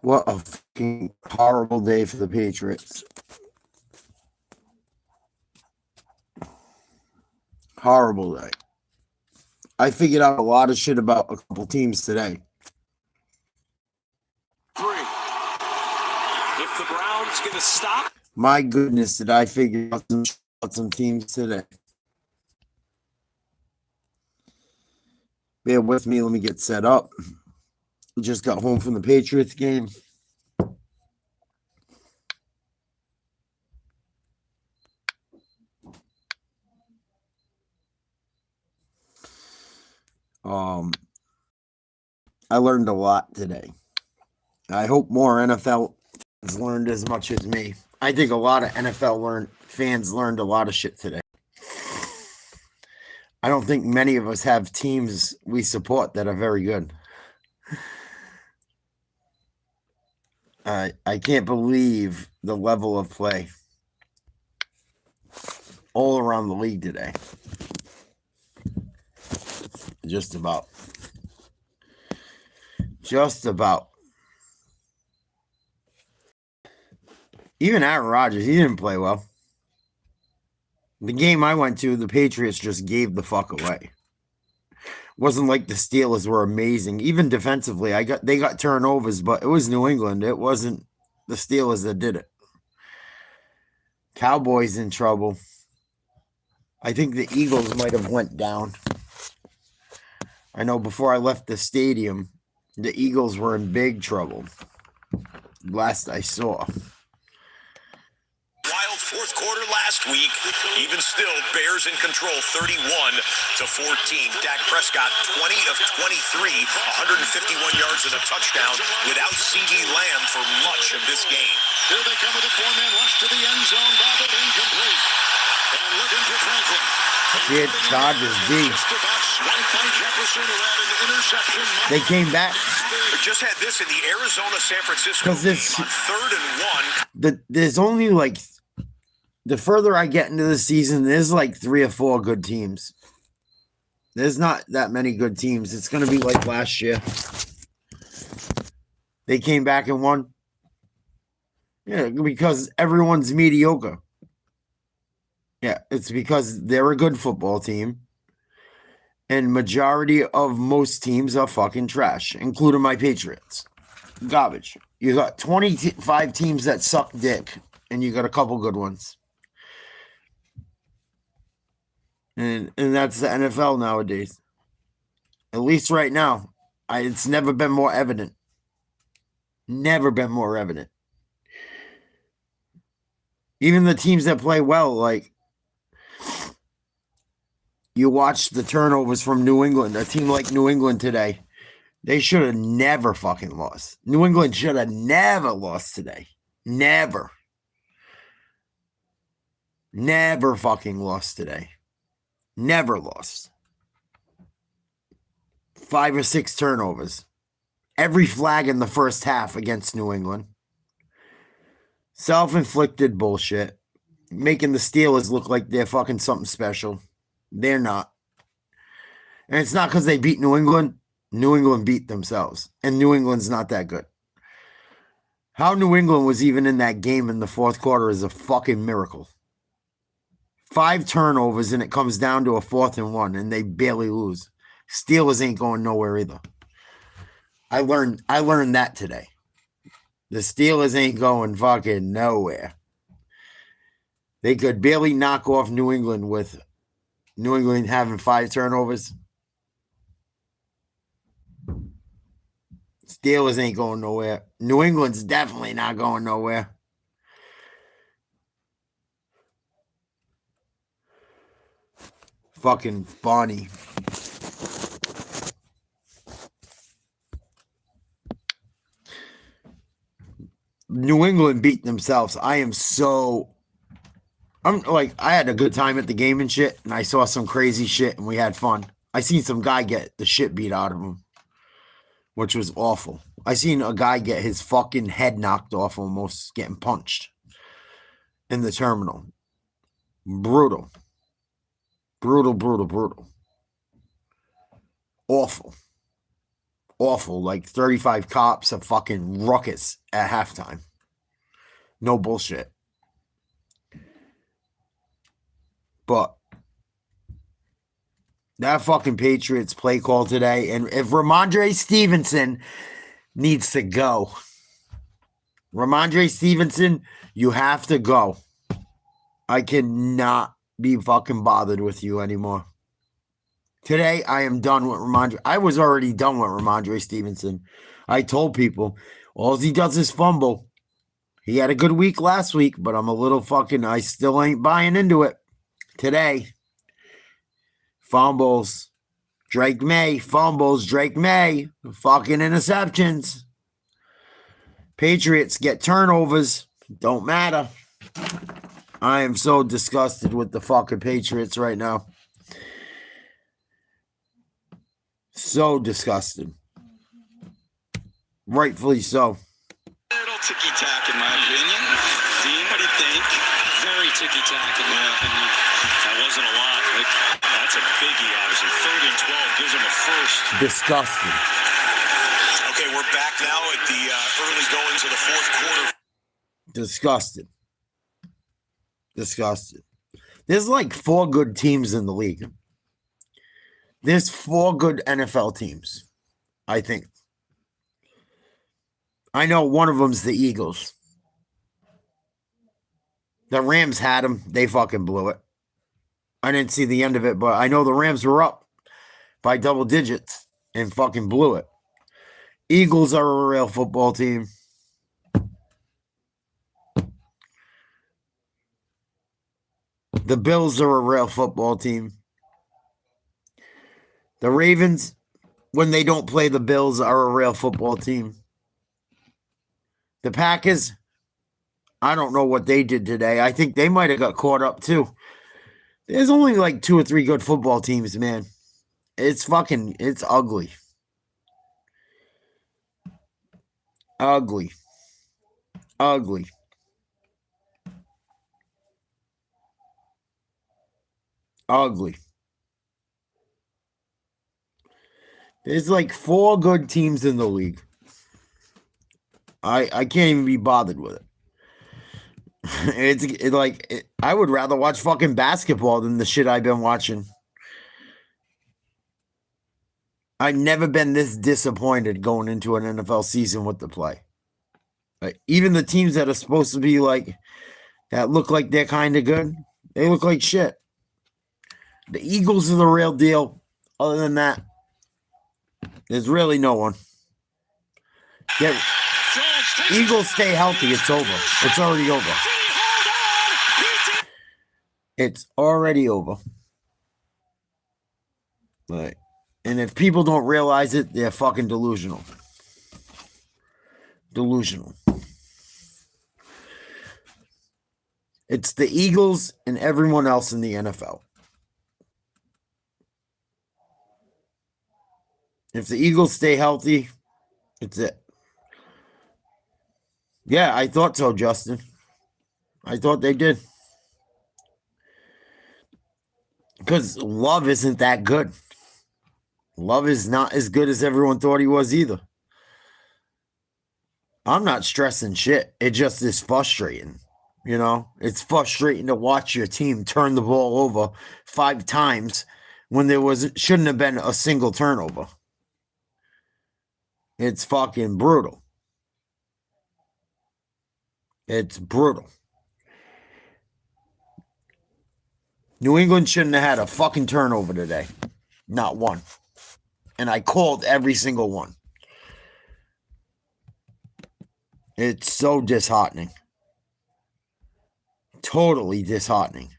What a fucking horrible day for the Patriots. Horrible day. I figured out a lot of shit about a couple teams today. 3. If the Browns going to stop. My goodness, did I figure out some teams today. Bear with me. Let me get set up. We just got home from the Patriots game. I learned a lot today. I hope more NFL fans learned as much as me. I think a lot of NFL fans learned a lot of shit today. I don't think many of us have teams we support that are very good. I can't believe the level of play all around the league today. Just about. Even Aaron Rodgers, he didn't play well. The game I went to, the Patriots just gave the fuck away. Wasn't like the Steelers were amazing. Even defensively, they got turnovers, but it was New England. It wasn't the Steelers that did it. Cowboys in trouble. I think the Eagles might have went down. I know before I left the stadium, the Eagles were in big trouble. Last I saw. Wild fourth quarter last week. Even still, Bears in control 31-14. Dak Prescott 20 of 23, 151 yards and a touchdown without CD Lamb for much of this game. Here they come with a 4-man rush to the end zone. Bobbitt incomplete. And looking for Franklin. Shit, Chargers deep. They came back. Just had this in the Arizona-San Francisco game on 3rd and 1. There's only like, the further I get into the season, there's like 3 or 4 good teams. There's not that many good teams. It's going to be like last year. They came back and won. Yeah, because everyone's mediocre. Yeah, it's because they're a good football team. And majority of most teams are fucking trash, including my Patriots. Garbage. You got 25 teams that suck dick, and you got a couple good ones. And that's the NFL nowadays. At least right now. It's never been more evident. Never been more evident. Even the teams that play well, like, you watch the turnovers from New England. A team like New England today, they should have never fucking lost. New England should have never lost today. Never. Never fucking lost today. Never lost. 5 or 6 turnovers. Every flag in the first half against New England. Self-inflicted bullshit. Making the Steelers look like they're fucking something special. They're not. And it's not because they beat New England. New England beat themselves. And New England's not that good. How New England was even in that game in the fourth quarter is a fucking miracle. 5 turnovers and it comes down to a 4th and 1 and they barely lose. Steelers ain't going nowhere either. I learned that today. The Steelers ain't going fucking nowhere. They could barely knock off New England with New England having 5 turnovers. Steelers ain't going nowhere. New England's definitely not going nowhere. Fucking Bonnie. New England beat themselves. I'm like, I had a good time at the game and shit, and I saw some crazy shit, and we had fun. I seen some guy get the shit beat out of him, which was awful. I seen a guy get his fucking head knocked off, almost getting punched in the terminal. Brutal. Brutal. Awful. awful. Like 35 cops, a fucking ruckus at halftime. No bullshit. But that fucking Patriots play call today, and if Ramondre Stevenson needs to go, Ramondre Stevenson, you have to go. I cannot be fucking bothered with you anymore. Today, I am done with Ramondre. I was already done with Ramondre Stevenson. I told people, all he does is fumble. He had a good week last week, but I'm a little fucking, I still ain't buying into it. Today, fumbles. Drake May, fumbles. Drake May, fucking interceptions. Patriots get turnovers. Don't matter. I am so disgusted with the fucking Patriots right now. So disgusted. Rightfully so. Little ticky-tack in my opinion. Dean, what do you think? Very ticky-tack in my opinion. That wasn't a lot. That's a biggie, obviously. 3rd and 12 gives him a first. Disgusting. Okay, we're back now at the early goings of the fourth quarter. Disgusted. Disgusted. There's like 4 good teams in the league. There's 4 good NFL teams, I think. I know one of them's the Eagles. The Rams had them. They fucking blew it. I didn't see the end of it, but I know the Rams were up by double digits and fucking blew it. Eagles are a real football team. The Bills are a real football team. The Ravens, when they don't play the Bills, are a real football team. The Packers, I don't know what they did today. I think they might have got caught up too. There's only like 2 or 3 good football teams, man. It's ugly. Ugly. Ugly. Ugly. There's like 4 good teams in the league. I can't even be bothered with it. I would rather watch fucking basketball than the shit I've been watching. I've never been this disappointed going into an NFL season with the play. Like, even the teams that are supposed to be like, that look like they're kind of good, they look like shit. The Eagles are the real deal. Other than that, there's really no one. Eagles stay healthy. It's over. It's already over. It's already over. Right. And if people don't realize it, they're fucking delusional. Delusional. It's the Eagles and everyone else in the NFL. If the Eagles stay healthy, it's it. Yeah, I thought so, Justin. I thought they did. Because Love isn't that good. Love is not as good as everyone thought he was either. I'm not stressing shit. It just is frustrating. You know, it's frustrating to watch your team turn the ball over 5 times when shouldn't have been a single turnover. It's fucking brutal. It's brutal. New England shouldn't have had a fucking turnover today. Not one. And I called every single one. It's so disheartening. Totally disheartening.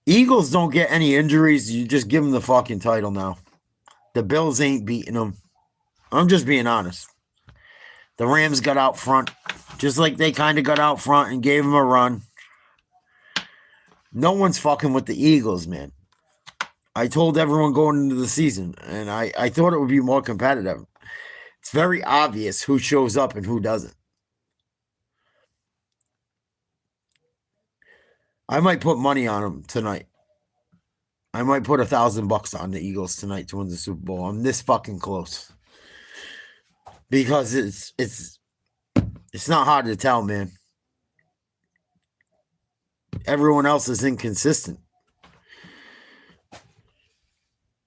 Eagles don't get any injuries. You just give them the fucking title now. The Bills ain't beating them. I'm just being honest. The Rams got out front, just like they kind of got out front and gave them a run. No one's fucking with the Eagles, man. I told everyone going into the season, and I thought it would be more competitive. It's very obvious who shows up and who doesn't. I might put money on them tonight. I might put $1,000 on the Eagles tonight to win the Super Bowl. I'm this fucking close. Because it's not hard to tell, man. Everyone else is inconsistent.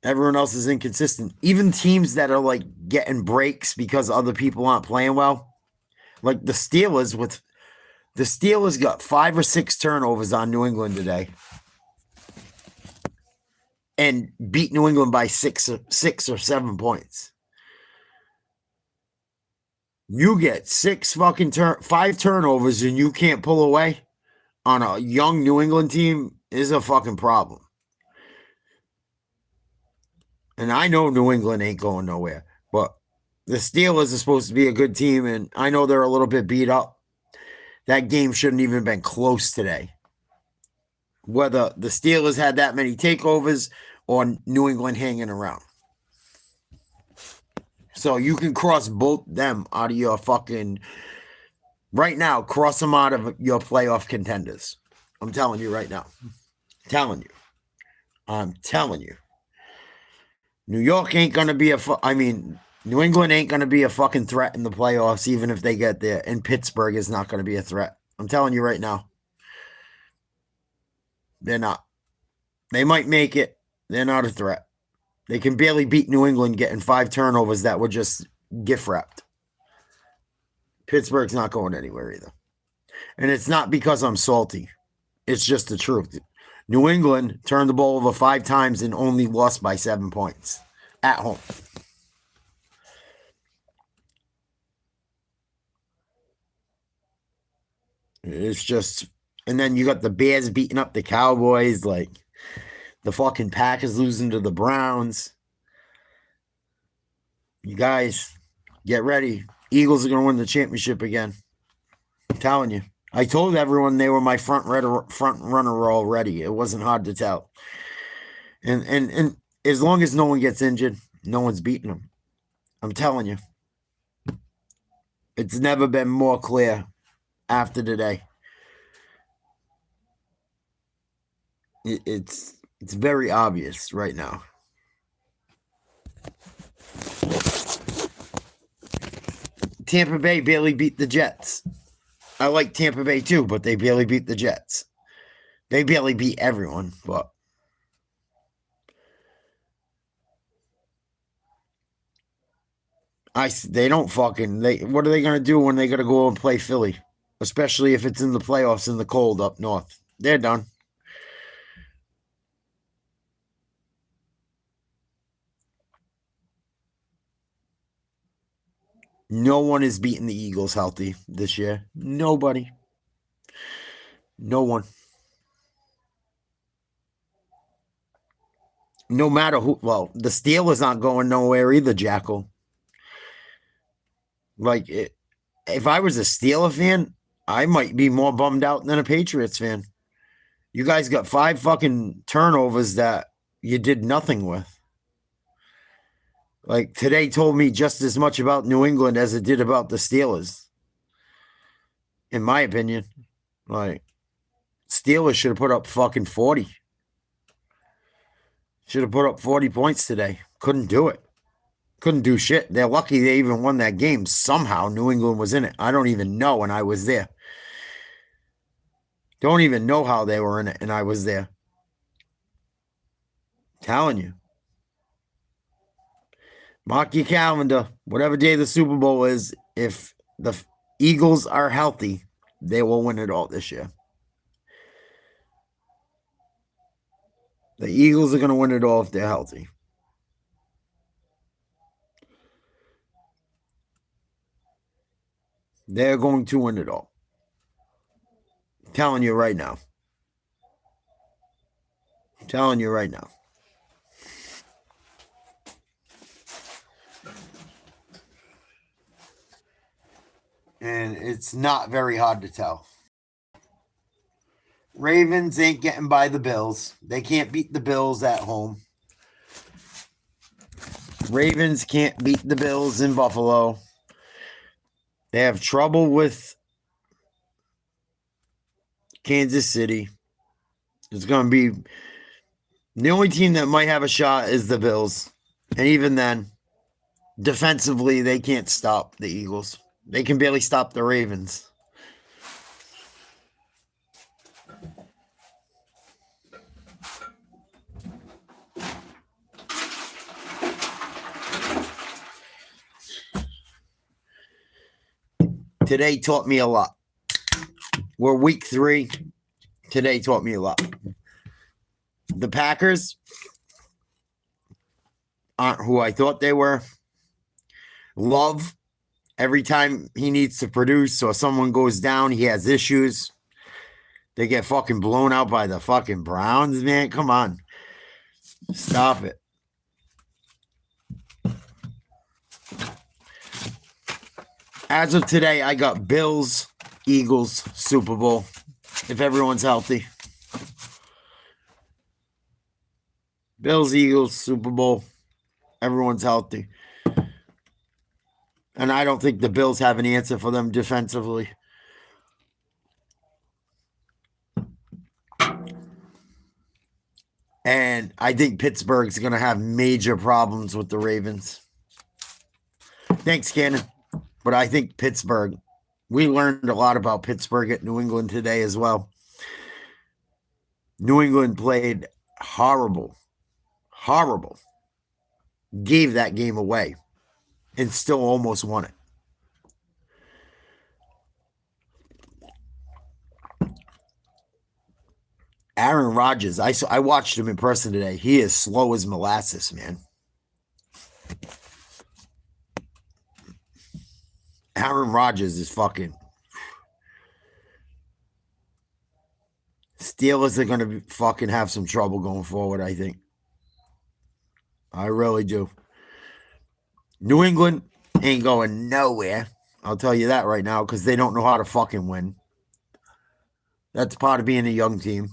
Everyone else is inconsistent. Even teams that are like getting breaks because other people aren't playing well. Like the Steelers got 5 or 6 turnovers on New England today. And beat New England by 6 or 7 points. You get 5 turnovers and you can't pull away on a young New England team is a fucking problem. And I know New England ain't going nowhere, but the Steelers are supposed to be a good team, and I know they're a little bit beat up. That game shouldn't even been close today. Whether the Steelers had that many takeovers or New England hanging around. So you can cross both them out of your fucking... Right now, cross them out of your playoff contenders. I'm telling you right now. I'm telling you. New York ain't going to be New England ain't going to be a fucking threat in the playoffs, even if they get there. And Pittsburgh is not going to be a threat. I'm telling you right now. They're not. They might make it. They're not a threat. They can barely beat New England getting 5 turnovers that were just gift wrapped. Pittsburgh's not going anywhere either. And it's not because I'm salty. It's just the truth. New England turned the ball over 5 times and only lost by 7 points at home. It's just, and then you got the Bears beating up the Cowboys, like the fucking Packers losing to the Browns. You guys, get ready. Eagles are going to win the championship again. I'm telling you. I told everyone they were my front runner already. It wasn't hard to tell. And as long as no one gets injured, no one's beating them. I'm telling you. It's never been more clear after today. It's very obvious right now. Tampa Bay barely beat the Jets. I like Tampa Bay too, but they barely beat the Jets. They barely beat everyone, but they don't fucking what are they gonna do when they gotta go and play Philly? Especially if it's in the playoffs in the cold up north. They're done. No one is beating the Eagles healthy this year. Nobody. No one. No matter who. Well, the Steelers aren't going nowhere either, Jackal. Like, if I was a Steeler fan, I might be more bummed out than a Patriots fan. You guys got 5 fucking turnovers that you did nothing with. Like, today told me just as much about New England as it did about the Steelers. In my opinion. Like, Steelers should have put up fucking 40. Should have put up 40 points today. Couldn't do it. Couldn't do shit. They're lucky they even won that game. Somehow New England was in it. I don't even know, and I was there. Don't even know how they were in it, and I was there. Telling you. Mark your calendar. Whatever day the Super Bowl is, if the Eagles are healthy, they will win it all this year. The Eagles are going to win it all if they're healthy. They're going to win it all. I'm telling you right now. I'm telling you right now. And it's not very hard to tell. Ravens ain't getting by the Bills. They can't beat the Bills at home. Ravens can't beat the Bills in Buffalo. They have trouble with Kansas City. It's going to be The only team that might have a shot is the Bills. And even then, defensively, they can't stop the Eagles. They can barely stop the Ravens. Today taught me a lot. We're week 3. Today taught me a lot. The Packers aren't who I thought they were. Love, every time he needs to produce or someone goes down, he has issues. They get fucking blown out by the fucking Browns, man. Come on. Stop it. As of today, I got Bills, Eagles, Super Bowl. If everyone's healthy. Bills, Eagles, Super Bowl. Everyone's healthy. And I don't think the Bills have an answer for them defensively. And I think Pittsburgh's going to have major problems with the Ravens. Thanks, Cannon. But I think Pittsburgh, we learned a lot about Pittsburgh at New England today as well. New England played horrible. Horrible. Gave that game away and still almost won it. Aaron Rodgers, I watched him in person today. He is slow as molasses, man. Aaron Rodgers is fucking. Steelers are going to fucking have some trouble going forward, I think. I really do. New England ain't going nowhere. I'll tell you that right now because they don't know how to fucking win. That's part of being a young team.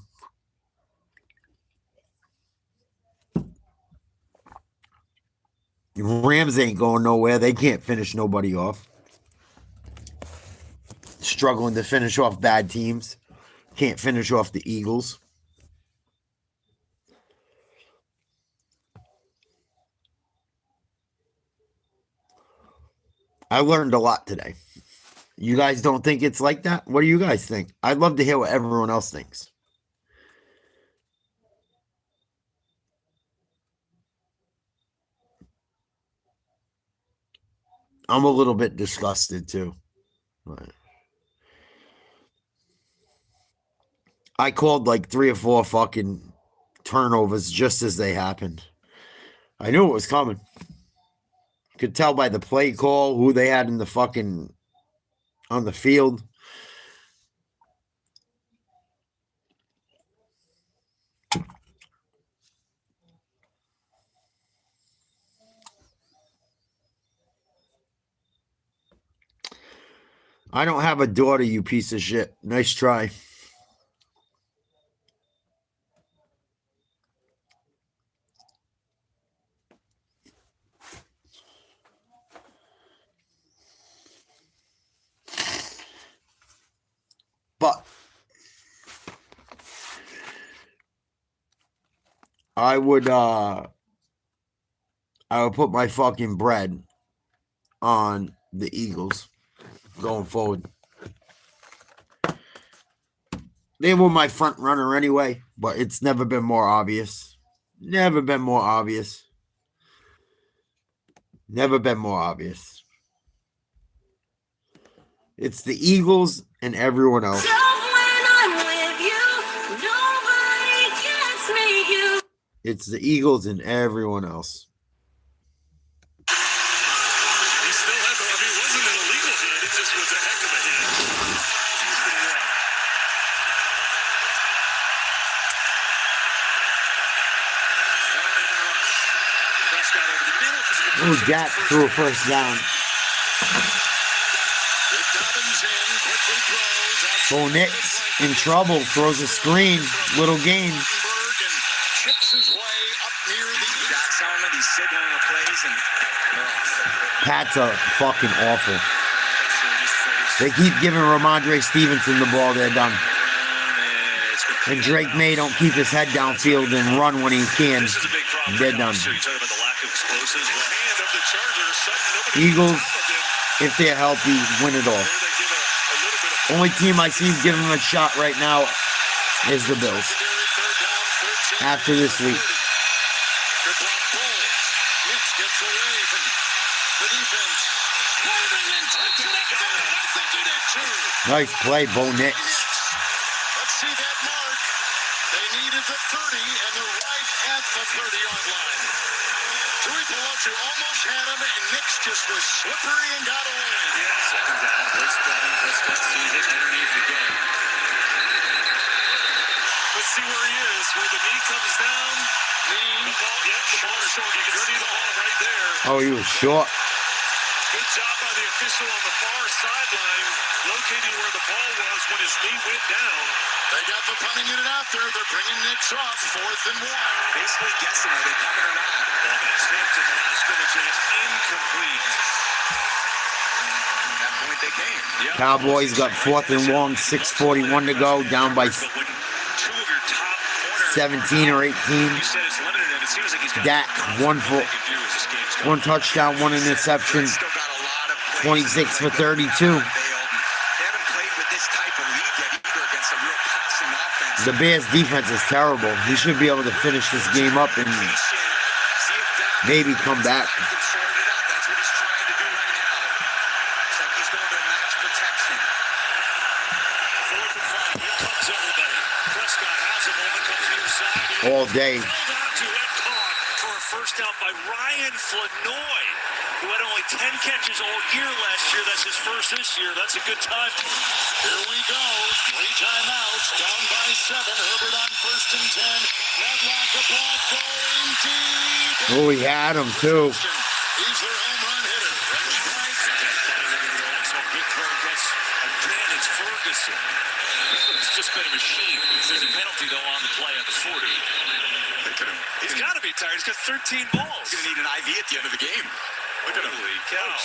Rams ain't going nowhere. They can't finish nobody off. Struggling to finish off bad teams. Can't finish off the Eagles. I learned a lot today. You guys don't think it's like that? What do you guys think? I'd love to hear what everyone else thinks. I'm a little bit disgusted too. But I called like 3 or 4 fucking turnovers just as they happened. I knew it was coming. Could tell by the play call who they had in the fucking on the field. I don't have a daughter, you piece of shit. Nice try. But I would put my fucking bread on the Eagles going forward. They were my front runner anyway, but it's never been more obvious. Never been more obvious. Never been more obvious. It's the Eagles and everyone else. It's the Eagles and everyone else. He still had the, I mean, it wasn't an illegal hit. It just was a heck of a hit. Oh, Dak threw a first down. Bo Nix in trouble. Throws a screen. Little gain. Chips his way up near the Dax element. He's signaling the plays and Pats are fucking awful. They keep giving Ramondre Stevenson the ball. They're done. And Drake May don't keep his head downfield and run when he can. This is a big problem. They're done. So you talk about the lack of explosives. The hand of the Chargers. Nobody Eagles, on top of him. if they're healthy, win it all. There they give a little bit of Only team I see giving them a shot right now is the Bills. After this week. Good block ball. Mitch gets away from the defense. Moving and takes it up there. I think he did too. Nice play, Bo Nix. Let's see that mark. They needed the 30, and they're right at the 30-yard line. Dewey Pelosi almost had him, and Nix just was slippery and got away. Yeah, second down. Blitz coming. Prescott sees it underneath again. Let's see where he is. Where the knee comes down. Knee. The ball, yep, the ball is short. You can see the ball right there. Oh, he was short. Good job by the official on the far sideline, locating where the ball was when his knee went down. They got the punting unit out there. They're bringing Nix off. 4th and 1. Basically guessing, are they coming or not? Ball got tipped in the line of scrimmage, and it's incomplete. At that point they came. Yep. Cowboys got 4th and 1, 6:41 to go, down by But when two of your top corners 17 or 18. you said it's limited, and it seems like he's got Dak, one nothing they can do as this game's going. One touchdown, one interception, Still got a lot of plays 26 for 32. They haven't played with this type of lead yet either against a real passing offense. The Bears' defense is terrible. He should be able to finish this game up and See if Dak maybe come back. can sort it out. That's what he's trying to do right now. It's like he's going to match protection. 4th and 5. Here comes everybody. Prescott has him on the comes near side. All day. Held on to and caught for a first down by Ryan Flanoy, who had only 10 catches all year last year. That's his first this year. That's a good time. Here we go. 3 timeouts. Down by 7. Herbert on 1st and 10. Medlock the ball going deep. Oh, he had him too. He's their home run hitter. Rich Price. Also, big throw gets again. It's Ferguson. It's just been a machine. There's a penalty though on the play at the 40. Look at him. He's got to be tired. He's got 13 balls. He's going to need an IV at the end of the game. Look at him. Holy cow.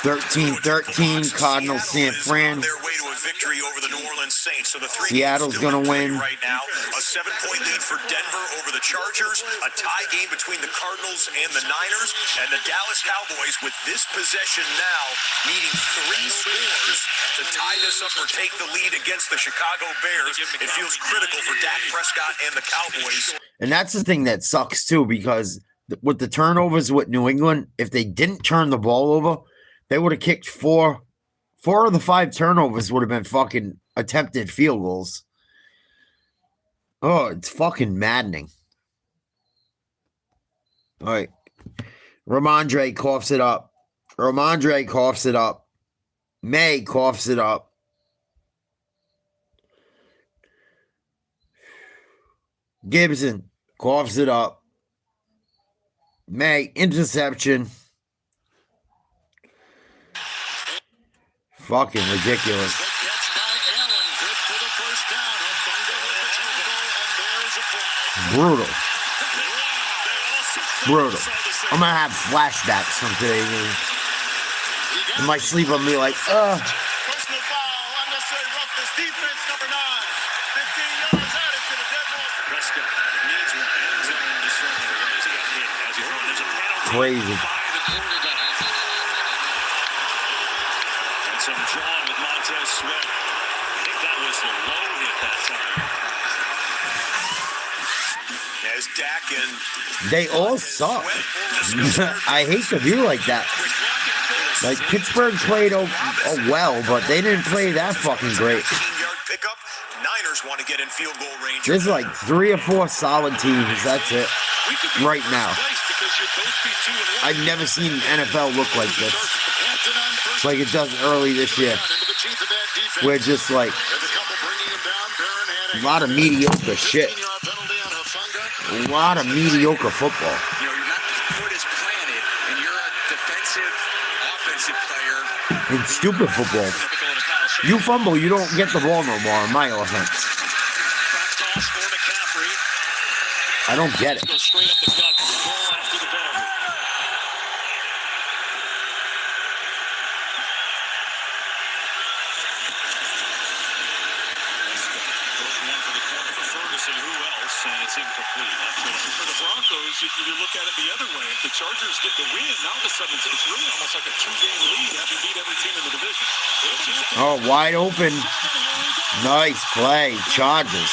13-13, Cardinals, San Fran. On their way to a victory over the New Orleans Saints. So the three Seattle's still gonna in play win. right now. A 7-point lead for Denver over the Chargers. A tie game between the Cardinals and the Niners. And the Dallas Cowboys with this possession now needing 3 scores to tie this up or take the lead against the Chicago Bears. It feels critical for Dak Prescott and the Cowboys. And that's the thing that sucks too, because with the turnovers with New England, if they didn't turn the ball over, they would have kicked 4 of the 5 turnovers would have been fucking attempted field goals. Oh, it's fucking maddening. All right. Ramondre coughs it up. Ramondre coughs it up. May coughs it up. Gibson coughs it up. May, interception. Fucking ridiculous. The catch by Allen. Good for the first down. Hufanga with the tackle, and there's a flag. Brutal. Wow. Brutal. I'm going to have flashbacks from today's game. In my sleep, I'm going to be like, Personal foul. Unnecessary roughness. Defense number 9. 15 yards added to the dead ball. Prescott needs one. End zone discerning ways. He got hit as he throws. There's a penalty Crazy. by the quarterback. And some drawn with Montez Sweat. I think that was the low hit that time. As Dak and they all suck. I hate to be like that. Like, Pittsburgh played well, but they didn't play that fucking great. 15-yard pickup. Niners want to get in field goal range. There's like 3 or 4 solid teams. That's it. Right now. I've never seen NFL look like this. Like it does early this year. We're just like a lot of mediocre shit. A lot of mediocre football. You know, you're not foot is planted, and you're a defensive, offensive player. In stupid football. You fumble, you don't get the ball no more in my offense. I don't get it. and it's incomplete. For the Broncos, if you look at it the other way, if the Chargers get the win, now all of a sudden it's really almost like a 2-game lead after you beat every team in the division. Oh, wide open. Nice play, Chargers.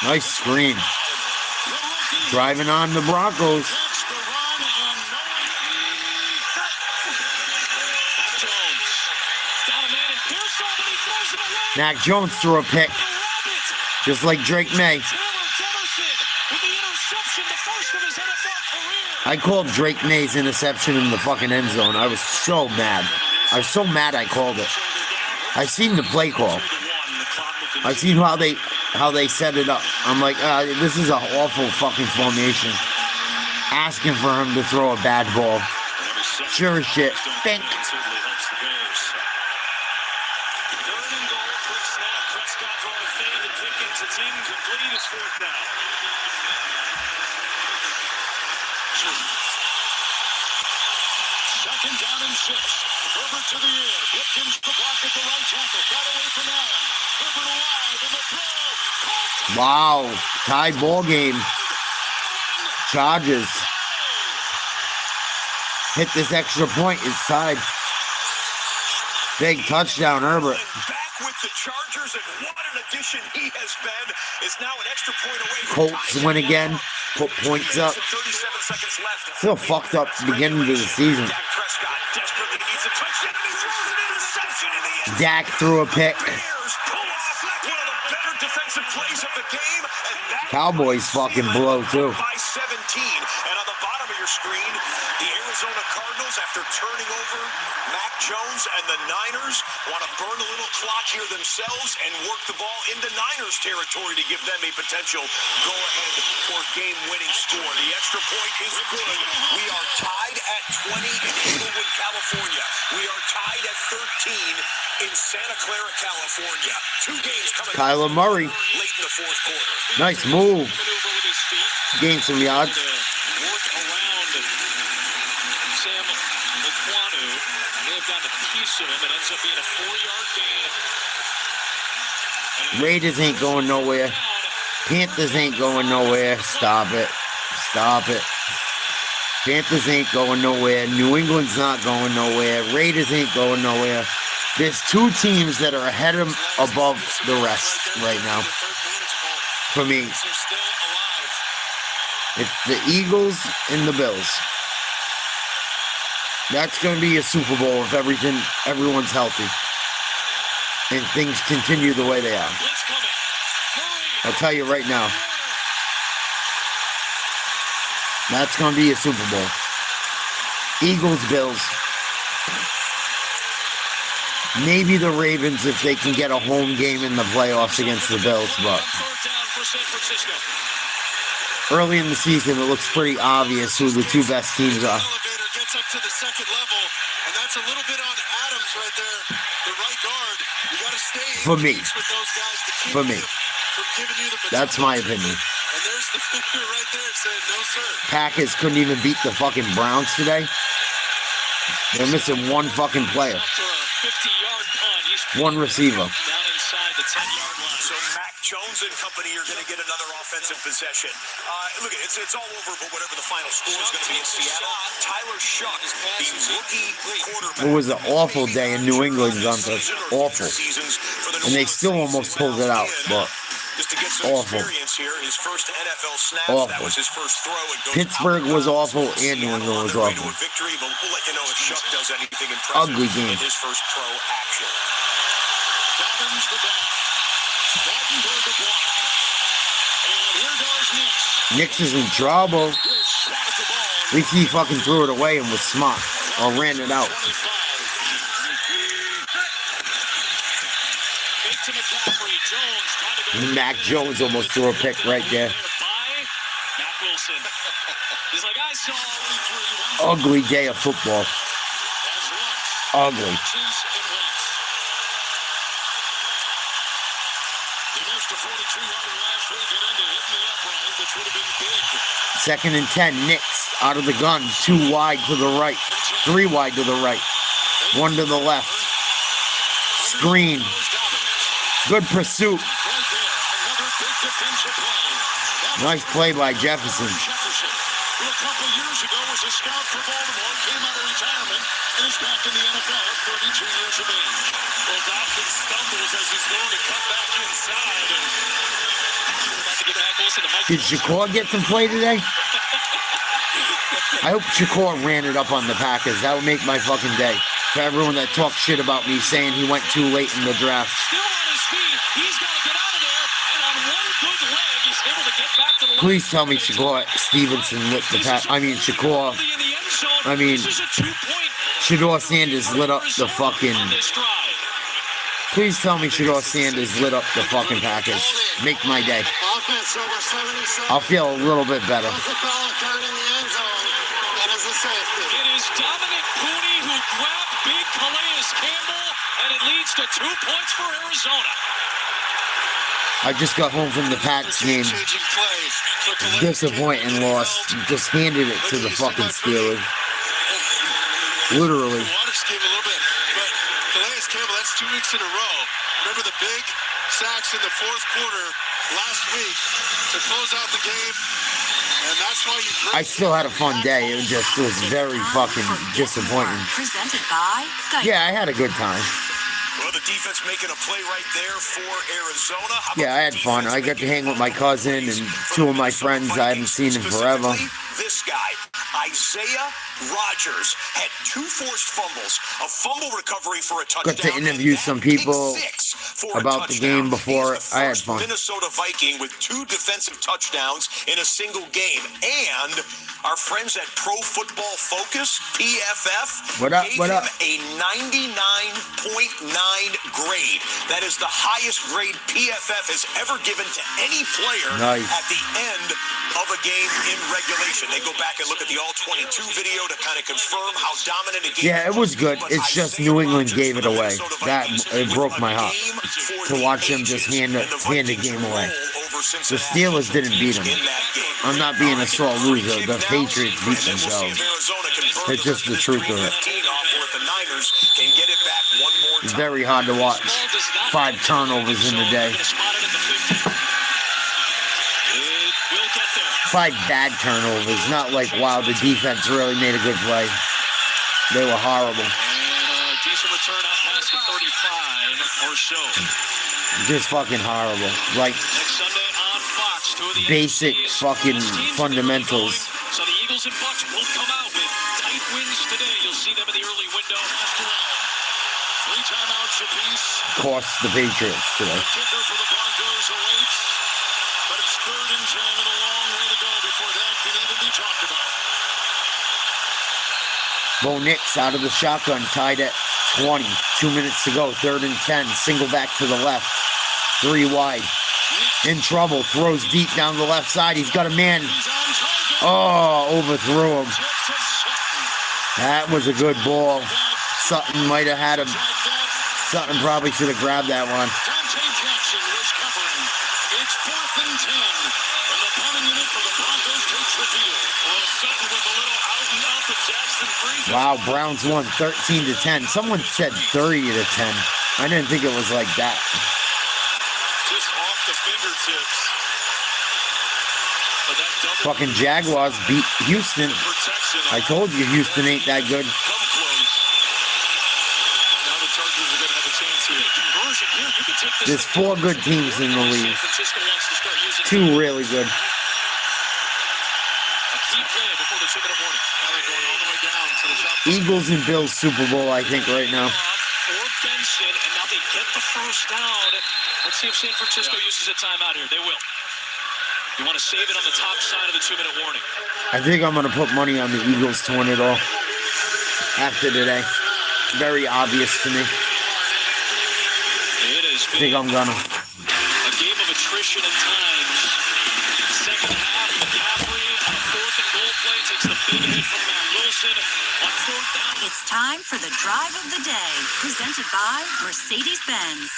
Nice screen. Driving on the Broncos. Mac Jones threw a pick, just like Drake May. I called Drake May's interception in the fucking end zone. I was so mad. I was so mad I called it. I seen the play call. I seen how they set it up. I'm like, this is an awful fucking formation. Asking for him to throw a bad ball. Sure as shit. Think. Second down and 6. Herbert to the air. Hipkins the block at the right tackle. Got away from Allen. Herbert alive in the throw. Wow. Tie ball game. Chargers. Hit this extra point inside. Big touchdown, Herbert. Back with the Chargers, and what an addition he has been. Is now an extra point away from Colts win again. Put points up. 37 seconds left. Still fucked up beginning of the season. Dak Prescott desperately needs a touchdown, and he throws an interception in the end. Dak threw a pick. Bears pull off one of the better defensive plays of the game, and that Cowboys fucking blow too. by 17. And on the bottom of your screen, the Arizona Cardinals, after turning over Mac Jones and the Niners, want to burn a little clock here themselves and work the ball into Niners territory to give them a potential go-ahead or game-winning score. The extra point is good. We are tied at 20 in Inglewood, California. We are tied at 13 in Santa Clara, California. 2 games coming Kyler Murray. late in the fourth quarter. Nice move. Gained some yards. Work around Sam Laquanu. May have gotten a piece of him. It ends up being a 4-yard gain. Raiders ain't going nowhere. Panthers ain't going nowhere. Stop it. Stop it. Panthers ain't going nowhere. New England's not going nowhere. Raiders ain't going nowhere. There's 2 teams that are ahead of above the rest right now. For me. It's the Eagles and the Bills. That's going to be a Super Bowl if everyone's healthy. And things continue the way they are. I'll tell you right now. That's going to be a Super Bowl. Eagles, Bills. Maybe the Ravens if they can get a home game in the playoffs against the Bills, but early in the season it looks pretty obvious who the 2 best teams are. Gets up to the second level, and that's a little bit on Adams right there, the right guard. You got to stay For me. with those guys to keep For me. from giving you the That's my opinion. And there's the finger right there saying, no, sir. Packers couldn't even beat the fucking Browns today. They're missing one fucking player. 50-yard punt. One receiver. Down inside the 10-yard line. So Mac Jones and company are going to get another offensive possession. Look, it's all over, but whatever the final score is going to be in Seattle, Tyler Shuck, the rookie quarterback. It was an awful day in New England, Gunther. Awful. And they still almost pulled it out, but Just to get some awful. experience here, his first NFL snap. Awful. That was his first throw. It goes Pittsburgh out was of awful bounds. and New England was Seattle on their way to awful. a victory, but we'll let you know if Shuck does anything impressive Ugly game. in his first pro action. Dobbins the back. Wattenberg the block. And here goes Nix. Nix is in trouble. He'll swat at the ball. At least he fucking threw it away and was smart. Or ran it out. 25. Fake to McCaffrey. Jones trying to go. Mac Jones almost threw a pick right there. Matt Wilson. He's like, I saw Ugly day of football. Ugly. Second and 10. Knicks out of the gun. 2 wide to the right. 3 wide to the right. 1 to the left. Screen. Good pursuit. Nice play by Jefferson. Who a couple years ago was a scout for Baltimore, came out of retirement, and is back in the NFL at 32 years of age. Well, Dawkins stumbles as he's going to cut back inside, and about to get back close to the mic. Did Shakur get some play today? I hope Shakur ran it up on the Packers. That would make my fucking day. For everyone that talks shit about me saying he went too late in the draft. Still on his feet. He's got to get out of there, and on one good leg, he's able to get back to the line. Please tell me Shakur Stevenson lit the Shakur. Shedeur Sanders lit up the fucking. Please tell me Shedeur Sanders lit up the fucking Packers. Make my day. I'll feel a little bit better. It is Dominic Cooney who grabbed big Calais Campbell, and it leads to 2 points for Arizona. I just got home from the Pats game. Disappointing loss. Just handed it to the fucking Steelers. Literally. Calais Campbell, that's 2 weeks in a row. Remember the big sacks in the fourth quarter last week to close out the game. And that's why I still had a fun day. It was very fucking disappointing. Presented by Yeah, I had a good time. Well, the defense making a play right there for Arizona. Yeah, I had fun. I got to hang with my cousin and 2 of my friends I haven't seen in forever. This guy, Isaiah Rodgers, had 2 forced fumbles, a fumble recovery for a touchdown. Got to interview some people about the game before. I had fun. Minnesota Viking with 2 defensive touchdowns in a single game. And our friends at Pro Football Focus, PFF, gave him a 99.9 grade. That is the highest grade PFF has ever given to any player at the end of a game in regulation. They go back and look at the all-22 video to kind of confirm how dominant a game. Yeah, it was good. It's just New England gave it away. It broke my heart to watch him just hand the game away. The Steelers didn't beat him. I'm not being a sore loser. The Patriots beat themselves. It's just the truth of it. It's very hard to watch. 5 turnovers in a day. 5 bad turnovers. Not like, wow, the defense really made a good play. They were horrible. Decent return out past the 35 or so. Just fucking horrible. Like, Next Sunday on Fox, 2 of the basic fucking fundamentals. So the Eagles and Bucks both come out with tight wins today. You'll see them in the early window. After all, 3 timeouts apiece. Cost the Patriots today. The kicker for the Broncos awaits, but it's 3rd and 10 and a long way to go before that can even be talked about. Bo Nix out of the shotgun, tied at 20. 2 minutes to go. 3rd and 10. Single back to the left. 3 wide. In trouble. Throws deep down the left side. He's got a man. Oh, overthrew him. That was a good ball. Sutton might have had him. Sutton probably should have grabbed that one. It's 4th and 10. And the punting unit for the Broncos takes the field. Well, Sutton with a little out and up, and Jackson freezes. Wow, Browns won 13-10. Someone said 30-10. I didn't think it was like that. Just off the fingertips. But that double Fucking Jaguars beat Houston. protection. I told you Houston ain't that good. Come close. Now the Chargers are going to have a chance here. Conversion here. You can take this. There's 4 good teams in the league. San Francisco wants to start using 2 really good. a key play before the 2-minute warning. Now they're going all the way down to the shot. Eagles and Bills Super Bowl, I think, right now. For Benson, and now they get the first down. Let's see if San Francisco uses a timeout here. They will. You want to save it on the top side of the 2-minute warning. I think I'm going to put money on the Eagles to win it all after today. Very obvious to me. It is I think I'm going to. a game of attrition at times. Second half, McCaffrey on a 4th and goal play takes the big hit from Matt Wilson. On 4th down, It's time for the drive of the day, presented by Mercedes-Benz.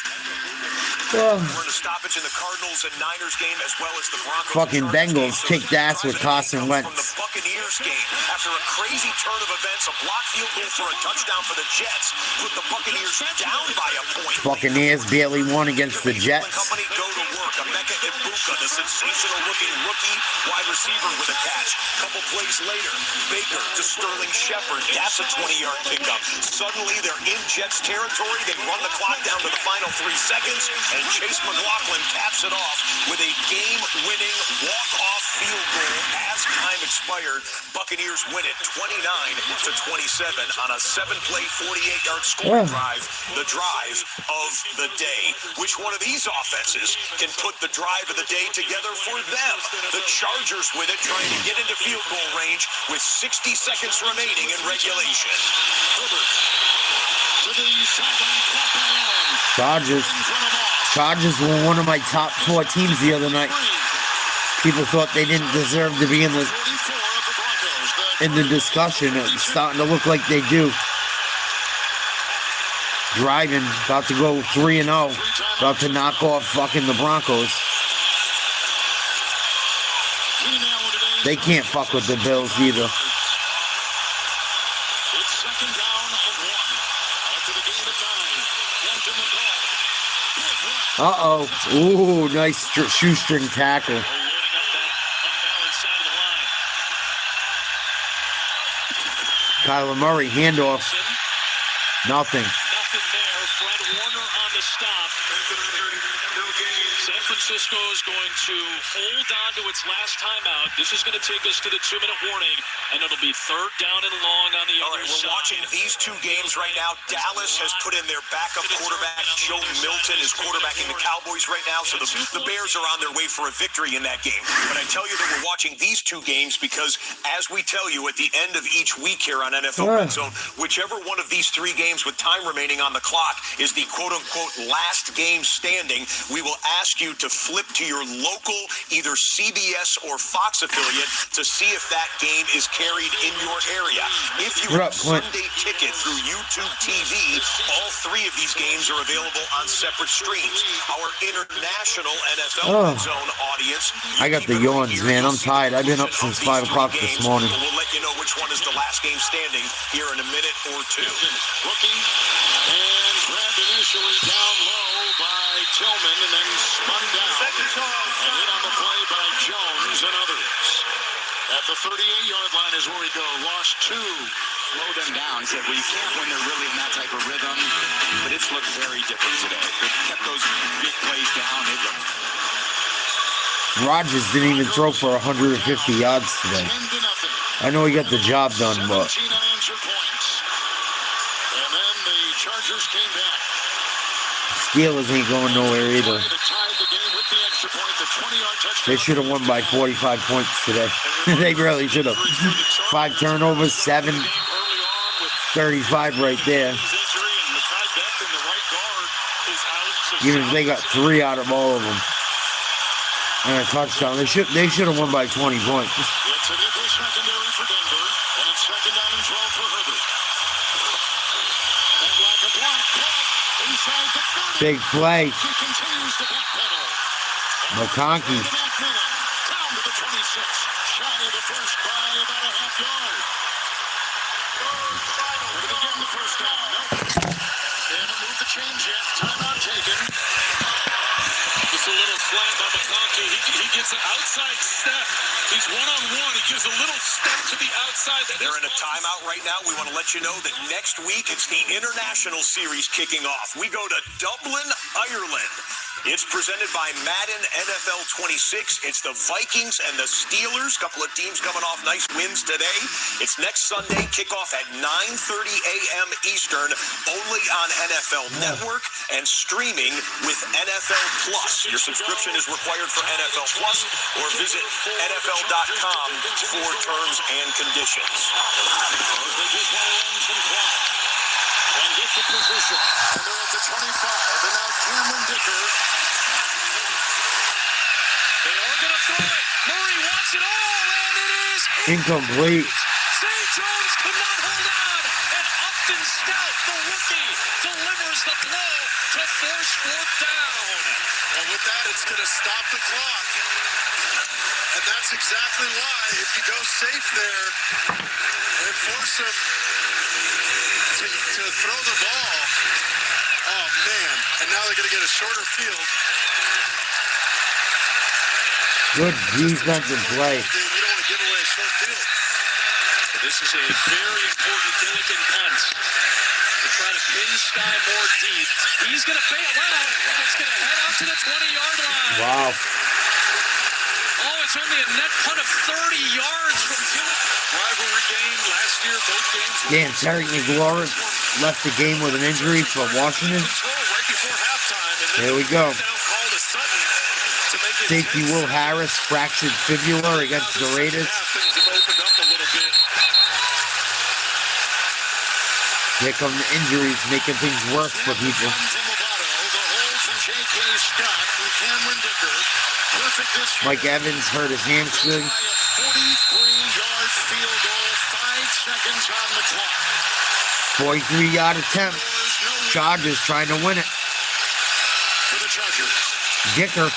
We're in a stoppage in the Cardinals and Niners game, as well as the Broncos. Fucking Bengals kicked ass with Carson Wentz. From the Buccaneers game, after a crazy turn of events, a block field goal for a touchdown for the Jets put the Buccaneers down by a point. Buccaneers barely won against the Jets. Company go to work. Emeka Ibuka, the sensational-looking rookie wide receiver with a catch. Couple plays later, Baker to Sterling Shepard. That's a 20-yard pickup. Suddenly, they're in Jets territory. They run the clock down to the final 3 seconds, and Chase McLaughlin caps it off with a game-winning walk-off field goal as time expired. Buccaneers win it 29-27 on a 7-play, 48-yard scoring drive. The drive of the day. Which one of these offenses can put the drive of the day together for them? The Chargers with it, trying to get into field goal range with 60 seconds remaining in regulation. Chargers were one of my top 4 teams the other night. People thought they didn't deserve to be in the discussion. It's starting to look like they do. Driving, about to go 3-0, about to knock off fucking the Broncos. They can't fuck with the Bills either. Uh-oh. Ooh, nice shoestring tackle. Kyler Murray, handoff. Nothing. Fred Warner on the stop. San Francisco is going to hold on to its last timeout. This is going to take us to the 2-minute warning, and it'll be 3rd down and long on the other side. We're watching these 2 games right now. Dallas has put in their backup quarterback. Joe Milton is quarterbacking the Cowboys right now, so the Bears are on their way for a victory in that game. But I tell you that we're watching these 2 games because, as we tell you at the end of each week here on NFL Red Zone, whichever one of these 3 games with time remaining on the clock is the quote-unquote last game standing, we will ask you to flip to your local either CBS or Fox affiliate to see if that game is carried in your area. If you have a Sunday ticket through YouTube TV, all 3 of these games are available on separate streams. Our international NFL Zone audience, I got the yawns, man. I'm tired. I've been up since 5 o'clock this morning. We'll let you know which one is the last game standing here in a minute or 2. Rookie and grabbed initially down low by Tillman and then spun down and hit on the play by Jones and others. At the 38-yard line is where we go. Lost 2. Slow them down. He said, well, you can't when they're really in that type of rhythm, but it's looked very different today. They kept those big plays down. It looked... Rodgers didn't even throw for 150 yards today. I know he got the job done, but... Steelers ain't going nowhere either. They should have won by 45 points today. They really should have. 5 turnovers, 7, 35 right there. Even if they got 3 out of all of them. And a touchdown. They should have won by 20 points. Big play. McConkey. Just a little flag on McConkey. He gets an outside step. He's one-on-one. He gives a little step to the outside. They're in a timeout right now. We want to let you know that next week it's the International Series kicking off. We go to Dublin, Ireland. It's presented by Madden NFL 26. It's the Vikings and the Steelers. Couple of teams coming off nice wins today. It's next Sunday, kickoff at 9:30 a.m. Eastern, only on NFL Network and streaming with NFL Plus. Your subscription is required for NFL Plus, or visit NFL.com for terms and conditions. And get the position. And they're at the 25. And now Cameron Dicker. They are going to throw it. Murray wants it all, and it is incomplete. St. Jones could not hold on. And Upton Stout, the rookie, the delivers the blow to force fourth down. And with that, it's going to stop the clock. And that's exactly why, if you go safe there and force them to throw the ball, oh, man. And now they're going to get a shorter field. Good defensive play. You don't want to give away a short field. This is a very important Gilligan punt to try to pin Sky Moore deep. He's going to bail out, and it's going to head out to the 20-yard line. Wow. Oh, it's only a net punt of 30 yards from Gilligan. Rivalry game last year, both games. Damn, Terry McLaurin left the game with an injury for Washington. Right before halftime, and There we go. call to Sutton to make it Safety Will Harris fractured fibula against the Raiders. Things have opened up a little bit. Here come the injuries, making things worse for people. Mike Evans hurt his hamstring. 43-yard field goal, 5 seconds on the clock. 43-yard attempt. Chargers trying to win it. For the Chargers. Dicker.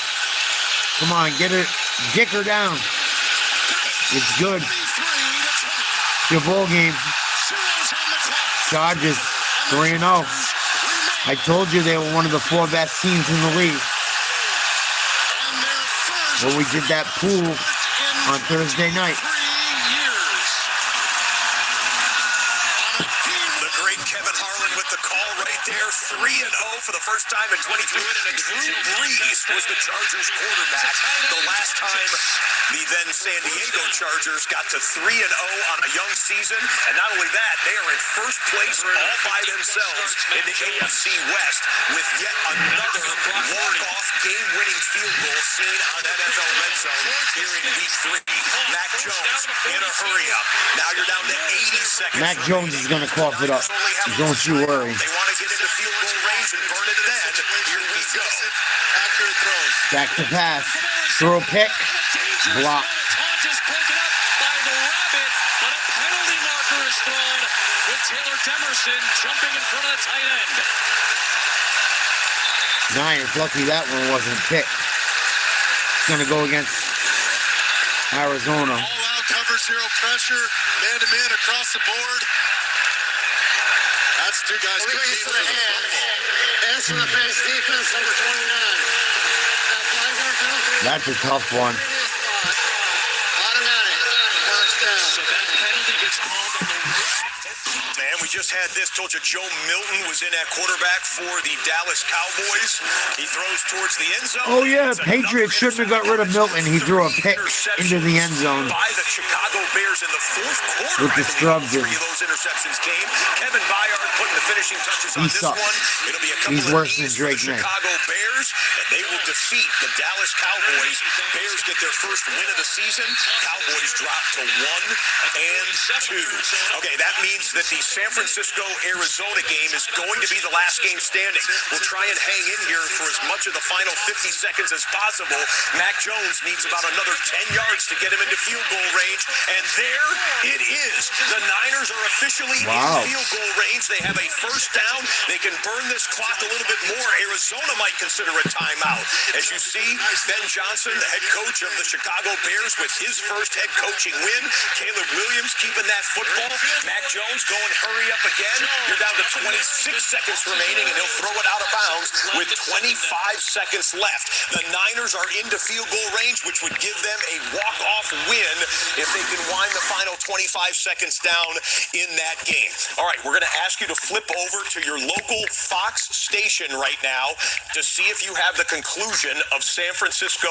Come on, get it. Dicker down. It's good. It's your ball game. Chargers 3-0. I told you they were one of the 4 best teams in the league. When we did that pool on Thursday night. The great Kevin Harlan with the call right there. 3-0 for the first time in 23. Drew Brees was the Chargers quarterback the last time the then San Diego Chargers got to 3-0 on a young season. And not only that, they are in first place all by themselves in the AFC West with yet another walk-off game-winning field goal seen on NFL Red Zone here in Week 3. Mac Jones in a hurry-up. Now you're down to 80 seconds. Mac Jones is going to cough it up. Don't you worry. They want to get into field goal range and burn it then. Here we go. Accurate throws. Back to pass. Throw a pick. Block. Taunt is broken up by the Rabbit, but a penalty marker is thrown with Taylor Demerson jumping in front of the tight end. Niners lucky that one wasn't picked. It's going to go against Arizona. All out cover, zero pressure, man-to-man across the board. That's 2 guys competing for the football. Answer the face defense, number 29. That's a tough one. Automatic. First down. So that penalty gets called on the Man, we just had this. Told you Joe Milton was in at quarterback for the Dallas Cowboys. He throws towards the end zone. Oh, yeah. It's Patriots shouldn't have got rid of Milton. He threw a pick into the end zone. By the Chicago Bears in the fourth quarter. With the scrubs in. 3 of those interceptions came. Kevin Byard putting the finishing touches on He this sucks. one. It'll be a couple He's of worse than knees for Drake the May. Chicago Bears, and they will defeat the Dallas Cowboys. Bears get their first win of the season. Cowboys drop to 1 and 2. Okay, that means that the San Francisco-Arizona game is going to be the last game standing. We'll try and hang in here for as much of the final 50 seconds as possible. Mac Jones needs about another 10 yards to get him into field goal range, and there it is. The Niners are officially in field goal range. They have a first down. They can burn this clock a little bit more. Arizona might consider a timeout. As you see, Ben Johnson, the head coach of the Chicago Bears, with his first head coaching win. Caleb Williams keeping that football. Mac Jones going hurry up again. You're down to 26 seconds remaining, and he'll throw it out of bounds with 25 seconds left. The Niners are into field goal range, which would give them a walk-off win if they can wind the final 25 seconds down in that game. All right, we're going to ask you to flip over to your local Fox station right now to see if you have the conclusion of San Francisco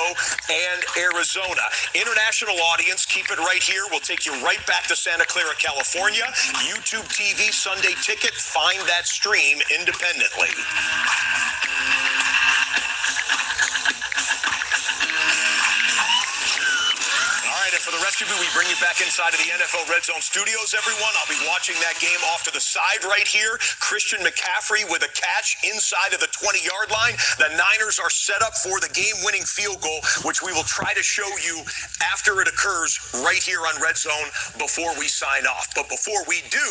and Arizona. International audience, keep it right here. We'll take you right back to Santa Clara, California. YouTube TV Sunday Ticket. Find that stream independently. All right, and for the rest of you, we bring you back inside of the NFL Red Zone studios, everyone. I'll be watching that game off to the side right here. Christian McCaffrey with a catch inside of the 20-yard line. The Niners are set up for the game-winning field goal, which we will try to show you after it occurs right here on Red Zone before we sign off. But before we do,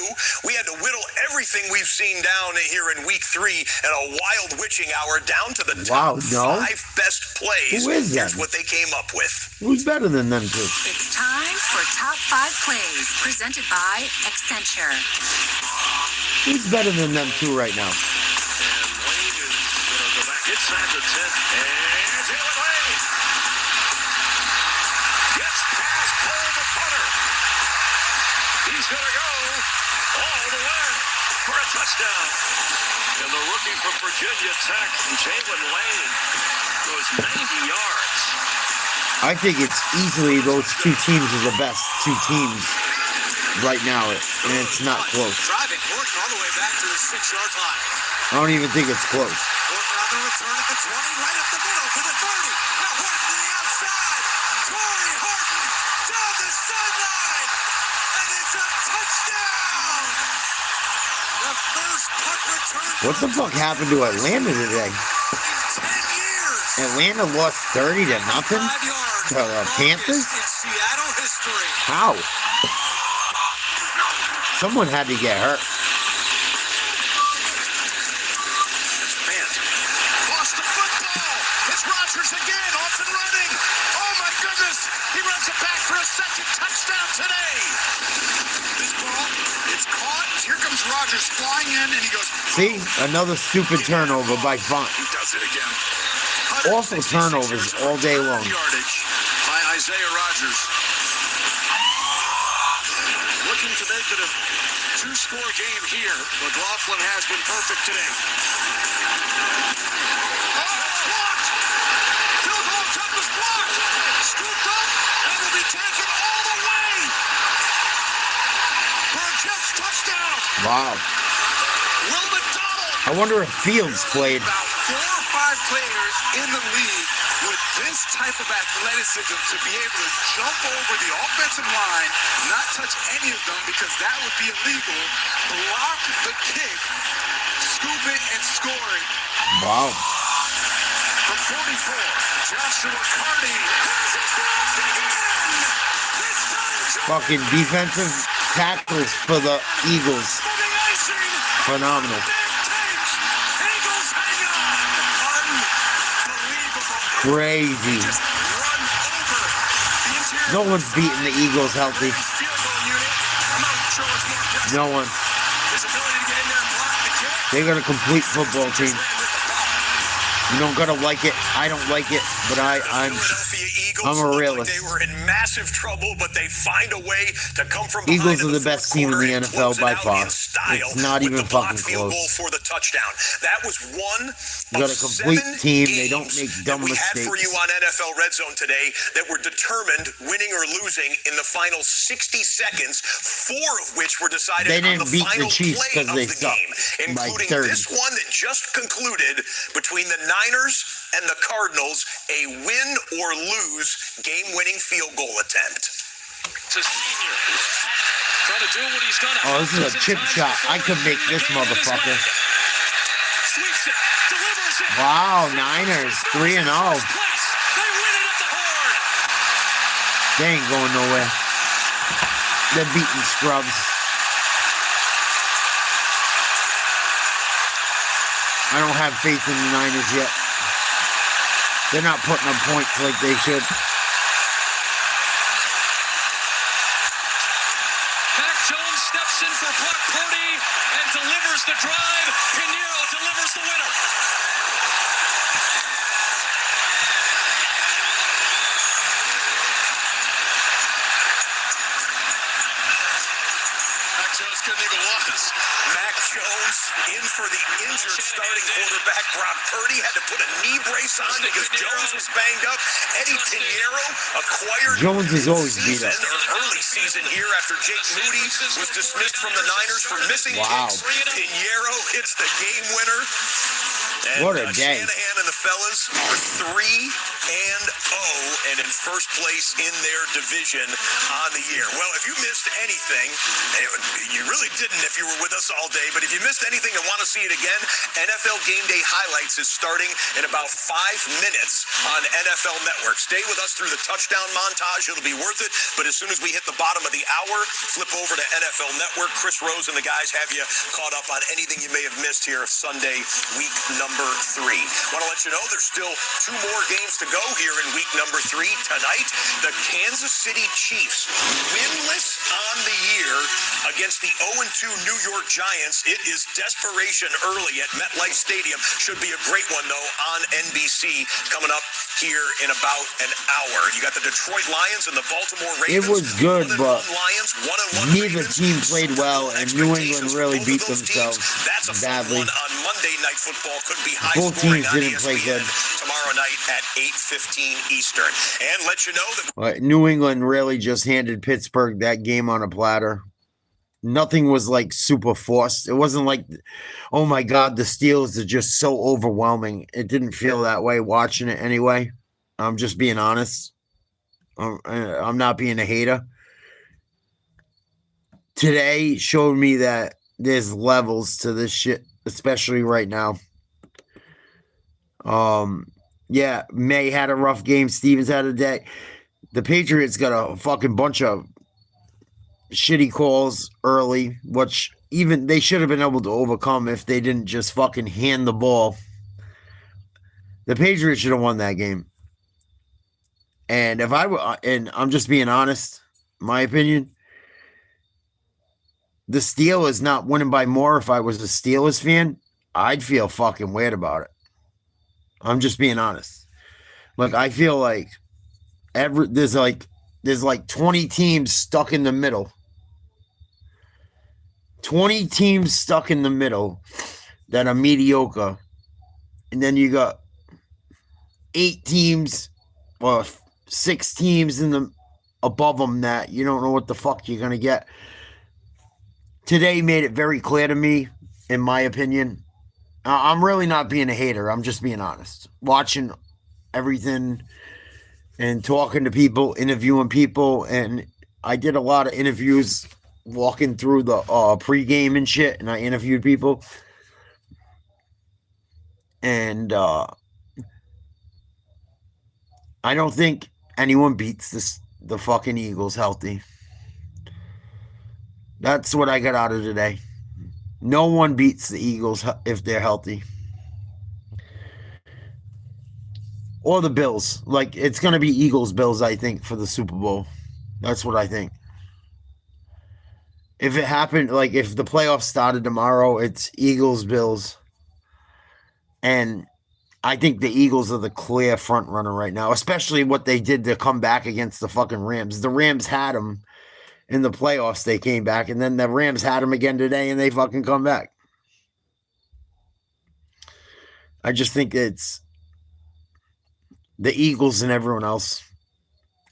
we had to whittle everything we've seen down here in Week 3 at a wild witching hour down to the top 5 best plays. Who is that? Here's what they came up with. Who's better than them two? It's time for Top 5 Plays, presented by Accenture. Who's better than them two right now? And Lane is going to go back inside the 10. And Jalen Lane gets past Cole the punter. He's going to go all the way for a touchdown. And the rookie from Virginia Tech, Jalen Lane, goes 90 yards. I think it's easily those two teams are the best two teams right now, and it's not close. Driving Horton all the way back to the 6-yard line. I don't even think it's close. Horton on the return at the 20, right up the middle to the 30. Now Horton to the outside. Torrey Horton down the sideline. And it's a touchdown. The first punt return. What the fuck happened to Atlanta today? In 10 years. Atlanta lost 30 to nothing 5 yards. to the Panthers? In Seattle history. How? Someone had to get hurt. Lost the football. It's Rodgers again, off and running. Oh my goodness. He runs it back for a second touchdown today. This ball, it's caught. Here comes Rodgers flying in, and he goes. See? Another stupid turnover by Font. He does it again. Awful turnovers all day long. Yardage by Isaiah Rodgers. Looking to make it a 2-score game here. McLaughlin has been perfect today. Oh, it's blocked. Field goal attempt was blocked. Scooped up and will be taken all the way for a Jets touchdown. Wow. Will McDonald. I wonder if Fields played. About 4 or 5 players in the league with this type of athleticism to be able to jump over the offensive line, not touch any of them because that would be illegal, block the kick, scoop it, and score it. Wow. From 44, Joshua Carty has it blocked again. This time, Fucking defensive tackles for the Eagles. for the icing. Phenomenal. Eagles hang on. Unbelievable. Crazy. Just run over the interior. No one's beating the Eagles healthy. Field goal unit. I'm not sure what's more impressive. No one. His ability to get in there and block the kick. They got a complete football team. You don't gotta like it. I don't like it, but I'm Philadelphia Eagles I'm a looked realist. Like they were in massive trouble, but they find a way to come from Eagles behind are in the best fourth team in quarter the and NFL close it by out far. in style It's not with even the blocked fucking field close. goal for the touchdown. That was one You got a of complete 7 team. They don't games make dumb that we had for mistakes. you on NFL Red Zone today that were determined winning or losing in the final 60 seconds, 4 of which were decided They on didn't the beat the final Chiefs play 'cause of they the suck game, by including 30. this one that just concluded between the Niners and the Cardinals, a win or lose game-winning field goal attempt. It's a senior. Trying to do what he's done. Oh, this is a chip shot. I could make this motherfucker. Sweeps it, delivers it. Wow, Niners 3-0. First place. They win it at the horn. They ain't going nowhere. They're beating scrubs. I don't have faith in the Niners yet. They're not putting up points like they should. Mac Jones steps in for Brock Purdy and delivers the drive. Pinheiro delivers the winner. Mac Jones couldn't even watch. Mac Jones in for the injured starting quarterback. Brock Purdy had to put a knee brace on because Jones was banged up. Eddie Pinheiro acquired Jones is always beat up. early season here after Jake Moody was dismissed from the Niners for missing Wow. kicks. Pinheiro hits the game winner. And What a day. Shanahan and the fellas are 3-0 and in first place in their division on the year. Well, if you missed anything, you really didn't if you were with us all day, but if you missed anything and want to see it again, NFL Game Day Highlights is starting in about 5 minutes on NFL Network. Stay with us through the touchdown montage. It'll be worth it, but as soon as we hit the bottom of the hour, flip over to NFL Network. Chris Rose and the guys have you caught up on anything you may have missed here of Sunday, week number 3. Want to let you know there's still 2 more games to go here in week number 3. Tonight, the Kansas City Chiefs, winless on the year against the 0-2 New York Giants. It is desperation early at MetLife Stadium. Should be a great one, though, on NBC coming up here in about an hour. You got the Detroit Lions and the Baltimore Ravens. It was good, but Lions, neither team played well, and New England really beat themselves That's a badly. fun one on Monday Night Football. Could be high Both scoring teams on didn't play ESPN good. tomorrow night at 8:15 Eastern. And let you know that New England really just handed Pittsburgh that game on a platter. Nothing was like super forced. It wasn't like, oh my God, the Steelers are just so overwhelming. It didn't feel that way watching it anyway. I'm just being honest. I'm not being a hater. Today showed me that there's levels to this shit, especially right now. Yeah, May had a rough game. Stevens had a day. The Patriots got a fucking bunch of shitty calls early, which even they should have been able to overcome if they didn't just fucking hand the ball. The Patriots should have won that game. And if I were, and I'm just being honest, my opinion, the Steelers not winning by more, if I was a Steelers fan, I'd feel fucking weird about it. I'm just being honest. Like, I feel like there's like 20 teams stuck in the middle. 20 teams stuck in the middle that are mediocre. And then you got 8 teams or 6 teams above them that you don't know what the fuck you're going to get. Today made it very clear to me, in my opinion. I'm really not being a hater. I'm just being honest. Watching everything and talking to people, interviewing people. And I did a lot of interviews walking through the pregame and shit. And I interviewed people. And I don't think anyone beats the fucking Eagles healthy. That's what I got out of today. No one beats the Eagles if they're healthy. Or the Bills. Like, it's going to be Eagles-Bills, I think, for the Super Bowl. That's what I think. If it happened, like, if the playoffs started tomorrow, it's Eagles-Bills. And I think the Eagles are the clear front runner right now, especially what they did to come back against the fucking Rams. The Rams had them. In the playoffs, they came back, and then the Rams had them again today, and they fucking come back. I just think it's the Eagles and everyone else.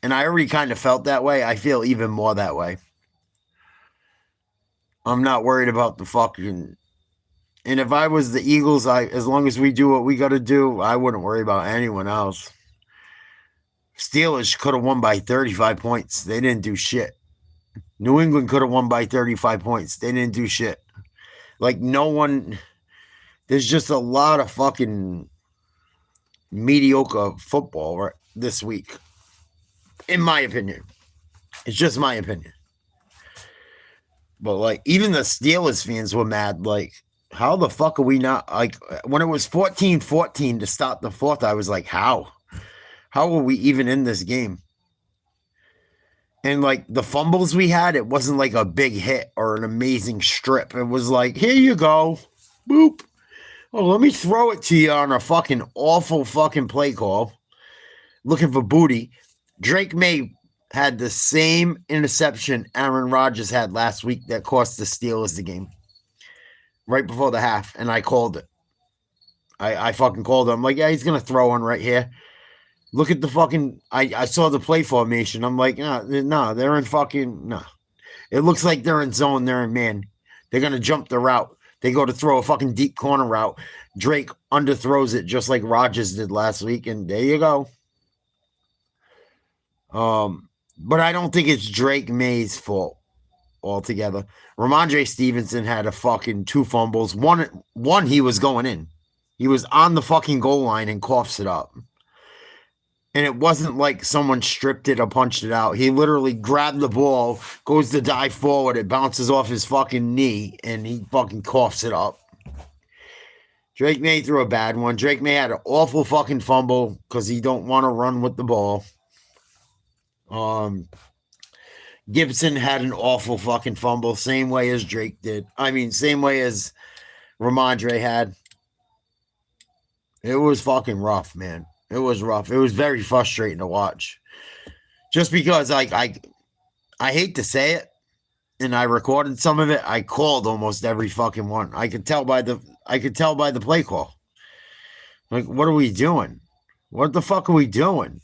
And I already kind of felt that way. I feel even more that way. I'm not worried about the fucking... And if I was the Eagles, as long as we do what we got to do, I wouldn't worry about anyone else. Steelers could have won by 35 points. They didn't do shit. New England could have won by 35 points. They didn't do shit. Like, no one... There's just a lot of fucking mediocre football this week. In my opinion. It's just my opinion. But, like, even the Steelers fans were mad. Like, how the fuck are we not... Like, when it was 14-14 to start the fourth, I was like, how? How are we even in this game? And, like, the fumbles we had, it wasn't like a big hit or an amazing strip. It was like, here you go. Boop. Oh, let me throw it to you on a fucking awful fucking play call. Looking for booty. Drake May had the same interception Aaron Rodgers had last week that cost the Steelers the game. Right before the half. And I called it. I fucking called it. I'm like, yeah, he's going to throw one right here. Look at the fucking... I saw the play formation. I'm like, no, they're in fucking... No. It looks like they're in zone. They're in man. They're going to jump the route. They go to throw a fucking deep corner route. Drake underthrows it just like Rodgers did last week, and there you go. But I don't think it's Drake May's fault altogether. Ramondre Stevenson had a fucking 2 fumbles. One he was going in. He was on the fucking goal line and coughs it up. And it wasn't like someone stripped it or punched it out. He literally grabbed the ball, goes to dive forward, it bounces off his fucking knee, and he fucking coughs it up. Drake May threw a bad one. Drake May had an awful fucking fumble because he don't want to run with the ball. Gibson had an awful fucking fumble, same way as Drake did. I mean, same way as Ramondre had. It was fucking rough, man. It was rough. It was very frustrating to watch. Just because I hate to say it, and I recorded some of it, I called almost every fucking one. I could tell by the play call. Like, what are we doing? What the fuck are we doing?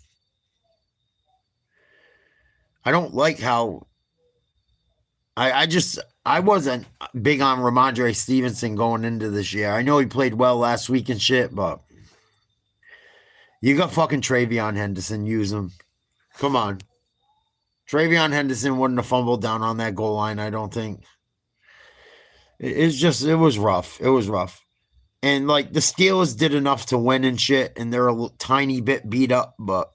I don't like how I wasn't big on Ramondre Stevenson going into this year. I know he played well last week and shit, but you got fucking Travion Henderson, use him. Come on. Travion Henderson wouldn't have fumbled down on that goal line, I don't think. It was rough. It was rough. And like the Steelers did enough to win and shit, and they're a tiny bit beat up, but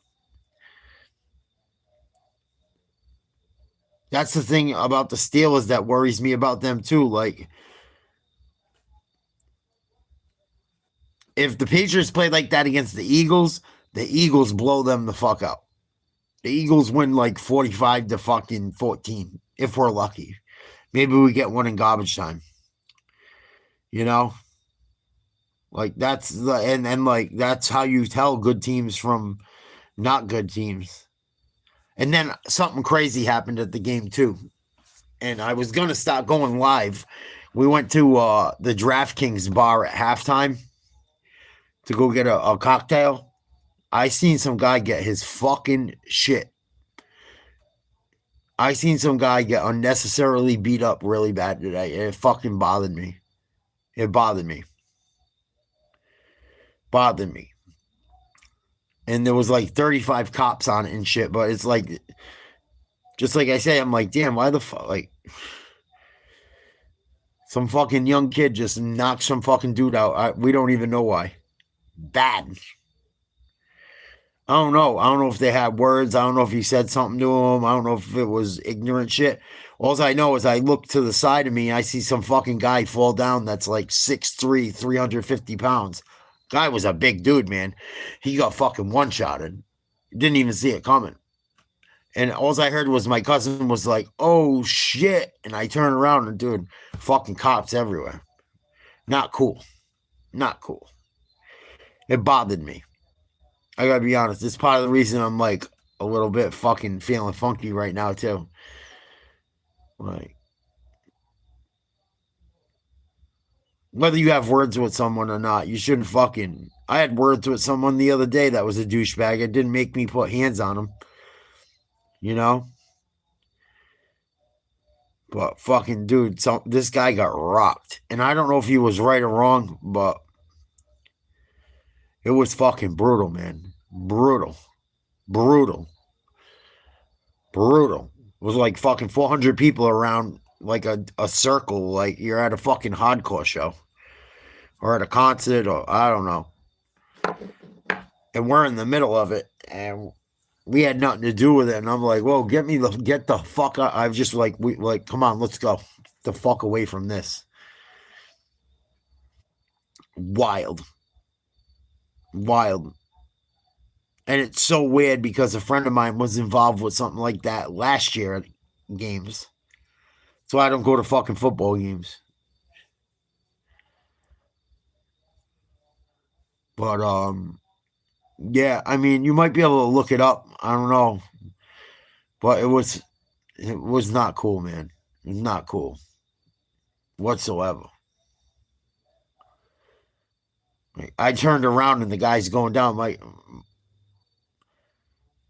that's the thing about the Steelers that worries me about them too. Like, if the Patriots play like that against the Eagles blow them the fuck out. The Eagles win like 45 to fucking 14, if we're lucky. Maybe we get one in garbage time. You know? Like, that's the and like that's how you tell good teams from not good teams. And then something crazy happened at the game too. And I was gonna start going live. We went to the DraftKings bar at halftime to go get a cocktail. I seen some guy get his fucking shit. I seen some guy get unnecessarily beat up really bad today. It fucking bothered me. It bothered me. Bothered me. And there was like 35 cops on it and shit, but it's like, just like I say, I'm like, damn, why the fuck, like, some fucking young kid just knocked some fucking dude out. We don't even know why. Bad. I don't know. I don't know if they had words. I don't know if he said something to him. I don't know if it was ignorant shit. All I know is I look to the side of me, I see some fucking guy fall down that's like 6'3", 350 pounds. Guy was a big dude, man. He got fucking one-shotted. Didn't even see it coming. And all I heard was my cousin was like, oh, shit. And I turned around and, dude, fucking cops everywhere. Not cool. Not cool. It bothered me. I gotta be honest. It's part of the reason I'm like a little bit fucking feeling funky right now, too. Like, whether you have words with someone or not, you shouldn't fucking... I had words with someone the other day that was a douchebag. It didn't make me put hands on him. You know? But fucking dude, this guy got rocked. And I don't know if he was right or wrong, but it was fucking brutal, man. Brutal. Brutal. Brutal. It was like fucking 400 people around like a circle, like you're at a fucking hardcore show. Or at a concert, or I don't know. And we're in the middle of it, and we had nothing to do with it. And I'm like, whoa, get the fuck out. I was just like, come on, let's go. Get the fuck away from this. Wild. Wild. And it's so weird because a friend of mine was involved with something like that last year at games. So I don't go to fucking football games. But, yeah, I mean, you might be able to look it up. I don't know. But it was not cool, man. It was not cool. Whatsoever. Like, I turned around and the guy's going down. Like,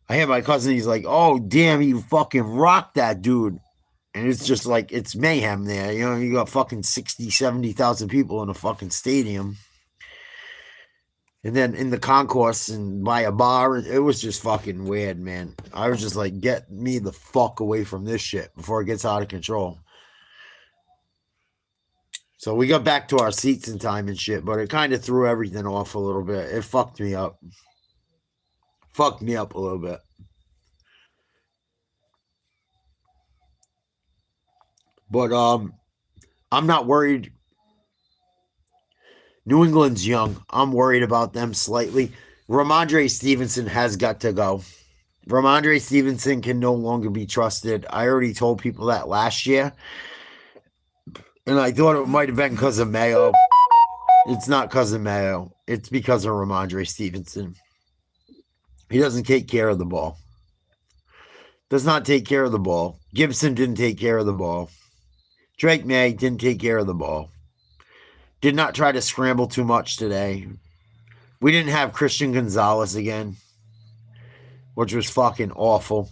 I hear my cousin, he's like, oh, damn, you fucking rocked that dude. And it's just like, it's mayhem there. You know, you got fucking 60, 70,000 people in a fucking stadium. And then in the concourse and by a bar, it was just fucking weird, man. I was just like, get me the fuck away from this shit before it gets out of control. So we got back to our seats in time and shit, but it kind of threw everything off a little bit. It fucked me up. Fucked me up a little bit. But I'm not worried. New England's young. I'm worried about them slightly. Ramondre Stevenson has got to go. Ramondre Stevenson can no longer be trusted. I already told people that last year. And I thought it might have been because of Mayo. It's not because of Mayo. It's because of Ramondre Stevenson. He doesn't take care of the ball. Does not take care of the ball. Gibson didn't take care of the ball. Drake May didn't take care of the ball. Did not try to scramble too much today. We didn't have Christian Gonzalez again, which was fucking awful.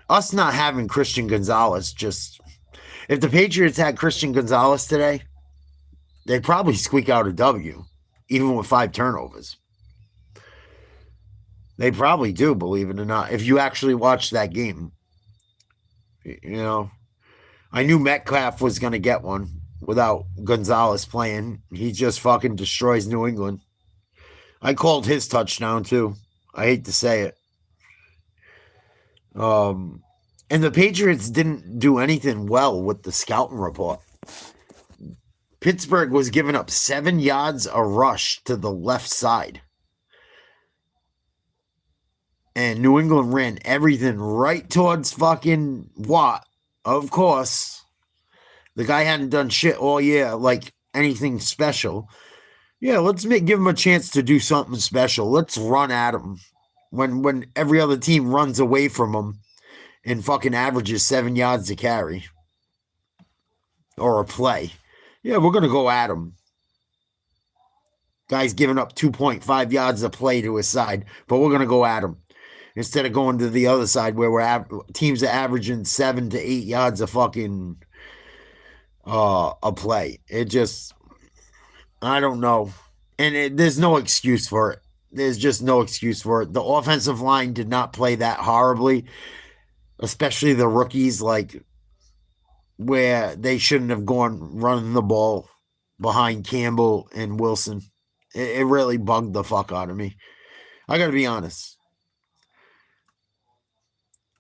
Us not having Christian Gonzalez just... If the Patriots had Christian Gonzalez today, they'd probably squeak out a W, even with 5 turnovers. They probably do, believe it or not, if you actually watch that game. You know, I knew Metcalf was going to get one without Gonzalez playing. He just fucking destroys New England. I called his touchdown, too. I hate to say it. And the Patriots didn't do anything well with the scouting report. Pittsburgh was giving up 7 yards a rush to the left side. And New England ran everything right towards fucking Watt. Of course. The guy hadn't done shit all year, like anything special. Yeah, let's give him a chance to do something special. Let's run at him. When every other team runs away from him and fucking averages 7 yards to carry. Or a play. Yeah, we're going to go at him. Guy's giving up 2.5 yards a play to his side, but we're going to go at him. Instead of going to the other side where teams are averaging 7 to 8 yards a fucking a play. It just, I don't know. And there's no excuse for it. There's just no excuse for it. The offensive line did not play that horribly, especially the rookies, like where they shouldn't have gone running the ball behind Campbell and Wilson. It really bugged the fuck out of me. I got to be honest.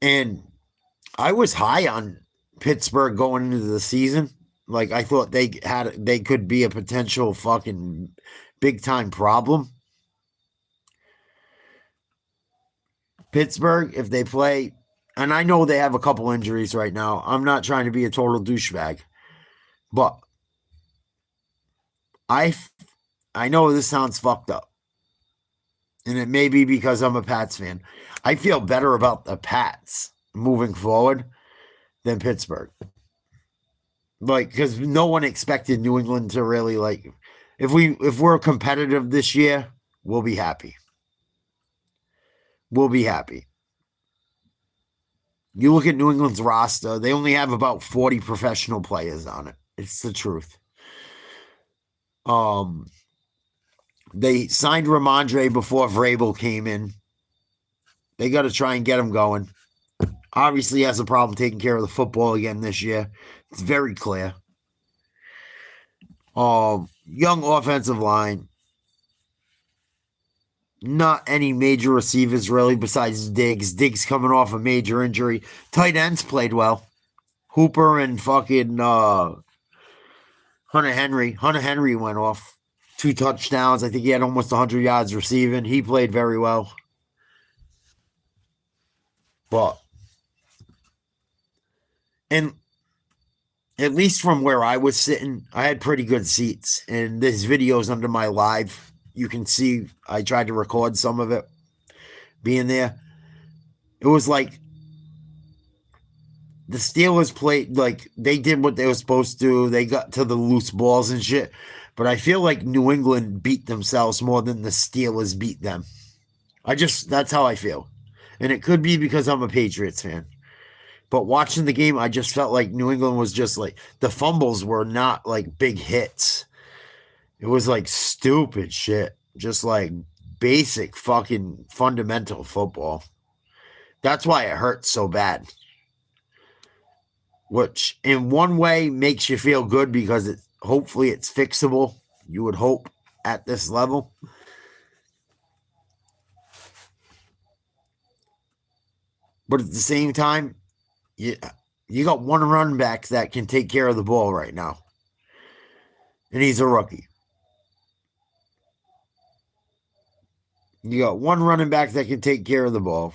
And I was high on Pittsburgh going into the season. Like, I thought they could be a potential fucking big time problem. Pittsburgh, if they play, and I know they have a couple injuries right now. I'm not trying to be a total douchebag, but I know this sounds fucked up, and it may be because I'm a Pats fan. I feel better about the Pats moving forward than Pittsburgh. Like, because no one expected New England to really, like, if we're competitive this year, we'll be happy. We'll be happy. You look at New England's roster, they only have about 40 professional players on it. It's the truth. They signed Ramondre before Vrabel came in. They got to try and get him going. Obviously, he has a problem taking care of the football again this year. It's very clear. Young offensive line. Not any major receivers, really, besides Diggs. Diggs coming off a major injury. Tight ends played well. Hooper and fucking Hunter Henry. Hunter Henry went off. 2 touchdowns. I think he had almost 100 yards receiving. He played very well. But, and at least from where I was sitting, I had pretty good seats. And there's videos under my live. You can see I tried to record some of it being there. It was like the Steelers played, like they did what they were supposed to. They got to the loose balls and shit. But I feel like New England beat themselves more than the Steelers beat them. That's how I feel. And it could be because I'm a Patriots fan. But watching the game, I just felt like New England was just like, the fumbles were not like big hits. It was like stupid shit. Just like basic fucking fundamental football. That's why it hurts so bad. Which in one way makes you feel good because hopefully it's fixable. You would hope at this level. But at the same time, you got one running back that can take care of the ball right now. And he's a rookie. You got one running back that can take care of the ball.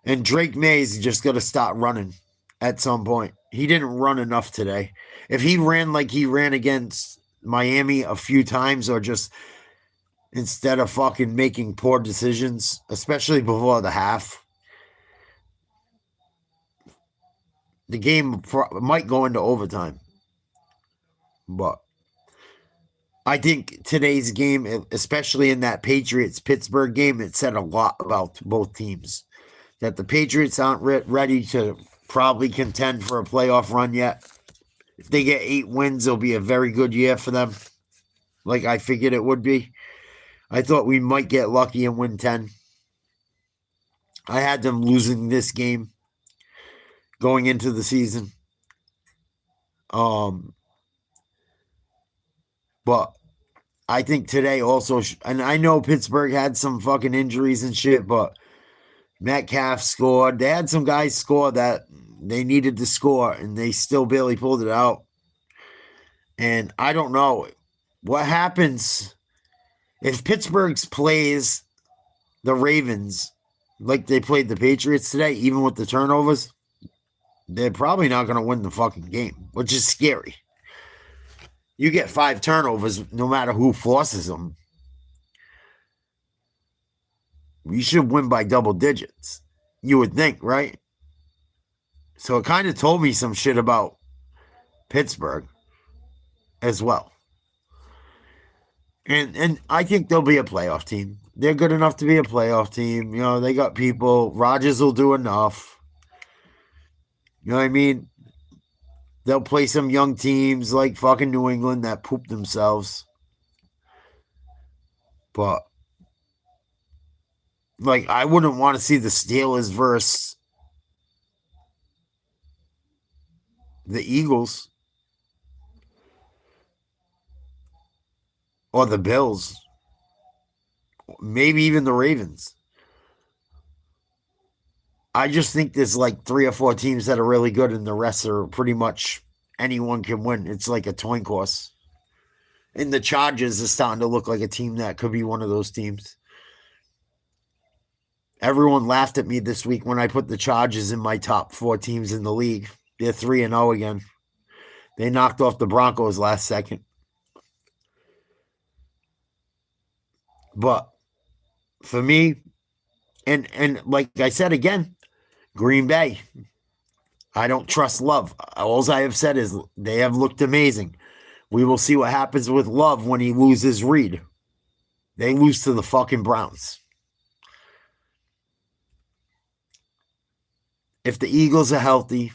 And Drake May's just going to stop running at some point. He didn't run enough today. If he ran like he ran against Miami a few times, or just instead of fucking making poor decisions, especially before the half, the game might go into overtime. But I think today's game, especially in that Patriots-Pittsburgh game, it said a lot about both teams. That the Patriots aren't ready to probably contend for a playoff run yet. If they get 8 wins, it'll be a very good year for them. Like I figured it would be. I thought we might get lucky and win 10. I had them losing this game going into the season. But I think today also, and I know Pittsburgh had some fucking injuries and shit, but Metcalf scored. They had some guys score that they needed to score, and they still barely pulled it out. And I don't know what happens if Pittsburgh plays the Ravens like they played the Patriots today, even with the turnovers. They're probably not going to win the fucking game, which is scary. You get 5 turnovers no matter who forces them. You should win by double digits. You would think, right? So it kind of told me some shit about Pittsburgh as well. And I think they'll be a playoff team. They're good enough to be a playoff team. You know, they got people. Rodgers will do enough. You know what I mean? They'll play some young teams like fucking New England that poop themselves. But, like, I wouldn't want to see the Steelers versus the Eagles or the Bills. Maybe even the Ravens. I just think there's like 3 or 4 teams that are really good, and the rest are pretty much anyone can win. It's like a coin toss. And the Chargers is starting to look like a team that could be one of those teams. Everyone laughed at me this week when I put the Chargers in my top 4 teams in the league. They're 3-0 again. They knocked off the Broncos last second. But for me, and like I said again, Green Bay, I don't trust Love. All I have said is they have looked amazing. We will see what happens with Love when he loses Reed. They lose to the fucking Browns. If the Eagles are healthy,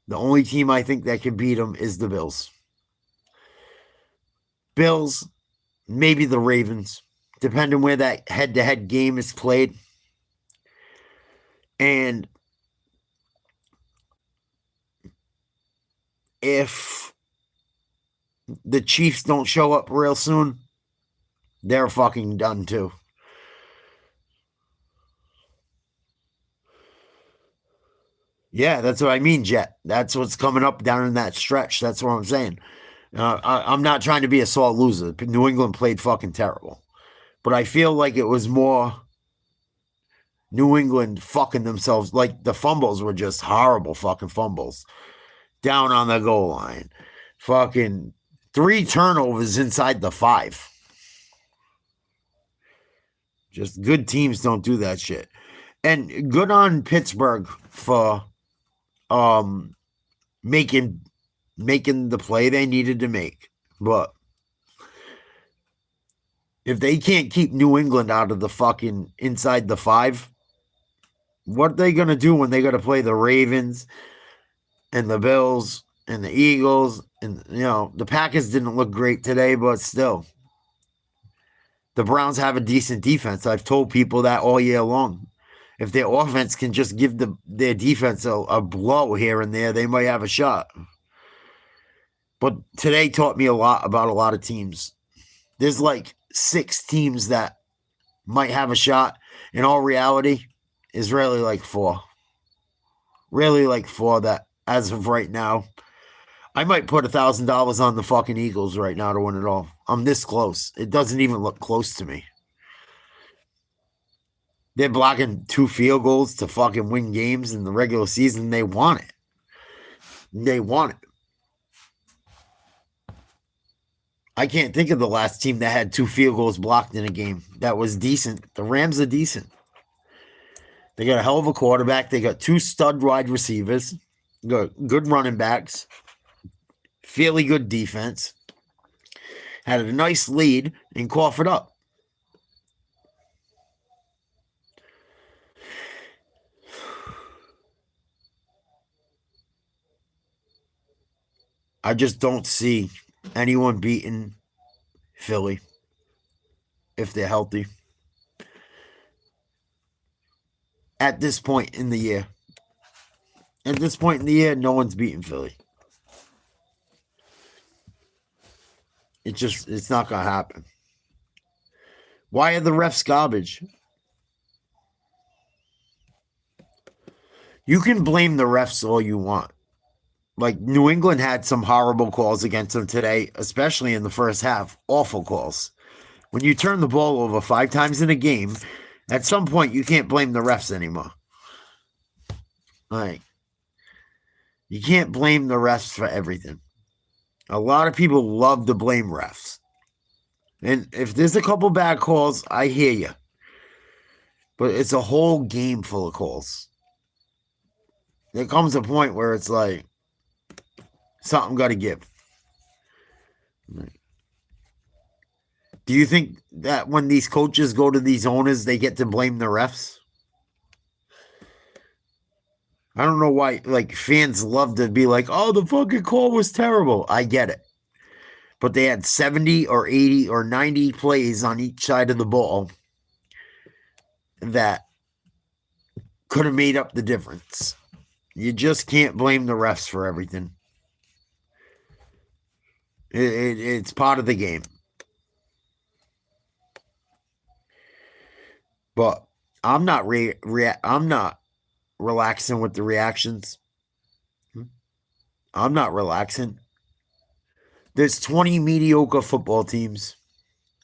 the only team I think that can beat them is the Bills. Bills, maybe the Ravens, depending where that head-to-head game is played. And if the Chiefs don't show up real soon, they're fucking done too. Yeah, that's what I mean, Jet. That's what's coming up down in that stretch. That's what I'm saying. I'm not trying to be a sore loser. New England played fucking terrible. But I feel like it was more New England fucking themselves. Like the fumbles were just horrible fucking fumbles. Down on the goal line. Fucking 3 turnovers inside the 5. Just good teams don't do that shit. And good on Pittsburgh for making the play they needed to make. But if they can't keep New England out of the fucking inside the 5, what are they going to do when they got to play the Ravens and the Bills and the Eagles? And, the Packers didn't look great today, but still. The Browns have a decent defense. I've told people that all year long. If their offense can just give their defense a blow here and there, they might have a shot. But today taught me a lot about a lot of teams. There's like 6 teams that might have a shot. In all reality, is really like 4. Really like 4 that, as of right now, I might put $1,000 on the fucking Eagles right now to win it all. I'm this close. It doesn't even look close to me. They're blocking 2 field goals to fucking win games in the regular season. They want it. They want it. I can't think of the last team that had 2 field goals blocked in a game that was decent. The Rams are decent. They got a hell of a quarterback. They got 2 stud wide receivers. Got good running backs. Fairly good defense. Had a nice lead and cough it up. I just don't see anyone beating Philly if they're healthy at this point in the year. At this point in the year, no one's beating Philly. It's not going to happen. Why are the refs garbage? You can blame the refs all you want. Like, New England had some horrible calls against them today, especially in the first half. Awful calls. When you turn the ball over 5 times in a game, at some point you can't blame the refs anymore. Like, you can't blame the refs for everything. A lot of people love to blame refs. And if there's a couple bad calls, I hear you. But it's a whole game full of calls. There comes a point where it's like, something got to give. Do you think that when these coaches go to these owners, they get to blame the refs? I don't know why, like, fans love to be like, oh, the fucking call was terrible. I get it. But they had 70 or 80 or 90 plays on each side of the ball that could have made up the difference. You just can't blame the refs for everything. It's part of the game. But I'm not I'm not relaxing with the reactions. I'm not relaxing. There's 20 mediocre football teams,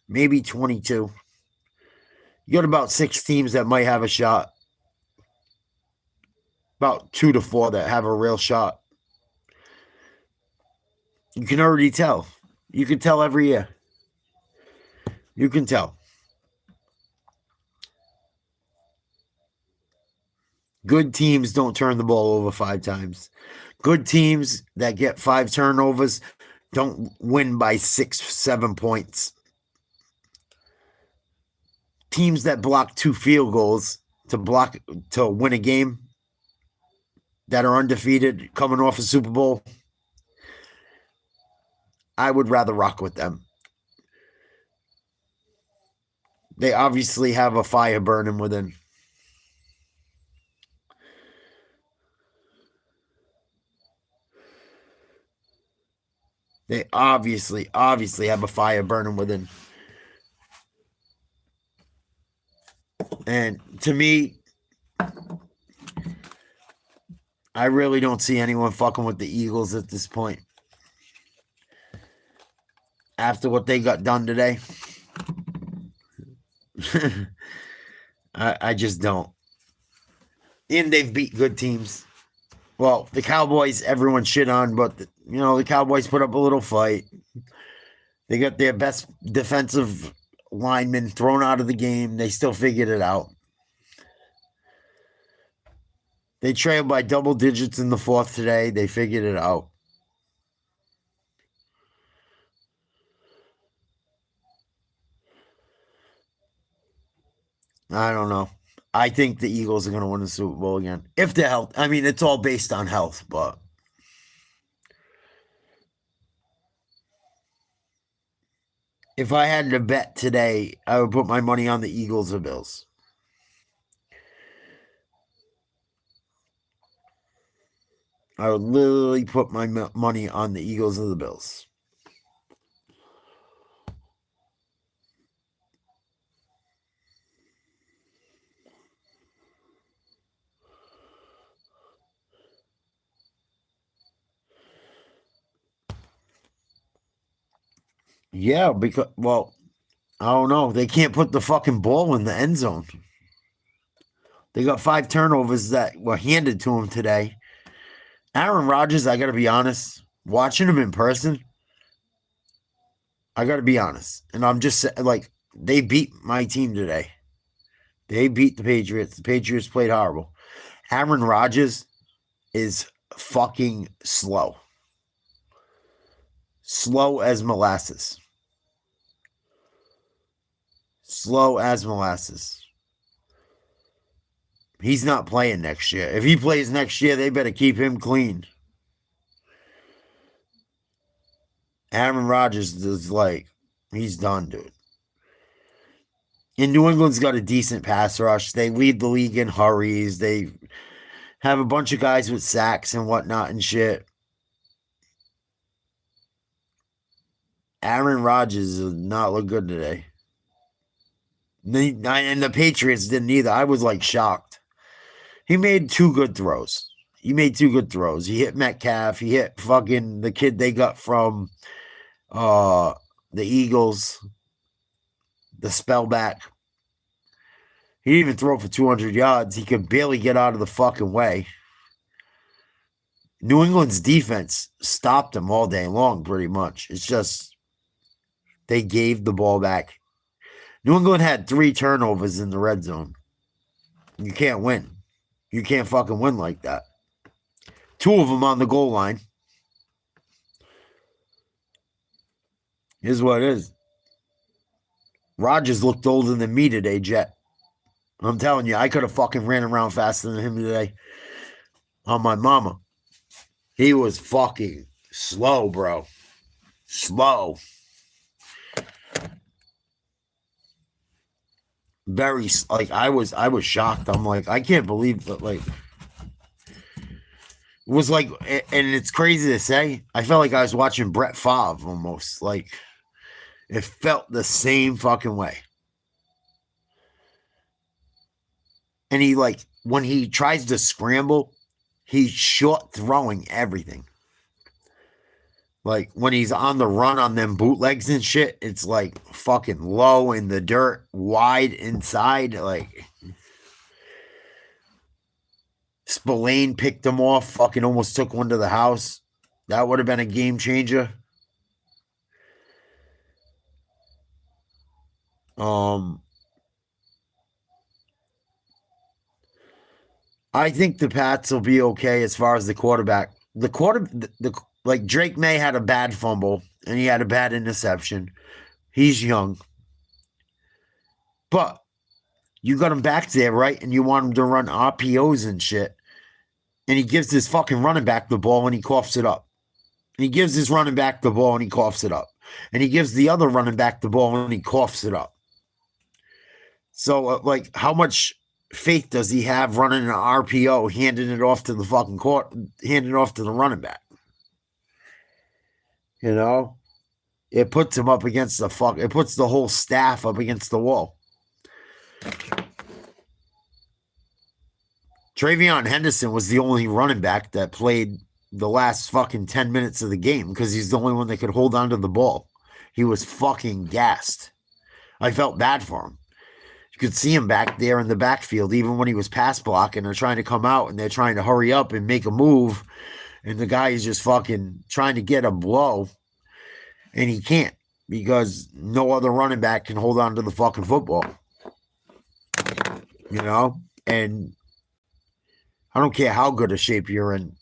maybe 22. You got about 6 teams that might have a shot. About 2 to 4 that have a real shot. You can already tell. You can tell every year. You can tell. Good teams don't turn the ball over 5 times. Good teams that get 5 turnovers don't win by 6, 7 points. Teams that block 2 field goals to win a game, that are undefeated, coming off a Super Bowl, I would rather rock with them. They obviously have a fire burning within. They obviously have a fire burning within. And to me, I really don't see anyone fucking with the Eagles at this point. After what they got done today. I just don't. And they've beat good teams. Well, the Cowboys, everyone shit on, but, the Cowboys put up a little fight. They got their best defensive lineman thrown out of the game. They still figured it out. They trailed by double digits in the 4th today. They figured it out. I don't know. I think the Eagles are going to win the Super Bowl again. If they're healthy. I mean, it's all based on health, but if I had to bet today, I would put my money on the Eagles or Bills. I would literally put my money on the Eagles or the Bills. Yeah, because, well, I don't know. They can't put the fucking ball in the end zone. They got 5 turnovers that were handed to them today. Aaron Rodgers, I got to be honest, watching him in person, I got to be honest. And I'm just like, they beat my team today. They beat the Patriots. The Patriots played horrible. Aaron Rodgers is fucking slow. Slow as molasses. Slow as molasses. He's not playing next year. If he plays next year, they better keep him clean. Aaron Rodgers is like, he's done, dude. And New England's got a decent pass rush. They lead the league in hurries. They have a bunch of guys with sacks and whatnot and shit. Aaron Rodgers does not look good today. And the Patriots didn't either. I was like shocked. He made 2 good throws. He hit Metcalf. He hit fucking the kid they got from the Eagles, the spellback. He didn't even throw for 200 yards. He could barely get out of the fucking way. New England's defense stopped him all day long, pretty much. It's just they gave the ball back. New England had 3 turnovers in the red zone. You can't win. You can't fucking win like that. 2 of them on the goal line. Here's what it is. Rodgers looked older than me today, Jet. I'm telling you, I could have fucking ran around faster than him today. On my mama. He was fucking slow, bro. Slow. Very, like, I was shocked. I'm like, I can't believe that, like, it was like, and it's crazy to say, I felt like I was watching Brett Favre almost. Like, it felt the same fucking way. And he, like, when he tries to scramble, he's short throwing everything. Like, when he's on the run on them bootlegs and shit, it's like fucking low in the dirt, wide inside. Like, Spillane picked him off, fucking almost took one to the house. That would have been a game changer. I think the Pats will be okay as far as the quarterback. Like Drake May had a bad fumble and he had a bad interception. He's young. But you got him back there, right? And you want him to run RPOs and shit. And he gives his fucking running back the ball and he coughs it up. And he gives his running back the ball and he coughs it up. And he gives the other running back the ball and he coughs it up. So, like, how much faith does he have running an RPO, handing it off to the fucking court, handing it off to the running back? You know? It puts him up against it puts the whole staff up against the wall. Travion Henderson was the only running back that played the last fucking 10 minutes of the game because he's the only one that could hold on to the ball. He was fucking gassed. I felt bad for him. You could see him back there in the backfield, even when he was pass blocking or trying to come out and they're trying to hurry up and make a move. And the guy is just fucking trying to get a blow. And he can't because no other running back can hold on to the fucking football. You know? And I don't care how good a shape you're in.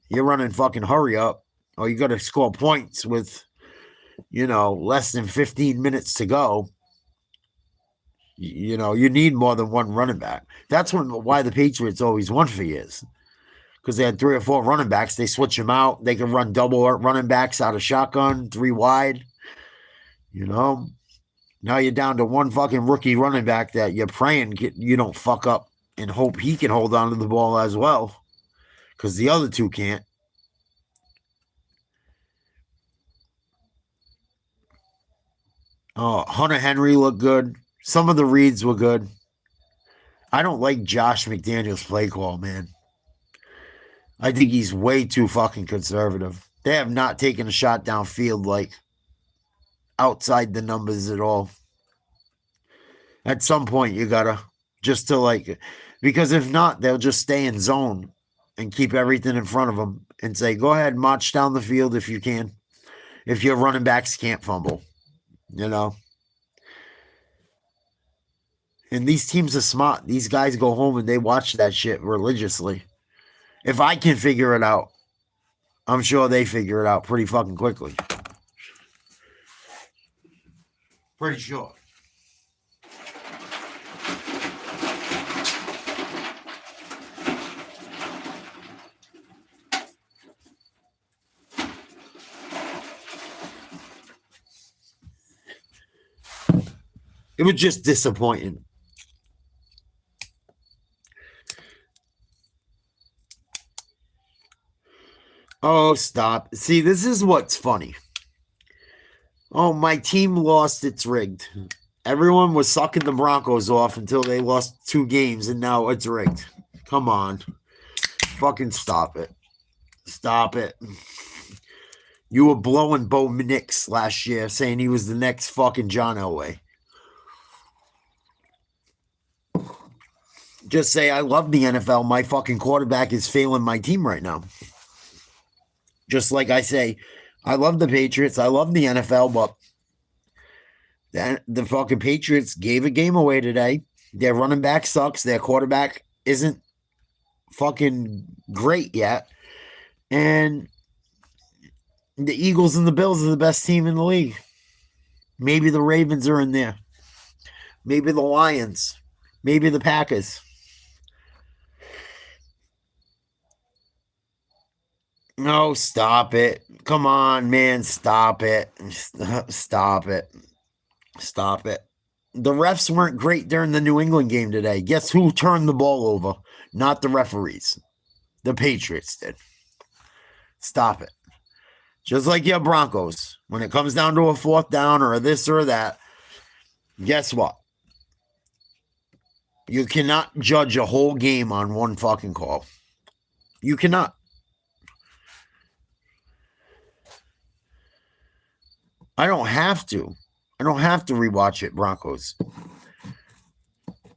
You're running fucking hurry up or you got to score points with, less than 15 minutes to go. You know, you need more than one running back. That's why the Patriots always won for years. Because they had 3 or 4 running backs. They switch them out. They can run double running backs out of shotgun, 3 wide. You know? Now you're down to one fucking rookie running back that you're praying you don't fuck up and hope he can hold on to the ball as well. Because the other 2 can't. Oh, Hunter Henry looked good. Some of the reads were good. I don't like Josh McDaniels' play call, man. I think he's way too fucking conservative. They have not taken a shot downfield like outside the numbers at all. At some point, you gotta just to like, because if not, they'll just stay in zone and keep everything in front of them and say, go ahead, march down the field if you can. If your running backs can't fumble, you know. And these teams are smart. These guys go home and they watch that shit religiously. If I can figure it out, I'm sure they figure it out pretty fucking quickly. Pretty sure. It was just disappointing. Oh, stop. See, this is what's funny. Oh, my team lost. It's rigged. Everyone was sucking the Broncos off until they lost 2 games, and now it's rigged. Come on. Fucking stop it. Stop it. You were blowing Bo Nix last year, saying he was the next fucking John Elway. Just say, I love the NFL. My fucking quarterback is failing my team right now. Just like I say, I love the Patriots. I love the NFL, but the fucking Patriots gave a game away today. Their running back sucks. Their quarterback isn't fucking great yet. And the Eagles and the Bills are the best team in the league. Maybe the Ravens are in there. Maybe the Lions. Maybe the Packers. No, stop it. Come on, man. Stop it. Stop it. Stop it. The refs weren't great during the New England game today. Guess who turned the ball over? Not the referees. The Patriots did. Stop it. Just like your Broncos. When it comes down to a 4th down or this or that, guess what? You cannot judge a whole game on one fucking call. You cannot. I don't have to. I don't have to rewatch it, Broncos.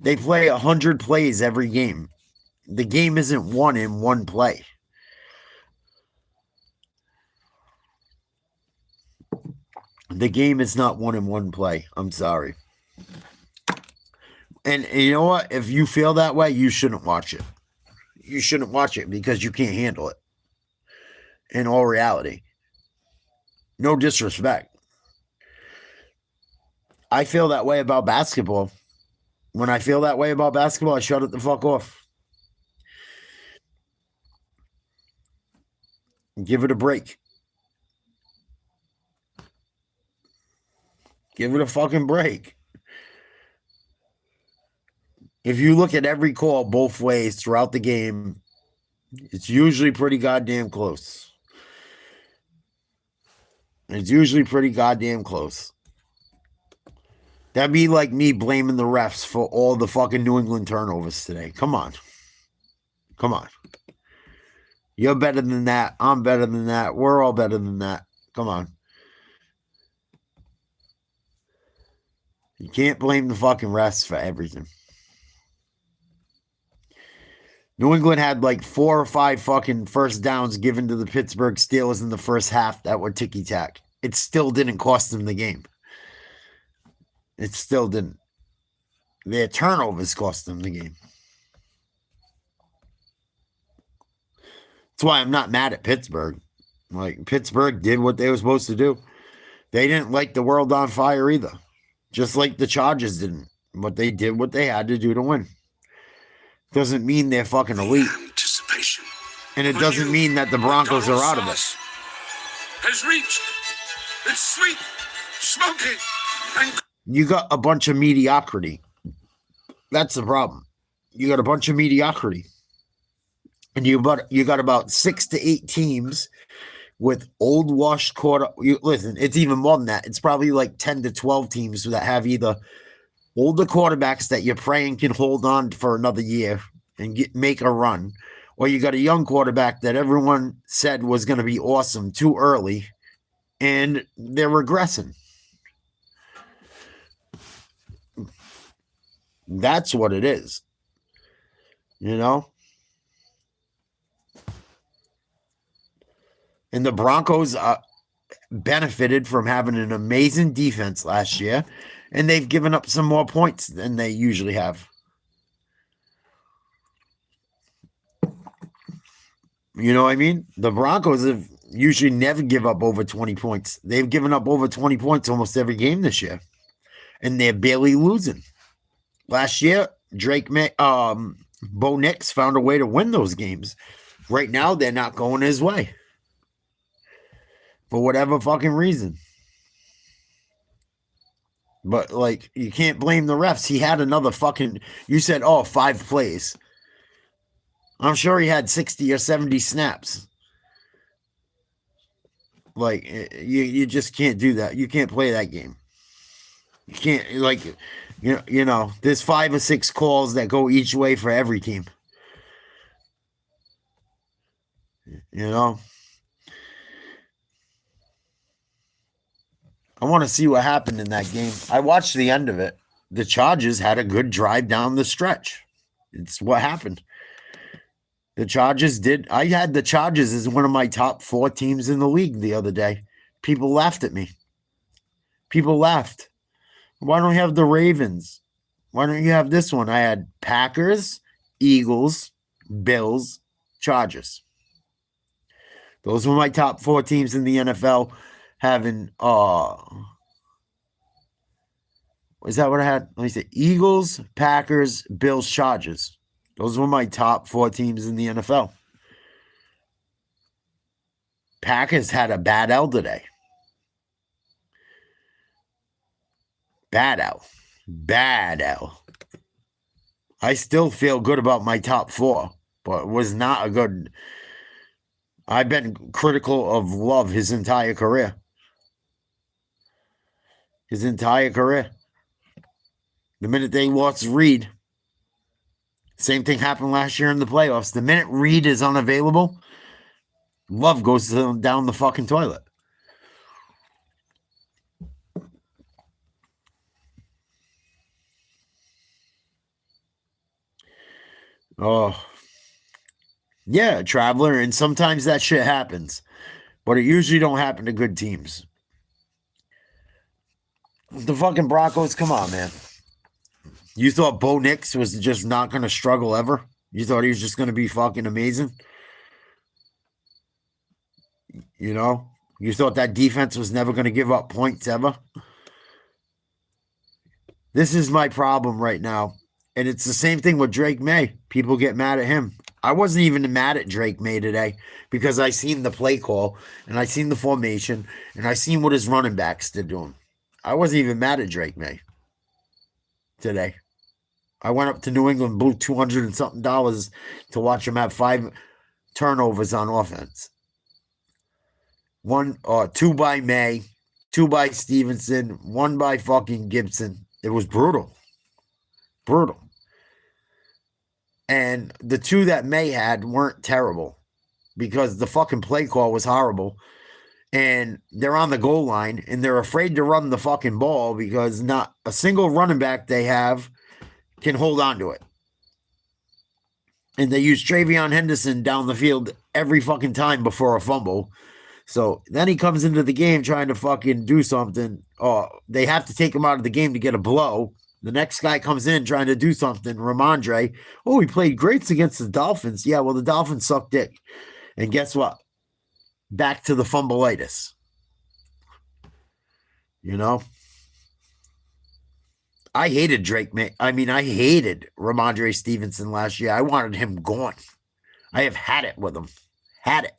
They play 100 plays every game. The game isn't won in one play. The game is not won in one play. I'm sorry. And you know what? If you feel that way, you shouldn't watch it. You shouldn't watch it because you can't handle it. In all reality. No disrespect. I feel that way about basketball. When I feel that way about basketball, I shut it the fuck off. Give it a break. Give it a fucking break. If you look at every call both ways throughout the game, it's usually pretty goddamn close. It's usually pretty goddamn close. That'd be like me blaming the refs for all the fucking New England turnovers today. Come on. Come on. You're better than that. I'm better than that. We're all better than that. Come on. You can't blame the fucking refs for everything. New England had like 4 or 5 fucking first downs given to the Pittsburgh Steelers in the first half that were ticky-tack. It still didn't cost them the game. It still didn't. Their turnovers cost them the game. That's why I'm not mad at Pittsburgh. Like, Pittsburgh did what they were supposed to do. They didn't light the world on fire either. Just like the Chargers didn't. But they did what they had to do to win. Doesn't mean they're fucking elite. Anticipation. And it doesn't mean that the Broncos are out of it. Has reached. It's sweet, smoky, and You got a bunch of mediocrity. That's the problem. You got a bunch of mediocrity. And you got about 6 to 8 teams with old washed quarter. Listen, it's even more than that. It's probably like 10 to 12 teams that have either older quarterbacks that you're praying can hold on for another year and make a run, or you got a young quarterback that everyone said was going to be awesome too early, and they're regressing. That's what it is. You know? And the Broncos benefited from having an amazing defense last year, and they've given up some more points than they usually have. You know what I mean? The Broncos have usually never give up over 20 points. They've given up over 20 points almost every game this year, and they're barely losing. Last year, Bo Nix found a way to win those games. Right now, they're not going his way. For whatever fucking reason. But, like, you can't blame the refs. He had another fucking... You said, 5 plays. I'm sure he had 60 or 70 snaps. Like, you just can't do that. You can't play that game. You can't, like... You know, there's 5 or 6 calls that go each way for every team. You know? I want to see what happened in that game. I watched the end of it. The Chargers had a good drive down the stretch. It's what happened. The Chargers did. I had the Chargers as one of my top 4 teams in the league the other day. People laughed at me. People laughed. Why don't you have the Ravens? Why don't you have this one? I had Packers, Eagles, Bills, Chargers. Those were my top 4 teams in the NFL. Having is that what I had? Let me say Eagles, Packers, Bills, Chargers. Those were my top 4 teams in the NFL. Packers had a bad L today. Bad L. Bad L. I still feel good about my top 4, but it was not a good. I've been critical of Love his entire career. His entire career. The minute they lost Reed, same thing happened last year in the playoffs. The minute Reed is unavailable, Love goes down the fucking toilet. Oh. Yeah, Traveler, and sometimes that shit happens. But it usually don't happen to good teams. The fucking Broncos, come on, man. You thought Bo Nix was just not going to struggle ever? You thought he was just going to be fucking amazing? You know? You thought that defense was never going to give up points ever? This is my problem right now. And it's the same thing with Drake May. People get mad at him. I wasn't even mad at Drake May today because I seen the play call and I seen the formation and I seen what his running backs did to him. I wasn't even mad at Drake May today. I went up to New England, blew $200 and something to watch him have 5 turnovers on offense. 2 by May, 2 by Stevenson, 1 by fucking Gibson. It was brutal. Brutal. And the 2 that May had weren't terrible because the fucking play call was horrible. And they're on the goal line and they're afraid to run the fucking ball because not a single running back they have can hold on to it. And they use Travion Henderson down the field every fucking time before a fumble. So then he comes into the game trying to fucking do something. Oh, they have to take him out of the game to get a blow. The next guy comes in trying to do something. Ramondre. Oh, he played great against the Dolphins. Yeah, well, the Dolphins suck dick. And guess what? Back to the fumbleitis. You know? I hated Drake. I mean, I hated Ramondre Stevenson last year. I wanted him gone. I have had it with him. Had it.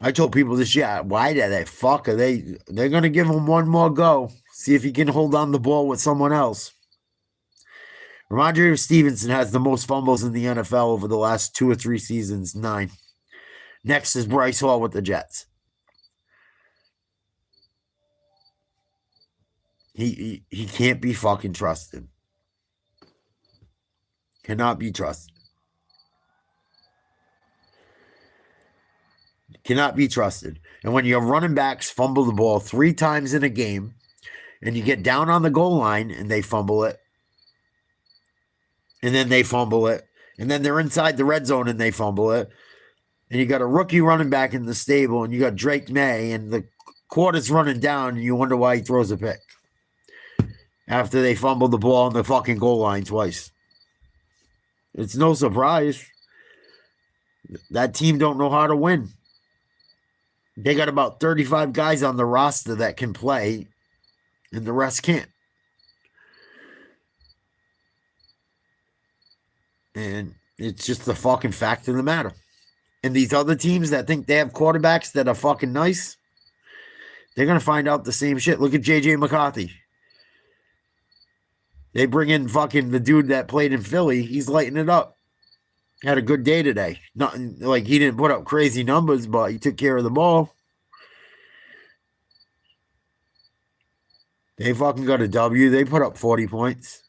I told people this year, why did they fuck? They're going to give him one more go. See if he can hold on the ball with someone else. Rodgers Stevenson has the most fumbles in the NFL over the last 2 or 3 seasons, 9. Next is Bryce Hall with the Jets. He can't be fucking trusted. Cannot be trusted. Cannot be trusted. And when your running backs fumble the ball 3 times in a game, and you get down on the goal line and they fumble it, and then they fumble it, and then they're inside the red zone and they fumble it, and you got a rookie running back in the stable, and you got Drake May, and the quarter's running down, and you wonder why he throws a pick after they fumbled the ball on the fucking goal line twice. It's no surprise. That team don't know how to win. They got about 35 guys on the roster that can play, and the rest can't. And it's just the fucking fact of the matter. And these other teams that think they have quarterbacks that are fucking nice, they're going to find out the same shit. Look at J.J. McCarthy. They bring in fucking the dude that played in Philly. He's lighting it up. Had a good day today. Nothing like he didn't put up crazy numbers, but he took care of the ball. They fucking got a W. They put up 40 points.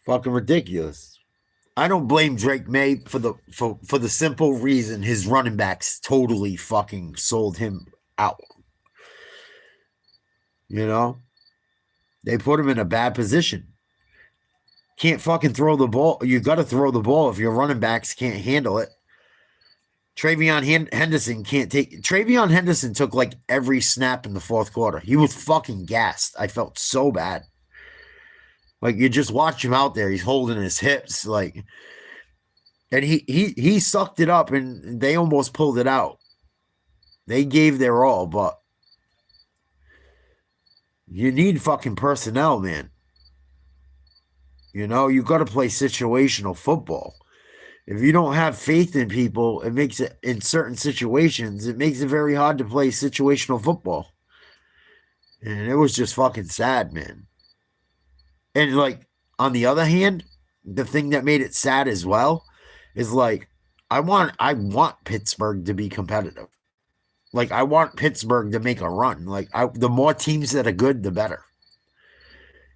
Fucking ridiculous. I don't blame Drake May for the simple reason his running backs totally fucking sold him out. You know? They put him in a bad position. Can't fucking throw the ball. You got to throw the ball if your running backs can't handle it. TreVeyon Henderson can't take... TreVeyon Henderson took like every snap in the fourth quarter. He was fucking gassed. I felt so bad. Like, you just watch him out there. He's holding his hips. Like, and he sucked it up, and they almost pulled it out. They gave their all, but you need fucking personnel, man. You know, you got to play situational football. If you don't have faith in people, it makes it, in certain situations, it makes it very hard to play situational football. And it was just fucking sad, man. And, like, on the other hand, the thing that made it sad as well is, like, I want Pittsburgh to be competitive. Like, I want Pittsburgh to make a run. Like, the more teams that are good, the better.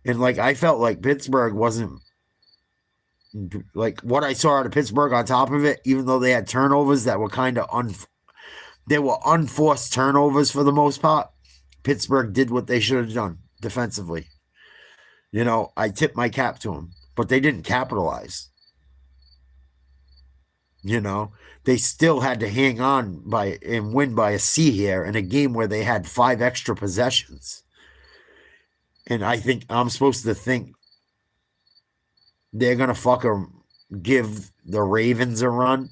And, like, I felt like Pittsburgh wasn't, like, what I saw out of Pittsburgh on top of it, even though they had turnovers that were kind of, they were unforced turnovers for the most part, Pittsburgh did what they should have done defensively. You know, I tip my cap to them, but they didn't capitalize. You know, they still had to hang on and win by a C here in a game where they had 5 extra possessions. And I think I'm supposed to think they're going to fucking give the Ravens a run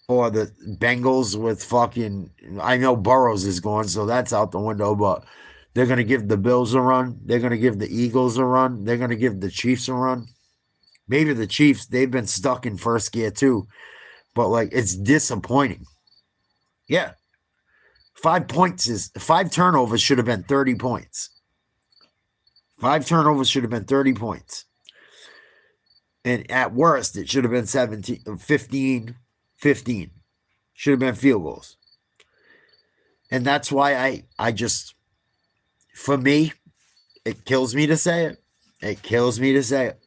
or the Bengals with fucking, I know Burrows is gone, so that's out the window, but they're going to give the Bills a run. They're going to give the Eagles a run. They're going to give the Chiefs a run. Maybe the Chiefs, they've been stuck in first gear too, but like, it's disappointing. Yeah. 5 turnovers should have been 30 points. 5 turnovers should have been 30 points. And at worst, it should have been 15. Should have been field goals. And that's why I just, for me, it kills me to say it. It kills me to say it.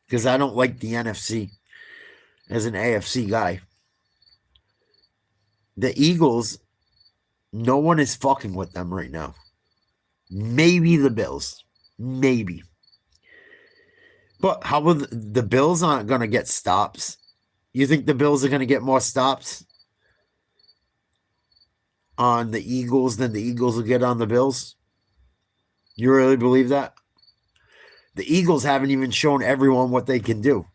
Because I don't like the NFC as an AFC guy. The Eagles, no one is fucking with them right now. Maybe the Bills. Maybe. But how will the Bills aren't going to get stops? You think the Bills are going to get more stops on the Eagles than the Eagles will get on the Bills? You really believe that? The Eagles haven't even shown everyone what they can do.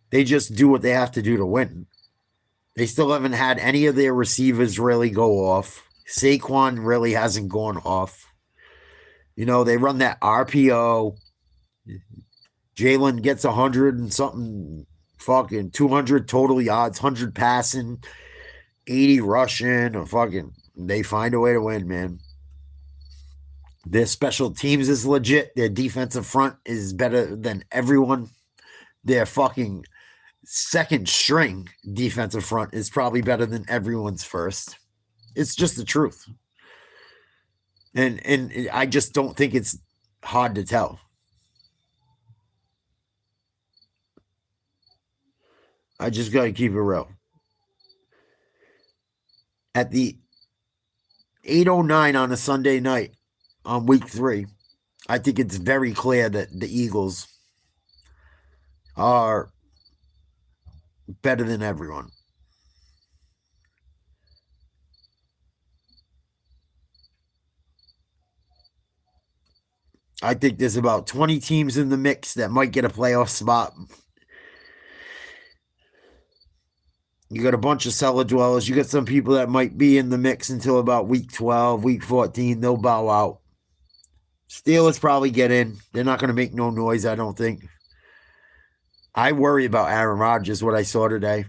They just do what they have to do to win. They still haven't had any of their receivers really go off. Saquon really hasn't gone off. You know, they run that RPO. Jalen gets 100 and something, fucking 200 total yards, 100 passing, 80 rushing, or fucking, they find a way to win, man. Their special teams is legit. Their defensive front is better than everyone. Their fucking second string defensive front is probably better than everyone's first. It's just the truth. And I just don't think it's hard to tell. I just got to keep it real. At the 8:09 on a Sunday night on week 3, I think it's very clear that the Eagles are better than everyone. I think there's about 20 teams in the mix that might get a playoff spot. You got a bunch of cellar dwellers. You got some people that might be in the mix until about week 12, week 14. They'll bow out. Steelers probably get in. They're not going to make no noise, I don't think. I worry about Aaron Rodgers, what I saw today.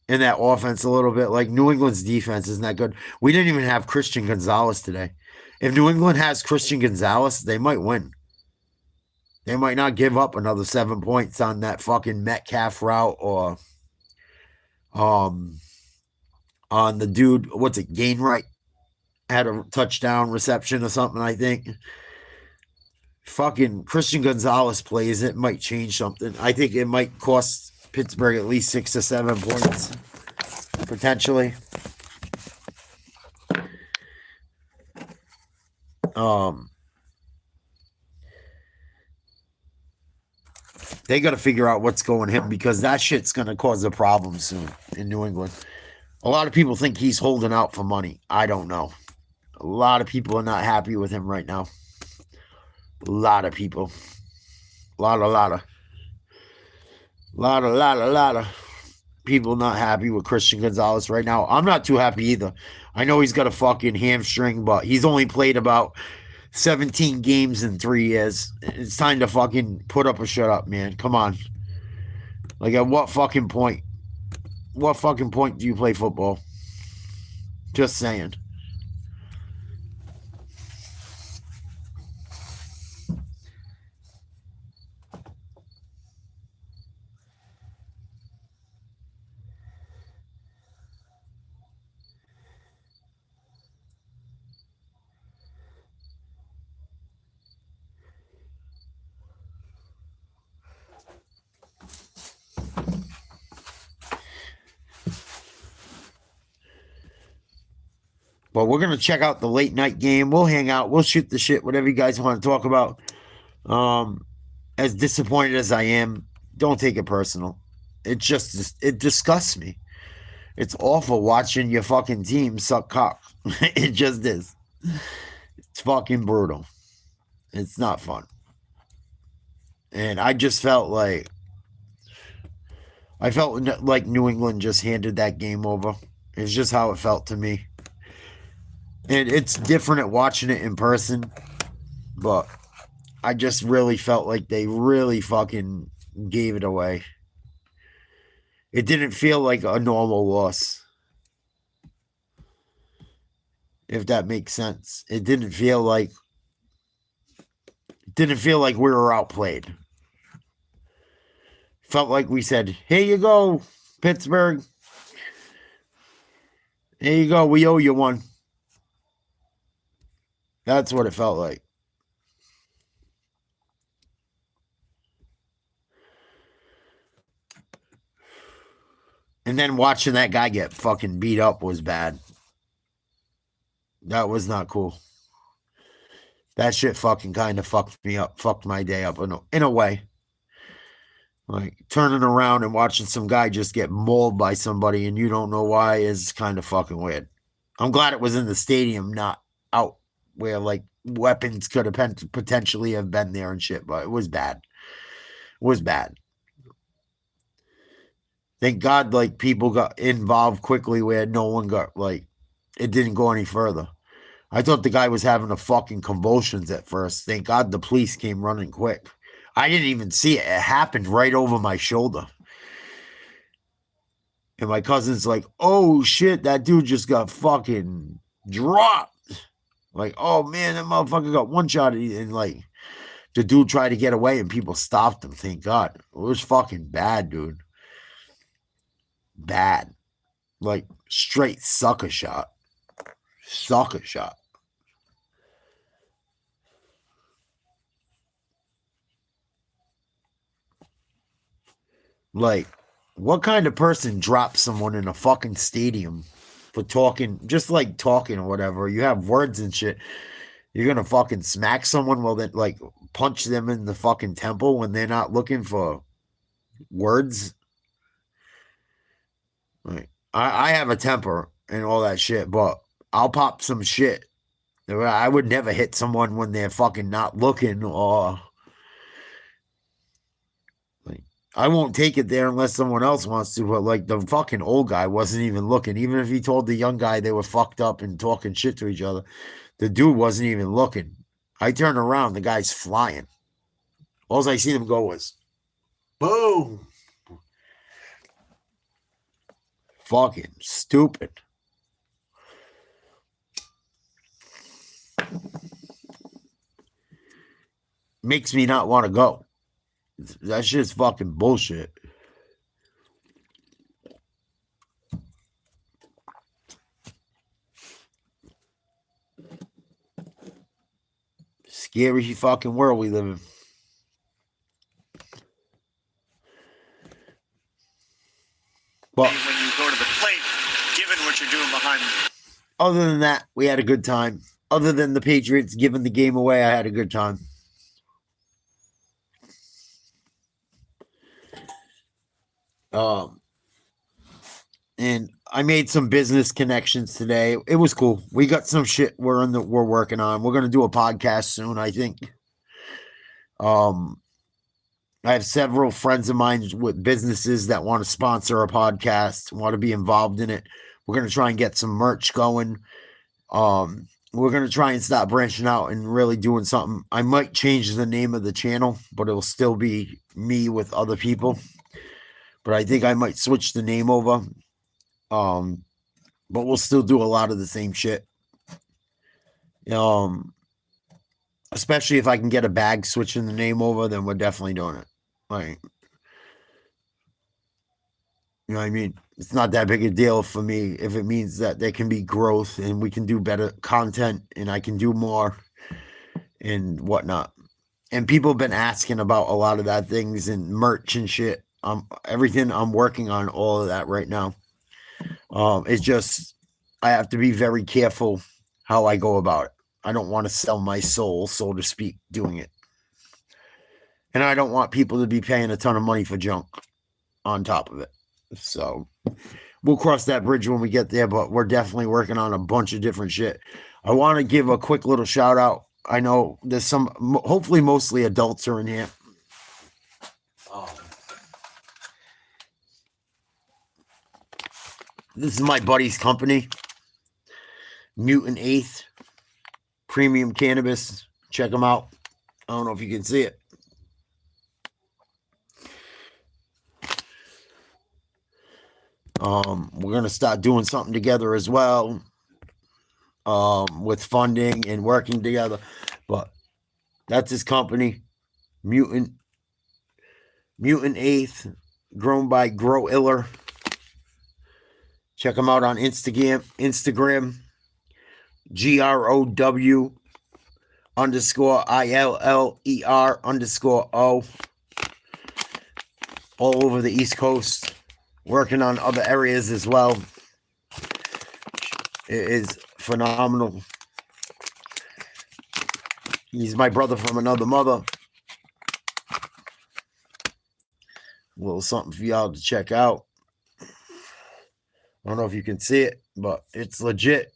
In that offense a little bit. Like, New England's defense isn't that good. We didn't even have Christian Gonzalez today. If New England has Christian Gonzalez, they might win. They might not give up another 7 points on that fucking Metcalf route or on the dude, what's it, Gainwright had a touchdown reception or something, I think. Fucking Christian Gonzalez plays, it might change something. I think it might cost Pittsburgh at least 6 or 7 points, potentially. They got to figure out what's going him because that shit's going to cause a problem soon in New England. A lot of people think he's holding out for money. I don't know. A lot of people are not happy with him right now. A lot of people. A lot of people not happy with Christian Gonzalez right now. I'm not too happy either. I know he's got a fucking hamstring, but he's only played about 17 games in 3 years. It's time to fucking put up or shut up, man. Come on. Like, at what fucking point? What fucking point do you play football? Just saying. But we're going to check out the late night game. We'll hang out. We'll shoot the shit, whatever you guys want to talk about. As disappointed as I am, don't take it personal. It disgusts me. It's awful watching your fucking team suck cock. It just is. It's fucking brutal. It's not fun. And I just felt like New England just handed that game over. It's just how it felt to me. And it's different at watching it in person, but I just really felt like they really fucking gave it away. It didn't feel like a normal loss, if that makes sense. It didn't feel like we were outplayed. Felt like we said, "Here you go, Pittsburgh. Here you go. We owe you one." That's what it felt like. And then watching that guy get fucking beat up was bad. That was not cool. That shit fucking kind of fucked me up, fucked my day up in a way. Like, turning around and watching some guy just get mauled by somebody and you don't know why is kind of fucking weird. I'm glad it was in the stadium, not out where, like, weapons could have potentially have been there and shit, but it was bad. It was bad. Thank God, like, people got involved quickly where no one got, like, it didn't go any further. I thought the guy was having a fucking convulsions at first. Thank God the police came running quick. I didn't even see it. It happened right over my shoulder. And my cousin's like, oh shit, that dude just got fucking dropped. Like, oh man, that motherfucker got one shot. And like, the dude tried to get away and people stopped him. Thank God. It was fucking bad, dude. Bad. Like, straight sucker shot. Sucker shot. Like, what kind of person drops someone in a fucking stadium for talking, just like talking or whatever? You have words and shit. You're gonna fucking smack someone while then, like, punch them in the fucking temple when they're not looking for words? Like, I have a temper and all that shit, but I'll pop some shit. I would never hit someone when they're fucking not looking, or like, I won't take it there unless someone else wants to. But like, the fucking old guy wasn't even looking. Even if he told the young guy they were fucked up and talking shit to each other, the dude wasn't even looking. I turned around, the guy's flying. All I seen him go was boom. Fucking stupid. Makes me not want to go. That shit's fucking bullshit. Scary fucking world we live in. But when you go to the plate, given what you're doing behind me. Other than that, we had a good time. Other than the Patriots giving the game away, I had a good time. And I made some business connections today. It was cool. We got some shit we're working on. We're gonna do a podcast soon, I think. I have several friends of mine with businesses that want to sponsor a podcast, want to be involved in it. We're gonna try and get some merch going. We're gonna try and stop branching out and really doing something. I might change the name of the channel, but it'll still be me with other people. But I think I might switch the name over. But we'll still do a lot of the same shit. Especially if I can get a bag switching the name over, then we're definitely doing it. Like, you know what I mean? It's not that big a deal for me if it means that there can be growth and we can do better content and I can do more and whatnot. And people have been asking about a lot of that things and merch and shit. Everything I'm working on all of that right now. It's just, I have to be very careful how I go about it. I don't want to sell my soul, so to speak, doing it. And I don't want people to be paying a ton of money for junk on top of it. So we'll cross that bridge when we get there, but we're definitely working on a bunch of different shit. I want to give a quick little shout out. I know there's some, hopefully mostly adults are in here. This is my buddy's company, Mutant Eighth Premium Cannabis. Check them out. I don't know if you can see it. We're going to start doing something together as well, with funding and working together. But that's his company, Mutant Eighth, grown by Grow Iller. Check them out on Instagram, GROW_ILLER_O. All over the East Coast. Working on other areas as well. It is phenomenal. He's my brother from another mother. A little something for y'all to check out. I don't know if you can see it, but it's legit.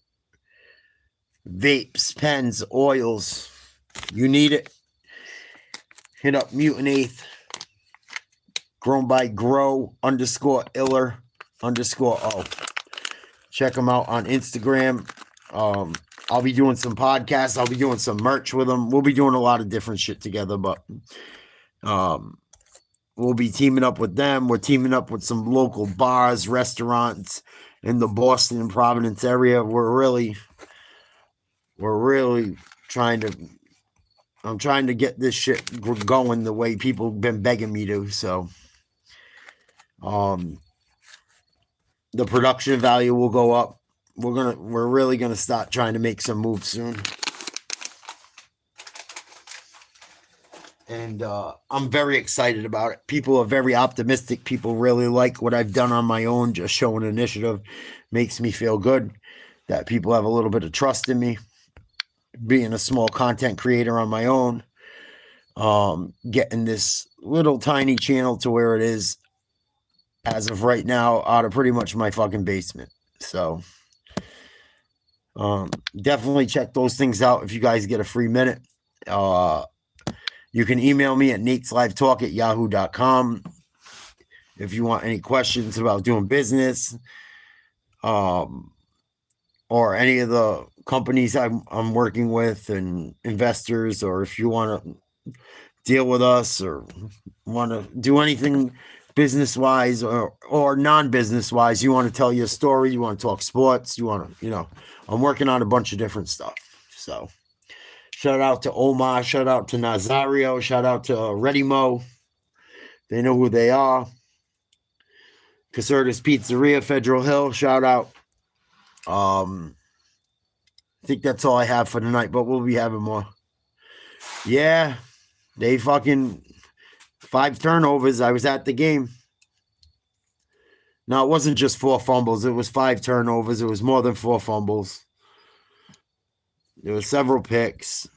Vapes, pens, oils. You need it. Hit up Mutant Eighth. Grown by Grow_Iller_O. Check them out on Instagram. I'll be doing some podcasts. I'll be doing some merch with them. We'll be doing a lot of different shit together, but we'll be teaming up with them. We're teaming up with some local bars, restaurants in the Boston and Providence area. We're really trying to. I'm trying to get this shit going the way people have been begging me to. So, the production value will go up. We're really gonna start trying to make some moves soon. And I'm very excited about it. People are very optimistic. People really like what I've done on my own. Just showing initiative makes me feel good that people have a little bit of trust in me. Being a small content creator on my own, getting this little tiny channel to where it is as of right now out of pretty much my fucking basement. So definitely check those things out if you guys get a free minute. You can email me at nateslivetalk@yahoo.com if you want any questions about doing business, or any of the companies I'm working with and investors, or if you want to deal with us or want to do anything business-wise or non-business-wise, you want to tell your story, you want to talk sports, you want to, I'm working on a bunch of different stuff. So shout out to Omar, shout out to Nazario, shout out to Ready Mo. They know who they are. Caserta's Pizzeria, Federal Hill, shout out. I think that's all I have for tonight, but we'll be having more. Yeah, they fucking 5 turnovers. I was at the game. No, it wasn't just 4 fumbles. It was 5 turnovers. It was more than 4 fumbles. There were several picks.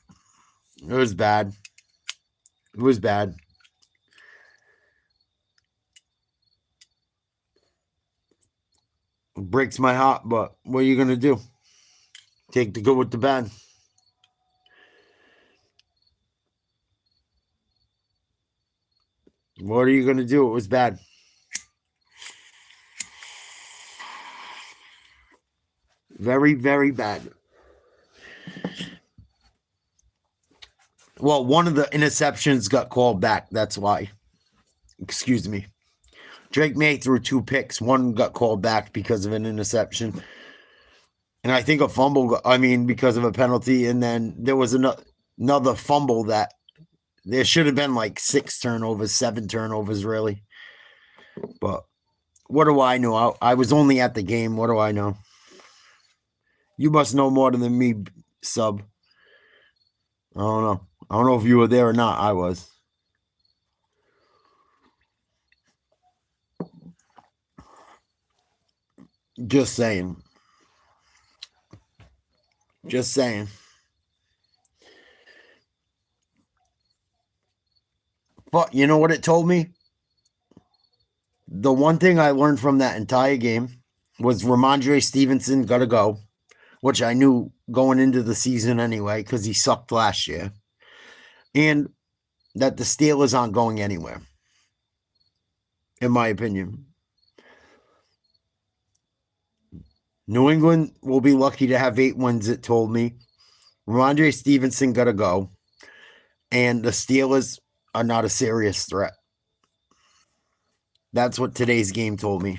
It was bad. It was bad. It breaks my heart, but what are you going to do? Take the good with the bad. What are you going to do? It was bad. Very, very bad. Well, one of the interceptions got called back. That's why. Excuse me. Drake May threw 2 picks. One got called back because of an interception. And I think a fumble, because of a penalty. And then there was another fumble that there should have been like 6 turnovers, 7 turnovers, really. But what do I know? I was only at the game. What do I know? You must know more than me, sub. I don't know. I don't know if you were there or not. I was. Just saying. Just saying. But you know what it told me? The one thing I learned from that entire game was Ramondre Stevenson got to go, which I knew going into the season anyway because he sucked last year. And that the Steelers aren't going anywhere, in my opinion. New England will be lucky to have 8 wins, it told me. Ramondre Stevenson got to go. And the Steelers are not a serious threat. That's what today's game told me.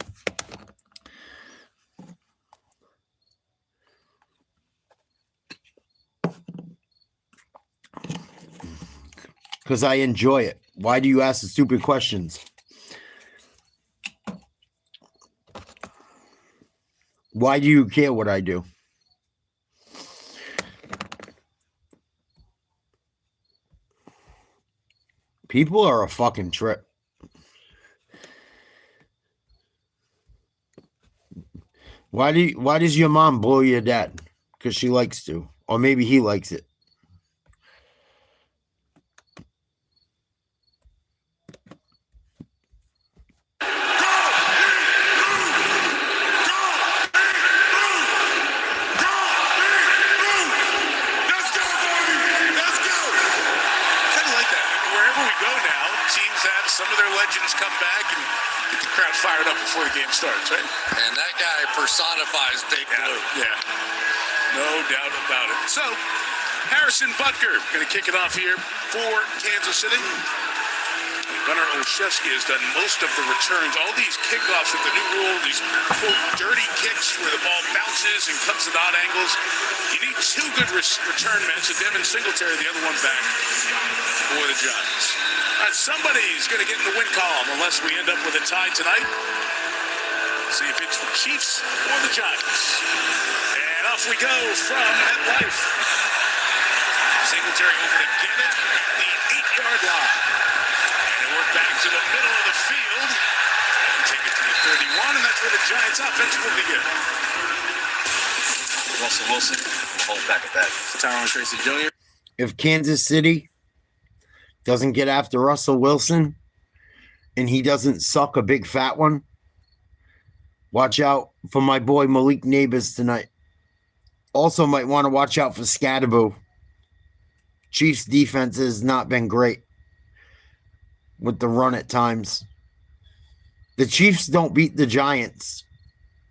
Because I enjoy it. Why do you ask the stupid questions? Why do you care what I do? People are a fucking trip. Why does your mom blow your dad? Because she likes to. Or maybe he likes it. Some of their legends come back and get the crowd fired up before the game starts, right? And that guy personifies Big Blue. Yeah. No doubt about it. So, Harrison Butker going to kick it off here for Kansas City. Gunnar Olszewski has done most of the returns. All these kickoffs with the new rule, these quote dirty kicks where the ball bounces and comes at odd angles. You need two good return men. So Devin Singletary, the other one back for the Giants. Somebody's going to get in the win column unless we end up with a tie tonight. See if it's the Chiefs or the Giants. And off we go from MetLife. Singletary over to get it at the 8-yard line. We're back to the middle of the field and take it to the 31, and that's where the Giants offense will begin. Russell Wilson, hold back at that. Tyrone Tracy Jr. If Kansas City doesn't get after Russell Wilson and he doesn't suck a big fat one, watch out for my boy Malik Neighbors tonight. Also might want to watch out for Scatterboo. Chiefs defense has not been great with the run at times. The Chiefs don't beat the Giants.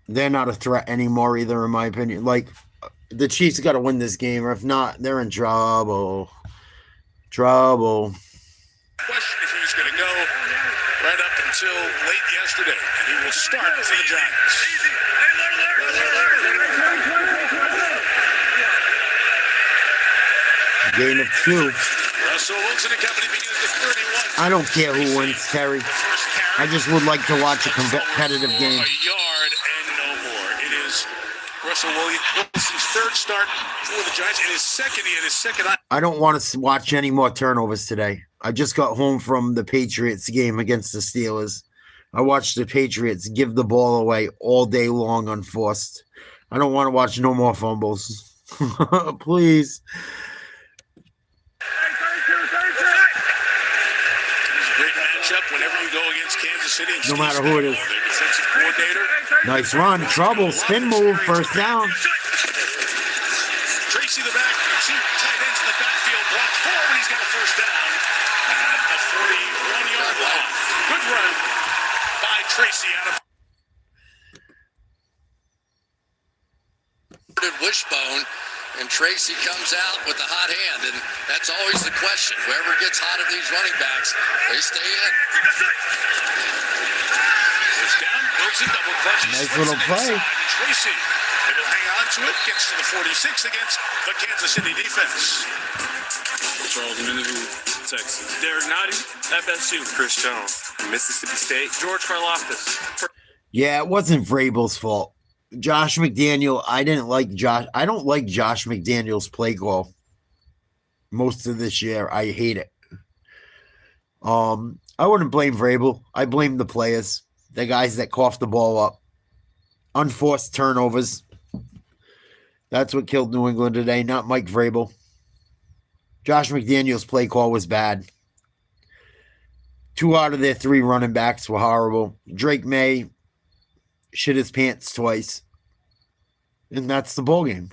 They're not a threat anymore either, in my opinion. Like, the Chiefs got to win this game, or if not, they're in trouble. Trouble. Question if he's going to go right up until late yesterday, and he will start for the Giants. Gain of 2. Russell Wilson and company begin at the 31. I don't care who wins, Terry. I just would like to watch a competitive game. A yard and no more. It is Russell Wilson's third start for the Giants. He had his second. I don't want to watch any more turnovers today. I just got home from the Patriots game against the Steelers. I watched the Patriots give the ball away all day long unforced. I don't want to watch no more fumbles. Please. Whenever you go against Kansas City, no matter who it is. Their defensive coordinator. Nice run. Trouble. Spin move. First down. Tracy the back. Two tight ends in the backfield. Block 4 when he's got a first down at the 41-yard line. Good run by Tracy out of wishbone, and Tracy comes out with a hot hand, and that's always the question. Whoever gets hot of these running backs, they stay in. First down, Wilson double clutches. Nice little play. Tracy able to hang on to it, gets to the 46 against the Kansas City defense. Charles Minihu, Texas. Derek Notty, FSU. Chris Jones, Mississippi State. George Karlaftis. Yeah, it wasn't Vrabel's fault. Josh McDaniel, I don't like Josh McDaniel's play call most of this year. I hate it. I wouldn't blame Vrabel. I blame the players, the guys that coughed the ball up. Unforced turnovers. That's what killed New England today, not Mike Vrabel. Josh McDaniel's play call was bad. 2 out of their 3 running backs were horrible. Drake May shit his pants twice. And that's the ball game.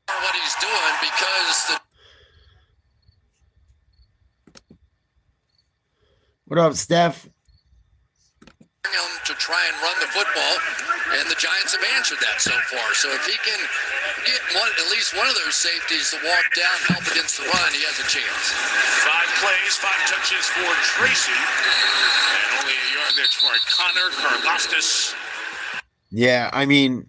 What he's doing because What up, Steph? to try and run the football, and the Giants have answered that so far. So if he can get at least one of those safeties to walk down, help against the run, he has a chance. 5 plays, 5 touches for Tracy, and only a yard there for Connor Karlaftis. Yeah, I mean,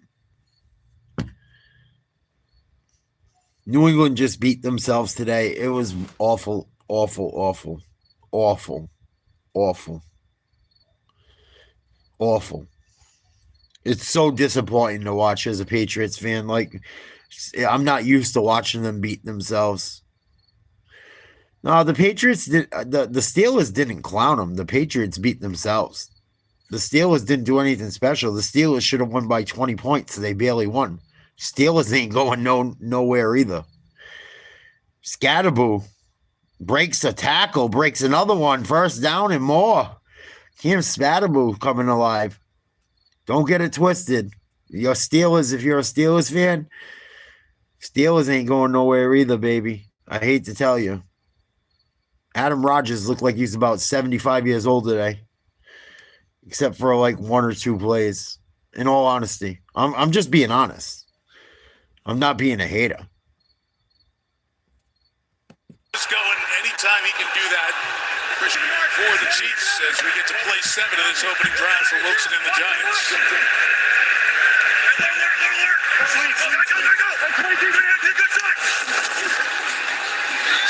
New England just beat themselves today. It was awful, awful, awful, awful, awful, awful. It's so disappointing to watch as a Patriots fan. Like, I'm not used to watching them beat themselves. No, the Patriots did. The Steelers didn't clown them. The Patriots beat themselves. The Steelers didn't do anything special. The Steelers should have won by 20 points. They barely won. Steelers ain't going nowhere either. Scatterboo breaks a tackle, breaks another one, first down and more. Cam Scatterboo coming alive. Don't get it twisted. Your Steelers, if you're a Steelers fan, Steelers ain't going nowhere either, baby. I hate to tell you. Adam Rodgers looked like he's about 75 years old today. except for like 1 or 2 plays. In all honesty, I'm just being honest. I'm not being a hater. It's going anytime he can do that for the Chiefs as we get to play 7 of this opening drive for Wilson and the Giants.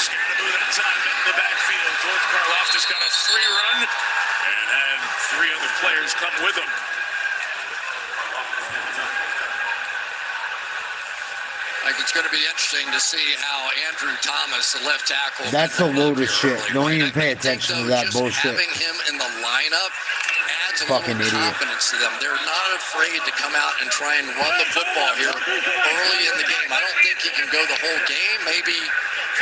Scannaboo that time in the backfield. George Karlaftis got a free run and had 3 other players come with him. Like, it's going to be interesting to see how Andrew Thomas, the left tackle. That's a load of shit. Don't even pay attention to that bullshit. Having him in the lineup adds a Fucking little idiot. confidence to them. They're not afraid to come out and try and run the football here early in the game. I don't think he can go the whole game, maybe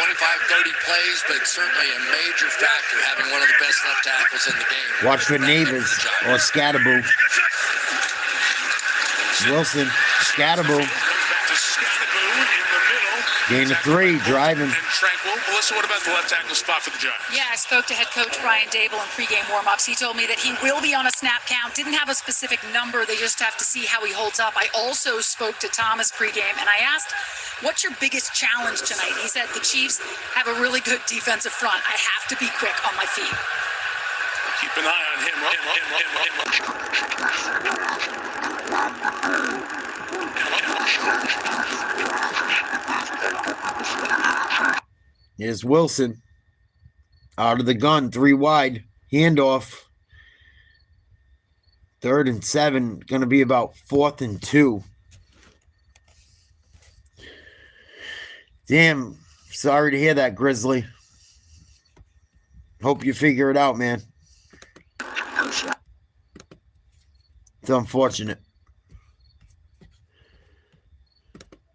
25, 30 plays, but certainly a major factor having one of the best left tackles in the game. Watch for neighbors or Scatterboo. Wilson, Scatterboo. Gain of 3, driving. And Tranquil. Melissa, what about the left tackle spot for the Giants? Yeah, I spoke to head coach Ryan Dable in pregame warmups. He told me that he will be on a snap count. Didn't have a specific number. They just have to see how he holds up. I also spoke to Thomas pregame, and I asked, what's your biggest challenge tonight? He said the Chiefs have a really good defensive front. I have to be quick on my feet. Keep an eye on him. Here's Wilson. Out of the gun, 3 wide. Handoff. 3rd and 7. Going to be about 4th and 2. Damn. Sorry to hear that, Grizzly. Hope you figure it out, man. It's unfortunate.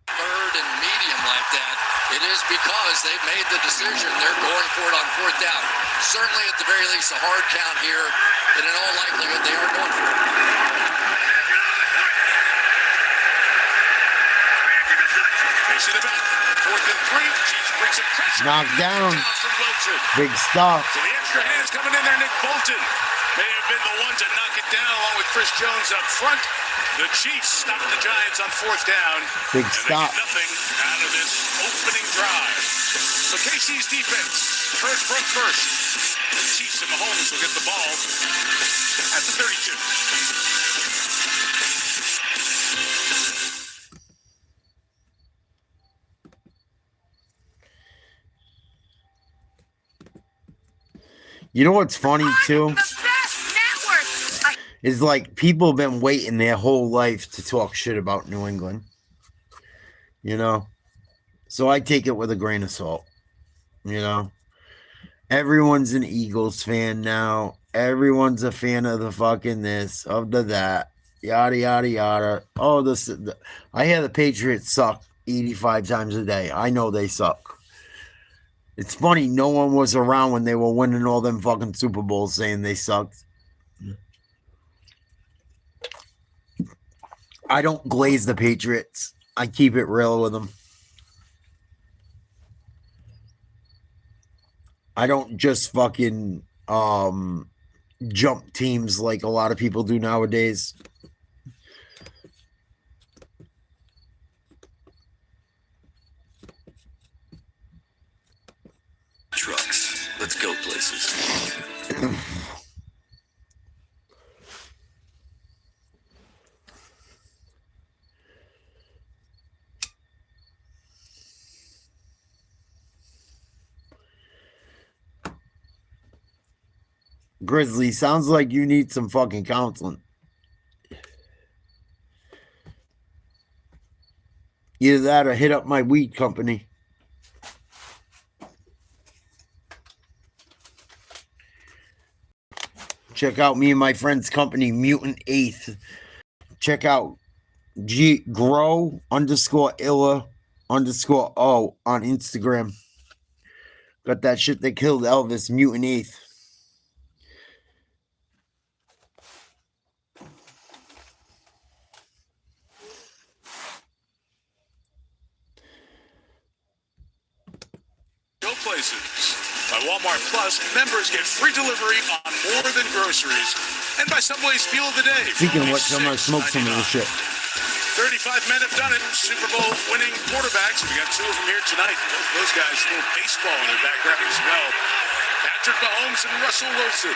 3rd and medium like that, it is because they've made the decision. They're going for it on 4th down. Certainly, at the very least, a hard count here, and in all likelihood, they are going for it. They see the back. 4th and 3. Chiefs brings it pressure. Knocked down. From Wilson. Big stop. So the extra hands coming in there. Nick Bolton may have been the one to knock it down along with Chris Jones up front. The Chiefs stopping the Giants on 4th down. Big and stop. They get nothing out of this opening drive. So KC's defense, front first. The Chiefs and Mahomes will get the ball at the 32. You know what's funny, too? Is like people have been waiting their whole life to talk shit about New England. You know? So I take it with a grain of salt. You know? Everyone's an Eagles fan now. Everyone's a fan of the fucking this, of the that. Yada, yada, yada. Oh, I hear the Patriots suck 85 times a day. I know they suck. It's funny, no one was around when they were winning all them fucking Super Bowls saying they sucked. I don't glaze the Patriots. I keep it real with them. I don't just fucking jump teams like a lot of people do nowadays. Trucks. Let's go places. Grizzly, sounds like you need some fucking counseling. Either that or hit up my weed company. Check out me and my friend's company, Mutant Eighth. Check out grow_illa_o on Instagram. Got that shit that killed Elvis, Mutant Eighth. Go places. By Walmart Plus, members get free delivery on more than groceries. And by some ways, Feel of the Day. Speaking of which, I'm gonna smoke some of this shit. 35 men have done it. Super Bowl winning quarterbacks. We got 2 of them here tonight. Those guys, a little baseball in their background as well. Patrick Mahomes and Russell Wilson.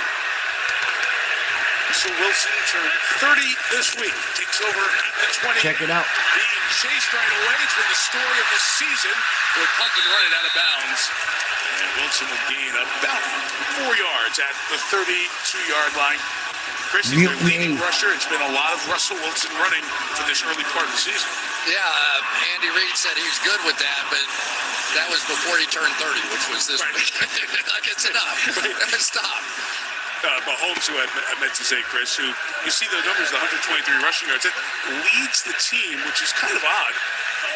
Russell Wilson turned 30 this week. Takes over at the 20. Check it out. Being chased right away. It's been the story of the season. We're pumping running out of bounds. And Wilson will gain about 4 yards at the 32-yard line. Chris, is their leading rusher. It's been a lot of Russell Wilson running for this early part of the season. Yeah, Andy Reid said he was good with that, but that was before he turned 30, which was this week. Like, it's enough. Stop. Mahomes, who I meant to say, Chris, who you see the numbers, the 123 rushing yards, it leads the team, which is kind of odd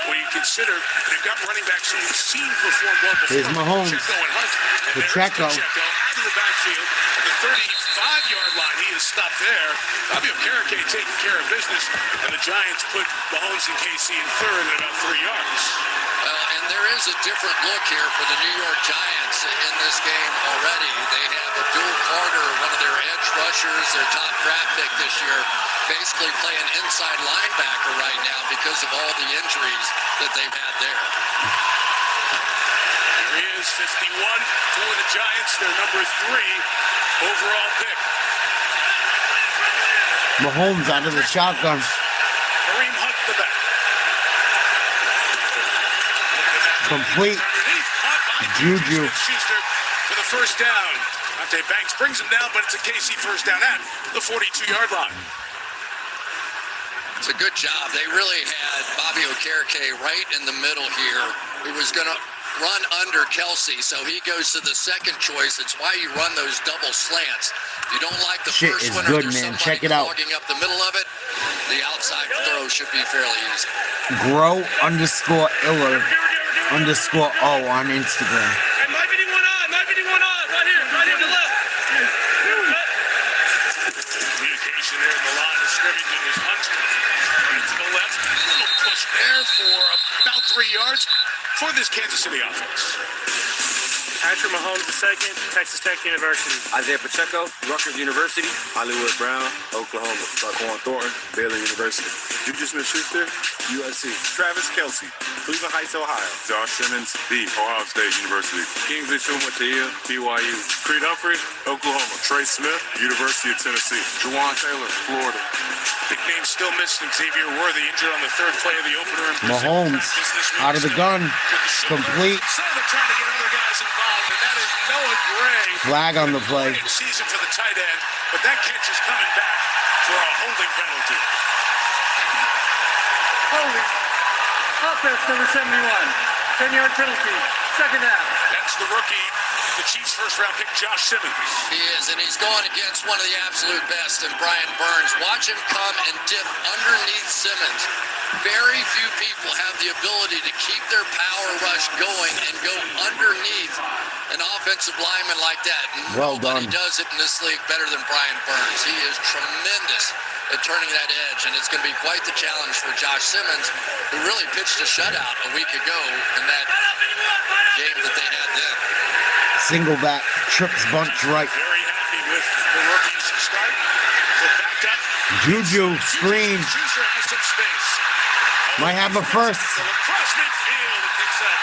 when you consider they've got running backs who we've seen perform well before. Here's Mahomes. Pacheco and Hunt. And Pacheco. Pacheco out of the backfield at the 35-yard line. He is stopped there. Mediocrity taking care of business, and the Giants put Mahomes and KC in third at about 3 yards. And there is a different look here for the New York Giants in this game already. They have Abdul Carter, one of their edge rushers, their top draft pick this year, basically playing inside linebacker right now because of all the injuries that they've had there. Here he is, 51 for the Giants, their number 3 overall pick. Mahomes out of the shotgun. Kareem Hunt, the back. Complete. Juju. Schuster for the first down. Dante Banks brings him down, but it's a KC first down at the 42-yard line. It's a good job. They really had Bobby Okereke right in the middle here, who was going to run under Kelsey, so he goes to the second choice. It's why you run those double slants. If you don't like the Shit first is one, good, or there's man. somebody Check it out. clogging up the middle of it, the outside throw should be fairly easy. Grow_Iller_O on Instagram. Hey, might be the one on. Right here to the left. Communication there in the line of scrimmage, and there's Hunt running to the left. A little push there for about 3 yards for this Kansas City offense. Patrick Mahomes II, Texas Tech University. Isaiah Pacheco, Rutgers University. Hollywood Brown, Oklahoma. Raquan Thornton, Baylor University. Juju Smith-Schuster, USC. Travis Kelce, Cleveland Heights, Ohio. Josh Simmons, Ohio State University. Kingsley Shumatia, BYU. Creed Humphrey, Oklahoma. Trey Smith, University of Tennessee. Juwan Taylor, Florida. Big name still missing. Xavier Worthy injured on the third play of the opener. Mahomes out of the gun. Complete. So they're trying to get other guys involved, and that is Noah Gray. Flag on the play. Season for the tight end, but that catch is coming back for a holding penalty. Holding. Offense number 71. 10-yard penalty. Second down. That's the rookie, the Chiefs' first-round pick, Josh Simmons. He is, and he's going against one of the absolute best in Brian Burns. Watch him come and dip underneath Simmons. Very few people have the ability to keep their power rush going and go underneath an offensive lineman like that. Well Nobody done. does it in this league better than Brian Burns. He is tremendous at turning that edge, and it's going to be quite the challenge for Josh Simmons, who really pitched a shutout a week ago in that game that they had then. Single back. Trips bunch right. Very happy with the rookies to start. So backed up. Juju screen. Schuster has some space. Might have a first. Across midfield, it picks up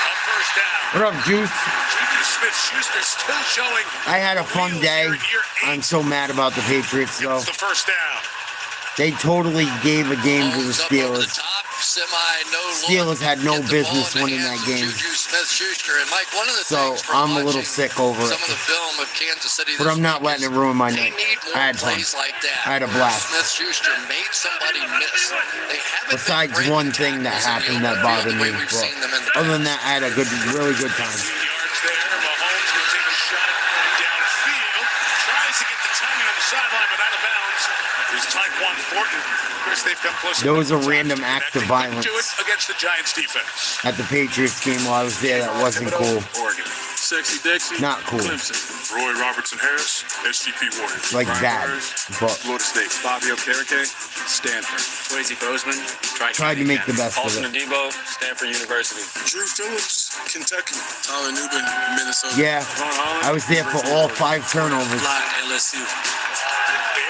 a first down. What up, Juice? Juju Smith-Schuster still showing. I had a fun day. Year 8. I'm so mad about the Patriots, though. It's the first down. They totally gave a game to the Holmes up over the Steelers. top, no Steelers had no Get the ball business in the winning hands that of game. Juju Smith-Schuster. And Mike, one of the So things from I'm a little watching sick over it. some of the film of Kansas City, But I'm not this letting it week ruin my is night. They need more I had fun. plays like that. I had a blast. Smith-Schuster made somebody miss. They haven't Besides been great one with thing that tackles in happened the that open bothered field the way me. we've But seen them in the other than past. that, I had a really good time. 2 yards there. Mahomes will take a shot going downfield. Tries to get the timing on the sideline, but out of bounds. There's Tyquan Thornton. Chris, they've come close. There was a couple random times act of to connect. violence Do it against the Giants defense. at the Patriots game while I was there. That wasn't cool. Oregon. Sexy Dexy. Not cool. Clemson. Roy Robertson Harris, SGP Warriors. Like Brian that. Burns, But Florida State. Bobby Okereke, Stanford. Swayze Bozeman, tried to make the best of Paulson it. Debo, Stanford University. Drew Phillips, Kentucky. Tyler Newbin, Minnesota. Yeah, I was there for all 5 turnovers. Fly, LSU. The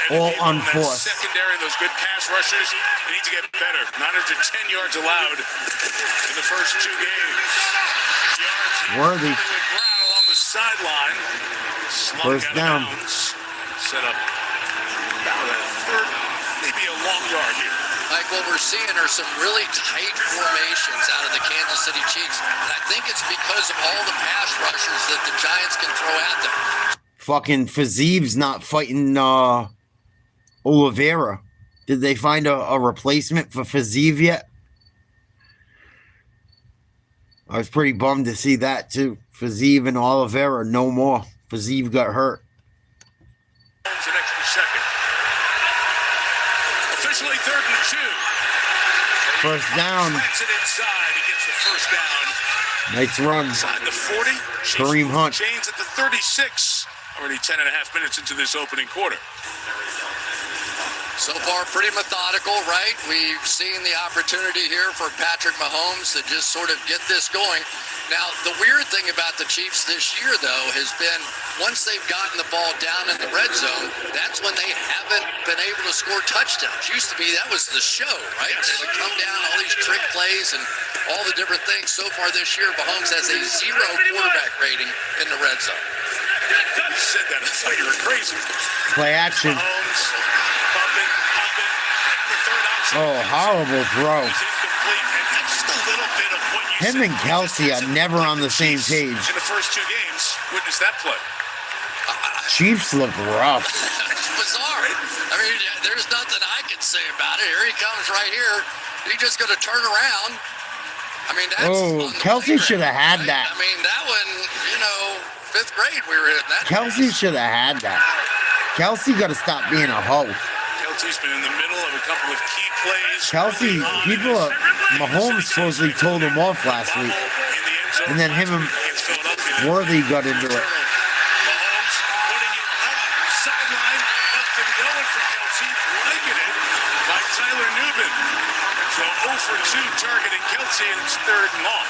All Dable in that unforced. secondary, those good pass rushers, they need to get better. 910 yards allowed in the first 2 games. Yards Worthy. Hollywood Brown along the sideline. Slung First out of down. bounds. Set up about a third, maybe a long yard here. Like what we're seeing are some really tight formations out of the Kansas City Chiefs. And I think it's because of all the pass rushers that the Giants can throw at them. Fucking Faziv's not fighting Oliveira. Did they find a replacement for Faziv yet? I was pretty bummed to see that too. Faziv and Oliveira, no more. Faziv got hurt. It's an extra second. Officially 3rd and 2. First down. Slants it inside. He gets the first down. Nice run. Inside the 40. Kareem Hunt. Chains at the 36. Already 10 and a half minutes into this opening quarter. So far, pretty methodical, right? We've seen the opportunity here for Patrick Mahomes to just sort of get this going. Now, the weird thing about the Chiefs this year, though, has been once they've gotten the ball down in the red zone, that's when they haven't been able to score touchdowns. Used to be that was the show, right? Yes. They would come down, all these trick plays and all the different things. So far this year, Mahomes has a 0 quarterback rating in the red zone. You said that. I thought you were crazy. Play action. Mahomes pumping. The third option. Oh, horrible throw. Was incomplete. And just a little bit of what you Him said. and Kelsey are never on the same page. In the first 2 games, witness that play. Chiefs look rough. It's bizarre. I mean, there's nothing I can say about it. Here he comes right here. He's just going to turn around. I mean, that's Oh, Kelsey should have had right? that. I mean, that one, 5th grade we were in that. Kelsey should have had that. Kelsey got to stop being a hoe. Kelsey's been in the middle of a couple of key plays. Kelsey, Mahomes supposedly told him off last week. And then him and Worthy got into it. Mahomes putting it up, sideline, nothing going for Kelsey, liking it by Tyler Newman. So 0 for 2 targeting Kelsey, and it's 3rd and long.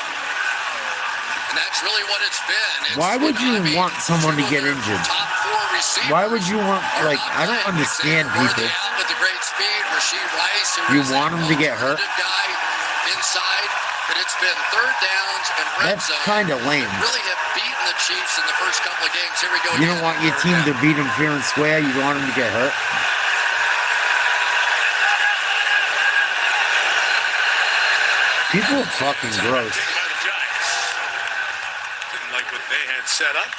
And that's really what it's been. Why would you want someone to get injured? Top 4 receivers. Why would you want, like, I don't understand people. Out with the great speed, Rashee Rice, who You is want him to get hurt? guy inside, but it's been 3rd downs and red That's zone. kind of lame. Really have beaten the Chiefs in the first couple of games. Here we go. You again. don't want your team to beat them fair and square. You want them to get hurt. People are fucking gross. Didn't like what they had set up.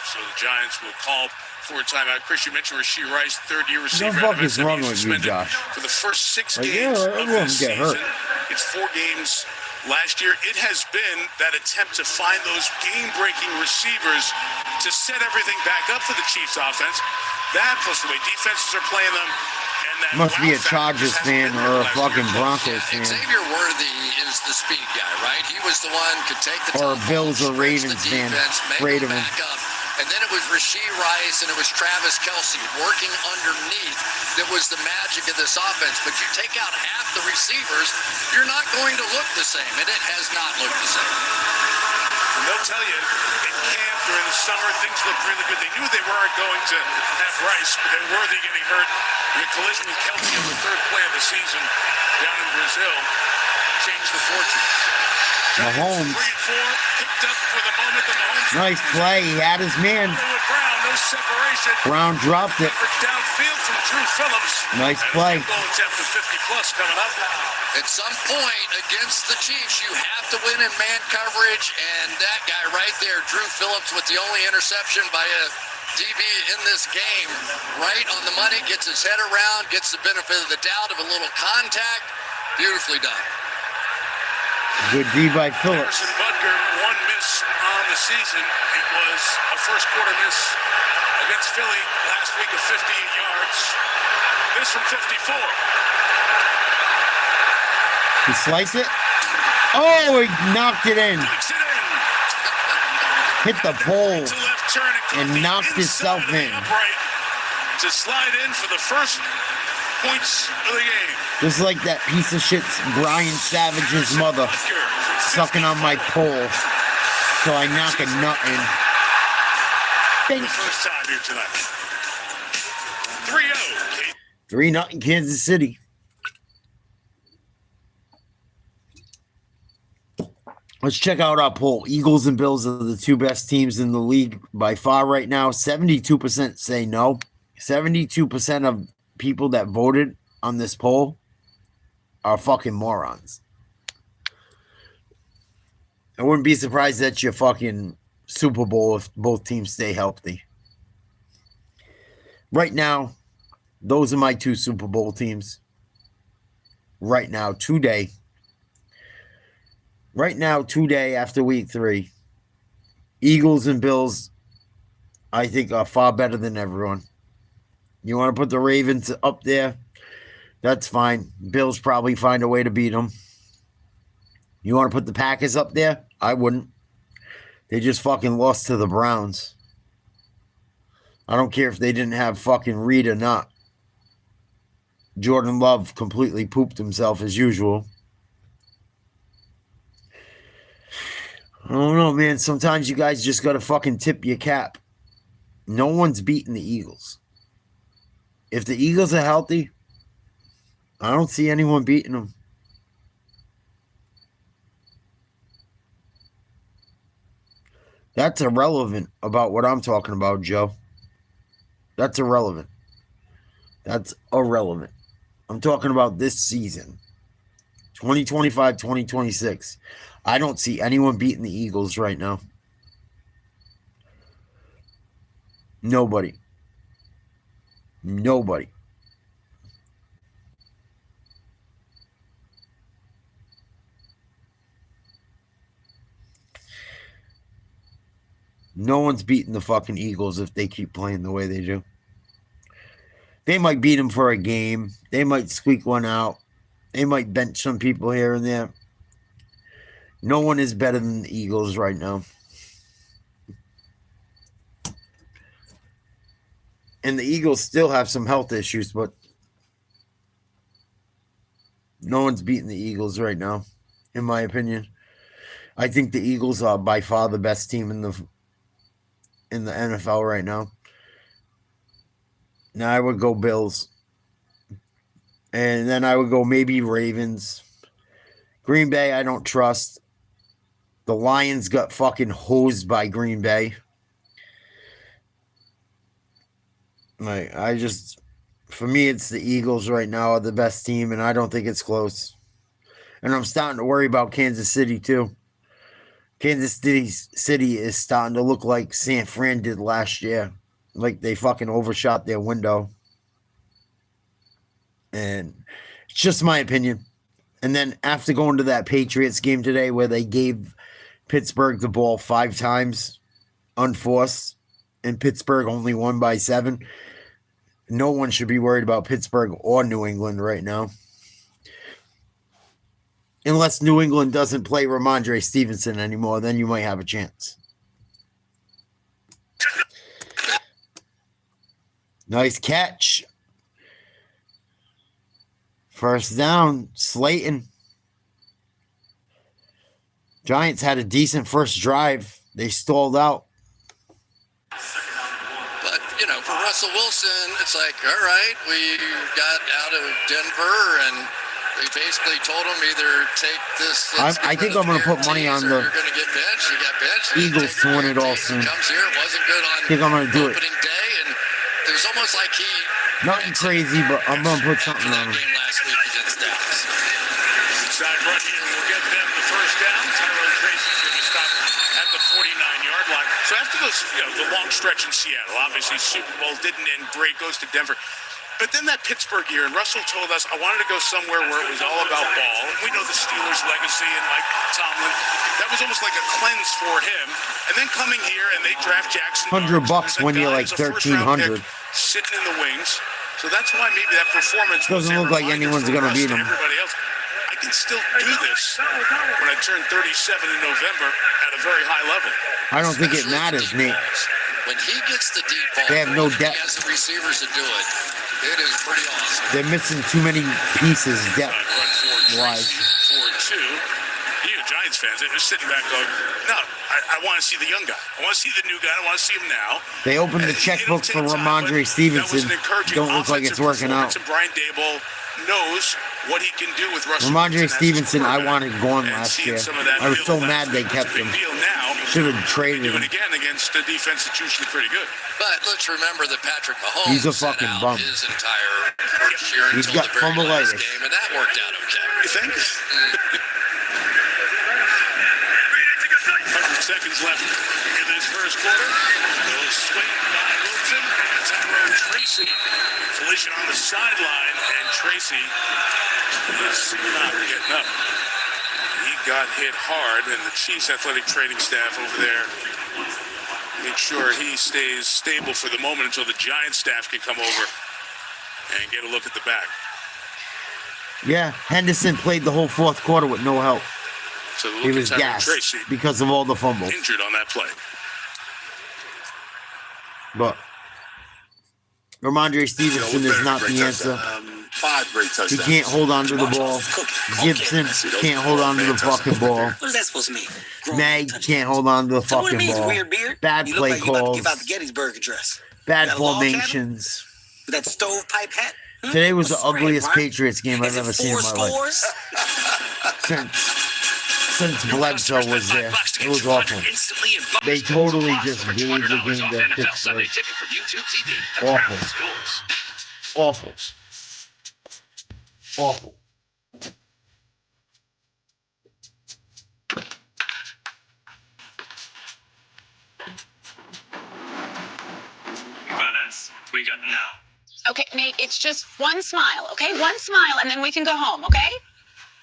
So the Giants will call for a timeout. Chris, you mentioned Rashee Rice, 3rd-year receiver. What the fuck is wrong with you, Josh? For the first 6 Like, games yeah, of everyone this get season. hurt. It's 4 games last year. It has been that attempt to find those game-breaking receivers to set everything back up for the Chiefs offense. That plus the way defenses are playing them. Must be a Chargers fan or a fucking Broncos fan. Xavier Worthy is the speed guy, right? He was the one could take the Or a top Bills or ball, Ravens stretch the fan, defense, make afraid them of him. back up. And then it was Rashee Rice and it was Travis Kelce working underneath. That was the magic of this offense. But you take out half the receivers, you're not going to look the same, and it has not looked the same. And they'll tell you, in camp during the summer, things looked really good. They knew they weren't going to have Rice, but they were getting hurt. The collision with Kelsey on the 3rd play of the season down in Brazil changed the fortunes. Mahomes. 3-4, picked up for the moment. The Mahomes Nice play. He had his man. Brown, no separation. Brown dropped it. Downfield from Drew Phillips. Nice play. Goal attempt to 50-plus coming up. At some point against the Chiefs, you have to win in man coverage, and that guy right there, Drew Phillips, with the only interception by a DB in this game, right on the money, gets his head around, gets the benefit of the doubt of a little contact. Beautifully done. Good D by Phillips. Harrison Butker, 1 miss on the season. It was a first-quarter miss against Philly last week of 58 yards. This from 54. He sliced it. Oh, he knocked it in. Hit the pole and knocked himself in. To slide in for the first points of the game. Just like that piece of shit Brian Savage's mother sucking on my pole so I knock a nut in. For the first time here tonight. 3-0. 3-0 Kansas City. Let's check out our poll. Eagles and Bills are the two best teams in the league by far right now. 72% say no. 72% of people that voted on this poll are fucking morons. I wouldn't be surprised that's your fucking Super Bowl if both teams stay healthy. Right now, those are my two Super Bowl teams. Right now, today. Right now, today, after week 3, Eagles and Bills, I think, are far better than everyone. You want to put the Ravens up there? That's fine. Bills probably find a way to beat them. You want to put the Packers up there? I wouldn't. They just fucking lost to the Browns. I don't care if they didn't have fucking Reed or not. Jordan Love completely pooped himself as usual. I don't know, man. Sometimes you guys just got to fucking tip your cap. No one's beating the Eagles. If the Eagles are healthy, I don't see anyone beating them. That's irrelevant about what I'm talking about, Joe. That's irrelevant. That's irrelevant. I'm talking about this season. 2025, 2026. I don't see anyone beating the Eagles right now. Nobody. Nobody. No one's beating the fucking Eagles if they keep playing the way they do. They might beat them for a game. They might squeak one out. They might bench some people here and there. No one is better than the Eagles right now. And the Eagles still have some health issues, but no one's beating the Eagles right now, in my opinion. I think the Eagles are by far the best team in the NFL right now. Now I would go Bills. And then I would go maybe Ravens. Green Bay, I don't trust. The Lions got fucking hosed by Green Bay. For me, it's the Eagles right now are the best team, and I don't think it's close. And I'm starting to worry about Kansas City, too. Kansas City is starting to look like San Fran did last year. Like they fucking overshot their window. And it's just my opinion. And then after going to that Patriots game today where they gave Pittsburgh the ball 5 times unforced and Pittsburgh only won by 7, no one should be worried about Pittsburgh or New England right now. Unless New England doesn't play Ramondre Stevenson anymore, then you might have a chance. Nice catch. First down, Slayton. Giants had a decent first drive. They stalled out. But, for Russell Wilson, it's like, all right, we got out of Denver and we basically told him either take this. I think I'm going to put money on the you're going to get benched. You got benched. Eagles to win it all soon. Comes here, it wasn't good on I think I'm going to do it. opening day, and it was almost like he. Nothing crazy, but I'm going to put something on him. Game last week against Dallas. Inside run here will get them the first down. Tyrone Tracy's going to stop at the 49-yard line. So after those, the long stretch in Seattle, obviously Super Bowl didn't end great, goes to Denver. But then that Pittsburgh year, and Russell told us, I wanted to go somewhere where it was all about ball. And we know the Steelers' legacy and Mike Tomlin. That was almost like a cleanse for him. And then coming here, and they draft Jackson. $100 when you're like 1,300. Sitting in the wings. So that's why maybe that performance doesn't look like anyone's going to beat him. Everybody else. I can still do this when I turn 37 in November at a very high level. I don't think it matters, Nate. When he gets the deep ball, they have no depth. He has the receivers to do it. It is pretty awesome. They're missing too many pieces depth-wise. 4-2. Giants fans. They're just sitting back going, no, I want to see the young guy. I want to see the new guy. I want to see him now. They opened the checkbooks for Ramondre Stevenson. Don't look like it's working out. And Brian Daboll knows what he can do with Russell. Ramondre Stevenson, I wanted gone last year. I was so mad they kept him. Should have traded him. Again against a defense that's usually pretty good. But let's remember that Patrick Mahomes He's a fucking sat out bum. his entire first year He's until got the very last fumbleitis. game, and that worked out okay. You think? 100 seconds left in this first quarter. Little swing by Wilson, and Tyrone Tracy. Collision on the sideline, and Tracy is not getting up. He got hit hard, and the Chiefs athletic training staff over there make sure he stays stable for the moment until the Giants staff can come over and get a look at the back. Yeah, Henderson played the whole fourth quarter with no help. So He was gassed Tracy because of all the fumbles. injured on that play. But Ramondre Stevenson is not the answer. 5 great touchdowns. He can't hold on to the ball. Gibson can't hold on to the fucking ball. What is that supposed to mean? Mag can't hold on to the So what it fucking means, ball. weird beard? Bad You look play like you about to calls. give out the Gettysburg Address. Bad Got a log cabin? formations. With that stovepipe hat? Today was the What's spraying, ugliest right? Patriots game I've Is it ever seen in 4 my life. scores? Since Bledsoe was there, it was awful. They totally just gave the game to Pittsburgh. Awful. Awful. Awful. We got now. Okay, Nate, it's just one smile, okay? One smile, and then we can go home, okay?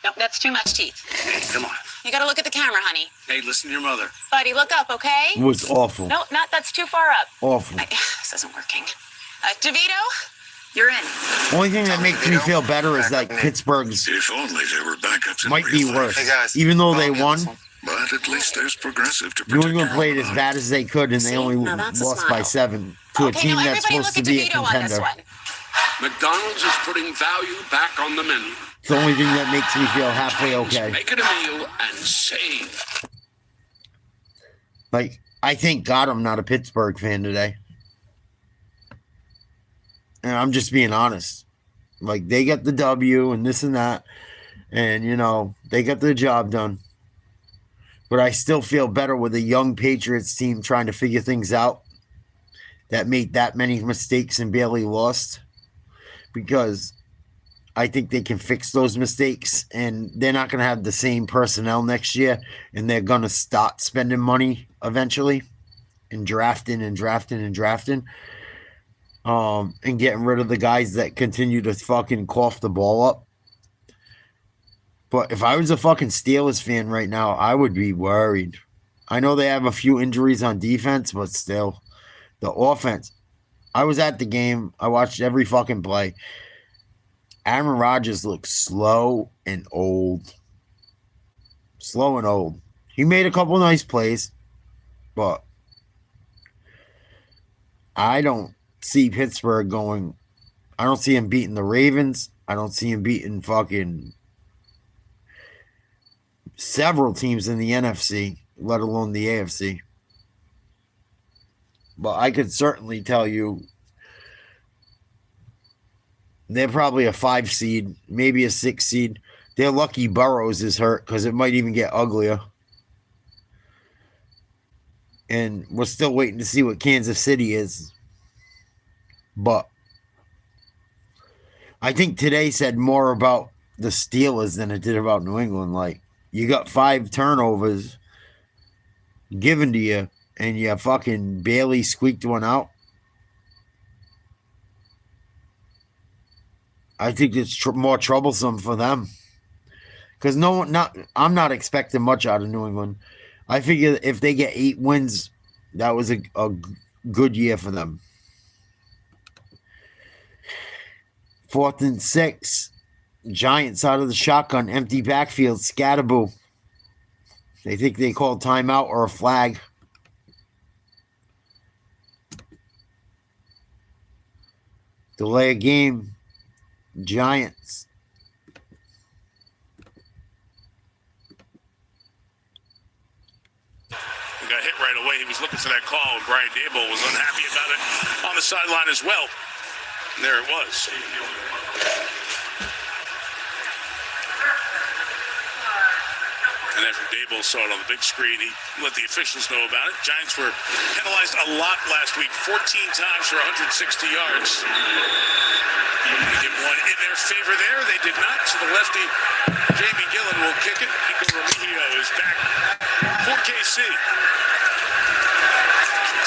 No, that's too much teeth. Hey, come on. You gotta look at the camera, honey. Hey, listen to your mother. Buddy, look up, okay? It was awful. No, that's too far up. Awful. This isn't working. DeVito, you're in. Only thing that makes me feel better is like Pittsburgh's If only there were backups in might be real life. worse. Hey guys, Even though they won, but at least there's Progressive to New protect England your played as money. bad as they could, and they only Now that's a lost smile. by 7 to a Okay, team now that's everybody supposed look to at be a DeVito on this contender. one. McDonald's is putting value back on the menu. It's the only thing that makes me feel halfway okay. Make it a meal and save. Like, I thank God I'm not a Pittsburgh fan today. And I'm just being honest. Like, they got the W and this and that. And, you know, they got the job done. But I still feel better with a young Patriots team trying to figure things out that made that many mistakes and barely lost. Because I think they can fix those mistakes, and they're not going to have the same personnel next year, and they're going to start spending money eventually and drafting and getting rid of the guys that continue to fucking cough the ball up. But if I was a fucking Steelers fan right now, I would be worried. I know they have a few injuries on defense, but still, the offense. I was at the game. I watched every fucking play. Aaron Rodgers looks slow and old. Slow and old. He made a couple nice plays, but I don't see Pittsburgh going. I don't see him beating the Ravens. I don't see him beating fucking several teams in the NFC, let alone the AFC. But I could certainly tell you they're probably a 5 seed, maybe a 6 seed. They're lucky Burrows is hurt because it might even get uglier. And we're still waiting to see what Kansas City is. But I think today said more about the Steelers than it did about New England. Like, you got 5 turnovers given to you, and you fucking barely squeaked one out. I think it's more troublesome for them because I'm not expecting much out of New England. I figure if they get 8 wins, that was a good year for them. 4th and 6, Giants out of the shotgun, empty backfield, Scatterboo. They think they called timeout or a flag. Delay a game. Giants. was looking for that call, and Brian Dable was unhappy about it on the sideline as well. And there it was. And then from Dable saw it on the big screen. He let the officials know about it. Giants were penalized a lot last week, 14 times for 160 yards. They get one in their favor there. They did not. So the lefty, Jamie Gillen, will kick it. Nico Remigio is back for KC. It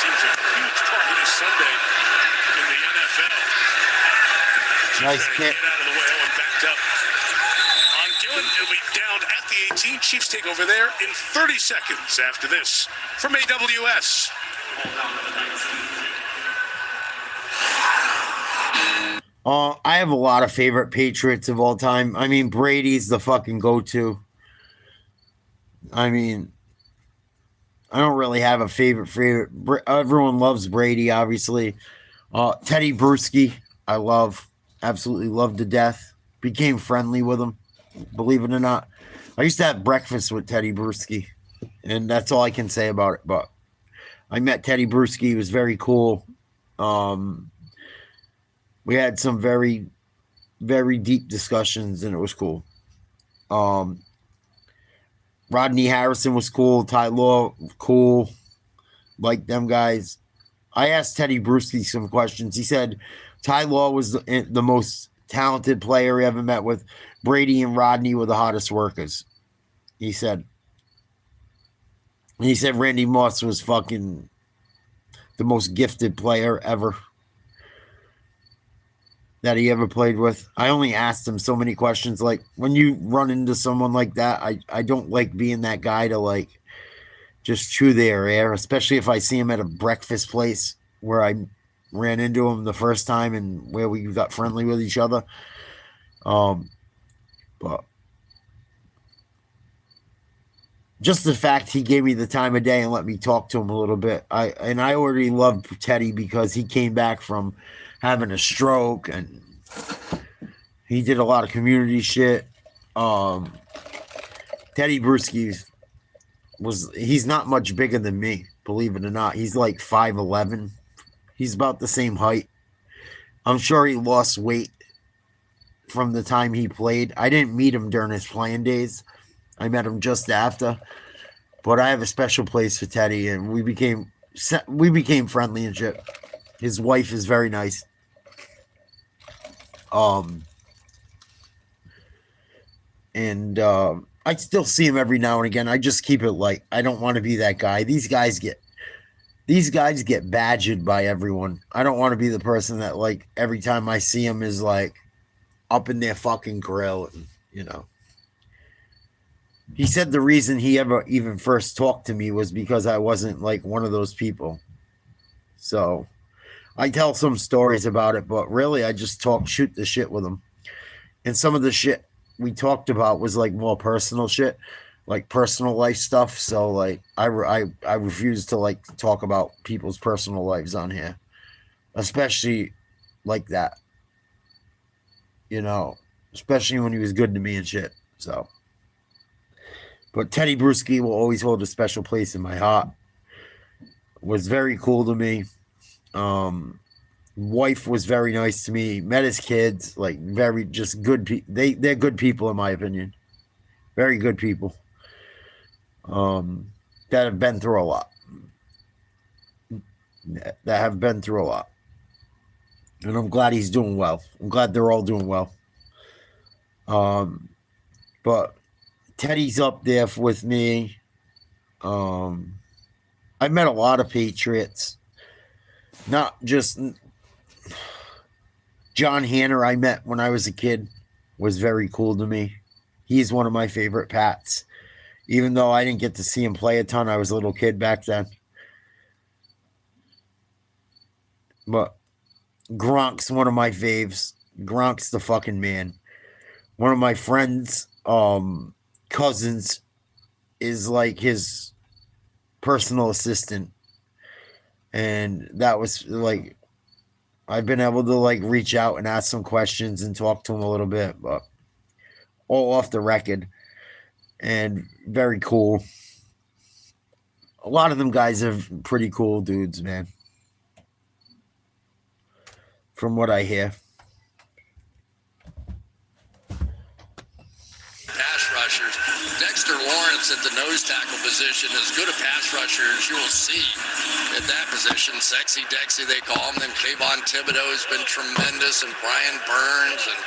seems a huge part of this Sunday in the NFL. Nice kick. Get out of the way. Owen backed up on Gillen. It'll be down at the 18. Chiefs take over there in 30 seconds after this from AWS. I have a lot of favorite Patriots of all time. I mean, Brady's the fucking go-to. I mean, I don't really have a favorite. Everyone loves Brady, obviously. Teddy Bruschi, I absolutely love to death. Became friendly with him, believe it or not. I used to have breakfast with Teddy Bruschi, and that's all I can say about it. But I met Teddy Bruschi. He was very cool. We had some very, very deep discussions, and it was cool. Rodney Harrison was cool. Ty Law, cool. Like them guys. I asked Teddy Bruschi some questions. He said Ty Law was the most talented player he ever met with. Brady and Rodney were the hottest workers. He said Randy Moss was fucking the most gifted player ever that he ever played with. I only asked him so many questions. Like, when you run into someone like that, I don't like being that guy to, like, just chew their air, especially if I see him at a breakfast place where I ran into him the first time and where we got friendly with each other. But just the fact he gave me the time of day and let me talk to him a little bit. I already loved Teddy because he came back from having a stroke and he did a lot of community shit. Teddy Bruschi he's not much bigger than me, believe it or not. He's like 5'11". He's about the same height. I'm sure he lost weight from the time he played. I didn't meet him during his playing days. I met him just after. But I have a special place for Teddy, and we became friendly and shit. His wife is very nice. I still see him every now and again. I just keep it light. I don't want to be that guy. These guys get badgered by everyone. I don't want to be the person that, like, every time I see him is like up in their fucking grill, and, you know. He said the reason he ever even first talked to me was because I wasn't like one of those people. So I tell some stories about it, but really I just shoot the shit with him. And some of the shit we talked about was like more personal shit, like personal life stuff. So like I refuse to like talk about people's personal lives on here, especially like that, you know, especially when he was good to me and shit. So. But Teddy Bruschi will always hold a special place in my heart. Was very cool to me. Wife was very nice to me. Met his kids, like very just good people. They're good people in my opinion. Very good people. That have been through a lot. And I'm glad he's doing well. I'm glad they're all doing well. But Teddy's up there with me. I met a lot of Patriots. Not just John Hanner I met when I was a kid. Was very cool to me. He's one of my favorite Pats. Even though I didn't get to see him play a ton. I was a little kid back then. But Gronk's one of my faves. Gronk's the fucking man. One of my friends, cousins, is like his personal assistant, and that was like I've been able to like reach out and ask some questions and talk to him a little bit, but all off the record, and very cool. A lot of them guys are pretty cool dudes, man. From what I hear. Pass rushers. Dexter Lawrence at the nose tackle position, as good a pass rusher as you'll see at that position. Sexy Dexy, they call him. Then Kayvon Thibodeau has been tremendous, and Brian Burns and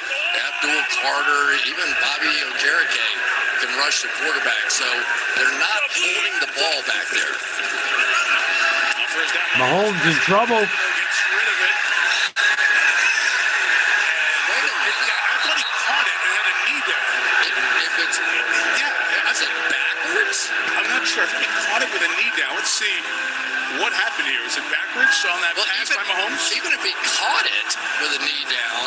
Abdul Carter, even Bobby Okereke can rush the quarterback. So they're not holding the ball back there. Mahomes in trouble. Gets rid of it. I thought he caught it and had a knee down. If it's, yeah, is it backwards? I'm not sure. I think he caught it with a knee down. Let's see what happened here. Was it backwards on that pass by Mahomes? Even if he caught it with a knee down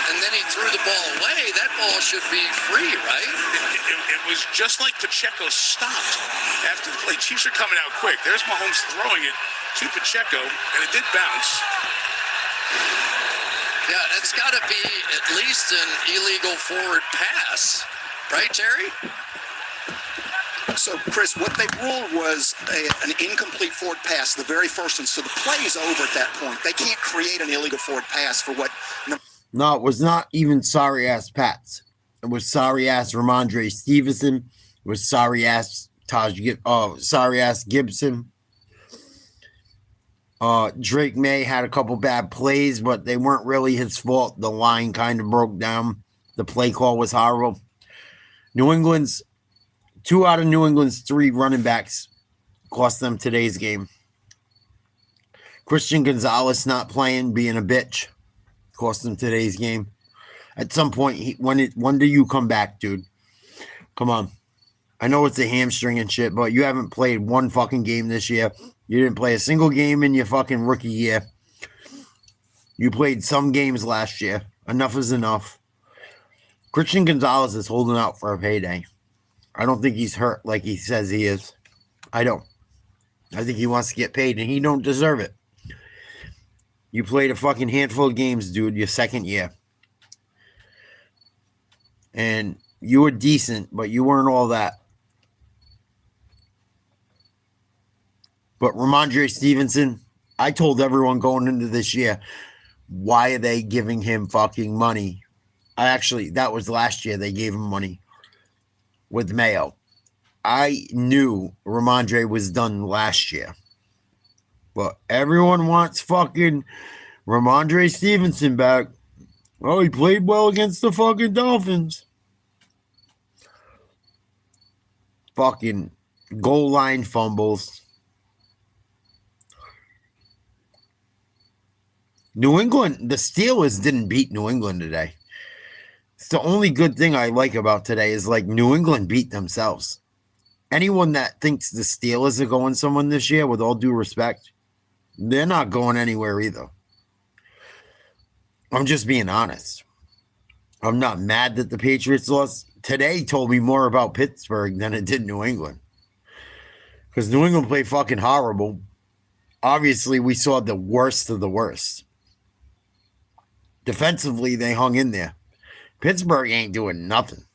and then he threw the ball away, that ball should be free, right? It was just like Pacheco stopped after the play. Chiefs are coming out quick. There's Mahomes throwing it to Pacheco, and it did bounce. Yeah, it's got to be at least an illegal forward pass, right, Terry? So, Chris, what they ruled was an incomplete forward pass, the very first one. So the play is over at that point. They can't create an illegal forward pass for what... No, it was not even sorry-ass Pats. It was sorry-ass Ramondre Stevenson. It was sorry-ass sorry-ass Gibson. Drake May had a couple bad plays, but they weren't really his fault. The line kind of broke down. The play call was horrible. Two out of New England's 3 running backs cost them today's game. Christian Gonzalez not playing, being a bitch, cost them today's game. At some point, when do you come back, dude? Come on. I know it's a hamstring and shit, but you haven't played one fucking game this year. You didn't play a single game in your fucking rookie year. You played some games last year. Enough is enough. Christian Gonzalez is holding out for a payday. I don't think he's hurt like he says he is. I don't. I think he wants to get paid, and he don't deserve it. You played a fucking handful of games, dude, your second year. And you were decent, but you weren't all that. But Ramondre Stevenson, I told everyone going into this year, why are they giving him fucking money? That was last year they gave him money with Mayo. I knew Ramondre was done last year. But everyone wants fucking Ramondre Stevenson back. Oh, he played well against the fucking Dolphins. Fucking goal line fumbles. New England, the Steelers didn't beat New England today. It's the only good thing I like about today is like New England beat themselves. Anyone that thinks the Steelers are going someone this year, with all due respect, they're not going anywhere either. I'm just being honest. I'm not mad that the Patriots lost. Today told me more about Pittsburgh than it did New England. Because New England played fucking horrible. Obviously, we saw the worst of the worst. Defensively, they hung in there. Pittsburgh ain't doing nothing.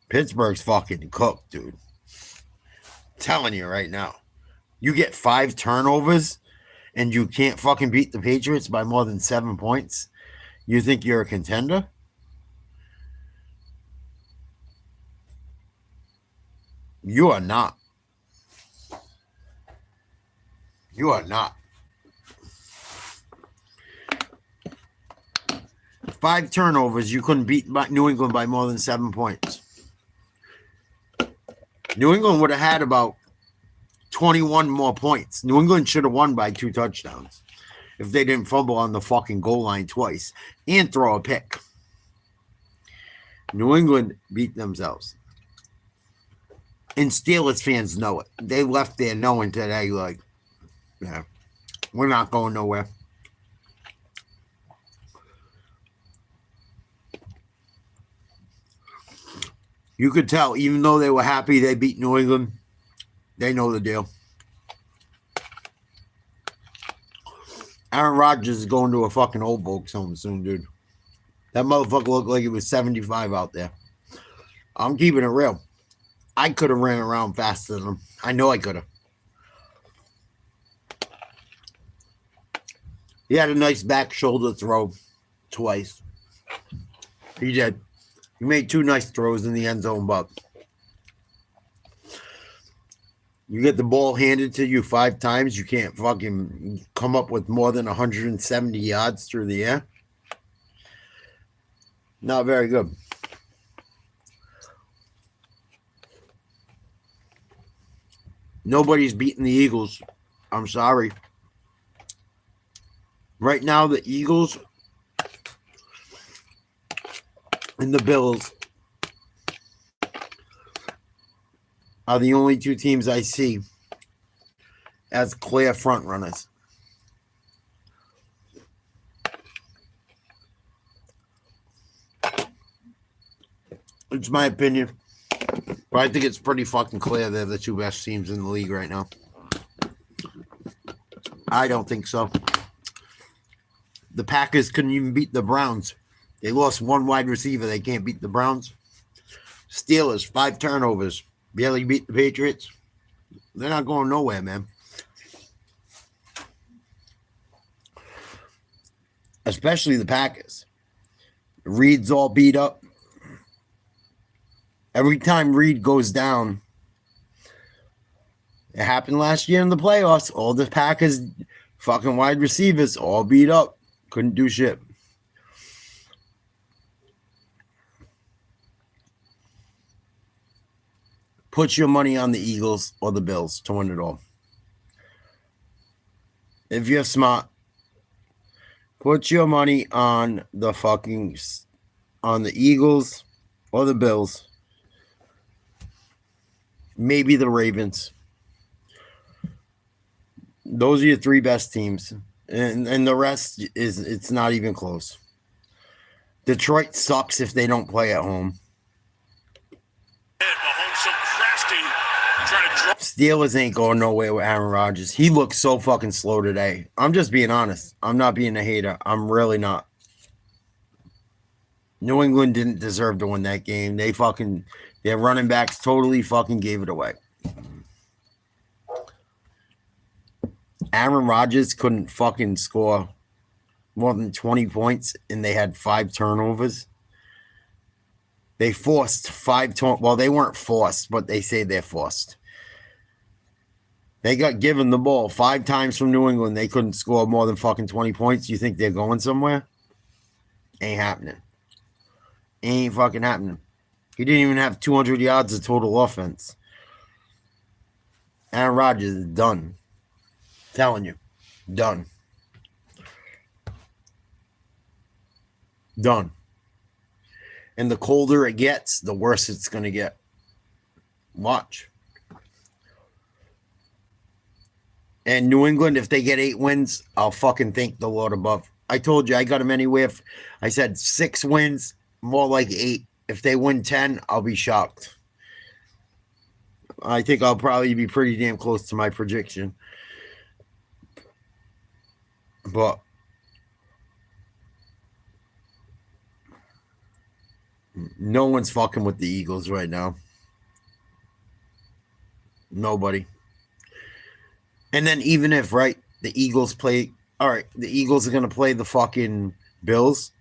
Pittsburgh's fucking cooked, dude. I'm telling you right now. You get 5 turnovers and you can't fucking beat the Patriots by more than 7 points. You think you're a contender? You are not. You are not. 5 turnovers, you couldn't beat New England by more than 7 points. New England would have had about 21 more points. New England should have won by 2 touchdowns if they didn't fumble on the fucking goal line twice and throw a pick. New England beat themselves. And Steelers fans know it. They left there knowing today, like, yeah, we're not going nowhere. You could tell, even though they were happy they beat New England, they know the deal. Aaron Rodgers is going to a fucking old folks home soon, dude. That motherfucker looked like it was 75 out there. I'm keeping it real. I could have ran around faster than him. I know I could have. He had a nice back shoulder throw twice. He did. He made 2 nice throws in the end zone, but you get the ball handed to you 5 times, you can't fucking come up with more than 170 yards through the air. Not very good. Nobody's beating the Eagles. I'm sorry. Right now, the Eagles and the Bills are the only 2 teams I see as clear front runners. It's my opinion. But I think it's pretty fucking clear they're the 2 best teams in the league right now. I don't think so. The Packers couldn't even beat the Browns. They lost 1 wide receiver. They can't beat the Browns. Steelers, 5 turnovers. Barely beat the Patriots. They're not going nowhere, man. Especially the Packers. Reed's all beat up. Every time Reed goes down, it happened last year in the playoffs. All the Packers fucking wide receivers all beat up. Couldn't do shit. Put your money on the Eagles or the Bills to win it all. If you're smart, put your money on the Eagles or the Bills. Maybe the Ravens. Those are your 3 best teams. And the rest it's not even close. Detroit sucks if they don't play at home. Steelers ain't going nowhere with Aaron Rodgers. He looks so fucking slow today. I'm just being honest. I'm not being a hater. I'm really not. New England didn't deserve to win that game. Their running backs totally fucking gave it away. Aaron Rodgers couldn't fucking score more than 20 points, and they had 5 turnovers. They forced 5 well, they weren't forced, but they say they're forced. They got given the ball 5 times from New England. They couldn't score more than fucking 20 points. You think they're going somewhere? Ain't happening. Ain't fucking happening. He didn't even have 200 yards of total offense. Aaron Rodgers is done. Telling you. Done. Done. And the colder it gets, the worse it's going to get. Watch. And New England, if they get 8 wins, I'll fucking thank the Lord above. I told you, I got them anywhere. I said 6 wins, more like 8. If they win 10, I'll be shocked. I think I'll probably be pretty damn close to my prediction. But no one's fucking with the Eagles right now. Nobody. And then even if, right, the Eagles play, all right, the Eagles are going to play the fucking Bills.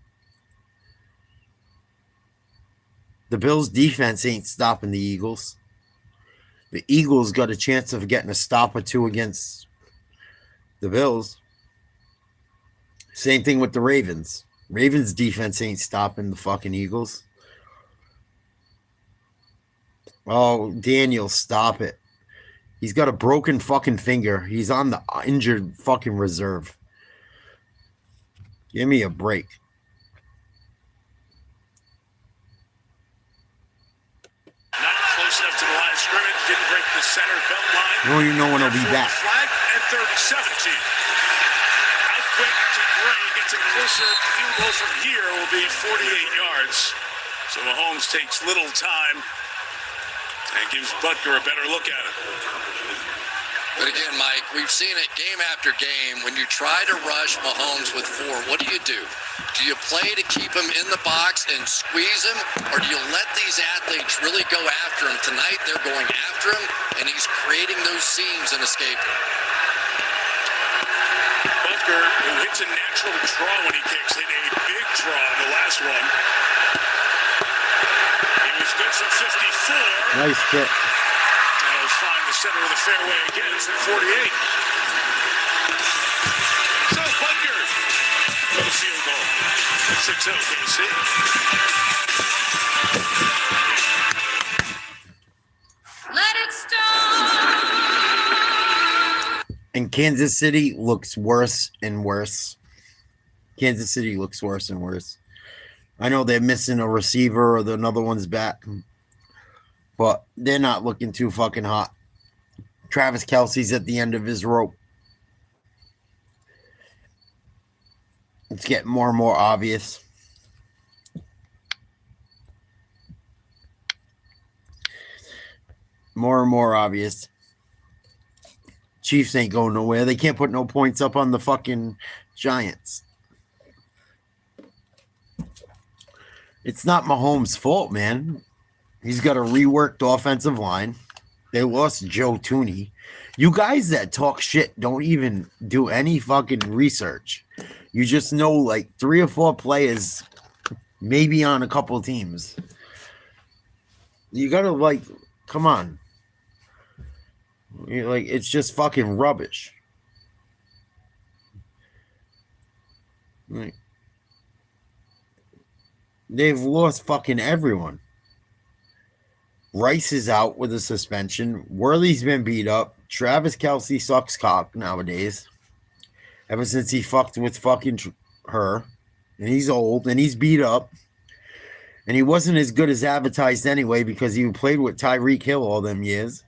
The Bills' defense ain't stopping the Eagles. The Eagles got a chance of getting a stop or 2 against the Bills. Same thing with the Ravens. Ravens' defense ain't stopping the fucking Eagles. Oh, Daniel, stop it. He's got a broken fucking finger. He's on the injured fucking reserve. Give me a break. Not close enough to the line of scrimmage. Didn't break the center belt line. You don't even know when he'll be back. Flag and 30-17. Out quick to Gray. Gets it closer. Field goal from here will be 48 yards. So Mahomes takes little time and gives Butker a better look at it. But again, Mike, we've seen it game after game. When you try to rush Mahomes with 4, what do? Do you play to keep him in the box and squeeze him, or do you let these athletes really go after him? Tonight, they're going after him, and he's creating those seams and escaping. Butker, who hits a natural draw when he kicks, hit a big draw in the last one. He was good for 54. Nice kick. And he'll find the center of the fairway again from 48. So Butker for the field goal. 6-0 KC. Let it start. And Kansas City looks worse and worse. Kansas City looks worse and worse. I know they're missing a receiver or another one's back, but they're not looking too fucking hot. Travis Kelce's at the end of his rope. It's getting more and more obvious. More and more obvious. Chiefs ain't going nowhere. They can't put no points up on the fucking Giants. It's not Mahomes' fault, man. He's got a reworked offensive line. They lost Joe Tooney. You guys that talk shit don't even do any fucking research. You just know like 3 or 4 players, maybe on a couple of teams. You gotta like, come on. You're like, it's just fucking rubbish. Like, they've lost fucking everyone. Rice is out with a suspension. Worley's been beat up. Travis Kelce sucks cock nowadays. Ever since he fucked with fucking her. And he's old and he's beat up. And he wasn't as good as advertised anyway because he played with Tyreek Hill all them years.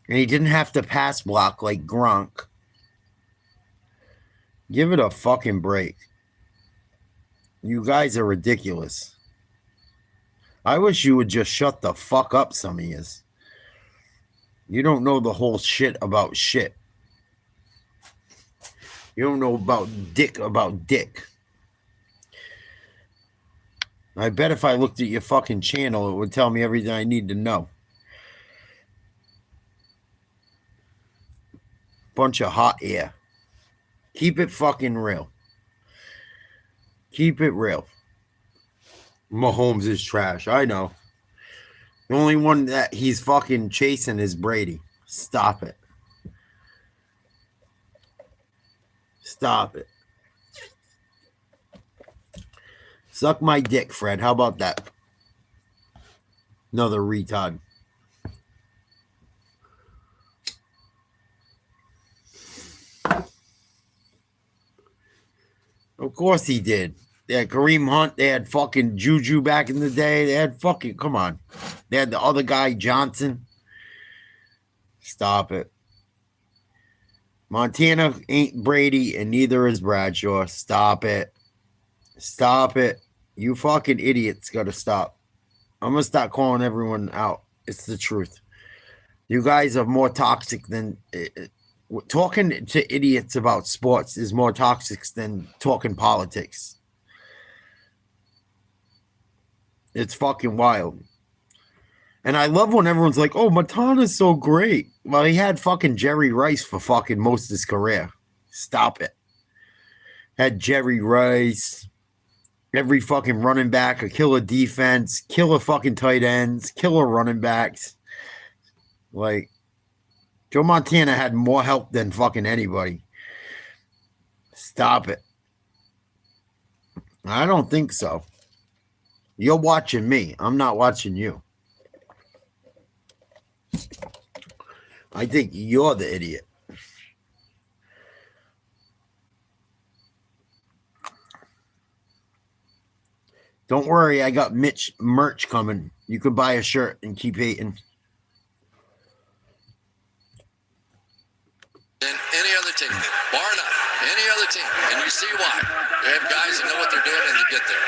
And he didn't have to pass block like Gronk. Give it a fucking break. You guys are ridiculous. I wish you would just shut the fuck up, some of yous. You don't know the whole shit about shit. You don't know about dick. I bet if I looked at your fucking channel, it would tell me everything I need to know. Bunch of hot air. Keep it fucking real. Keep it real. Mahomes is trash. I know. The only one that he's fucking chasing is Brady. Stop it. Stop it. Suck my dick, Fred. How about that? Another retard. Of course he did. They had Kareem Hunt. They had fucking Juju back in the day. They had fucking, come on. They had the other guy, Johnson. Stop it. Montana ain't Brady, and neither is Bradshaw. Stop it. Stop it. You fucking idiots got to stop. I'm going to start calling everyone out. It's the truth. You guys are more toxic than... talking to idiots about sports is more toxic than talking politics. It's fucking wild. And I love when everyone's like, oh, Matana's so great. Well, he had fucking Jerry Rice for fucking most of his career. Stop it. Had Jerry Rice, every fucking running back, a killer defense, killer fucking tight ends, killer running backs. Like, Joe Montana had more help than fucking anybody. Stop it. I don't think so. You're watching me. I'm not watching you. I think you're the idiot. Don't worry, I got merch coming. You can buy a shirt and keep hating. Than any other team, bar none, any other team, and you see why. They have guys that know what they're doing and they get there.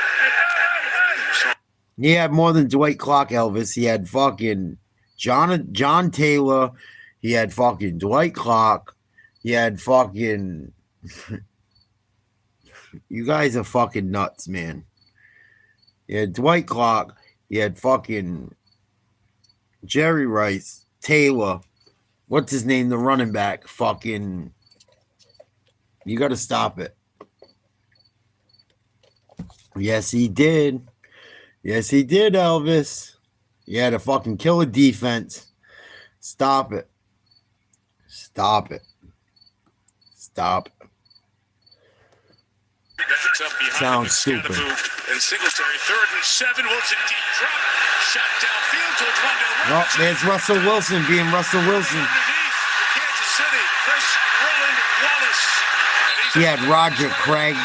He had more than Dwight Clark, Elvis. He had fucking John Taylor. He had fucking Dwight Clark. He had fucking... You guys are fucking nuts, man. You had Dwight Clark. You had fucking Jerry Rice, Taylor. What's his name? The running back. Fucking... You got to stop it. Yes, he did. Yes, he did, Elvis. You had a fucking killer defense. Stop it. Stop it. Stop it. Sounds stupid. And Singletary, 3rd and 7. Wilson deep drop. Shot downfield towards Wendell. Oh, there's Russell Wilson being Russell Wilson. Underneath Kansas City, Chris Roland Wallace. He had Roger Craig.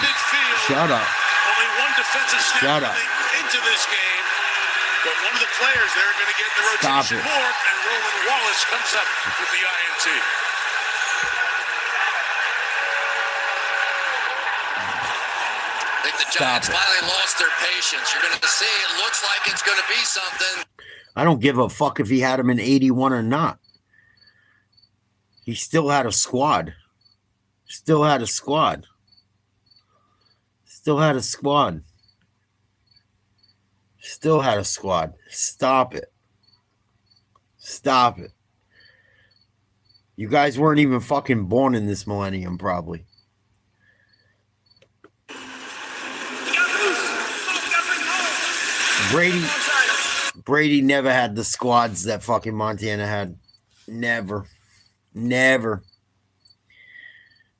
Shut up. Only one defensive snap into this game. But one of the players there are going to get in the rotation more, and Roland Wallace comes up with the INT. I think the Giants finally lost their patience. You're going to see it looks like it's going to be something. I don't give a fuck if he had him in 81 or not. He still had a squad. Still had a squad. Still had a squad. Still had a squad. Stop it. Stop it. You guys weren't even fucking born in this millennium, probably. Brady never had the squads that fucking Montana had. Never. Never.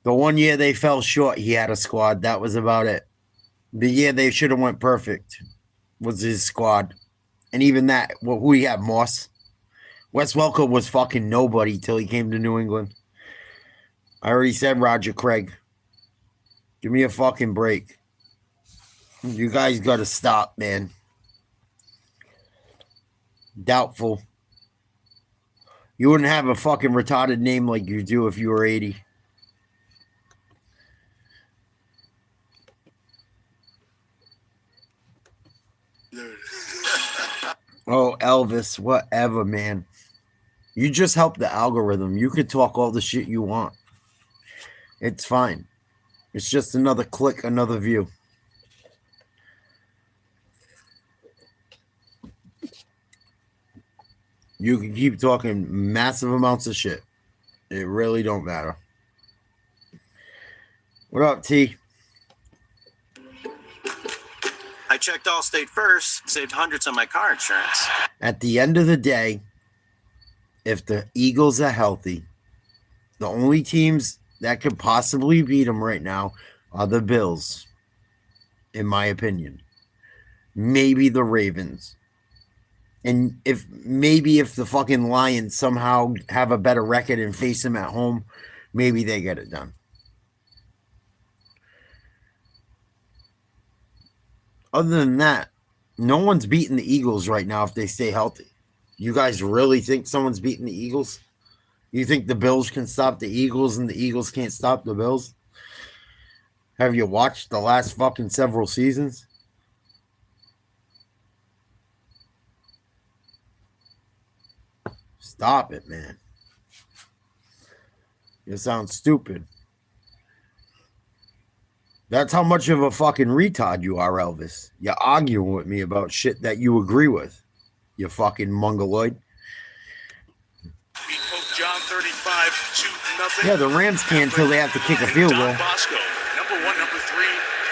The one year they fell short, he had a squad. That was about it. The year they should have went perfect was his squad. And even that, well, who he had, Moss? Wes Welker was fucking nobody till he came to New England. I already said Roger Craig. Give me a fucking break. You guys got to stop, man. Doubtful. You wouldn't have a fucking retarded name like you do if you were 80. Oh, Elvis, whatever, man. You just help the algorithm. You could talk all the shit you want. It's fine. It's just another click, another view. You can keep talking massive amounts of shit. It really don't matter. What up, T? I checked Allstate first, saved hundreds on my car insurance. At the end of the day, if the Eagles are healthy, the only teams that could possibly beat them right now are the Bills, in my opinion. Maybe the Ravens. And if the fucking Lions somehow have a better record and face them at home, maybe they get it done. Other than that, no one's beating the Eagles right now if they stay healthy. You guys really think someone's beating the Eagles? You think the Bills can stop the Eagles and the Eagles can't stop the Bills? Have you watched the last fucking several seasons? Stop it, man. You sound stupid. That's how much of a fucking retard you are, Elvis. You're arguing with me about shit that you agree with. You fucking mongoloid. John 35-0. Yeah, the Rams can't until they have to kick a field goal. Don Bosco, number 1, number 3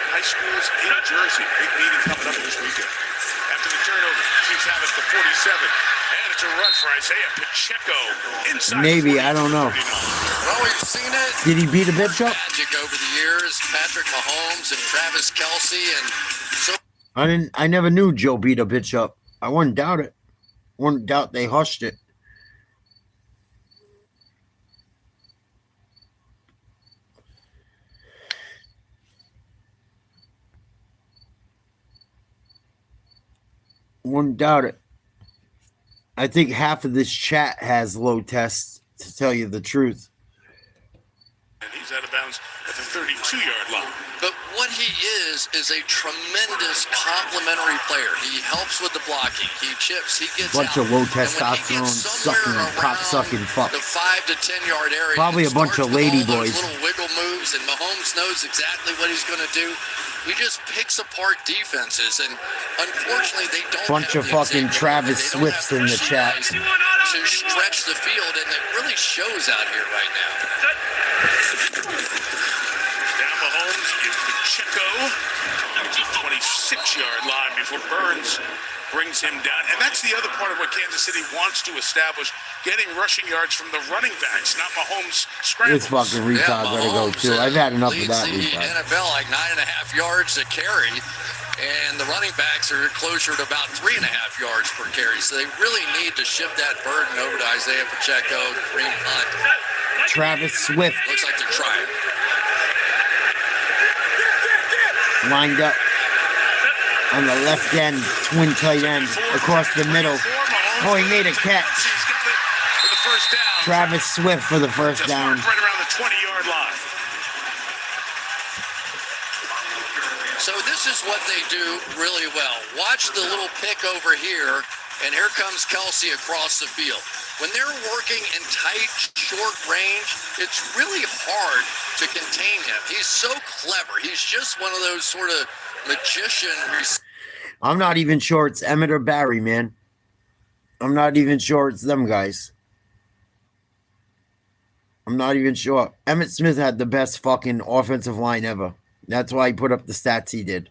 high schools in Jersey. Big meeting coming up this weekend. After the turnover, Chiefs have it to 47. And it's a run for Isaiah Pacheco inside. Maybe, I don't know. Well, we've seen it. Did he beat a bitch up? Magic over the years. Patrick Mahomes and Travis Kelce and so. I never knew Joe beat a bitch up. I wouldn't doubt it. Wouldn't doubt they hushed it. Wouldn't doubt it. I think half of this chat has low tests, to tell you the truth. And he's out of bounds at the 32-yard line. But what he is is a tremendous complementary player. He helps with the blocking. He chips. He gets Bunch out. of low And when he testosterone, gets somewhere sucking, around cock sucking the fucks. 5 to 10 yard area, Probably it a bunch starts of with lady all those boys. little wiggle moves, and Mahomes knows exactly what he's going to do. He just picks apart defenses, and unfortunately, they don't Bunch have of the fucking executive, Travis they don't Swifts have in the chat. guys to stretch the field, and it really shows out here right now. Down Mahomes gives Pacheco. It's a 26-yard line before Burns brings him down. And that's the other part of what Kansas City wants to establish, getting rushing yards from the running backs, not Mahomes scrambles. This fucking retard better go too. I've had enough of leads that the retard. NFL like 9.5 yards a carry, and the running backs are closer to about 3.5 yards per carry. So they really need to shift that burden over to Isaiah Pacheco, Kareem Hunt. Travis Swift Looks like they're trying. lined up on the left end, twin tight end, across the middle. Oh, he made a catch. He's got it for the first down. Travis Swift for the first Just down. marked right around the 20-yard line. So this is what they do really well. Watch the little pick over here, and here comes Kelsey across the field. When they're working in tight, short range, it's really hard to contain him. He's so clever. He's just one of those sort of magician. I'm not even sure it's Emmett or Barry, man. I'm not even sure it's them guys. I'm not even sure. Emmitt Smith had the best fucking offensive line ever. That's why he put up the stats he did.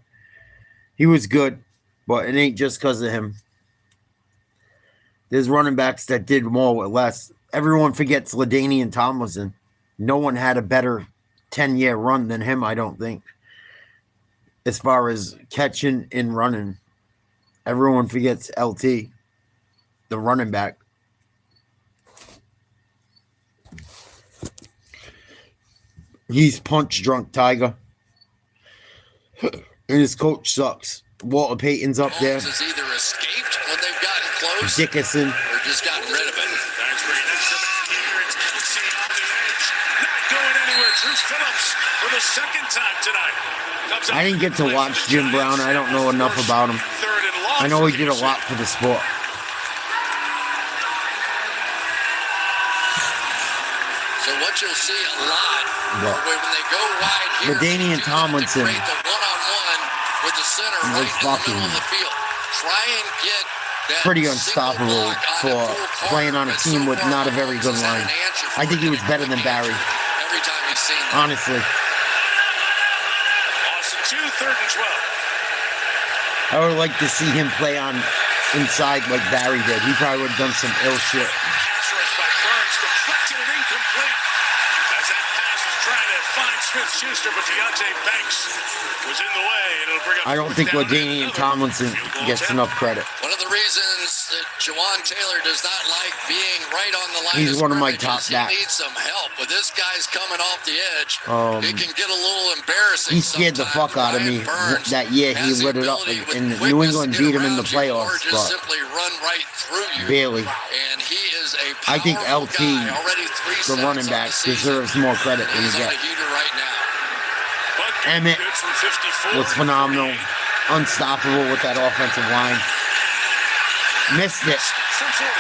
He was good, but it ain't just because of him. There's running backs that did more with less. Everyone forgets LaDainian Tomlinson. No one had a better 10-year run than him, I don't think. As far as catching and running. Everyone forgets LT, the running back. He's punch drunk, Tiger. And his coach sucks. Walter Payton's up there. Has either escaped when they've gotten close Dickerson. or just gotten rid of it. Thanks for getting the man here. It's Kelsey on the edge. Not going anywhere. Drew Phillips for the second time tonight. I didn't get to watch Jim Brown. I don't know enough about him. Third and long. I know he did a lot for the sport. So what you'll see a lot What? when they go wide here, LaDainian they Tomlinson create the one-on-one with the center was right in the fucking middle of the field. Try and get that pretty single unstoppable block on for a full playing on a corner, team but with so not a far very good Mahomes has line. had an answer I think he was better than Barry, every time he's seen that. honestly. Austin 2, third and 12. I would like to see him play on inside like Barry did. He probably would have done some ill shit. Pass rush by Burns, deflected and incomplete. As that pass was trying to find Smith-Schuster, but Deontay Banks was in the way, and it'll bring up I don't think fourth down and LaDainian another Tomlinson field goal gets attempt. enough credit. One of the reasons that Jawan Taylor does not like being right on the line He's of one of my scrimmage top is backs. he needs some help. With this guy's coming off the edge, it can get a little embarrassing. He scared the fuck out of me that year. He lit it up, and New England beat him in the playoffs, just but simply run right through you. barely. And he is a I think powerful LT, guy. Already 3 the sacks running on back, the season. deserves more credit than he He's on a gets. heater right now. Emmett Good from 54 was phenomenal, unstoppable with that offensive line. Missed it. from 40.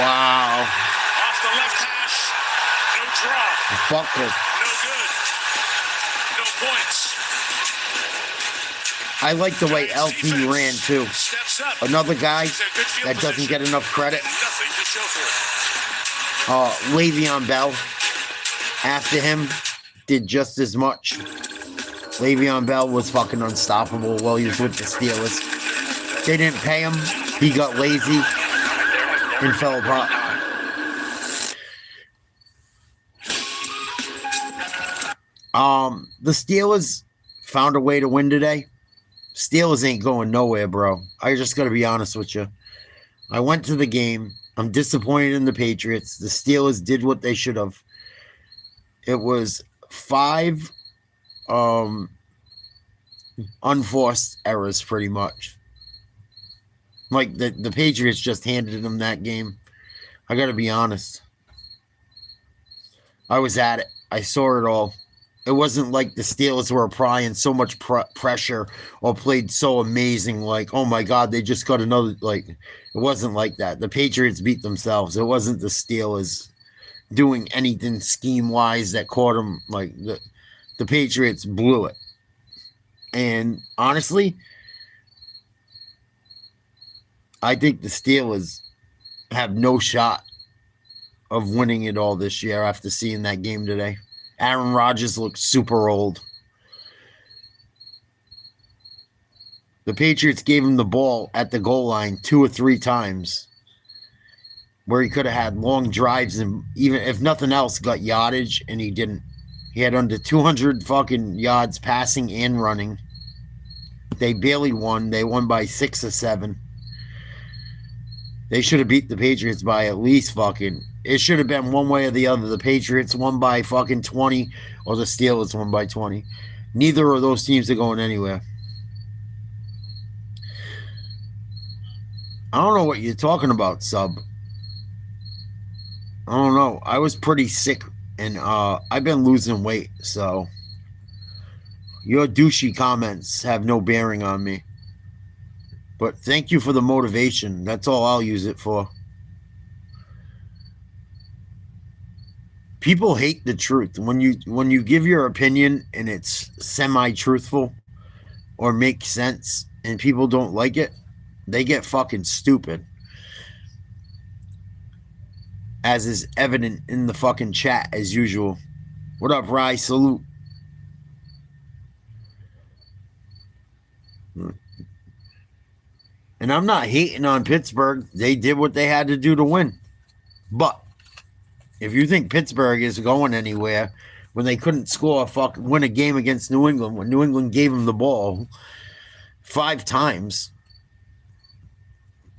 Wow. Off the left hash. No draw. Buckled. No good. No points. I like the way LT ran too. Steps up. Another guy He's in good field that doesn't get position. enough credit. Nothing to show for it. Le'Veon Bell, after him, did just as much. Le'Veon Bell was fucking unstoppable while he was with the Steelers. They didn't pay him. He got lazy and fell apart. The Steelers found a way to win today. Steelers ain't going nowhere, bro. I just got to be honest with you. I went to the game. I'm disappointed in the Patriots. The Steelers did what they should have. It was 5 unforced errors, pretty much. Like, the Patriots just handed them that game. I got to be honest. I was at it. I saw it all. It wasn't like the Steelers were applying so much pressure or played so amazing. Like, oh my God, they just got another. Like, it wasn't like that. The Patriots beat themselves. It wasn't the Steelers doing anything scheme wise that caught them. Like the Patriots blew it. And honestly, I think the Steelers have no shot of winning it all this year after seeing that game today. Aaron Rodgers looked super old. The Patriots gave him the ball at the goal line 2 or 3 times where he could have had long drives and even if nothing else got yardage, and he didn't. He had under 200 fucking yards passing and running. They barely won. They won by 6 or 7. They should have beat the Patriots by at least fucking... It should have been one way or the other. The Patriots won by fucking 20 or the Steelers won by 20. Neither of those teams are going anywhere. I don't know what you're talking about, sub. I don't know. I was pretty sick and I've been losing weight, so your douchey comments have no bearing on me. But thank you for the motivation. That's all I'll use it for. People hate the truth. When you give your opinion and it's semi-truthful or makes sense and people don't like it, they get fucking stupid. As is evident in the fucking chat as usual. What up, Rye? Salute. And I'm not hating on Pittsburgh. They did what they had to do to win. But if you think Pittsburgh is going anywhere when they couldn't win a game against New England, when New England gave them the ball 5 times,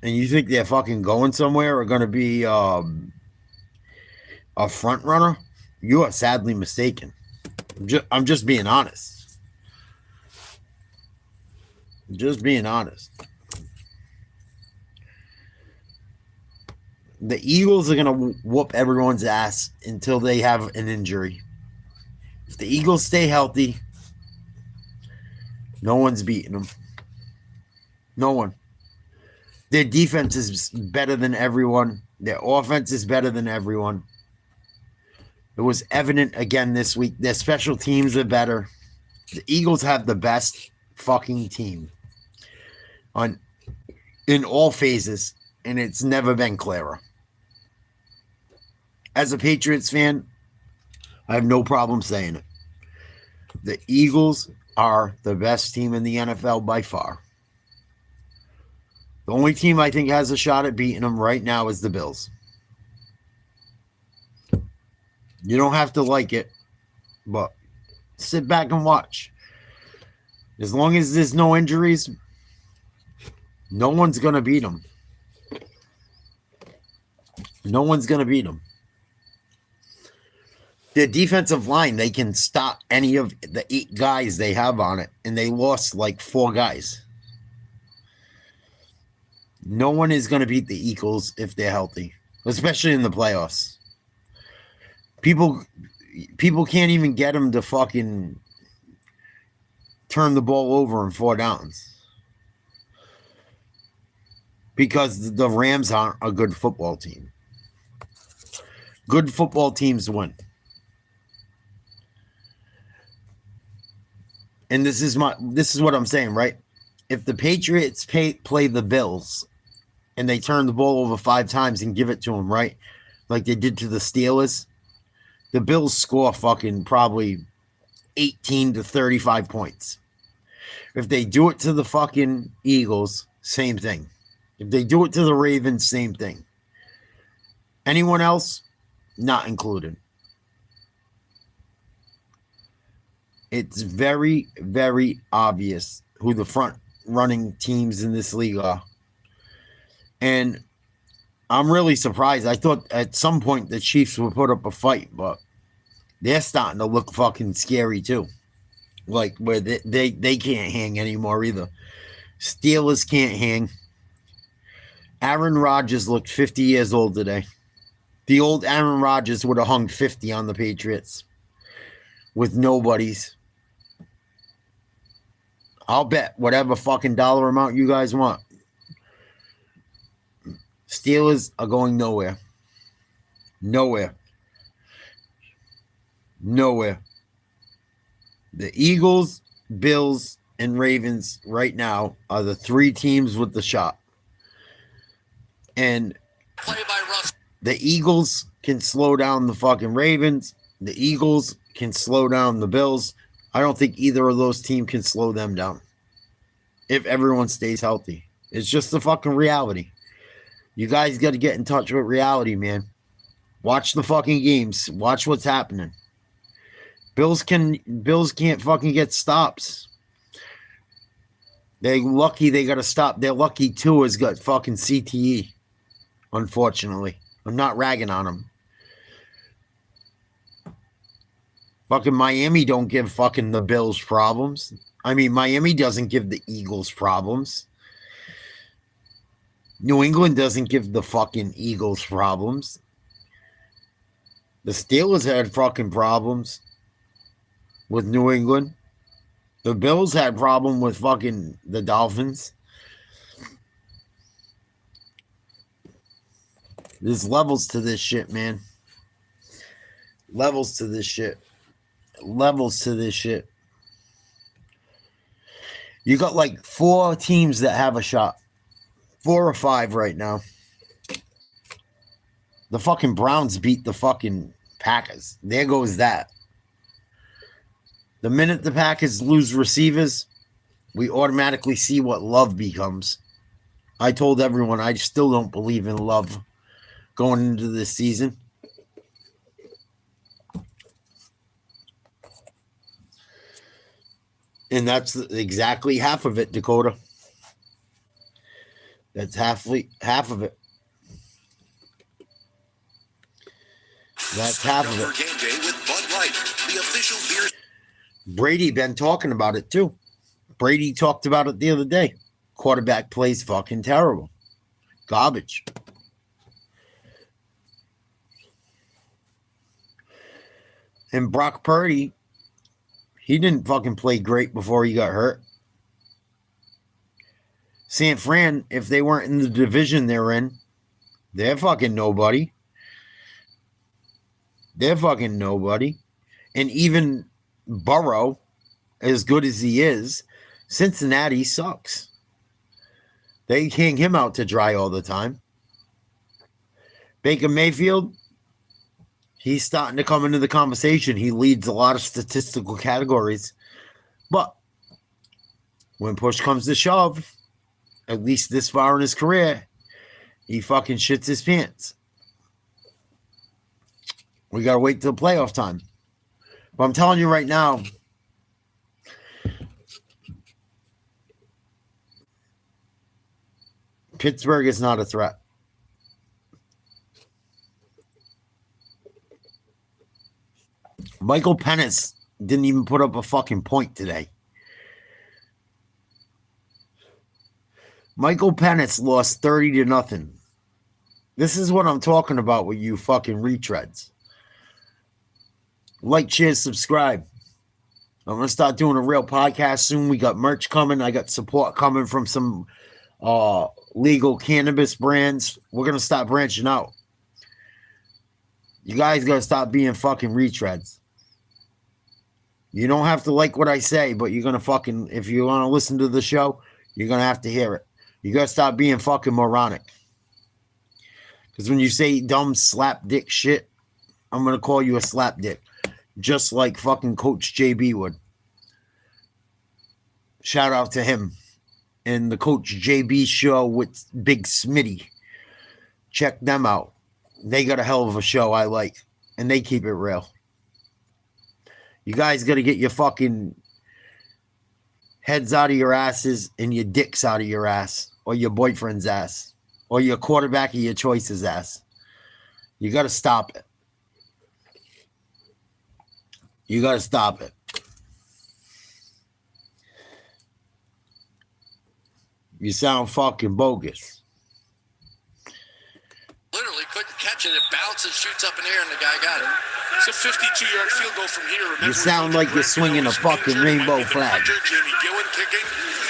and you think they're fucking going somewhere or going to be a front runner, you are sadly mistaken. I'm just being honest. Just being honest. The Eagles are going to whoop everyone's ass until they have an injury. If the Eagles stay healthy, no one's beating them. No one. Their defense is better than everyone. Their offense is better than everyone. It was evident again this week. Their special teams are better. The Eagles have the best fucking team in all phases, and it's never been clearer. As a Patriots fan, I have no problem saying it. The Eagles are the best team in the NFL by far. The only team I think has a shot at beating them right now is the Bills. You don't have to like it, but sit back and watch. As long as there's no injuries, no one's going to beat them. No one's going to beat them. Their defensive line, they can stop any of the 8 guys they have on it, and they lost like 4 guys. No one is going to beat the Eagles if they're healthy, especially in the playoffs. People can't even get them to fucking turn the ball over in 4 downs because the Rams aren't a good football team. Good football teams win. And this is what I'm saying, right? If the Patriots play the Bills and they turn the ball over 5 times and give it to them, right? Like they did to the Steelers, the Bills score fucking probably 18 to 35 points. If they do it to the fucking Eagles, same thing. If they do it to the Ravens, same thing. Anyone else? Not included. It's very, very obvious who the front running teams in this league are. And I'm really surprised. I thought at some point the Chiefs would put up a fight, but they're starting to look fucking scary too. Like where they can't hang anymore either. Steelers can't hang. Aaron Rodgers looked 50 years old today. The old Aaron Rodgers would have hung 50 on the Patriots. with nobodies. I'll bet whatever fucking dollar amount you guys want. Steelers are going nowhere. Nowhere. Nowhere. The Eagles, Bills, and Ravens right now are the three teams with the shot. And the Eagles can slow down the fucking Ravens. The Eagles can slow down the Bills. I don't think either of those teams can slow them down if everyone stays healthy. It's just the fucking reality. You guys got to get in touch with reality, man. Watch the fucking games. Watch what's happening. Bills can't fucking get stops. They're lucky they got to stop. They're lucky Tua's got fucking CTE, unfortunately. I'm not ragging on them. Fucking Miami don't give fucking the Bills problems. I mean, Miami doesn't give the Eagles problems. New England doesn't give the fucking Eagles problems. The Steelers had fucking problems with New England. The Bills had problem with fucking the Dolphins. There's levels to this shit, man. Levels to this shit. Levels to this shit. You got like 4 teams that have a shot. 4 or 5 right now. The fucking Browns beat the fucking Packers. There goes that. The minute the Packers lose receivers, we automatically see what Love becomes. I told everyone I still don't believe in Love going into this season. And that's exactly half of it, Dakota. That's half of it. That's half of it. Game day with Bud Light, the official beer. Brady been talking about it too. Brady talked about it the other day. Quarterback plays fucking terrible. Garbage. And Brock Purdy, he didn't fucking play great before he got hurt. San Fran, if they weren't in the division they're in, they're fucking nobody. They're fucking nobody. And even Burrow, as good as he is, Cincinnati sucks. They hang him out to dry all the time. Baker Mayfield, he's starting to come into the conversation. He leads a lot of statistical categories. But when push comes to shove, at least this far in his career, he fucking shits his pants. We got to wait till playoff time. But I'm telling you right now, Pittsburgh is not a threat. Michael Penix didn't even put up a fucking point today. Michael Penix lost 30-0. This is what I'm talking about with you fucking retreads. Like, share, subscribe. I'm going to start doing a real podcast soon. We got merch coming. I got support coming from some legal cannabis brands. We're going to start branching out. You guys got to stop being fucking retreads. You don't have to like what I say, but you're going to fucking, if you want to listen to the show, you're going to have to hear it. You got to stop being fucking moronic. Because when you say dumb slap dick shit, I'm going to call you a slap dick. Just like fucking Coach JB would. Shout out to him. And the Coach JB show with Big Smitty. Check them out. They got a hell of a show I like. And they keep it real. You guys got to get your fucking heads out of your asses and your dicks out of your ass. Or your boyfriend's ass. Or your quarterback of your choice's ass. You got to stop it. You got to stop it. You sound fucking bogus. Literally couldn't catch watching it bounce and shoots up in the air, and the guy got it. It's a 52-yard field goal from here. Remember, You sound like you're swinging a fucking rainbow flag. Jamie Gillen kicking.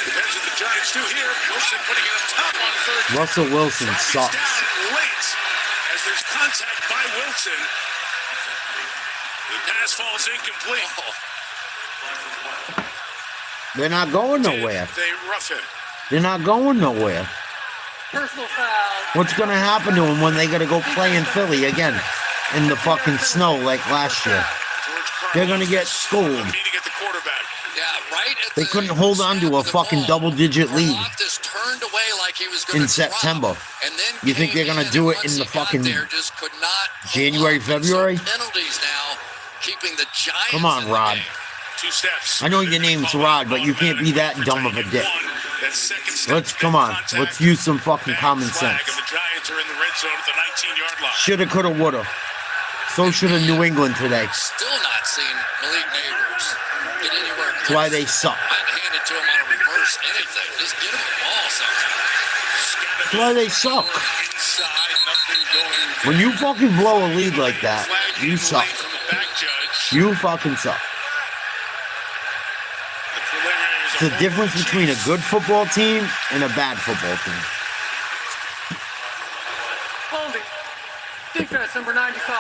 Depends on the Giants do here. Wilson putting it up top on third. Russell Wilson sucks. Down late as there's contact by Wilson. The pass falls incomplete. They're not going nowhere. They rough him. They're not going nowhere. Personal foul. What's going to happen to them when they got to go play in Philly again in the fucking snow like last year? They're going to get schooled. Meeting at the quarterback. Yeah, right. They couldn't hold on to a fucking double-digit lead Turned away like he was going in September. You think they're going to do it in the fucking January, February? Penalties now, keeping the Giants. Come on, Rod. 2 steps. I know your name's Rod, but you can't be that dumb of a dick. Come on. Let's use some fucking common sense. The Giants are in the red zone at the 19-yard line. Shoulda, coulda, woulda. So shoulda New England today. Still not seen Malik Neighbors get anywhere. That's why they suck. I'd hand it to him on a reverse anything. Just get him the ball sometime. That's why they suck. When you fucking blow a lead like that, you suck. You fucking suck. It's the difference between a good football team and a bad football team. Holding. Defense number 95.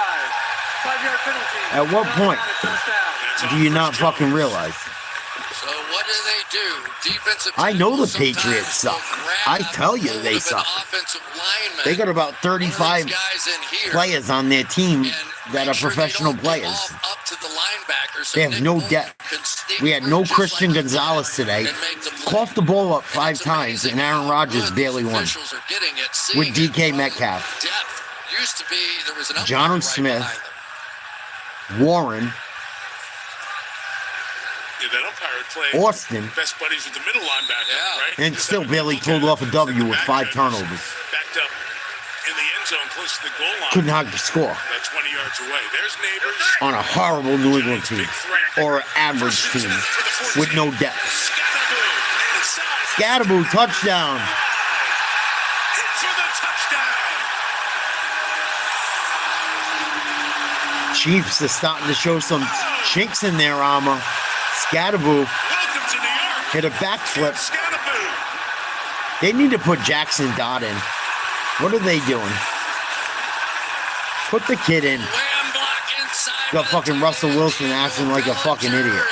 5-yard penalty. At what point do you not fucking realize? So what do? Defensive I know the Patriots suck. I tell you they suck. They got about 35 players on their team that are professional players. They have no depth. We had no Christian Gonzalez today. Coughed the ball up 5 times, and Aaron Rodgers barely won. With DK Metcalf, Jonnu Smith, Warren, that umpire playing Austin, best buddies with the middle linebacker, right? and still barely pulled off a W with 5 turnovers. Backed up in the end zone close to the goal line. Couldn't hardly score. About 20 yards away. There's Neighbors. On a horrible New England team. Or average team. With no depth. Scatterboo, touchdown. For the touchdown. Chiefs are starting to show some chinks in their armor. Scatterboo hit a backflip. They need to put Jackson Dodd in. What are they doing? Put the kid in. Got fucking Russell Wilson acting like a fucking idiot.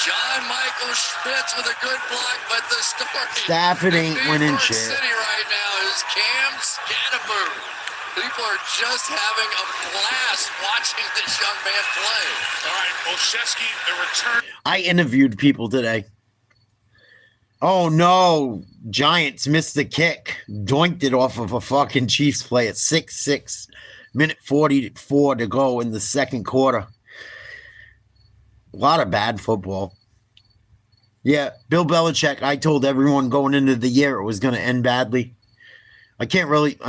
John Michael Schmitz with a good block, but the story Stafford ain't winning shit. City right now is Cam Scatterboo. People are just having a blast watching this young man play. All right, Olszewski, the return. I interviewed people today. Oh no, Giants missed the kick. Doinked it off of a fucking Chiefs play at 6-6. Minute 44 to go in the second quarter. A lot of bad football. Yeah, Bill Belichick, I told everyone going into the year it was going to end badly. I can't really,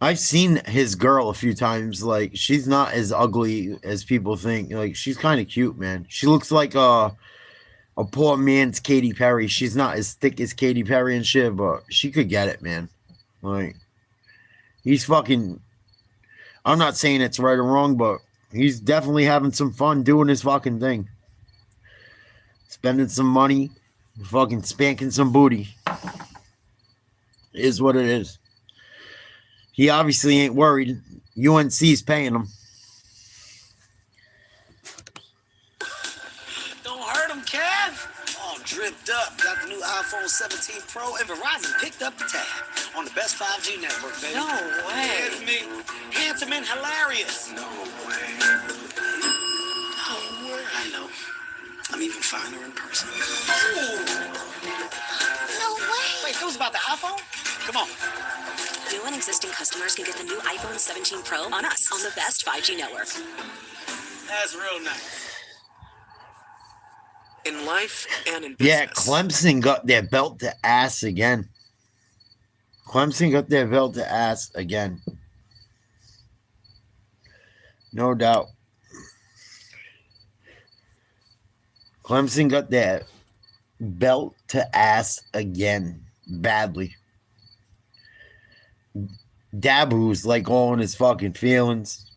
I've seen his girl a few times. Like, she's not as ugly as people think. Like, she's kind of cute, man. She looks like a poor man's Katy Perry. She's not as thick as Katy Perry and shit, but she could get it, man. Like, he's fucking... I'm not saying it's right or wrong, but he's definitely having some fun doing his fucking thing. Spending some money, fucking spanking some booty. Is what it is. He obviously ain't worried. UNC's paying him. Don't hurt him, Kev. All dripped up. Got the new iPhone 17 Pro, and Verizon picked up the tab on the best 5G network, baby. No way. It's me. Handsome and hilarious. No way. No way. I know. I'm even finer in person. No way. Wait, it was about the iPhone? Come on. New and existing customers can get the new iPhone 17 Pro on us on the best 5G network. That's real nice. In life and in business. Yeah, Clemson got their belt to ass again. Clemson got their belt to ass again. No doubt. Clemson got their belt to ass again. Badly. Dabu's like all in his fucking feelings.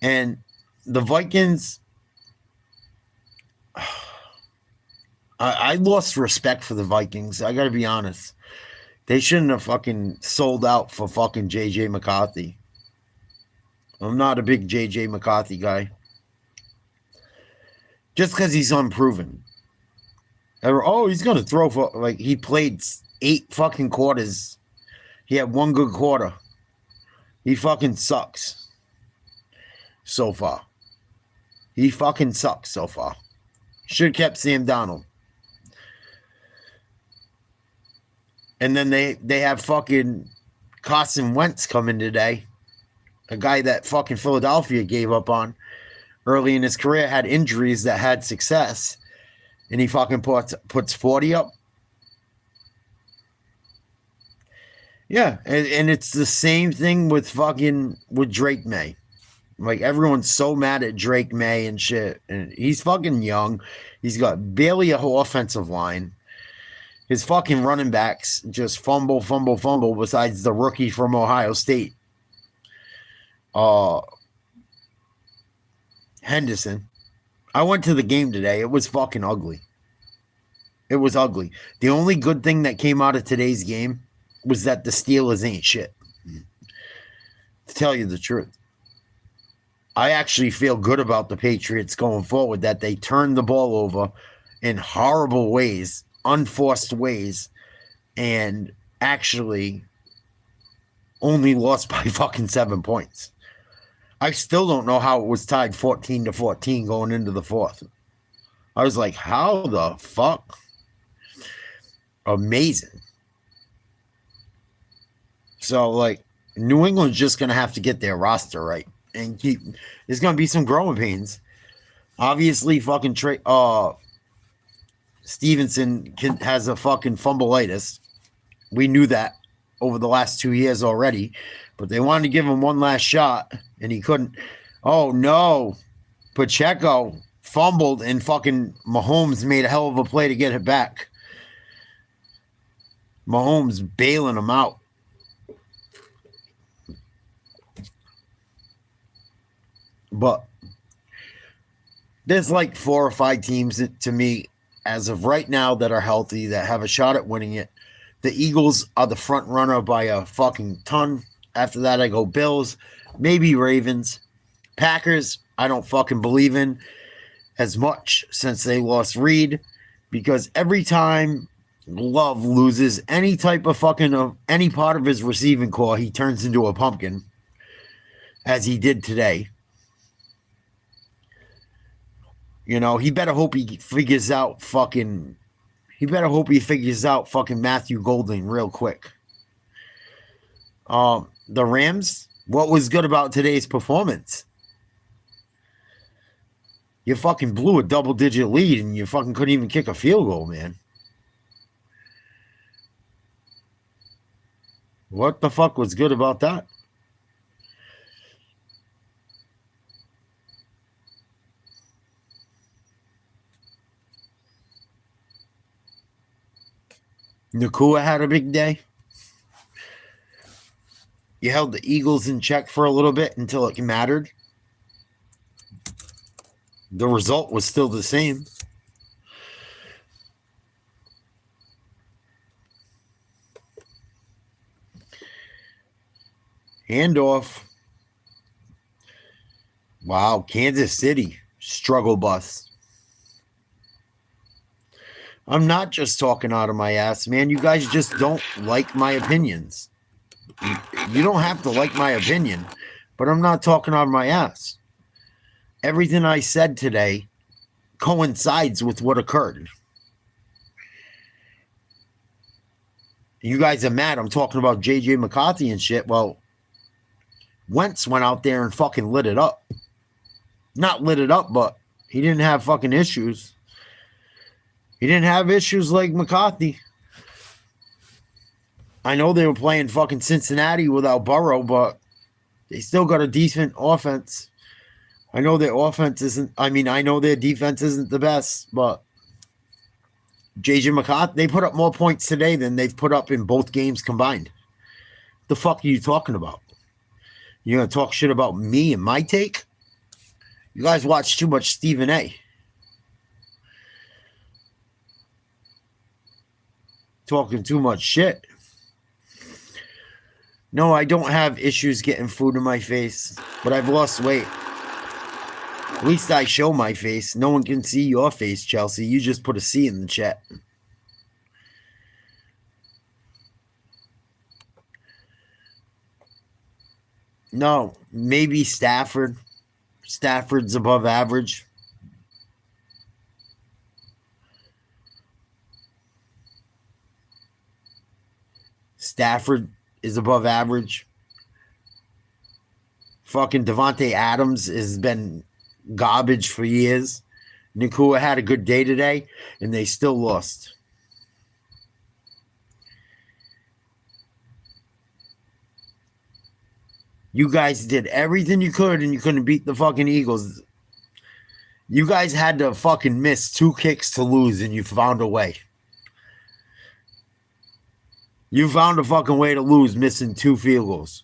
And the Vikings, I lost respect for the Vikings. I gotta be honest. They shouldn't have fucking sold out for fucking JJ McCarthy. I'm not a big JJ McCarthy guy. Just because he's unproven. Oh, he's gonna throw for like he played 8 fucking quarters. He had 1 good quarter. He fucking sucks. So far. He fucking sucks so far. Should have kept Sam Darnold. And then they have fucking Carson Wentz coming today. A guy that fucking Philadelphia gave up on early in his career, had injuries that had success. And he fucking puts 40 up. Yeah, and it's the same thing with Drake May. Like, everyone's so mad at Drake May and shit. And he's fucking young. He's got barely a whole offensive line. His fucking running backs just fumble, besides the rookie from Ohio State. Henderson. I went to the game today. It was fucking ugly. It was ugly. The only good thing that came out of today's game was that the Steelers ain't shit. To tell you the truth. I actually feel good about the Patriots going forward, that they turned the ball over in horrible ways, unforced ways, and actually only lost by fucking 7 points. I still don't know how it was tied 14-14 going into the fourth. I was like, how the fuck? Amazing. So, like, New England's just going to have to get their roster right. And there's going to be some growing pains. Obviously, fucking Stevenson has a fucking fumbleitis. We knew that over the last 2 years already. But they wanted to give him one last shot, and he couldn't. Oh, no. Pacheco fumbled, and fucking Mahomes made a hell of a play to get it back. Mahomes bailing him out. But there's like 4 or 5 teams to me as of right now that are healthy, that have a shot at winning it. The Eagles are the front runner by a fucking ton. After that, I go Bills, maybe Ravens. Packers, I don't fucking believe in as much since they lost Reed, because every time Love loses any type of fucking any part of his receiving core, he turns into a pumpkin, as he did today. You know, he better hope he figures out fucking Matthew Golding real quick. The Rams, what was good about today's performance? You fucking blew a double-digit lead and you fucking couldn't even kick a field goal, man. What the fuck was good about that? Nakua had a big day. You held the Eagles in check for a little bit until it mattered. The result was still the same. Handoff. Wow, Kansas City struggle bus. I'm not just talking out of my ass, man. You guys just don't like my opinions. You don't have to like my opinion, but I'm not talking out of my ass. Everything I said today coincides with what occurred. You guys are mad. I'm talking about JJ McCarthy and shit. Well, Wentz went out there and fucking lit it up. Not lit it up, but he didn't have fucking issues. He didn't have issues like McCarthy. I know they were playing fucking Cincinnati without Burrow, but they still got a decent offense. I know their offense isn't, I know their defense isn't the best, but JJ McCarthy, they put up more points today than they've put up in both games combined. The fuck are you talking about? You're going to talk shit about me and my take? You guys watch too much Stephen A. Talking too much shit. No, I don't have issues getting food in my face, but I've lost weight. At least I show my face. No one can see your face, Chelsea. You just put a C in the chat. No, maybe Stafford. Stafford's above average. Stafford is above average. Fucking Devontae Adams has been garbage for years. Nakua had a good day today, and they still lost. You guys did everything you could, and you couldn't beat the fucking Eagles. You guys had to fucking miss 2 kicks to lose, and you found a way. You found a fucking way to lose, missing 2 field goals.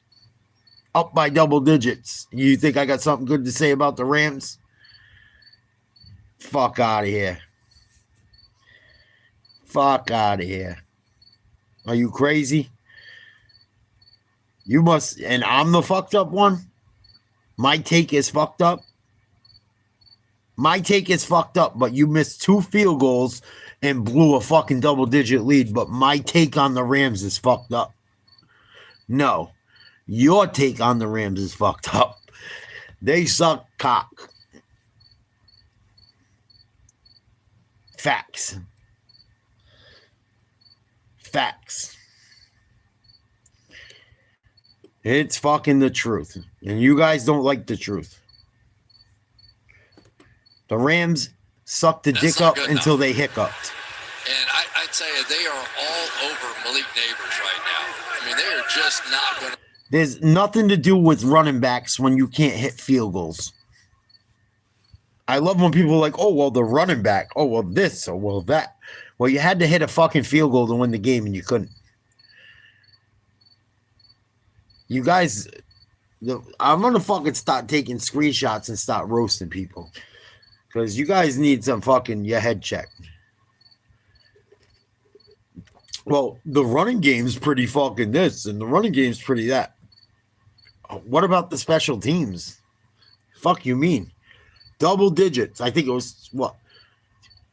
Up by double digits. You think I got something good to say about the Rams? Fuck out of here. Fuck out of here. Are you crazy? You must, and I'm the fucked up one? My take is fucked up? My take is fucked up, but you missed 2 field goals and blew a fucking double-digit lead, but my take on the Rams is fucked up. No. Your take on the Rams is fucked up. They suck cock. Facts. Facts. It's fucking the truth. And you guys don't like the truth. The Rams sucked the dick up until they hiccuped. And I tell you, they are all over Malik Neighbors right now. I mean, they are just not going to. There's nothing to do with running backs when you can't hit field goals. I love when people are like, oh, well, the running back. Oh, well, this. Oh, well, that. Well, you had to hit a fucking field goal to win the game, and you couldn't. You guys, I'm going to fucking start taking screenshots and start roasting people. Because you guys need some fucking your head checked. Well, the running game's pretty fucking this, and the running game's pretty that. What about the special teams? Fuck you mean? Double digits. I think it was, what,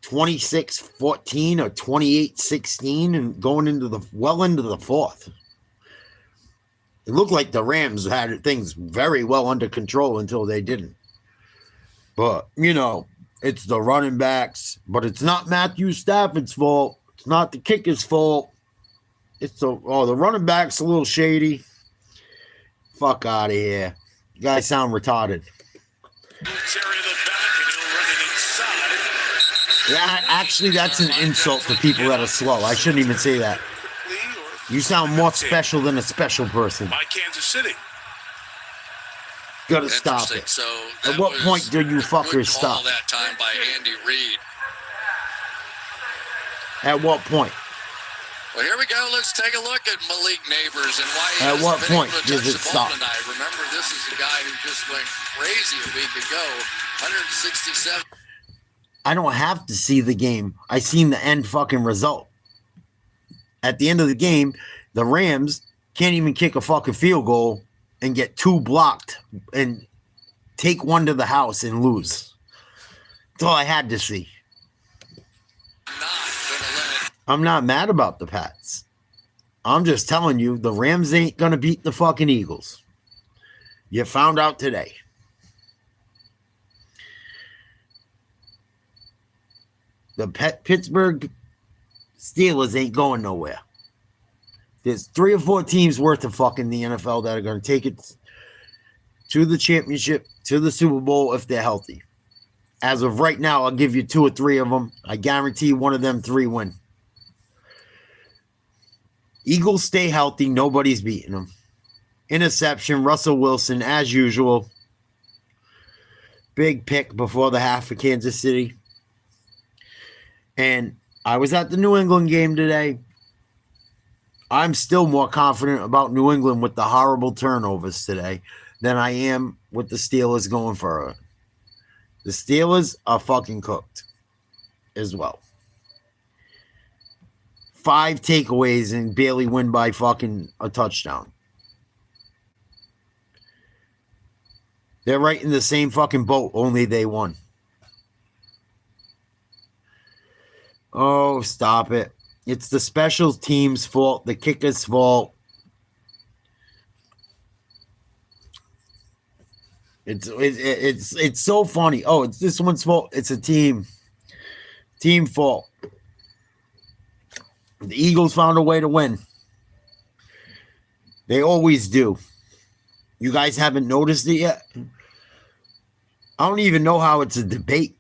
26-14 or 28-16 and going into the, well into the 4th. It looked like the Rams had things very well under control until they didn't. But, you know, it's the running backs, but it's not Matthew Stafford's fault. It's not the kicker's fault. It's the running back's a little shady. Fuck out of here. You guys sound retarded. Yeah, actually, that's an insult to people that are slow. I shouldn't even say that. You sound more special than a special person. By Kansas City. Gotta stop it. So at what point do you fuckers stop? That time by Andy Reid. At what point? Well, here we go. Let's take a look at Malik Neighbors and why he at what hasn't been point able to does touch it the stop? ball tonight. Remember, this is a guy who just went crazy a week ago. 167. I don't have to see the game. I seen the end fucking result. At the end of the game, the Rams can't even kick a fucking field goal and get 2 blocked and take 1 to the house and lose. That's all I had to see. I'm not mad about the Pats. I'm just telling you, the Rams ain't going to beat the fucking Eagles. You found out today. The Pittsburgh Steelers ain't going nowhere. There's 3 or 4 teams worth of fucking the NFL that are going to take it to the championship, to the Super Bowl if they're healthy. As of right now, I'll give you 2 or 3 of them. I guarantee one of them 3 win. Eagles stay healthy. Nobody's beating them. Interception, Russell Wilson, as usual. Big pick before the half for Kansas City. And I was at the New England game today. I'm still more confident about New England with the horrible turnovers today than I am with the Steelers going for it. The Steelers are fucking cooked as well. 5 takeaways and barely win by fucking a touchdown. They're right in the same fucking boat, only they won. Oh, stop it. It's the special teams' fault, the kicker's fault. It's so funny. Oh, it's this one's fault. It's a team fault. The Eagles found a way to win. They always do. You guys haven't noticed it yet? I don't even know how it's a debate.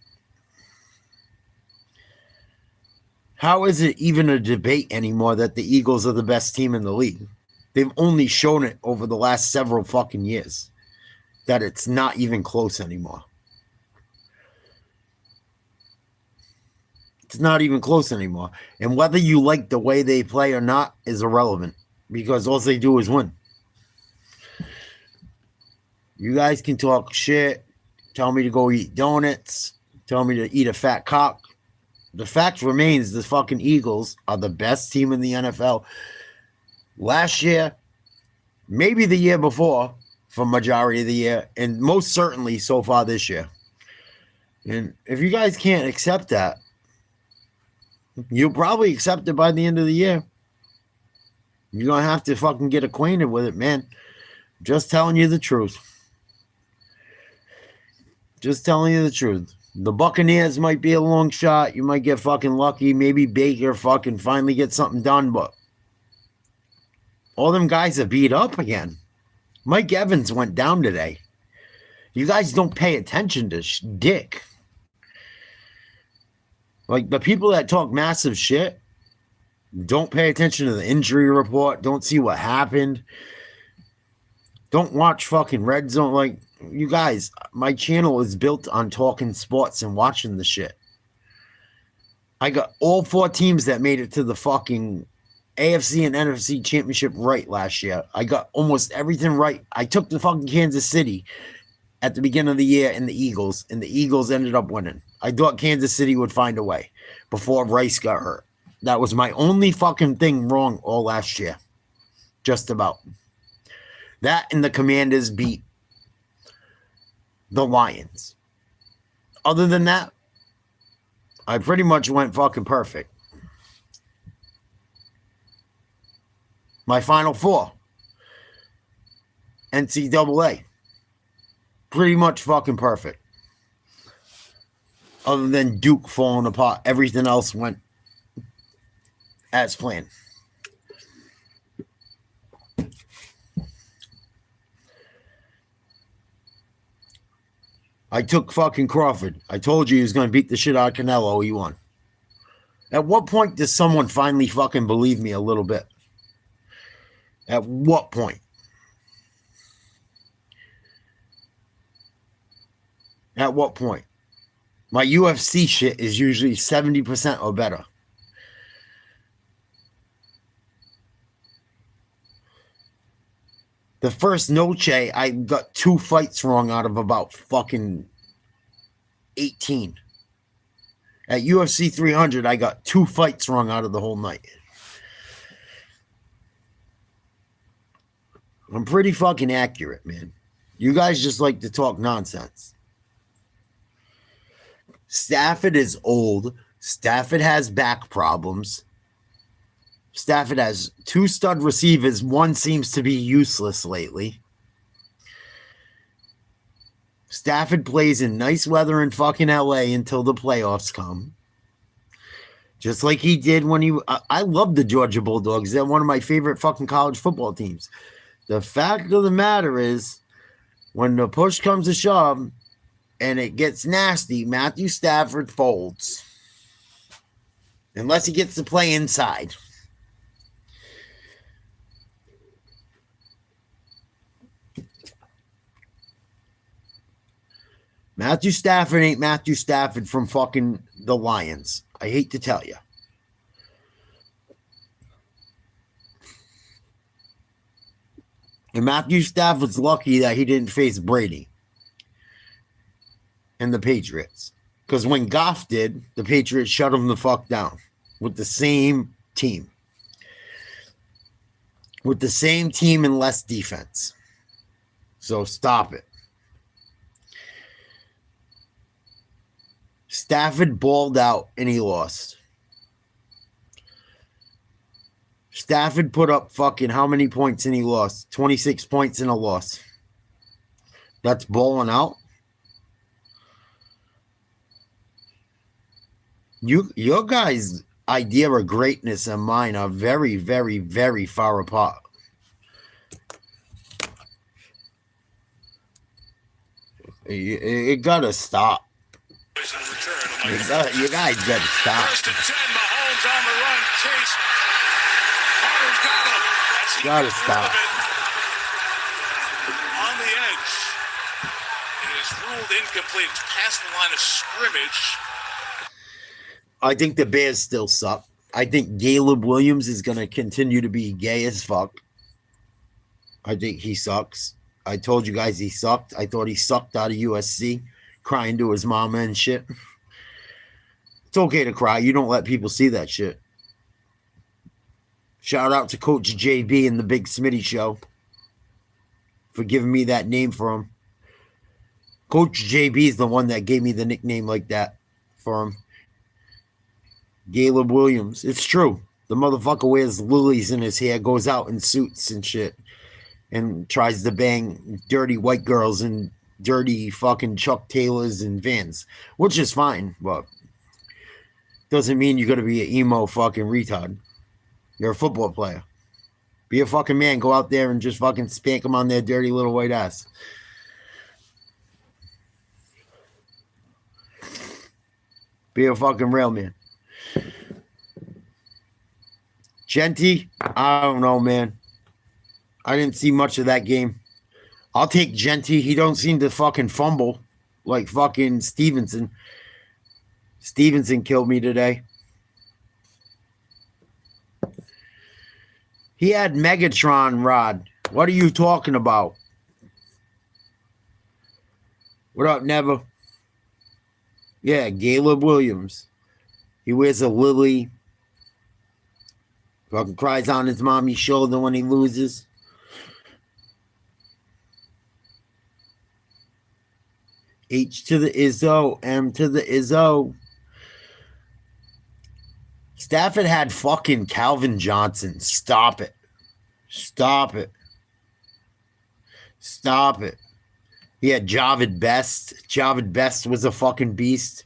How is it even a debate anymore that the Eagles are the best team in the league? They've only shown it over the last several fucking years that it's not even close anymore. It's not even close anymore. And whether you like the way they play or not is irrelevant because all they do is win. You guys can talk shit, tell me to go eat donuts, tell me to eat a fat cock. The fact remains the fucking Eagles are the best team in the NFL. Last year, maybe the year before, for majority of the year, and most certainly so far this year. And if you guys can't accept that, you'll probably accept it by the end of the year. You're going to have to fucking get acquainted with it, man. Just telling you the truth. Just telling you the truth. The Buccaneers might be a long shot. You might get fucking lucky. Maybe Baker fucking finally get something done, but all them guys are beat up again. Mike Evans went down today. You guys don't pay attention to dick. Like, the people that talk massive shit don't pay attention to the injury report, don't see what happened, don't watch fucking Red Zone. Like, you guys, my channel is built on talking sports and watching the shit. I got all 4 teams that made it to the fucking AFC and NFC championship right last year. I got almost everything right. I took the fucking Kansas City at the beginning of the year and the Eagles ended up winning. I thought Kansas City would find a way before Rice got hurt. That was my only fucking thing wrong all last year. Just about. That and the Commanders beat the Lions. Other than that, I pretty much went fucking perfect. My Final Four. NCAA. Pretty much fucking perfect. Other than Duke falling apart, everything else went as planned. I took fucking Crawford. I told you he was going to beat the shit out of Canelo. He won. At what point does someone finally fucking believe me a little bit? At what point? At what point? My UFC shit is usually 70% or better. The first Noche, I got 2 fights wrong out of about fucking 18. At UFC 300, I got 2 fights wrong out of the whole night. I'm pretty fucking accurate, man. You guys just like to talk nonsense. Stafford is old. Stafford has back problems. Stafford has 2 stud receivers. One seems to be useless lately. Stafford plays in nice weather in fucking LA until the playoffs come. Just like he did when he... I love the Georgia Bulldogs. They're one of my favorite fucking college football teams. The fact of the matter is, when the push comes to shove and it gets nasty, Matthew Stafford folds. Unless he gets to play inside. Matthew Stafford ain't Matthew Stafford from fucking the Lions. I hate to tell you. And Matthew Stafford's lucky that he didn't face Brady and the Patriots. Because when Goff did, the Patriots shut him the fuck down with the same team. With the same team and less defense. So stop it. Stafford balled out and he lost. Stafford put up fucking how many points and he lost? 26 points and a loss. That's balling out. Your guys' idea of greatness and mine are very, very, very far apart. You gotta stop. You guys gotta stop. First and 10, Mahomes on the run. Chase. Carter's got him. As he Gotta gets stop. rid of it. On the edge. It is ruled incomplete. It's past the line of scrimmage. I think the Bears still suck. I think Caleb Williams is going to continue to be gay as fuck. I think he sucks. I told you guys he sucked. I thought he sucked out of USC, crying to his mama and shit. It's okay to cry. You don't let people see that shit. Shout out to Coach JB and the Big Smitty Show for giving me that name for him. Coach JB is the one that gave me the nickname like that for him. Caleb Williams. It's true. The motherfucker wears lilies in his hair, goes out in suits and shit, and tries to bang dirty white girls and dirty fucking Chuck Taylors and Vans, which is fine, but doesn't mean you're going to be an emo fucking retard. You're a football player. Be a fucking man. Go out there and just fucking spank them on their dirty little white ass. Be a fucking real man. Genty, I don't know, man. I didn't see much of that game. I'll take Genty. He don't seem to fucking fumble like fucking Stevenson. Stevenson killed me today. He had Megatron Rod. What are you talking about? What up, Never? Yeah, Caleb Williams. He wears a lily. Fucking cries on his mommy's shoulder when he loses. H to the Izzo, M to the Izzo. Stafford had fucking Calvin Johnson. Stop it. Stop it. Stop it. He had Javid Best. Javid Best was a fucking beast.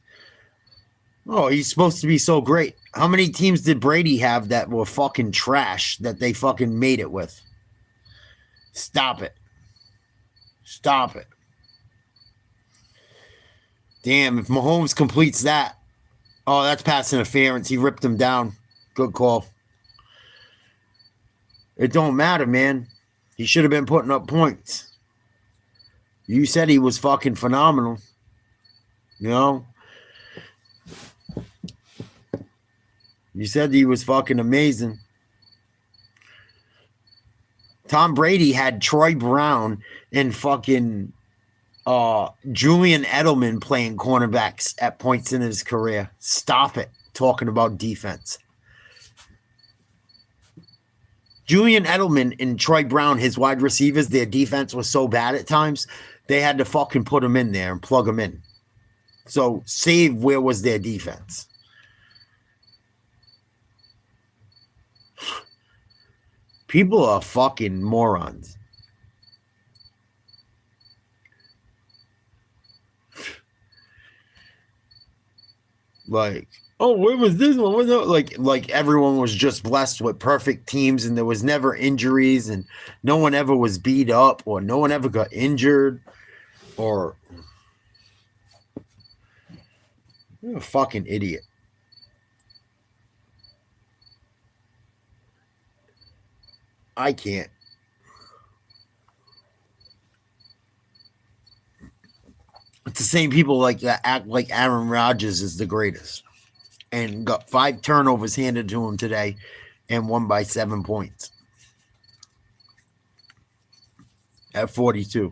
Oh, he's supposed to be so great. How many teams did Brady have that were fucking trash that they fucking made it with? Stop it. Stop it. Damn, if Mahomes completes that. Oh, that's pass interference. He ripped him down. Good call. It don't matter, man. He should have been putting up points. You said he was fucking phenomenal. You know? You said he was fucking amazing. Tom Brady had Troy Brown and fucking Julian Edelman playing cornerbacks at points in his career. Stop it. Talking about defense. Julian Edelman and Troy Brown, his wide receivers, their defense was so bad at times, they had to fucking put them in there and plug them in. So, save where was their defense. People are fucking morons. Like, oh, where was this one? Was it? Like everyone was just blessed with perfect teams and there was never injuries and no one ever was beat up or no one ever got injured or you're a fucking idiot. I can't. It's the same people like that act like Aaron Rodgers is the greatest and got 5 turnovers handed to him today and won by 7 points. at 42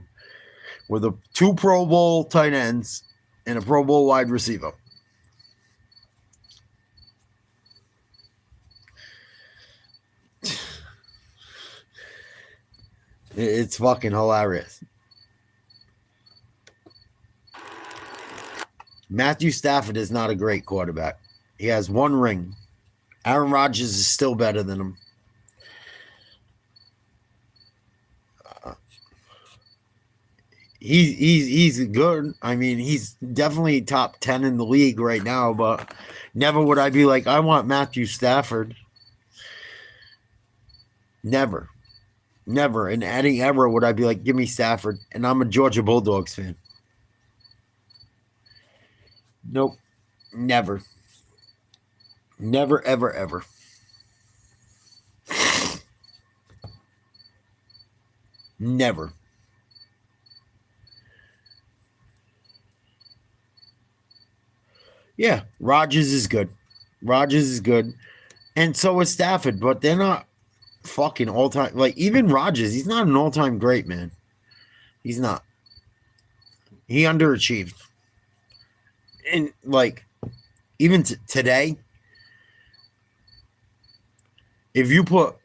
with 2 Pro Bowl tight ends and a Pro Bowl wide receiver. It's fucking hilarious. Matthew Stafford is not a great quarterback. He has 1 ring. Aaron Rodgers is still better than him. He's good. I mean, he's definitely top 10 in the league right now, but never would I be like, I want Matthew Stafford. Never. Never. In any ever would I be like, give me Stafford. And I'm a Georgia Bulldogs fan. Nope. Never. Never, ever, ever. Never. Yeah, Rodgers is good. Rodgers is good. And so is Stafford, but they're not fucking all-time. Like, even Rodgers, he's not an all-time great, man. He's not. He underachieved. And, like, even today, if you put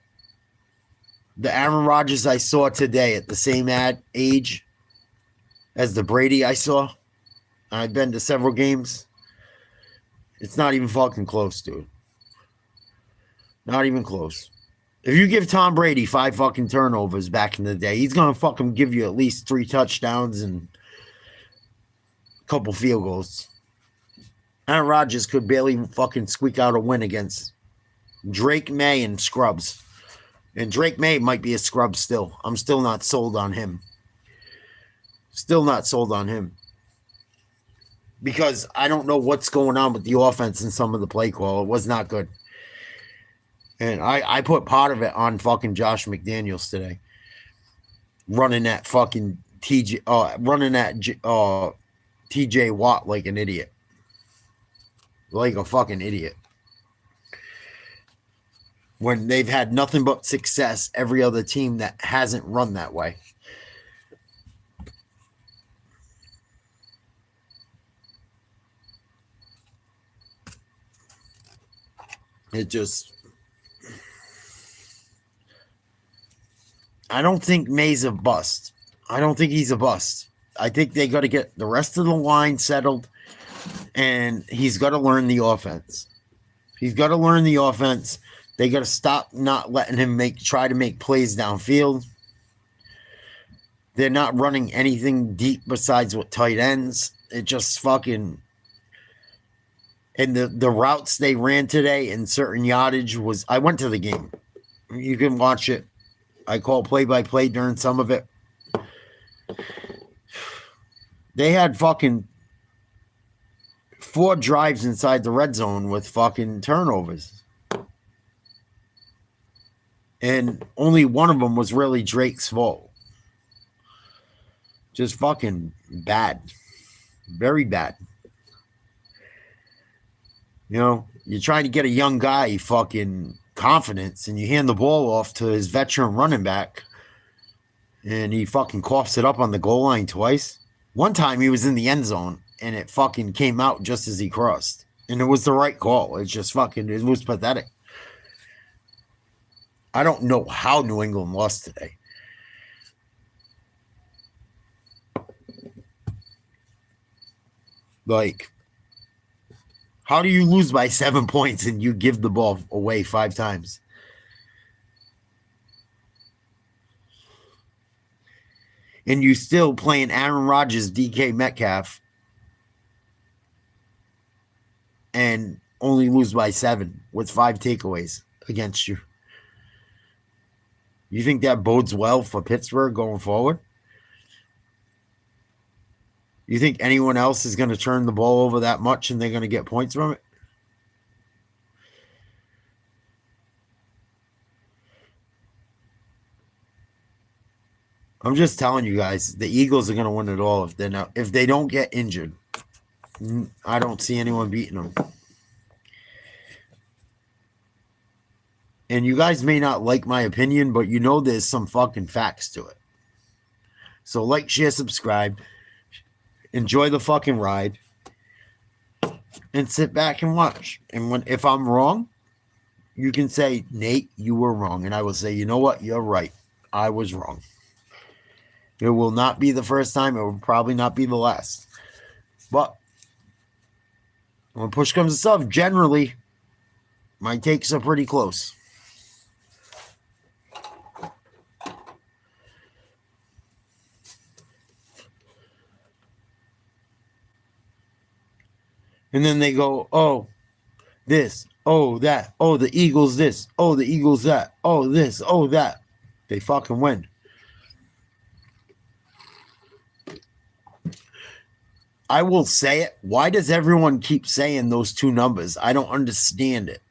the Aaron Rodgers I saw today at the same age as the Brady I saw, I've been to several games, it's not even fucking close, dude. Not even close. If you give Tom Brady 5 fucking turnovers back in the day, he's going to fucking give you at least 3 touchdowns and a couple field goals. Aaron Rodgers could barely fucking squeak out a win against Drake May and scrubs. And Drake May might be a scrub still. I'm still not sold on him. Still not sold on him. Because I don't know what's going on with the offense and some of the play call. It was not good. And I put part of it on fucking Josh McDaniels today. Running that fucking TJ Watt like an idiot. Like a fucking idiot. When they've had nothing but success, every other team that hasn't run that way. It just... I don't think May's a bust. I don't think he's a bust. I think they got to get the rest of the line settled, and he's got to learn the offense. He's got to learn the offense. They got to stop not letting him try to make plays downfield. They're not running anything deep besides with tight ends. It just fucking... And the routes they ran today in certain yardage was... I went to the game. You can watch it. I call play-by-play during some of it. They had fucking 4 drives inside the red zone with fucking turnovers. And only one of them was really Drake's fault. Just fucking bad. Very bad. You know, you're trying to get a young guy fucking confidence, and you hand the ball off to his veteran running back, and he fucking coughs it up on the goal line twice. One time he was in the end zone, and it fucking came out just as he crossed. And it was the right call. It's just fucking, it was pathetic. I don't know how New England lost today. Like, how do you lose by 7 points and you give the ball away 5 times? And you still playing Aaron Rodgers, DK Metcalf, and only lose by 7 with 5 takeaways against you. You think that bodes well for Pittsburgh going forward? You think anyone else is going to turn the ball over that much and they're going to get points from it? I'm just telling you guys, the Eagles are going to win it all if they don't get injured. I don't see anyone beating them. And you guys may not like my opinion, but you know there's some fucking facts to it. So like, share, subscribe. Enjoy the fucking ride. And sit back and watch. And if I'm wrong, you can say, Nate, you were wrong. And I will say, you know what? You're right. I was wrong. It will not be the first time. It will probably not be the last. But when push comes to shove, generally, my takes are pretty close. And then they go, oh, this, oh, that, oh, the Eagles this, oh, the Eagles that, oh, this, oh, that. They fucking win. I will say it. Why does everyone keep saying those two numbers? I don't understand it.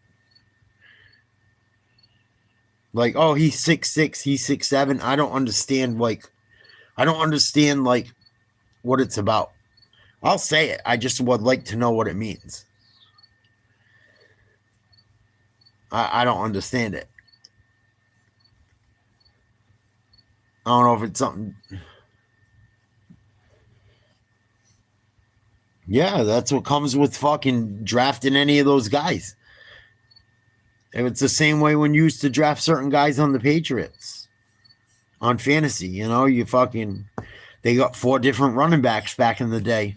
Like, oh, he's 6'6", he's 6'7". I don't understand, what it's about. I'll say it. I just would like to know what it means. I don't understand it. I don't know if it's something. Yeah, that's what comes with fucking drafting any of those guys. And it's the same way when you used to draft certain guys on the Patriots on fantasy. You know, they got 4 different running backs back in the day.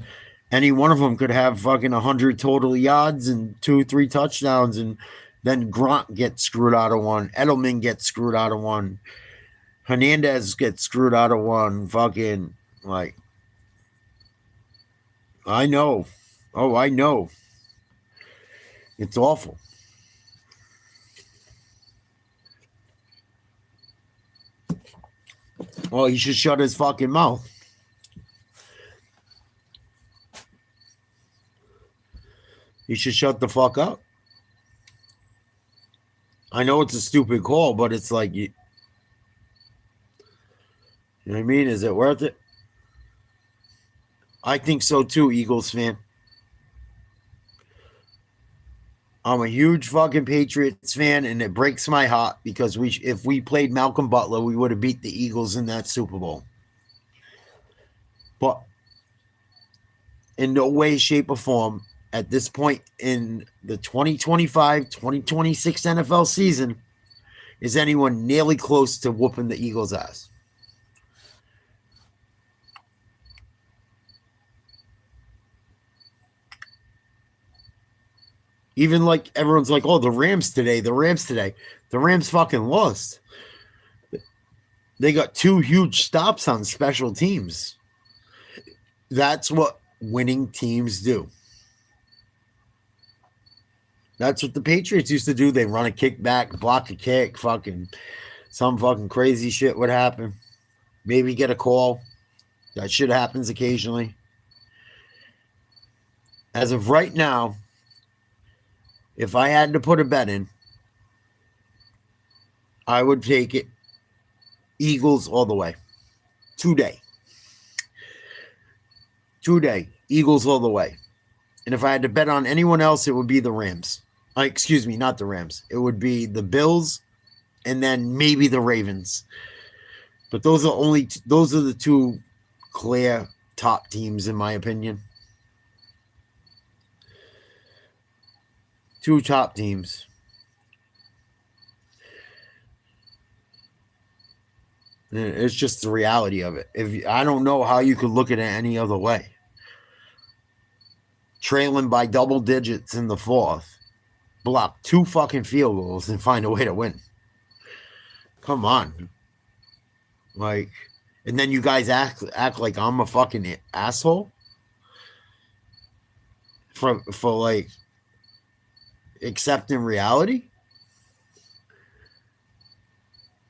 Any one of them could have fucking 100 total yards and 2-3 touchdowns, and then Gronk gets screwed out of one. Edelman gets screwed out of one. Hernandez gets screwed out of one. Fucking, like, I know. Oh, I know. It's awful. Well, he should shut his fucking mouth. He should shut the fuck up. I know it's a stupid call, but it's like, you know what I mean? Is it worth it? I think so too, Eagles fan. I'm a huge fucking Patriots fan, and it breaks my heart because if we played Malcolm Butler, we would have beat the Eagles in that Super Bowl. But in no way, shape, or form, at this point in the 2025-2026 NFL season, is anyone nearly close to whooping the Eagles' ass. Even like everyone's like, oh, the Rams today. The Rams fucking lost. They got 2 huge stops on special teams. That's what winning teams do. That's what the Patriots used to do. They run a kickback, block a kick, some fucking crazy shit would happen. Maybe get a call. That shit happens occasionally. As of right now, if I had to put a bet in, I would take it Eagles all the way. Today. Eagles all the way. And if I had to bet on anyone else, it would be the Rams. Excuse me, not the Rams. It would be the Bills and then maybe the Ravens. But those are the 2 clear top teams in my opinion. 2 top teams. It's just the reality of it. I don't know how you could look at it any other way. Trailing by double digits in the 4th, block 2 fucking field goals and find a way to win. Come on. Like, and then you guys act like I'm a fucking asshole for like accepting reality.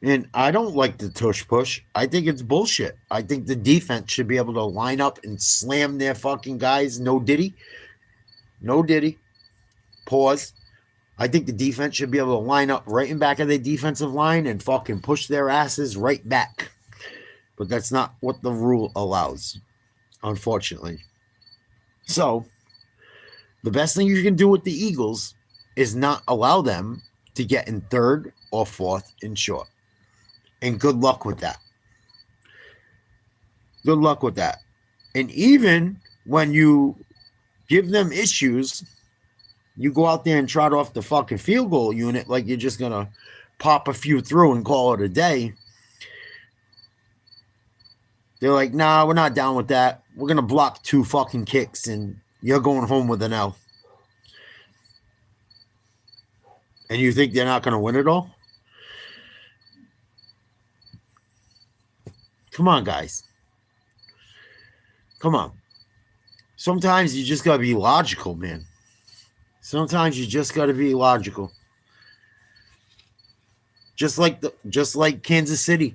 And I don't like the tush push. I think it's bullshit. I think the defense should be able to line up and slam their fucking guys. No diddy. Pause. I think the defense should be able to line up right in back of their defensive line and fucking push their asses right back. But that's not what the rule allows, unfortunately. So, the best thing you can do with the Eagles is not allow them to get in 3rd or 4th and short. And good luck with that. Good luck with that. And even when you give them issues, you go out there and trot off the fucking field goal unit like you're just going to pop a few through and call it a day. They're like, nah, we're not down with that. We're going to block 2 fucking kicks and you're going home with an L. And you think they're not going to win it all? Come on, guys. Come on. Sometimes you just got to be logical, man. Sometimes you just got to be logical. Just like Kansas City.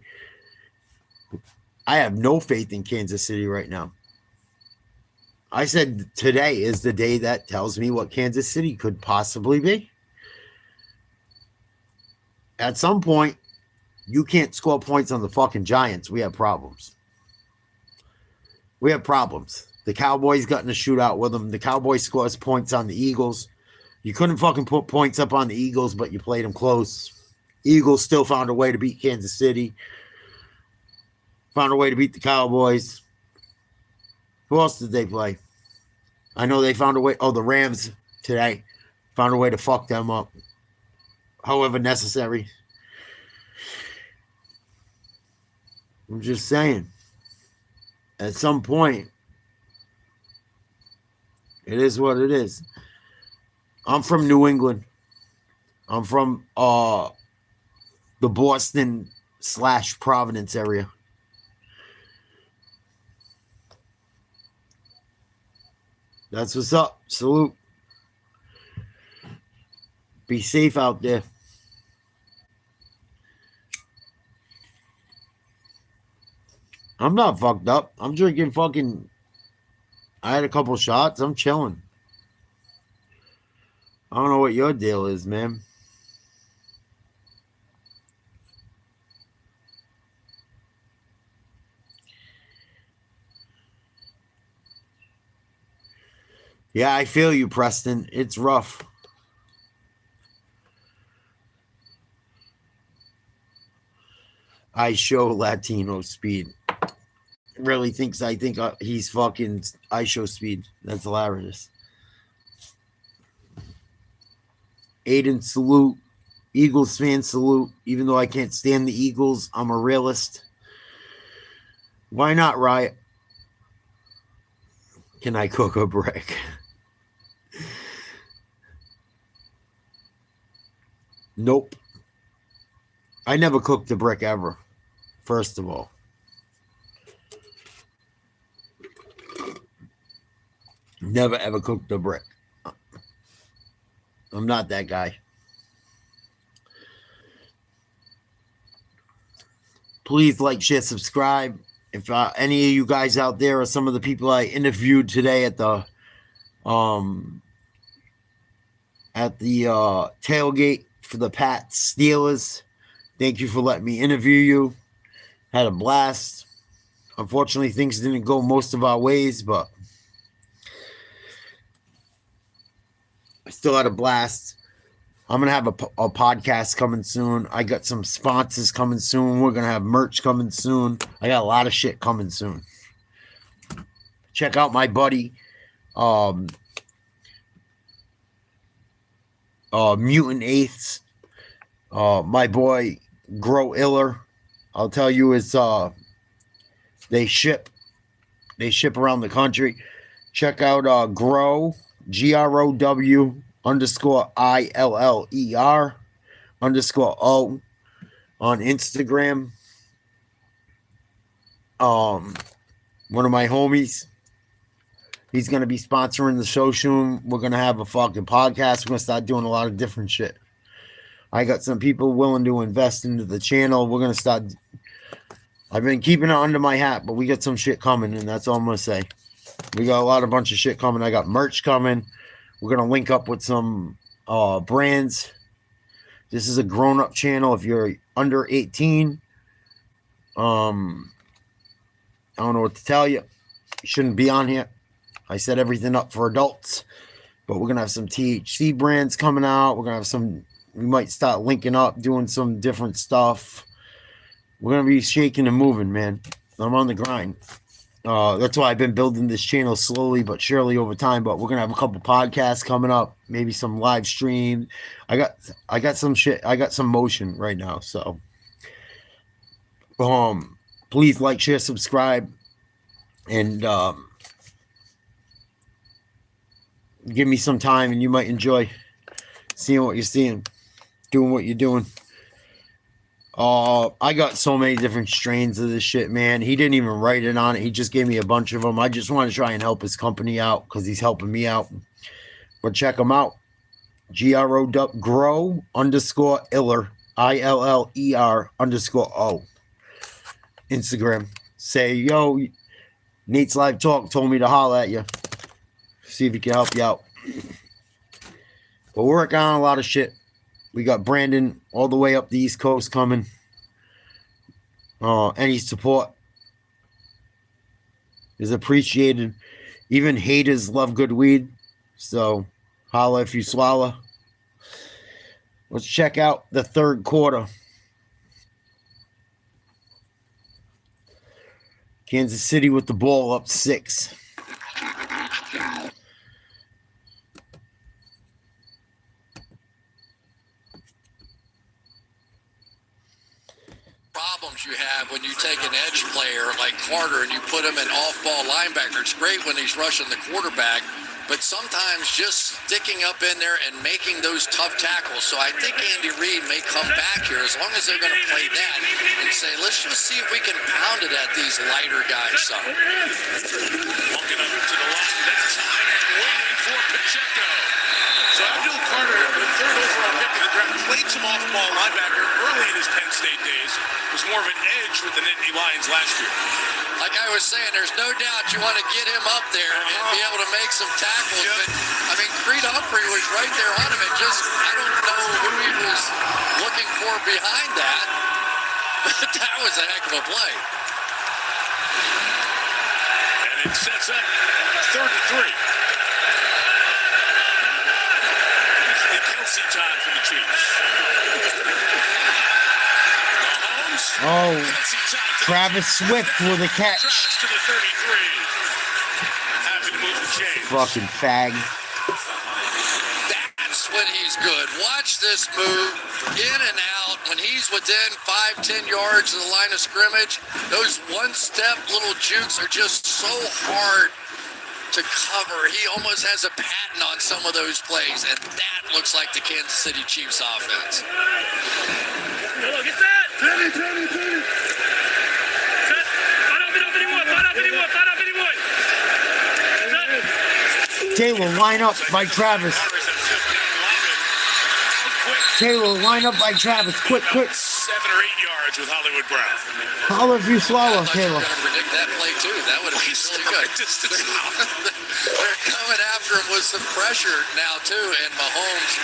I have no faith in Kansas City right now. I said today is the day that tells me what Kansas City could possibly be. At some point, you can't score points on the fucking Giants. We have problems. We have problems. The Cowboys got in a shootout with them. The Cowboys scores points on the Eagles. You couldn't fucking put points up on the Eagles, but you played them close. Eagles still found a way to beat Kansas City. Found a way to beat the Cowboys. Who else did they play? I know they found a way. Oh, the Rams today. Found a way to fuck them up. However necessary. I'm just saying. At some point, it is what it is. I'm from New England. I'm from the Boston / Providence area. That's what's up. Salute. Be safe out there. I'm not fucked up. I'm drinking fucking... I had a couple shots. I'm chilling. I don't know what your deal is, man. Yeah, I feel you, Preston. It's rough. I show Latino speed. Really thinks I think he's fucking I show speed. That's hilarious. Aiden, salute. Eagles fan, salute. Even though I can't stand the Eagles, I'm a realist. Why not, Riot? Can I cook a brick? Nope. I never cooked a brick ever, first of all. Never ever cooked a brick. I'm not that guy. Please like, share, subscribe. If any of you guys out there are some of the people I interviewed today at the tailgate for the Pats Steelers, thank you for letting me interview you. Had a blast. Unfortunately, things didn't go most of our ways, but I still had a blast. I'm going to have a podcast coming soon. I got some sponsors coming soon. We're going to have merch coming soon. I got a lot of shit coming soon. Check out my buddy, Mutant Eighths. My boy, Grow Iller. I'll tell you, it's they ship around the country. Check out Grow, GROW _ILLER _O on Instagram. One of my homies, he's going to be sponsoring the show soon. We're going to have a fucking podcast. We're going to start doing a lot of different shit. I got some people willing to invest into the channel. We're going to start. I've been keeping it under my hat, but we got some shit coming, and that's all I'm going to say. We got a bunch of shit coming. I got merch coming. We're going to link up with some brands. This is a grown-up channel. If you're under 18, I don't know what to tell you. You shouldn't be on here. I set everything up for adults. But we're going to have some THC brands coming out. We're going to have some... We might start linking up, doing some different stuff. We're going to be shaking and moving, man. I'm on the grind. That's why I've been building this channel slowly but surely over time. But we're gonna have a couple podcasts coming up, maybe some live stream. I got some shit. I got some motion right now. So, please like, share, subscribe, and give me some time, and you might enjoy seeing what you're seeing, doing what you're doing. I got so many different strains of this shit, man. He didn't even write it on it. He just gave me a bunch of them. I just want to try and help his company out because he's helping me out. But check him out. GRO grow _ iller ILLER_O. Instagram. Say, yo, Nate's Live Talk told me to holler at you. See if he can help you out. But we're working on a lot of shit. We got Brandon all the way up the East Coast coming. Any support is appreciated. Even haters love good weed. So holla if you swallow. Let's check out the third quarter. Kansas City with the ball up 6. Problems you have when you take an edge player like Carter and you put him in off-ball linebacker. It's great when he's rushing the quarterback, but sometimes just sticking up in there and making those tough tackles. So I think Andy Reid may come back here as long as they're going to play that and say, let's just see if we can pound it at these lighter guys some. Walking up to the line, that's high and waiting for Pacheco. So Abdul Carter, the third overall pick in the draft, played some off-ball linebacker early in his Penn State days. Was more of an edge with the Nittany Lions last year. Like I was saying, there's no doubt you want to get him up there and be able to make some tackles. But, I mean, Creed Humphrey was right there on him. And just, I don't know who he was looking for behind that. But that was a heck of a play. And it sets up 3rd and 3. The Kelsey time for the Chiefs. Oh, Travis Swift with a catch. To the 33. Happy to move the chains. Fucking fag. That's when he's good. Watch this move in and out. When he's within 5-10 yards of the line of scrimmage, those one-step little jukes are just so hard to cover. He almost has a patent on some of those plays, and that looks like the Kansas City Chiefs offense. Look at that! Taylor, line up by Travis. Taylor, line up by Travis. Quick. 7 or 8 yards with Hollywood Brown. Holler if you swallow, Taylor. I was going to predict that play, too. That would have been really good. They're coming after him with some pressure now, too. And Mahomes,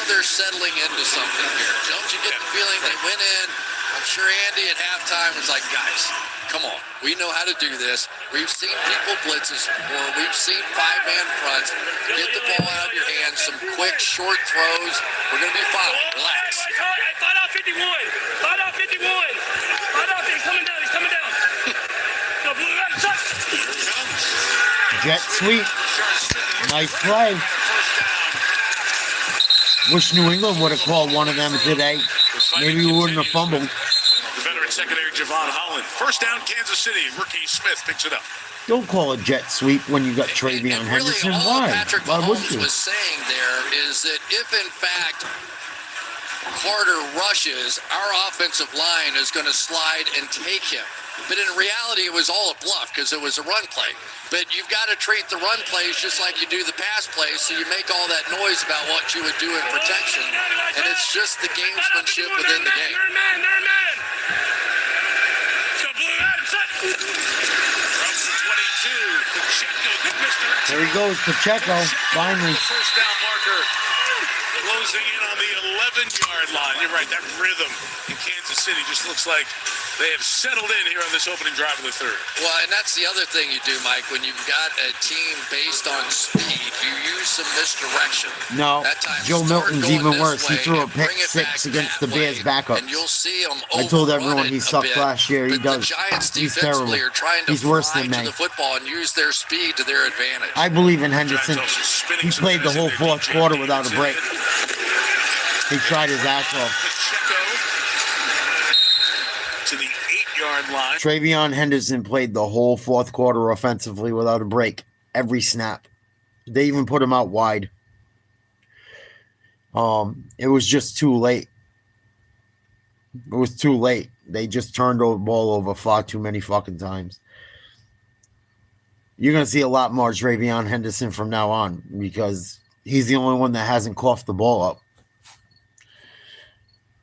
they're settling into something here. Don't you get the feeling they went in? I'm sure Andy at halftime was like, guys, come on. We know how to do this. We've seen people blitzes before. We've seen 5-man fronts. Get the ball out of your hands. Some quick, short throws. We're going to be fine. Relax. 5-51. 5-51. 5-50. He's coming down. He's coming down. Go blue right. Jet sweep. Nice play. Wish New England would have called one of them today. Maybe we wouldn't have fumbled. The veteran secondary, Javon Holland. First down, Kansas City. Rookie Smith picks it up. Don't call a jet sweep when you got Travion Henderson. Why? Patrick Why would Mahomes you? was saying there is that if in fact Carter rushes, our offensive line is going to slide and take him. But in reality, it was all a bluff because it was a run play. But you've got to treat the run plays just like you do the pass plays, so you make all that noise about what you would do in protection, and it's just the gamesmanship within the game. There he goes, Pacheco. Finally. First down marker closing in on the 11-yard line. You're right, that rhythm in Kansas City just looks like they have settled in here on this opening drive of the third. Well, and that's the other thing you do, Mike. When you've got a team based on speed, you use some misdirection. No, Joe Milton's even worse. He threw a pick bring it six back against the that Bears way, backups. And you'll see him I told overrun everyone it he a sucked bit, last year. He but does. The Giants He's terrible. defensively are trying to He's worse fly than to me. the football and use their speed to their advantage. I believe in Henderson. He played the whole fourth quarter without a break. He tried his ass off. To the 8-yard line. Travion Henderson played the whole fourth quarter offensively without a break. Every snap. They even put him out wide. It was just too late. It was too late. They just turned the ball over far too many fucking times. You're going to see a lot more Travion Henderson from now on because he's the only one that hasn't coughed the ball up.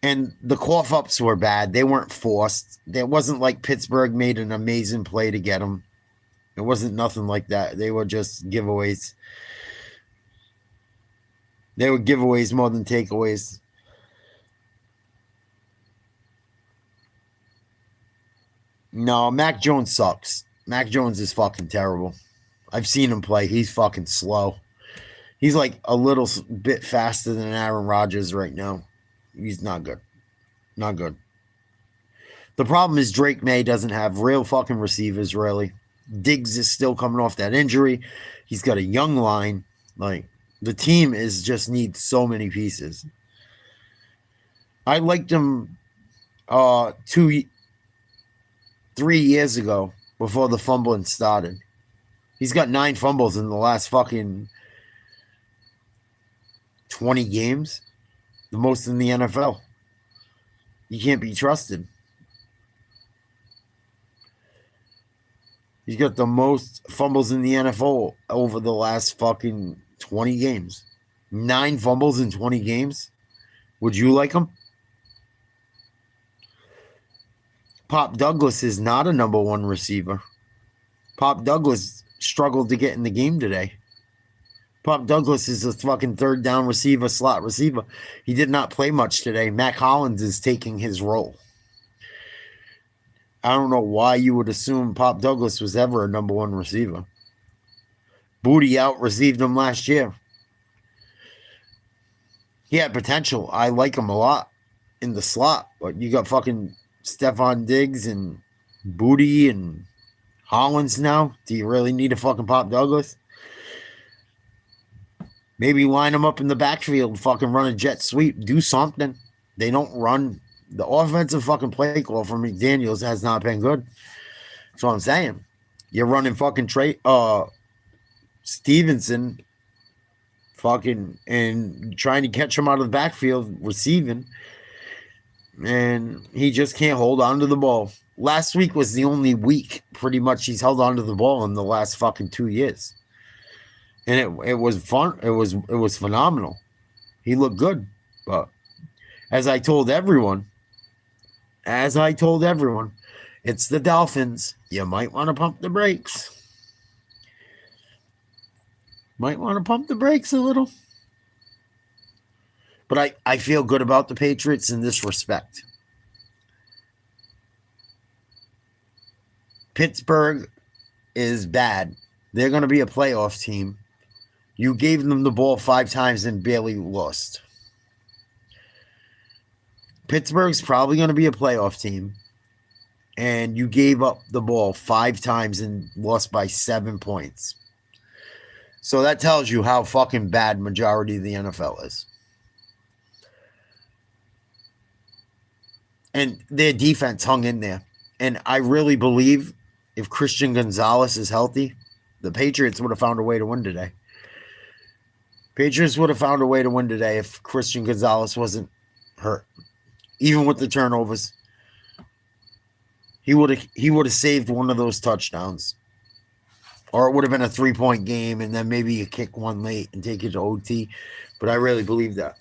And the cough ups were bad. They weren't forced. It wasn't like Pittsburgh made an amazing play to get him. It wasn't nothing like that. They were just giveaways. They were giveaways more than takeaways. No, Mac Jones sucks. Mac Jones is fucking terrible. I've seen him play. He's fucking slow. He's like a little bit faster than Aaron Rodgers right now. He's not good. Not good. The problem is Drake May doesn't have real fucking receivers, really. Diggs is still coming off that injury. He's got a young line. Like, the team is just needs so many pieces. I liked him 3 years ago before the fumbling started. He's got 9 fumbles in the last fucking 20 games. The most in the NFL. You can't be trusted. He's got the most fumbles in the NFL over the last fucking 20 games. 9 fumbles in 20 games. Would you like him? Pop Douglas is not a number 1 receiver. Pop Douglas struggled to get in the game today. Pop Douglas is a fucking third down receiver, slot receiver. He did not play much today. Matt Collins is taking his role. I don't know why you would assume Pop Douglas was ever a number 1 receiver. Booty out-received him last year. He had potential. I like him a lot in the slot, but you got fucking Stephon Diggs and Booty and Hollins now. Do you really need a fucking Pop Douglas? Maybe line them up in the backfield, fucking run a jet sweep, do something. They don't run. The offensive fucking play call from McDaniels has not been good. That's what I'm saying. You're running fucking Stevenson fucking and trying to catch him out of the backfield receiving. And he just can't hold on to the ball. Last week was the only week pretty much he's held on to the ball in the last fucking 2 years. And it was fun. It was phenomenal. He looked good. But as I told everyone, it's the Dolphins. You might want to pump the brakes. Might want to pump the brakes a little. But I feel good about the Patriots in this respect. Pittsburgh is bad. They're going to be a playoff team. You gave them the ball 5 times and barely lost. Pittsburgh's probably going to be a playoff team. And you gave up the ball 5 times and lost by 7 points. So that tells you how fucking bad majority of the NFL is. And their defense hung in there. And I really believe if Christian Gonzalez is healthy, the Patriots would have found a way to win today. Patriots would have found a way to win today if Christian Gonzalez wasn't hurt. Even with the turnovers. He would have saved one of those touchdowns. Or it would have been a 3-point game and then maybe you kick one late and take it to OT. But I really believe that.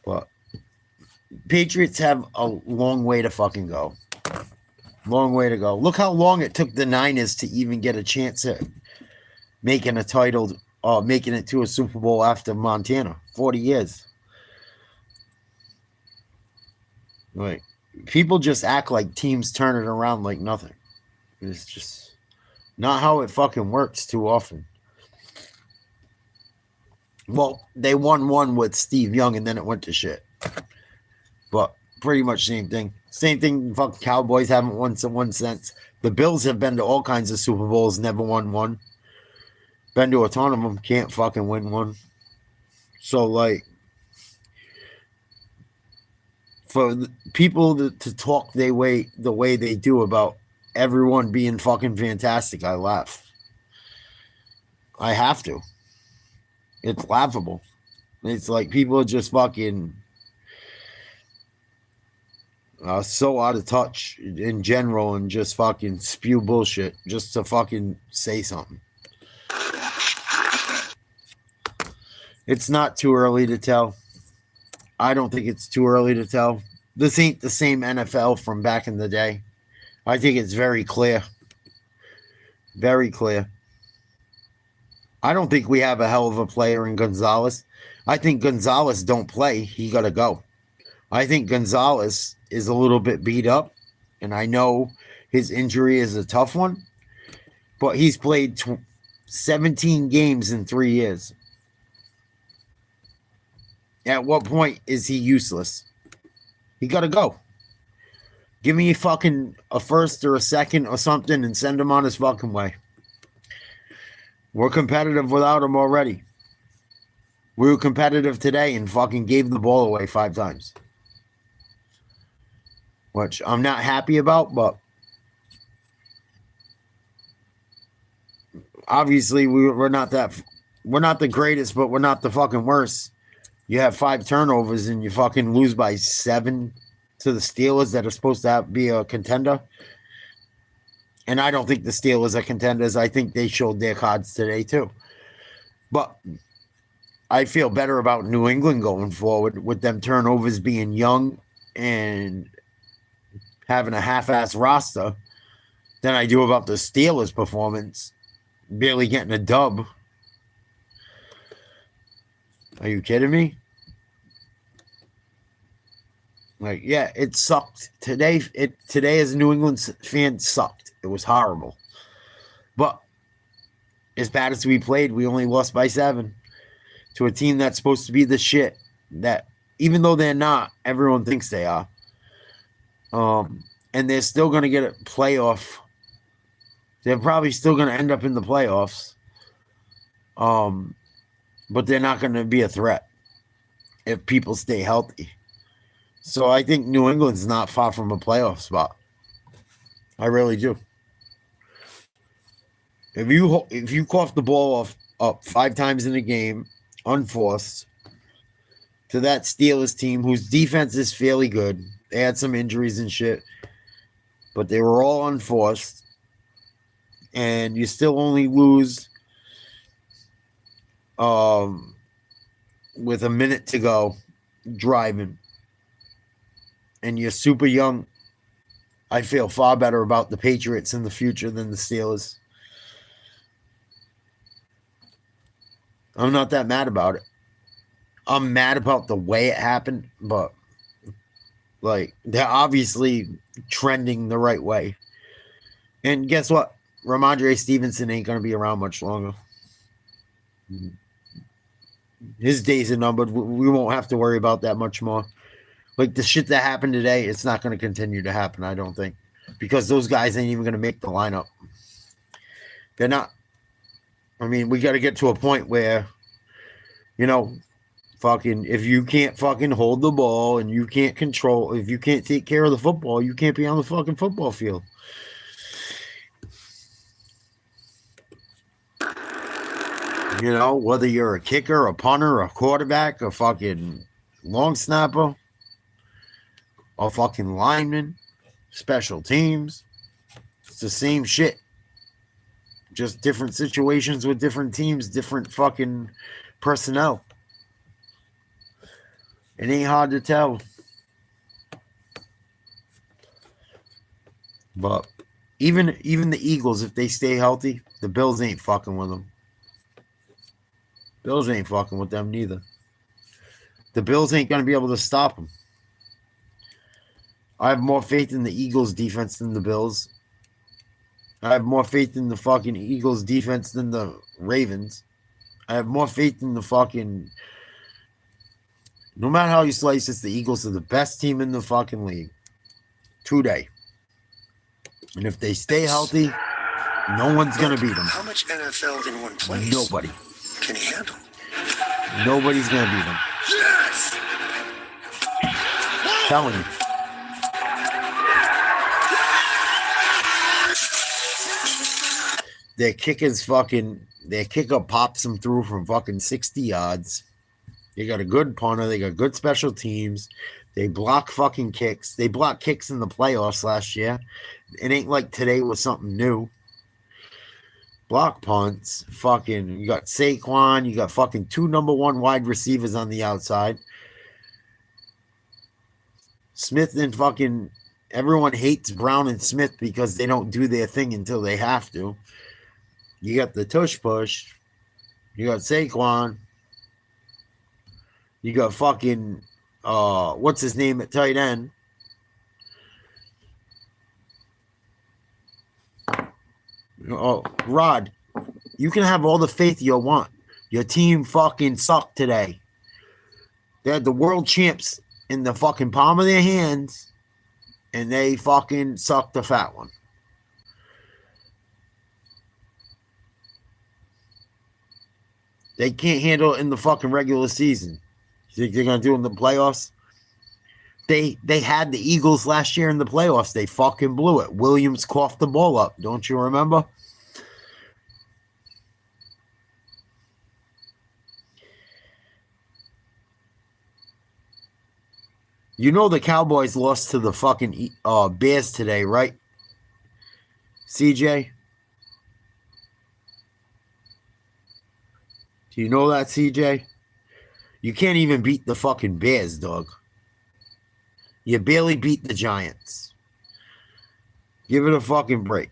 But Patriots have a long way to fucking go. Long way to go. Look how long it took the Niners to even get a chance at making a title making it to a Super Bowl after Montana. 40 years. Like, people just act like teams turn it around like nothing. It's just not how it fucking works too often. Well, they won one with Steve Young and then it went to shit. But pretty much same thing. Same thing, fucking Cowboys haven't won since. The Bills have been to all kinds of Super Bowls, never won one. Been to a ton of them, can't fucking win one. So, like, for people to talk the way they do about everyone being fucking fantastic, I laugh. I have to. It's laughable. It's like people are just fucking so out of touch in general and just fucking spew bullshit just to fucking say something. It's not too early to tell. I don't think it's too early to tell. This ain't the same NFL from back in the day. I think it's very clear. Very clear. I don't think we have a hell of a player in Gonzalez. I think Gonzalez don't play. He got to go. I think Gonzalez is a little bit beat up, and I know his injury is a tough one, but he's played 17 games in 3 years. At what point is he useless? He got to go. Give me fucking a first or a second or something and send him on his fucking way. We're competitive without him already. We were competitive today and fucking gave the ball away 5 times. Which I'm not happy about, but obviously we're not the greatest, but we're not the fucking worst. You have 5 turnovers and you fucking lose by 7 to the Steelers that are supposed to be a contender. And I don't think the Steelers are contenders. I think they showed their cards today too. But I feel better about New England going forward with them turnovers being young and having a half-ass roster than I do about the Steelers' performance, barely getting a dub. Are you kidding me? Like, yeah, it sucked. Today as a New England fan, sucked. It was horrible. But as bad as we played, we only lost by 7 to a team that's supposed to be the shit. That, even though they're not, everyone thinks they are. And they're still going to get a playoff. They're probably still going to end up in the playoffs. But they're not going to be a threat if people stay healthy. So I think New England's not far from a playoff spot. I really do. If you cough the ball up 5 times in a game, unforced, to that Steelers team whose defense is fairly good, they had some injuries and shit, but they were all unforced, and you still only lose with a minute to go driving, and you're super young, I feel far better about the Patriots in the future than the Steelers. I'm not that mad about it. I'm mad about the way it happened, but like, they're obviously trending the right way. And guess what? Ramondre Stevenson ain't going to be around much longer. His days are numbered. We won't have to worry about that much more. Like, the shit that happened today, it's not going to continue to happen, I don't think. Because those guys ain't even going to make the lineup. They're not. I mean, we got to get to a point where, you know, fucking, if you can't fucking hold the ball and you can't control, if you can't take care of the football, you can't be on the fucking football field. You know, whether you're a kicker, a punter, a quarterback, a fucking long snapper, a fucking lineman, special teams, it's the same shit. Just different situations with different teams, different fucking personnel. It ain't hard to tell. But even the Eagles, if they stay healthy, the Bills ain't fucking with them. Bills ain't fucking with them neither. The Bills ain't going to be able to stop them. I have more faith in the Eagles' defense than the Bills. I have more faith in the fucking Eagles' defense than the Ravens. I have more faith in the fucking... No matter how you slice it, the Eagles are the best team in the fucking league. Today. And if they stay healthy, no one's going to beat them. How much NFL in one place? Nobody. Can he handle? Nobody's going to beat them. Yes! Telling you. Their kicker pops them through from fucking 60 yards. They got a good punter. They got good special teams. They block fucking kicks. They blocked kicks in the playoffs last year. It ain't like today was something new. Block punts. Fucking, you got Saquon. You got fucking 2 number 1 wide receivers on the outside. Smith and fucking, everyone hates Brown and Smith because they don't do their thing until they have to. You got the tush push. You got Saquon. You got fucking, what's his name at tight end? Oh, Rod. You can have all the faith you want. Your team fucking sucked today. They had the world champs in the fucking palm of their hands, and they fucking sucked the fat one. They can't handle it in the fucking regular season. You think they're going to do it in the playoffs? They had the Eagles last year in the playoffs. They fucking blew it. Williams coughed the ball up. Don't you remember? You know the Cowboys lost to the fucking Bears today, right? CJ? Do you know that, CJ? You can't even beat the fucking Bears, dog. You barely beat the Giants. Give it a fucking break.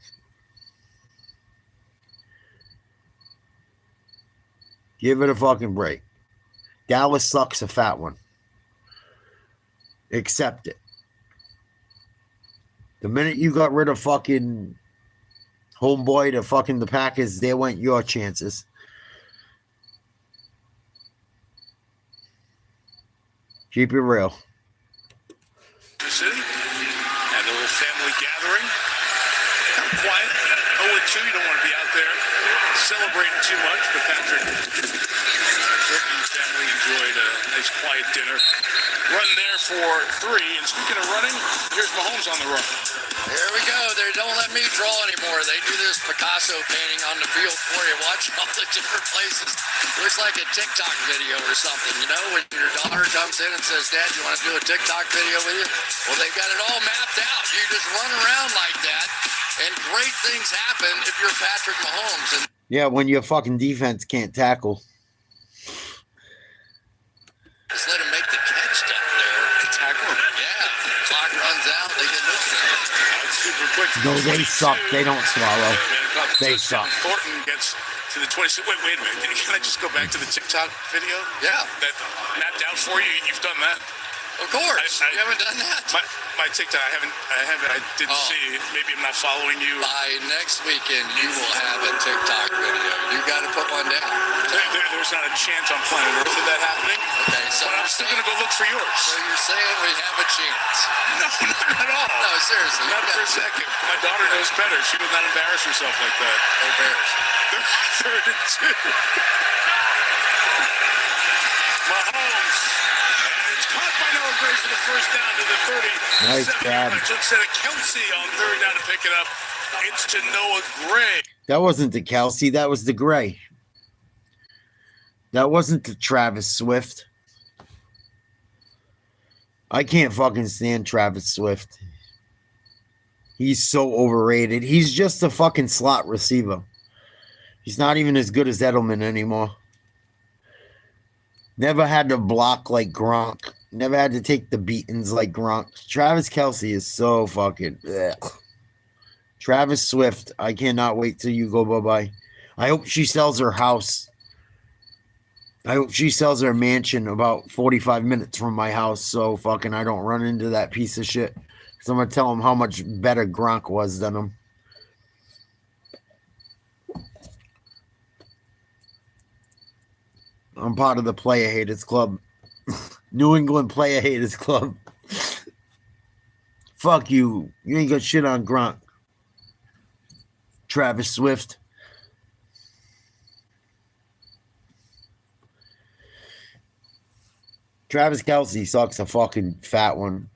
Give it a fucking break. Dallas sucks a fat one. Accept it. The minute you got rid of fucking homeboy to fucking the Packers, there went your chances. Keep it real. City and a little family gathering. Kind of quiet. 0-2, you don't want to be out there celebrating too much, but Patrick and his family enjoyed a nice quiet dinner. Run there for 3, and speaking of running, here's Mahomes on the run. Here we go. They don't let me draw anymore. They do this Picasso painting on the field for you. Watch all the different places. Looks like a TikTok video or something, you know, when your daughter comes in and says, Dad, you want to do a TikTok video with you? Well, they've got it all mapped out. You just run around like that, and great things happen if you're Patrick Mahomes. And yeah, when your fucking defense can't tackle. just let him make the catch down there. Tackle him. Yeah. Clock runs out. They get looked at. Super quick. No, they suck. They don't swallow. They suck. Thornton gets to the 26. Wait a minute. Can I just go back to the TikTok video? Yeah. That mapped out for you. You've done that. Of course. You haven't done that? My TikTok, I didn't see. Maybe I'm not following you. By next weekend, you will have a TikTok video. You got to put one down. There's not a chance on planet Earth of that happening. Okay, so but I'm still going to go look for yours. So you're saying we have a chance? No, not at all. No, seriously. Not for a second. My daughter knows better. She would not embarrass herself like that. No bears. 3rd and 2. Mahomes. It's caught by Noah Gray for the first down to the 30. Nice grab. Instead of Kelsey on 3rd down to pick it up. It's to Noah Gray. That wasn't the Kelsey. That was the Gray. That wasn't the Travis Swift. I can't fucking stand Travis Swift. He's so overrated. He's just a fucking slot receiver. He's not even as good as Edelman anymore. Never had to block like Gronk. Never had to take the beatings like Gronk. Travis Kelsey is so fucking... Ugh. Travis Swift, I cannot wait till you go bye-bye. I hope she sells her house I hope she sells her mansion about 45 minutes from my house so fucking I don't run into that piece of shit. Because I'm going to tell him how much better Gronk was than him. I'm part of the Player Haters Club. New England Player Haters Club. Fuck you. You ain't got shit on Gronk. Travis Swift. Travis Kelce sucks a fucking fat one.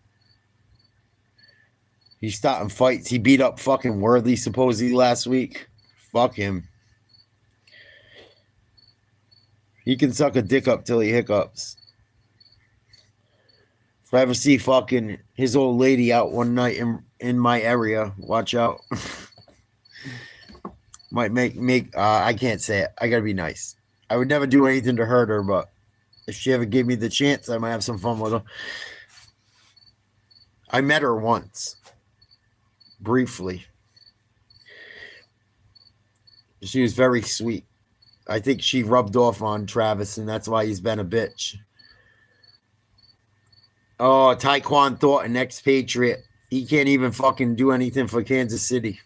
He's starting fights. He beat up fucking Worthy supposedly last week. Fuck him. He can suck a dick up till he hiccups. If I ever see fucking his old lady out one night in my area, watch out. Might make I can't say it. I gotta be nice. I would never do anything to hurt her, but if she ever gave me the chance, I might have some fun with her. I met her once. Briefly. She was very sweet. I think she rubbed off on Travis, and that's why he's been a bitch. Oh, Tyquan Thornton, ex-Patriot. He can't even fucking do anything for Kansas City.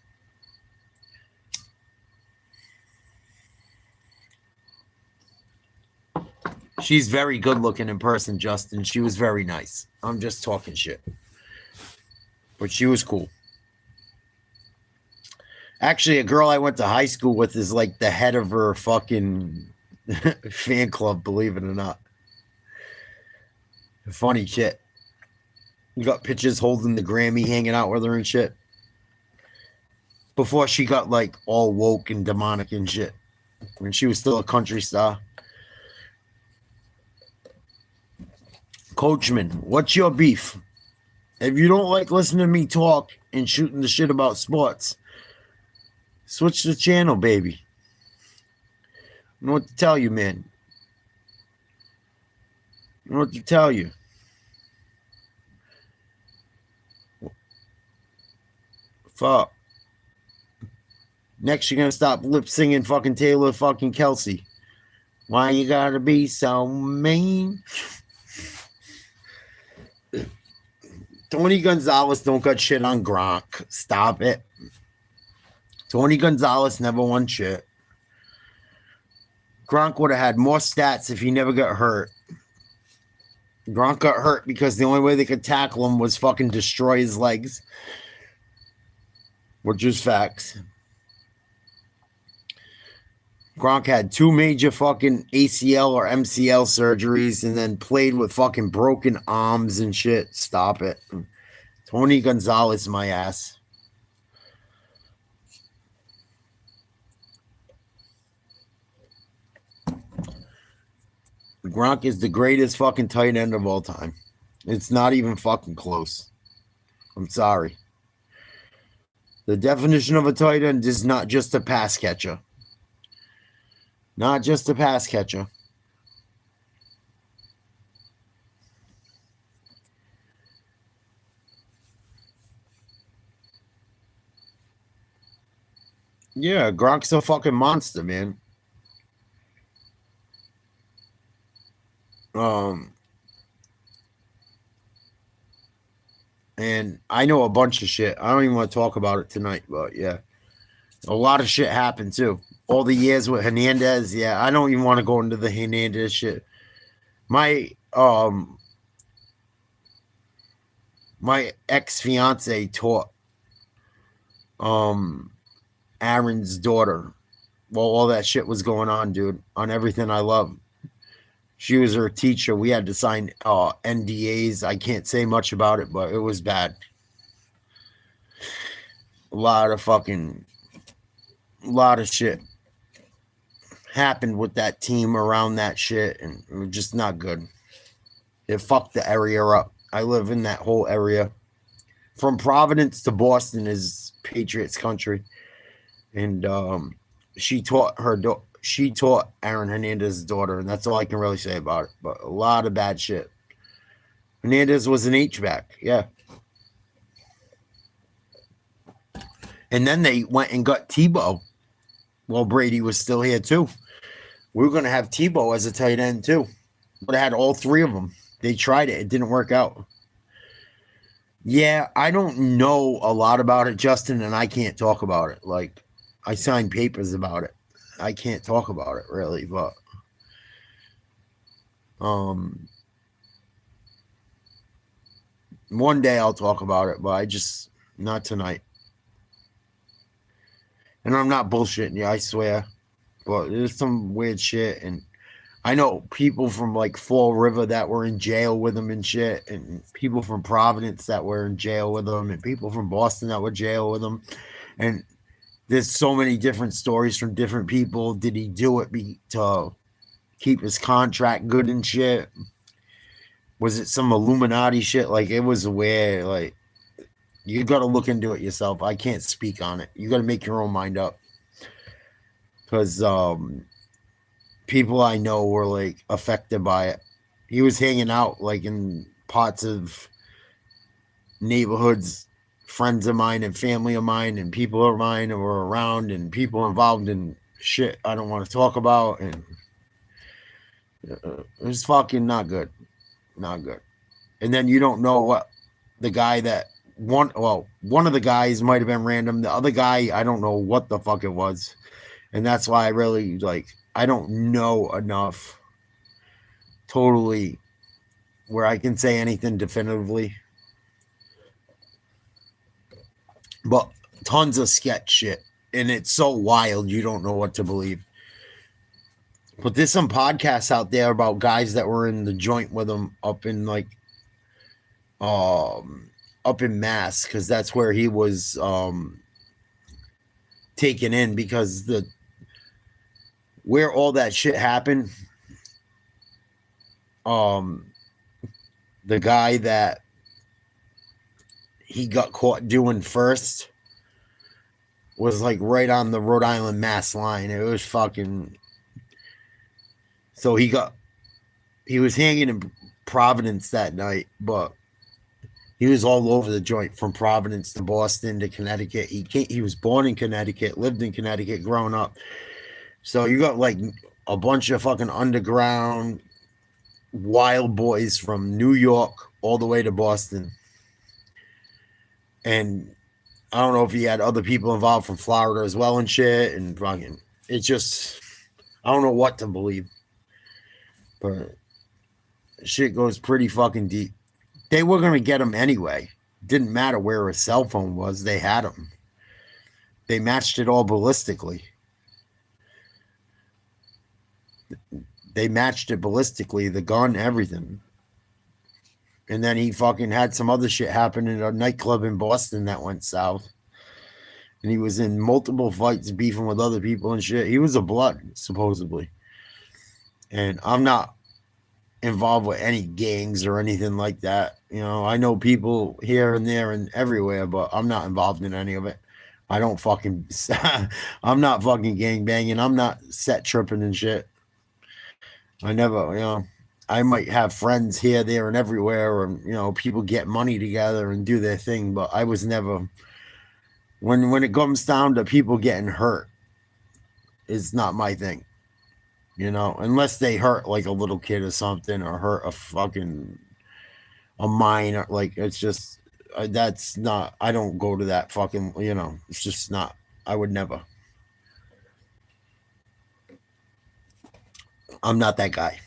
She's very good looking in person, Justin. She was very nice. I'm just talking shit. But she was cool. Actually, a girl I went to high school with is like the head of her fucking fan club, believe it or not. Funny shit. You got pictures holding the Grammy, hanging out with her and shit. Before she got like all woke and demonic and shit. When she was still a country star. Coachman, what's your beef? If you don't like listening to me talk and shooting the shit about sports, switch the channel, baby. I know what to tell you, man. I know what to tell you. Fuck. Next, you're going to stop lip singing fucking Taylor fucking Kelsey. Why you gotta be so mean? Tony Gonzalez don't got shit on Gronk. Stop it. Tony Gonzalez never won shit. Gronk would have had more stats if he never got hurt. Gronk got hurt because the only way they could tackle him was fucking destroy his legs. Which is facts. Gronk had 2 major fucking ACL or MCL surgeries and then played with fucking broken arms and shit. Stop it. Tony Gonzalez, my ass. Gronk is the greatest fucking tight end of all time. It's not even fucking close. I'm sorry. The definition of a tight end is not just a pass catcher. Not just a pass catcher. Yeah, Gronk's a fucking monster, man. And I know a bunch of shit. I don't even want to talk about it tonight, but yeah. A lot of shit happened too. All the years with Hernandez, yeah. I don't even want to go into the Hernandez shit. My ex-fiance taught Aaron's daughter while all that shit was going on, dude, on everything I love. She was her teacher. We had to sign NDAs. I can't say much about it, but it was bad. A lot of shit happened with that team around that shit, and it was just not good. It fucked the area up. I live in that whole area. From Providence to Boston is Patriots country. And she taught Aaron Hernandez's daughter, and that's all I can really say about it. But a lot of bad shit. Hernandez was an H-back, yeah. And then they went and got Tebow while Brady was still here too. We were going to have Tebow as a tight end too. But I had all three of them. They tried it. It didn't work out. Yeah, I don't know a lot about it, Justin, and I can't talk about it. Like, I signed papers about it. I can't talk about it really, but one day I'll talk about it, but not tonight. And I'm not bullshitting you, I swear. But there's some weird shit, and I know people from like Fall River that were in jail with him and shit, and people from Providence that were in jail with him, and people from Boston that were in jail with him. And there's so many different stories from different people. Did he do it to keep his contract good and shit? Was it some Illuminati shit? Like, it was weird. Like, you got to look into it yourself. I can't speak on it. You got to make your own mind up. Because people I know were like affected by it. He was hanging out like in parts of neighborhoods, friends of mine and family of mine and people of mine that were around, and people involved in shit I don't want to talk about. And it was fucking not good. Not good. And then you don't know what the guy that one of the guys might have been random. The other guy, I don't know what the fuck it was. And that's why I really I don't know enough totally where I can say anything definitively. But tons of sketch shit. And it's so wild, you don't know what to believe. But there's some podcasts out there about guys that were in the joint with him up in up in Mass, because that's where he was taken in, because where all that shit happened, the guy that he got caught doing first was like right on the Rhode Island Mass line. It was fucking. So he was hanging in Providence that night, but he was all over the joint, from Providence to Boston to Connecticut. He was born in Connecticut, lived in Connecticut growing up. So you got like a bunch of fucking underground wild boys from New York all the way to Boston. And I don't know if he had other people involved from Florida as well and shit. And fucking, it's just, I don't know what to believe. But shit goes pretty fucking deep. They were going to get him anyway. Didn't matter where his cell phone was. They had him. They matched it all ballistically. They matched it ballistically, the gun, everything. And then he fucking had some other shit happen in a nightclub in Boston that went south. And he was in multiple fights beefing with other people and shit. He was a blood, supposedly. And I'm not involved with any gangs or anything like that. You know, I know people here and there and everywhere, but I'm not involved in any of it. I don't fucking, I'm not fucking gang banging. I'm not set tripping and shit. I never, you know, I might have friends here, there, and everywhere, or, you know, people get money together and do their thing, but I was never, when it comes down to people getting hurt, it's not my thing. You know, unless they hurt like a little kid or something, or hurt a minor, like, it's just, that's not, I don't go to that fucking, you know, it's just not, I would never. I'm not that guy.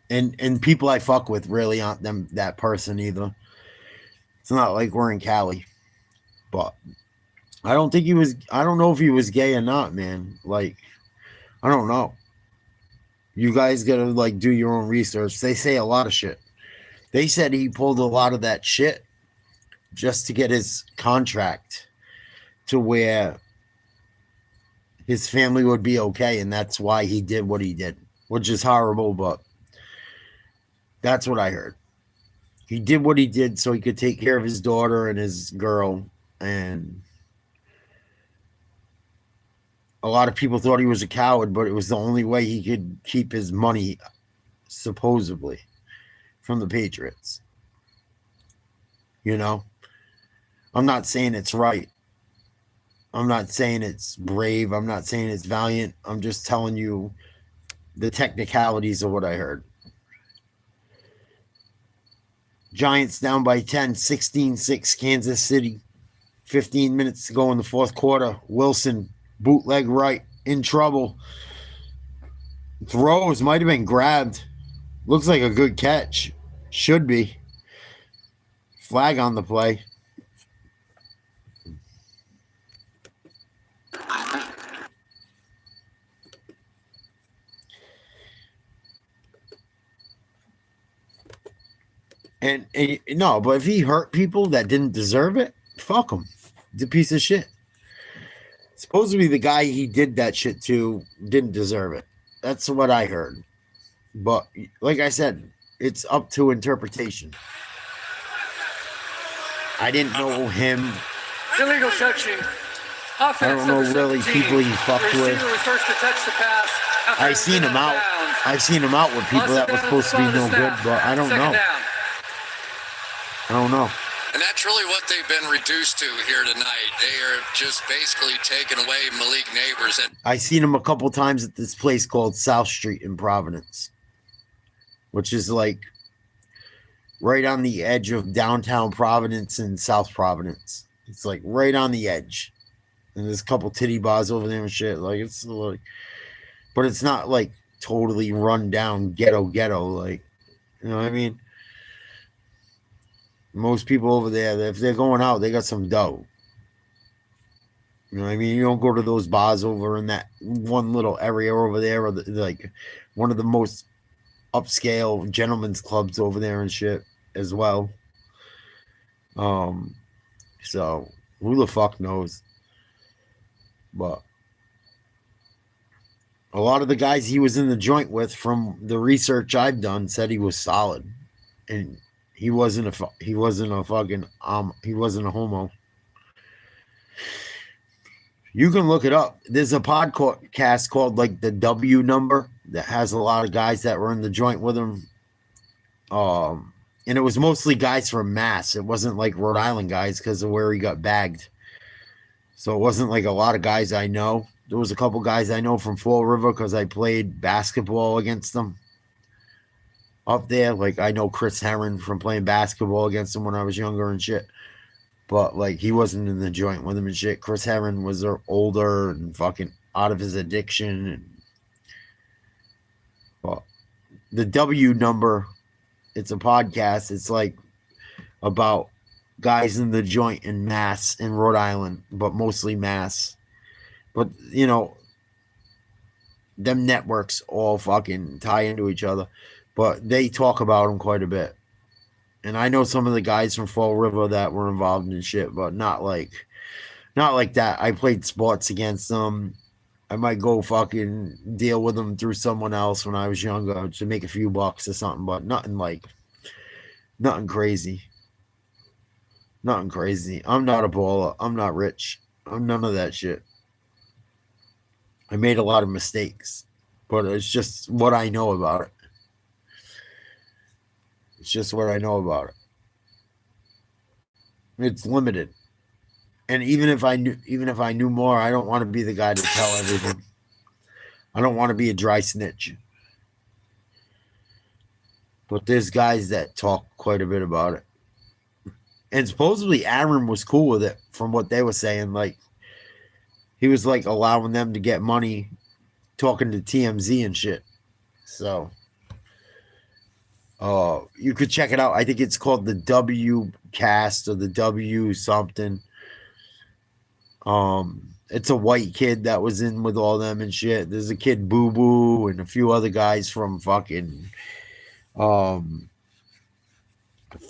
And people I fuck with really aren't that person either. It's not like we're in Cali. But I don't know if he was gay or not, man. Like, I don't know. You guys gotta like do your own research. They say a lot of shit. They said he pulled a lot of that shit just to get his contract to where his family would be okay, and that's why he did what he did, which is horrible, but that's what I heard. He did what he did so he could take care of his daughter and his girl, and a lot of people thought he was a coward, but it was the only way he could keep his money, supposedly, from the Patriots. You know? I'm not saying it's right. I'm not saying it's brave. I'm not saying it's valiant. I'm just telling you the technicalities of what I heard. Giants down by 10, 16-6 Kansas City. 15 minutes to go in the fourth quarter. Wilson, bootleg right, in trouble. Throws might have been grabbed. Looks like a good catch. Should be. Flag on the play. And no, but if he hurt people that didn't deserve it, fuck him. He's a piece of shit. Supposedly the guy he did that shit to didn't deserve it. That's what I heard. But like I said, it's up to interpretation. I didn't know him. Illegal touching. Offense I don't know really 17. people he fucked with. Receiver was first to touch the pass. I seen him out. I seen him out with people that were supposed to be no good, but I don't know. I don't know. And that's really what they've been reduced to here tonight. They are just basically taking away Malik Neighbors. And I seen him a couple times at this place called South Street in Providence, which is like right on the edge of downtown Providence and South Providence. It's like right on the edge. And there's a couple titty bars over there and shit. Like it's like, but it's not like totally run down ghetto. Like, you know what I mean? Most people over there, if they're going out, they got some dough. You know what I mean? You don't go to those bars over in that one little area over there, or like one of the most upscale gentlemen's clubs over there and shit as well. So who the fuck knows? But a lot of the guys he was in the joint with, from the research I've done, said he was solid, and he wasn't a homo. You can look it up. There's a podcast called like the W Number that has a lot of guys that were in the joint with him. And it was mostly guys from Mass. It wasn't like Rhode Island guys because of where he got bagged. So it wasn't like a lot of guys I know. There was a couple guys I know from Fall River because I played basketball against them up there. Like I know Chris Herron from playing basketball against him when I was younger and shit. But like he wasn't in the joint with him and shit. Chris Herron was older and fucking out of his addiction. And but the W Number, it's a podcast. It's like about guys in the joint in Mass in Rhode Island, but mostly Mass. But you know, them networks all fucking tie into each other. But they talk about him quite a bit. And I know some of the guys from Fall River that were involved in shit, but not like that. I played sports against them. I might go fucking deal with them through someone else when I was younger to make a few bucks or something, but nothing crazy. Nothing crazy. I'm not a baller. I'm not rich. I'm none of that shit. I made a lot of mistakes, but it's just what I know about it. It's just what I know about it. It's limited. And even if I knew more, I don't want to be the guy to tell everything. I don't want to be a dry snitch. But there's guys that talk quite a bit about it. And supposedly Aaron was cool with it from what they were saying. Like he was like allowing them to get money talking to TMZ and shit. So you could check it out. I think it's called the W Cast or the W something. It's a white kid that was in with all them and shit. There's a kid Boo Boo and a few other guys from fucking Fall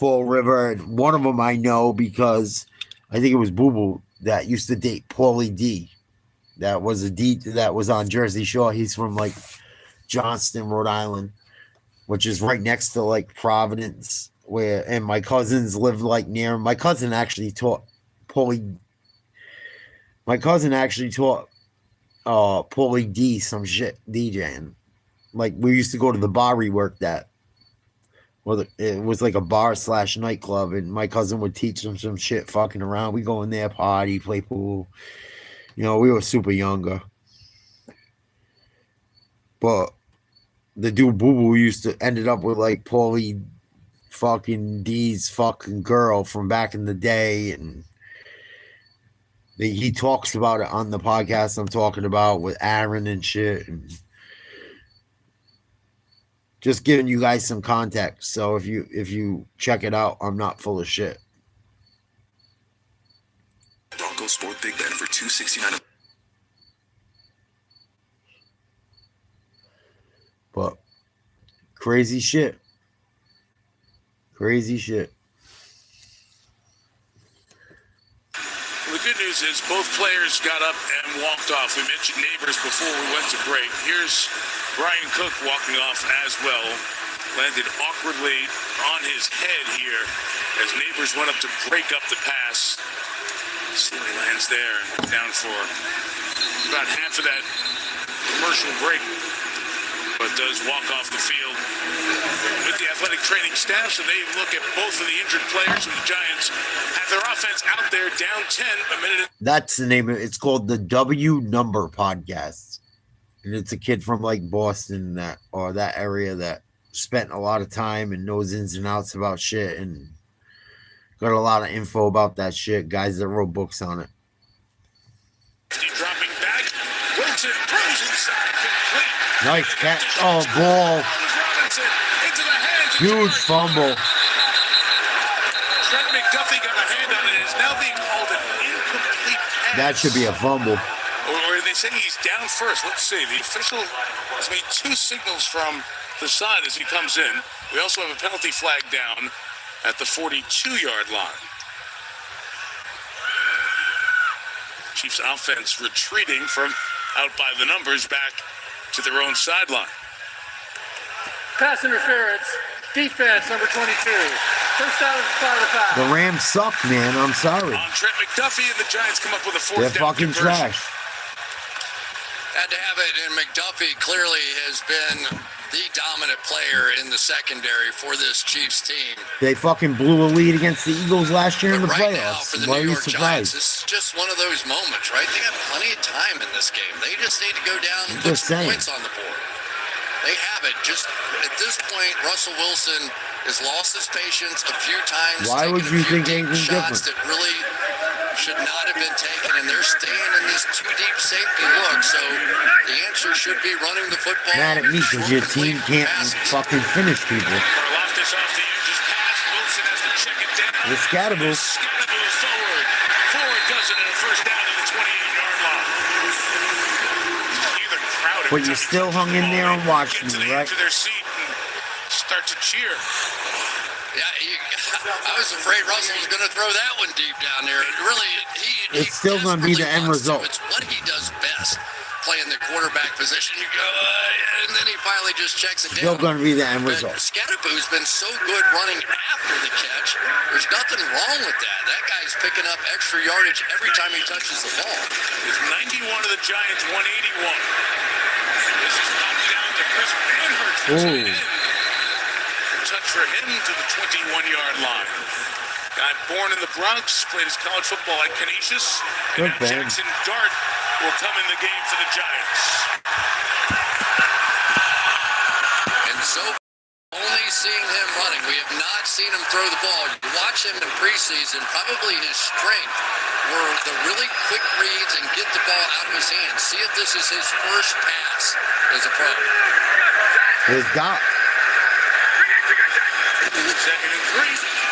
River. And one of them I know because I think it was Boo Boo that used to date Paulie D. That was on Jersey Shore. He's from like Johnston, Rhode Island, which is right next to like Providence, and my cousins lived like near him. My cousin actually taught Paulie D some shit DJing. Like we used to go to the bar we worked at. Well, it was like a bar / nightclub, and my cousin would teach them some shit fucking around. We go in there, party, play pool. You know, we were super younger. But the dude Boo Boo ended up with like Paulie fucking D's fucking girl from back in the day, and he talks about it on the podcast I'm talking about with Aaron and shit, and just giving you guys some context. So if you check it out, I'm not full of shit. Broncos Sport Big Ben for $269. But crazy shit. Crazy shit. Well, the good news is both players got up and walked off. We mentioned Neighbors before we went to break. Here's Brian Cook walking off as well. Landed awkwardly on his head here as Neighbors went up to break up the pass. See how he lands there and down for about half of that commercial break, but does walk off the field with the athletic training staff. So they look at both of the injured players, and the Giants have their offense out there down 10 a minute. That's the name of it. It's called the W Number Podcast. And it's a kid from like Boston that area that spent a lot of time and knows ins and outs about shit and got a lot of info about that shit. Guys that wrote books on it. Dropping back. Wilson throws inside, complete. Nice catch. Oh, ball. Huge fumble. Trent McDuffie got a hand on it. It's now being called an incomplete pass. That should be a fumble. Or they say he's down first. Let's see. The official has made two signals from the side as he comes in. We also have a penalty flag down at the 42-yard line. Chiefs offense retreating from out by the numbers back to their own sideline. Pass interference. Defense, number 22. First down is 5. The Rams suck, man. I'm sorry. On Trent McDuffie, and the Giants come up with a fourth They're down fucking conversion. trash. Had to have it, and McDuffie clearly has been the dominant player in the secondary for this Chiefs team. They fucking blew a lead against the Eagles last year in the Right now, playoffs. for the Why are New you York Giants, surprised? it's just one of those moments, right? They got plenty of time in this game. They just need to go down and I'm put just some saying. points on the board. They have it. Just at this point, Russell Wilson has lost his patience a few times. Why would you think anything shots different? that really should not have been taken, and they're staying in this too deep safety look. So the answer should be running the football. Mad at me because your team can't fucking finish people. Karlaftis off the edges pass. Wilson has to check it down. It's Scatterable. Scatterable forward. Forward does it, and a first down to the 28-yard line. Either crowded. But you still hung in there and watched me, right? To their seat and start to cheer. Yeah, I was afraid Russell was going to throw that one deep down there. It's still going to be the end result. It's what he does best, playing the quarterback position. You go, and then he finally just checks it Still down. going to be the end result. Scatteraboo's been so good running after the catch. There's nothing wrong with that. That guy's picking up extra yardage every time he touches the ball. It's 91 of the Giants, 181. This is popped down to Chris Manhurst. Ooh. Touch for him to the 21-yard line. Guy born in the Bronx, played his college football at Canisius. Good And for him. Jackson Dart will come in the game for the Giants. And so only seeing him running. We have not seen him throw the ball. You watch him in preseason, probably his strength were the really quick reads and get the ball out of his hands. See if this is his first pass as a pro. It's got. Second and 3.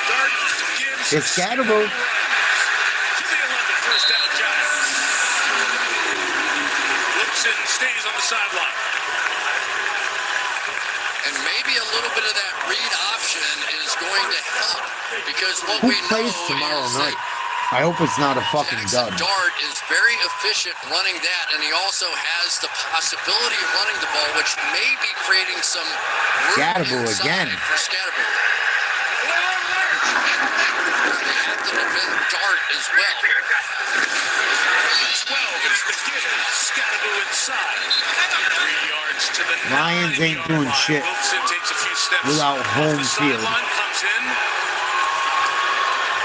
Dart gives. It's Scatterable. To the 11, first down Giants. Wilson stays on the sideline. And maybe a little bit of that read option is going to help because what Who we plays know tomorrow is night? I hope it's not a fucking Jackson dud. Dart is very efficient running that, and he also has the possibility of running the ball, which may be creating some room Scatterable inside again. for Scatterable. They have to defend Dart as well. 12 is the give. Scatterable inside. 3 yards to the Lions ain't doing shit Wilson takes a few steps without home off the field. sideline, comes in.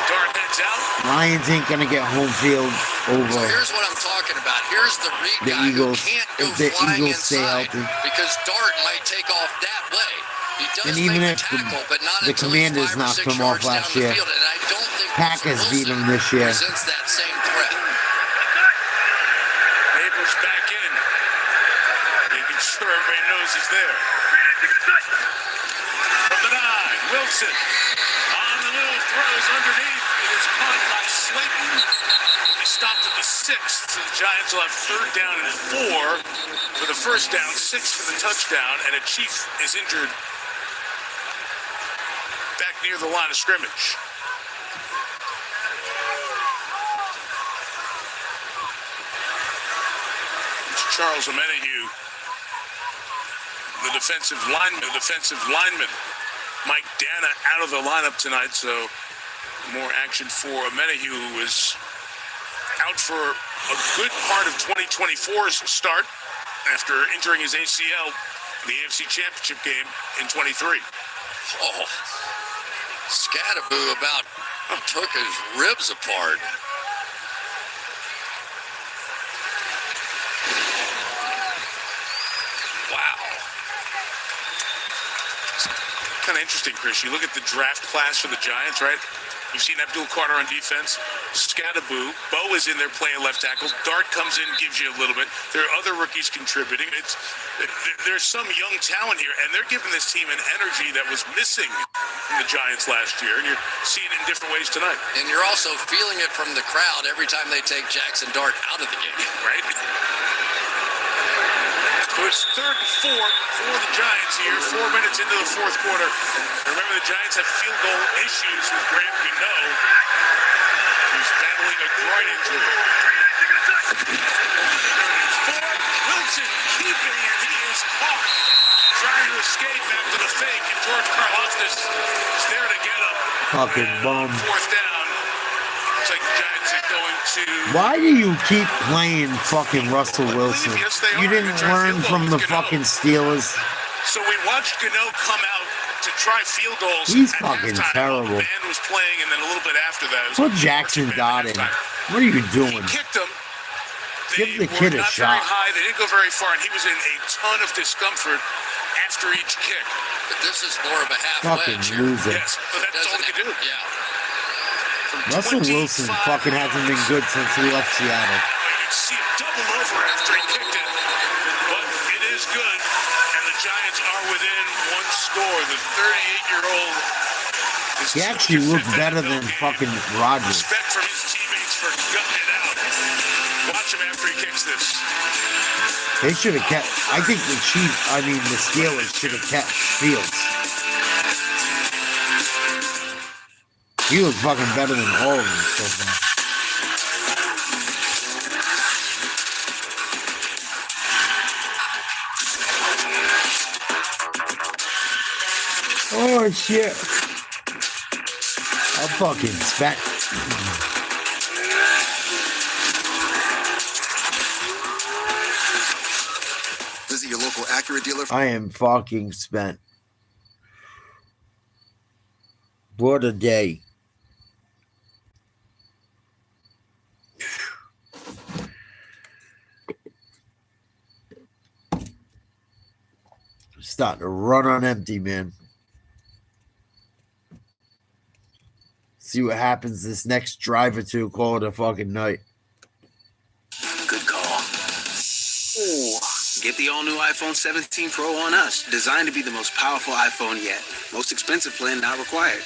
Dart heads Jags out. Lions ain't gonna get home field over So here's what I'm talking about. Here's the read the guy Eagles who can't go if the flying Eagles stay inside healthy. because Dart might take off that way. He does And even make if the tackle, but not the until he's Commanders 5 or knocked 6 him off yards down last the year, field. And I don't think Packers Russell beat Wilson him this year. presents that same threat. Neighbors back in. Making sure everybody knows he's there. From the 9, Wilson. On the move, throws underneath. It is caught by Slayton. He stopped at the 6th, so the Giants will have 3rd down and 4 for the first down, 6 for the touchdown, and a Chief is injured back near the line of scrimmage. It's Charles Omenihu, the defensive lineman. Mike Dana out of the lineup tonight, so more action for Omenihu, who was out for a good part of 2024's start after injuring his ACL in the AFC Championship game in 23. Oh, Scattaboo about took his ribs apart. Wow. Kind of interesting, Chris. You look at the draft class for the Giants, right? You've seen Abdul Carter on defense, Scattaboo, Bo is in there playing left tackle, Dart comes in, gives you a little bit. There are other rookies contributing. There's some young talent here, and they're giving this team an energy that was missing from the Giants last year, and you're seeing it in different ways tonight. And you're also feeling it from the crowd every time they take Jackson Dart out of the game. Right? So it's 3rd and 4 for the Giants here, 4 minutes into the 4th quarter. Remember, the Giants have field goal issues with Graham Gano, who's battling a groin injury. 3rd and 4, Wilson keeping, and he is caught. Trying to escape after the fake, and George Karlaftis is there to get him. Fucking bum. 4th down. Looks like the Giants are going to... Why do you keep playing fucking Russell Wilson? Yes, they You are. didn't They're trying learn field from goals, the Gano. fucking Steelers. So we watched Gano come out to try field goals. He's at fucking halftime terrible. while the band was playing, and then a little bit after that. It was Put Jackson Dart in. What are you doing? He kicked him. Give the kid a not shot. very high. They didn't go very far, and he was in a ton of discomfort after each kick. But this is more of a half Fucking wedge here. loser. Yes, but that's all he could do. Yeah. Russell Wilson fucking hasn't been good since he left Seattle. You can see him double over after he kicked it. But it is good, and the Giants are within 1 score. The 38-year-old is He actually looked better than fucking Rodgers. respect from his teammates for gutting it out. Watch him after he kicks this. They should have kept. I think the Steelers should have kept Fields. He looked fucking better than all of them so far. Oh shit! I'm fucking spent. Visit your local Acura dealer. I am fucking spent. What a day. Starting to run on empty, man. See what happens this next drive or two. Call it a fucking night. Good call. Ooh. Get the all-new iPhone 17 Pro on us. Designed to be the most powerful iPhone yet. Most expensive plan not required.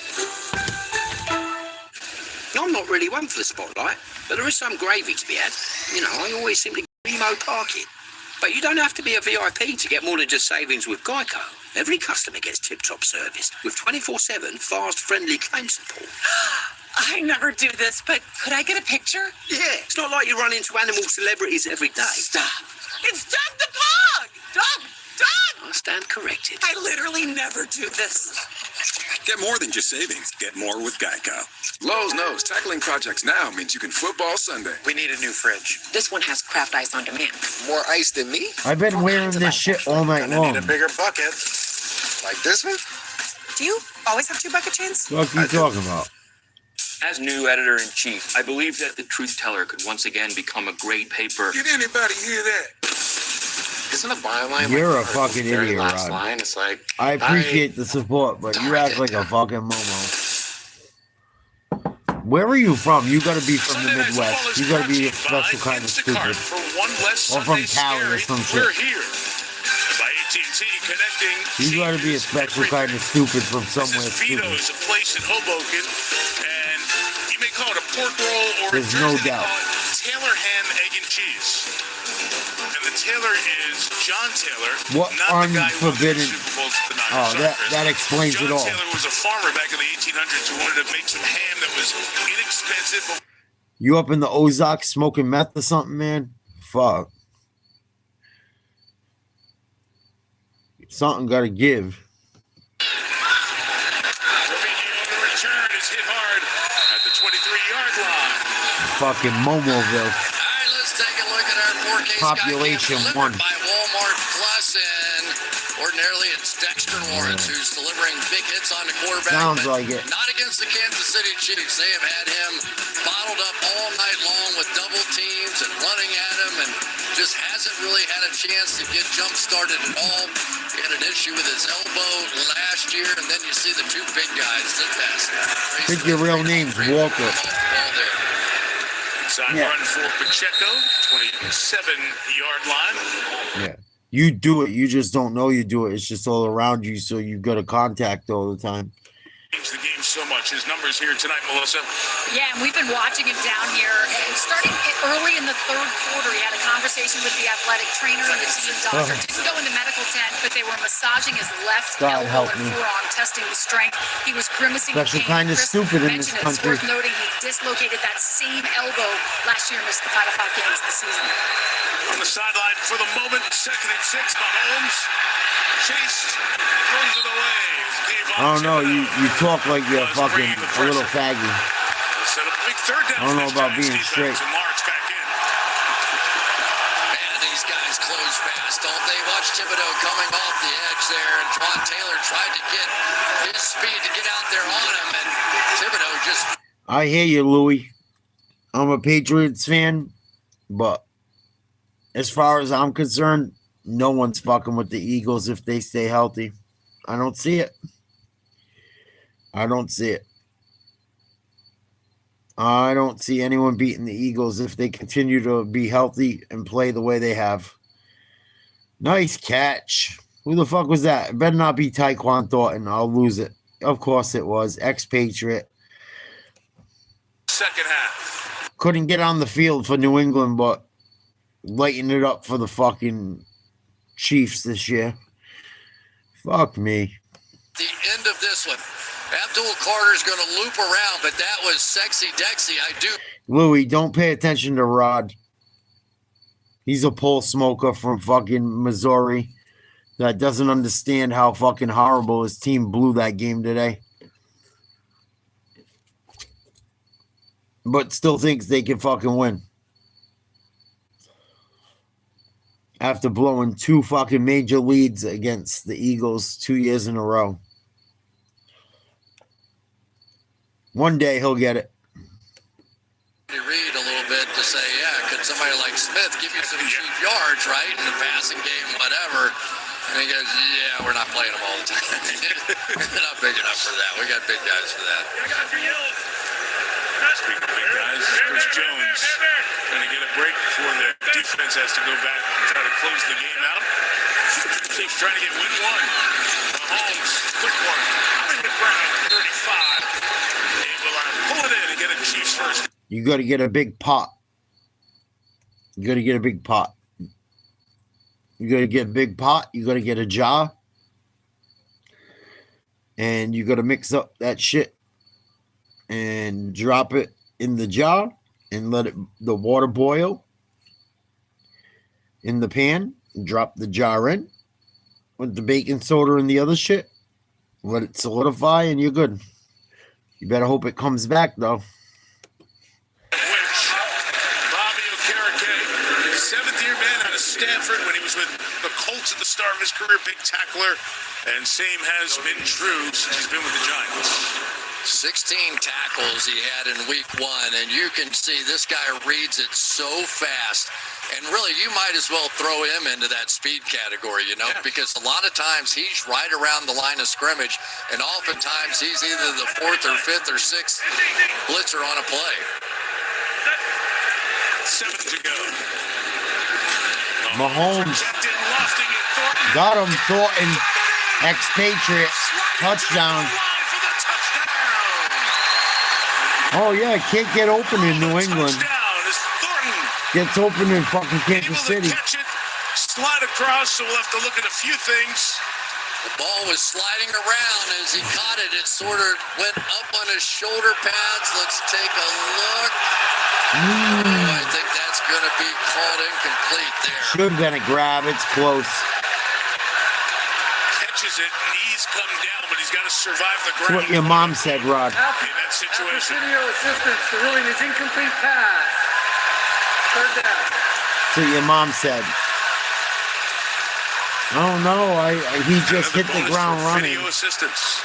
I'm not really one for the spotlight, but there is some gravy to be had. You know, I always seem to remote parking. But you don't have to be a VIP to get more than just savings with Geico. Every customer gets tip-top service with 24/7 fast, friendly claim support. I never do this, but could I get a picture? Yeah, it's not like you run into animal celebrities every day. Stop. It's Doug the Pug! Doug! I stand corrected. I literally never do this. Get more than just savings. Get more with Geico. Lowe's knows tackling projects now means you can football Sunday. We need a new fridge. This one has craft ice on demand. More ice than me? I've been wearing this shit all night Gonna long. need a bigger bucket. Like this one? Do you always have 2 bucket chains? What are you talking about? As new editor-in-chief, I believe that the Truth Teller could once again become a great paper. Did anybody hear that? Isn't a byline You're like a fucking the very idiot, last Rod. line? It's like, I appreciate the support, but you act like a fucking momo. Where are you from? You gotta be from the Midwest. You gotta be a special kind of stupid. Or from Cali or some shit. We're here. By AT&T connecting. You gotta be a special kind of stupid from somewhere stupid. Vito's, a place in Hoboken, and you may call it a pork roll or There's no doubt. Taylor ham, egg, and cheese. And the Taylor is John Taylor, What not the guy who won the unforbidden? Super Bowls with the Niners. Oh, Sorry, Chris. that explains John it all. Taylor was a farmer back in the 1800s who wanted to make some ham that was inexpensive. But You up in the Ozarks smoking meth or something, man? Fuck. Something gotta give. the return is hit hard at the 23-yard line. Fucking Momoville. Let's take a look at our 4K Population Skycam 1. delivered by Walmart Plus, and ordinarily it's Dexter Lawrence who's delivering big hits on the quarterback. Sounds but like it. Not against the Kansas City Chiefs. They have had him bottled up all night long with double teams and running at him, and just hasn't really had a chance to get jump started at all. He had an issue with his elbow last year, and then you see the two big guys this past. I think your real name's Walter. Inside Yeah. run for Pacheco, 27-yard line. Yeah. You do it. You just don't know you do it. It's just all around you, so you've got to contact all the time. Changed the game so much. His numbers here tonight, Melissa. Yeah, and we've been watching him down here. And starting early in the third quarter, he had a conversation with the athletic trainer and the team doctor. Didn't go in the medical tent, but they were massaging his left God elbow help and me. forearm, testing the strength. He was grimacing Special in pain. kind of Chris stupid in this mentioned it. country. It's worth noting he dislocated that same elbow last year, missed the final 5 games of the season. On the sideline for the moment, 2nd and 6. Mahomes chased, throws it away. I don't know. You talk like you're fucking a little faggy. Set up a big third down. I don't know about being straight. And Lawrence back in. And these guys close fast, don't they? Watch Thibodeau coming off the edge there, and Tron Taylor tried to get his speed to get out there on him, and Thibodeau just... I hear you, Louie. I'm a Patriots fan, but as far as I'm concerned, no one's fucking with the Eagles if they stay healthy. I don't see it. I don't see it. I don't see anyone beating the Eagles if they continue to be healthy and play the way they have. Nice catch. Who the fuck was that? It better not be Tyquan Thornton. I'll lose it. Of course it was. Ex-Patriot. Second half. Couldn't get on the field for New England, but lighting it up for the fucking Chiefs this year. Fuck me. The end of this one. Abdul Carter's going to loop around, but that was sexy Dexy. I do. Louis, don't pay attention to Rod. He's a pole smoker from fucking Missouri that doesn't understand how fucking horrible his team blew that game today. But still thinks they can fucking win. After blowing 2 fucking major leads against the Eagles 2 years in a row. One day he'll get it. Read a little bit to say, yeah, could somebody like Smith give you some cheap yards, right, in the passing game, whatever. And he goes, yeah, we're not playing them all the time. They're not big enough for that. We got big guys for that. Speaking of big guys, Chris Jones going to get a break before the defense has to go back and try to close the game out. Chiefs trying to get win one. Mahomes, quick one. Hollywood Brown, 35. They will pull it in and get a Chiefs first. You got to get a big pot. You got to get a big pot. You got to get a big pot. You got to get a jar. And you got to mix up that shit and drop it in the jar and let the water boil in the pan. Drop the jar in with the baking soda and the other shit. Let it solidify and you're good. You better hope it comes back though. Stanford when he was with the Colts at the start of his career, big tackler, and same has been true since he's been with the Giants. 16 tackles he had in week 1, and you can see this guy reads it so fast. And really, you might as well throw him into that speed category, because a lot of times he's right around the line of scrimmage, and oftentimes he's either the 4th or 5th or 6th blitzer on a play. 7 to go. Mahomes got him. Thornton, expatriate, touchdown. Oh, yeah, can't get open in New England. Gets open in fucking Kansas City. Slide across, so we'll have to look at a few things. The ball was sliding around as he caught it. It sort of went up on his shoulder pads. Let's take a look. I think that's going to be called incomplete there. Should have been a grab. It's close. Catches it. Knees come down, but he's got to survive the ground. That's what your mom said, Rod. In that situation. Video assistance to ruling his incomplete pass. 3rd down. That's what your mom said. Oh no, he just hit the ground running. Video assistance.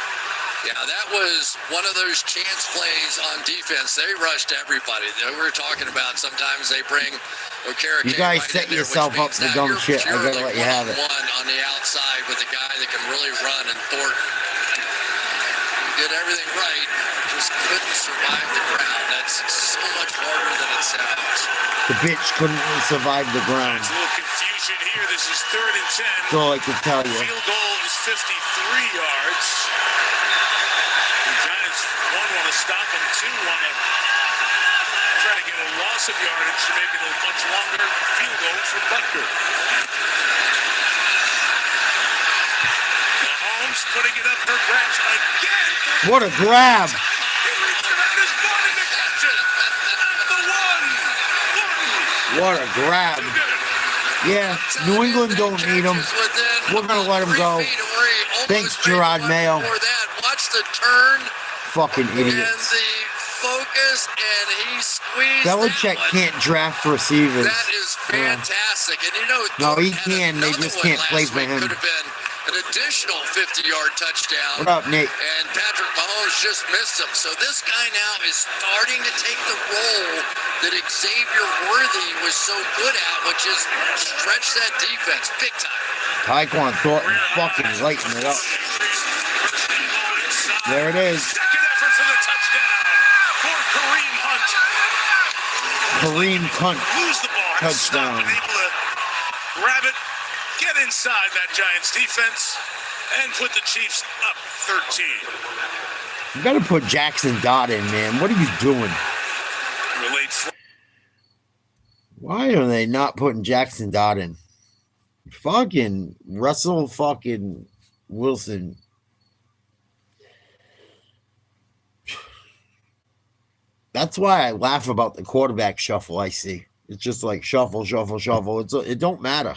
Yeah, that was one of those chance plays on defense. They rushed everybody. We were talking about sometimes they bring O'Carroll. You guys set yourself up for dumb shit. I gotta let you have it. One on the outside with a guy that can really run, and Thornton did everything right, just couldn't survive the ground. That's so much harder than it sounds. The bitch couldn't survive the ground. There's a little confusion here. This is 3rd and 10. That's all I can tell you. Field goal is 53 yards. The Giants, 1, want to stop them, 2, want to try to get a loss of yardage to make it a much longer field goal for Butker. Mahomes putting it up for grabs again. What a grab. He reached around his body to catch it. The 1. What a grab. Yeah, New England don't need him. We're going to let him go. Thanks, Gerard Mayo. Watch the turn. Fucking idiots. And the focus, and he squeezed Belichick can't draft receivers. That is fantastic. And no, he can. They just can't play for him. Could have been an additional 50-yard touchdown. What up, Nate? And Patrick Mahomes just missed him. So this guy now is starting to take the role that Xavier Worthy was so good at, which is stretch that defense big time. Tyquan Thornton fucking lighting it up. There it is. Second effort for the touchdown for Kareem Hunt. Kareem Hunt. Lose the ball. Touchdown. Able to grab it, get inside that Giants defense, and put the Chiefs up 13. You gotta put Jackson Dodd in, man. What are you doing? Why are they not putting Jackson Dodd in? Fucking Russell fucking Wilson. That's why I laugh about the quarterback shuffle I see. It's just like shuffle, shuffle, shuffle. It don't matter.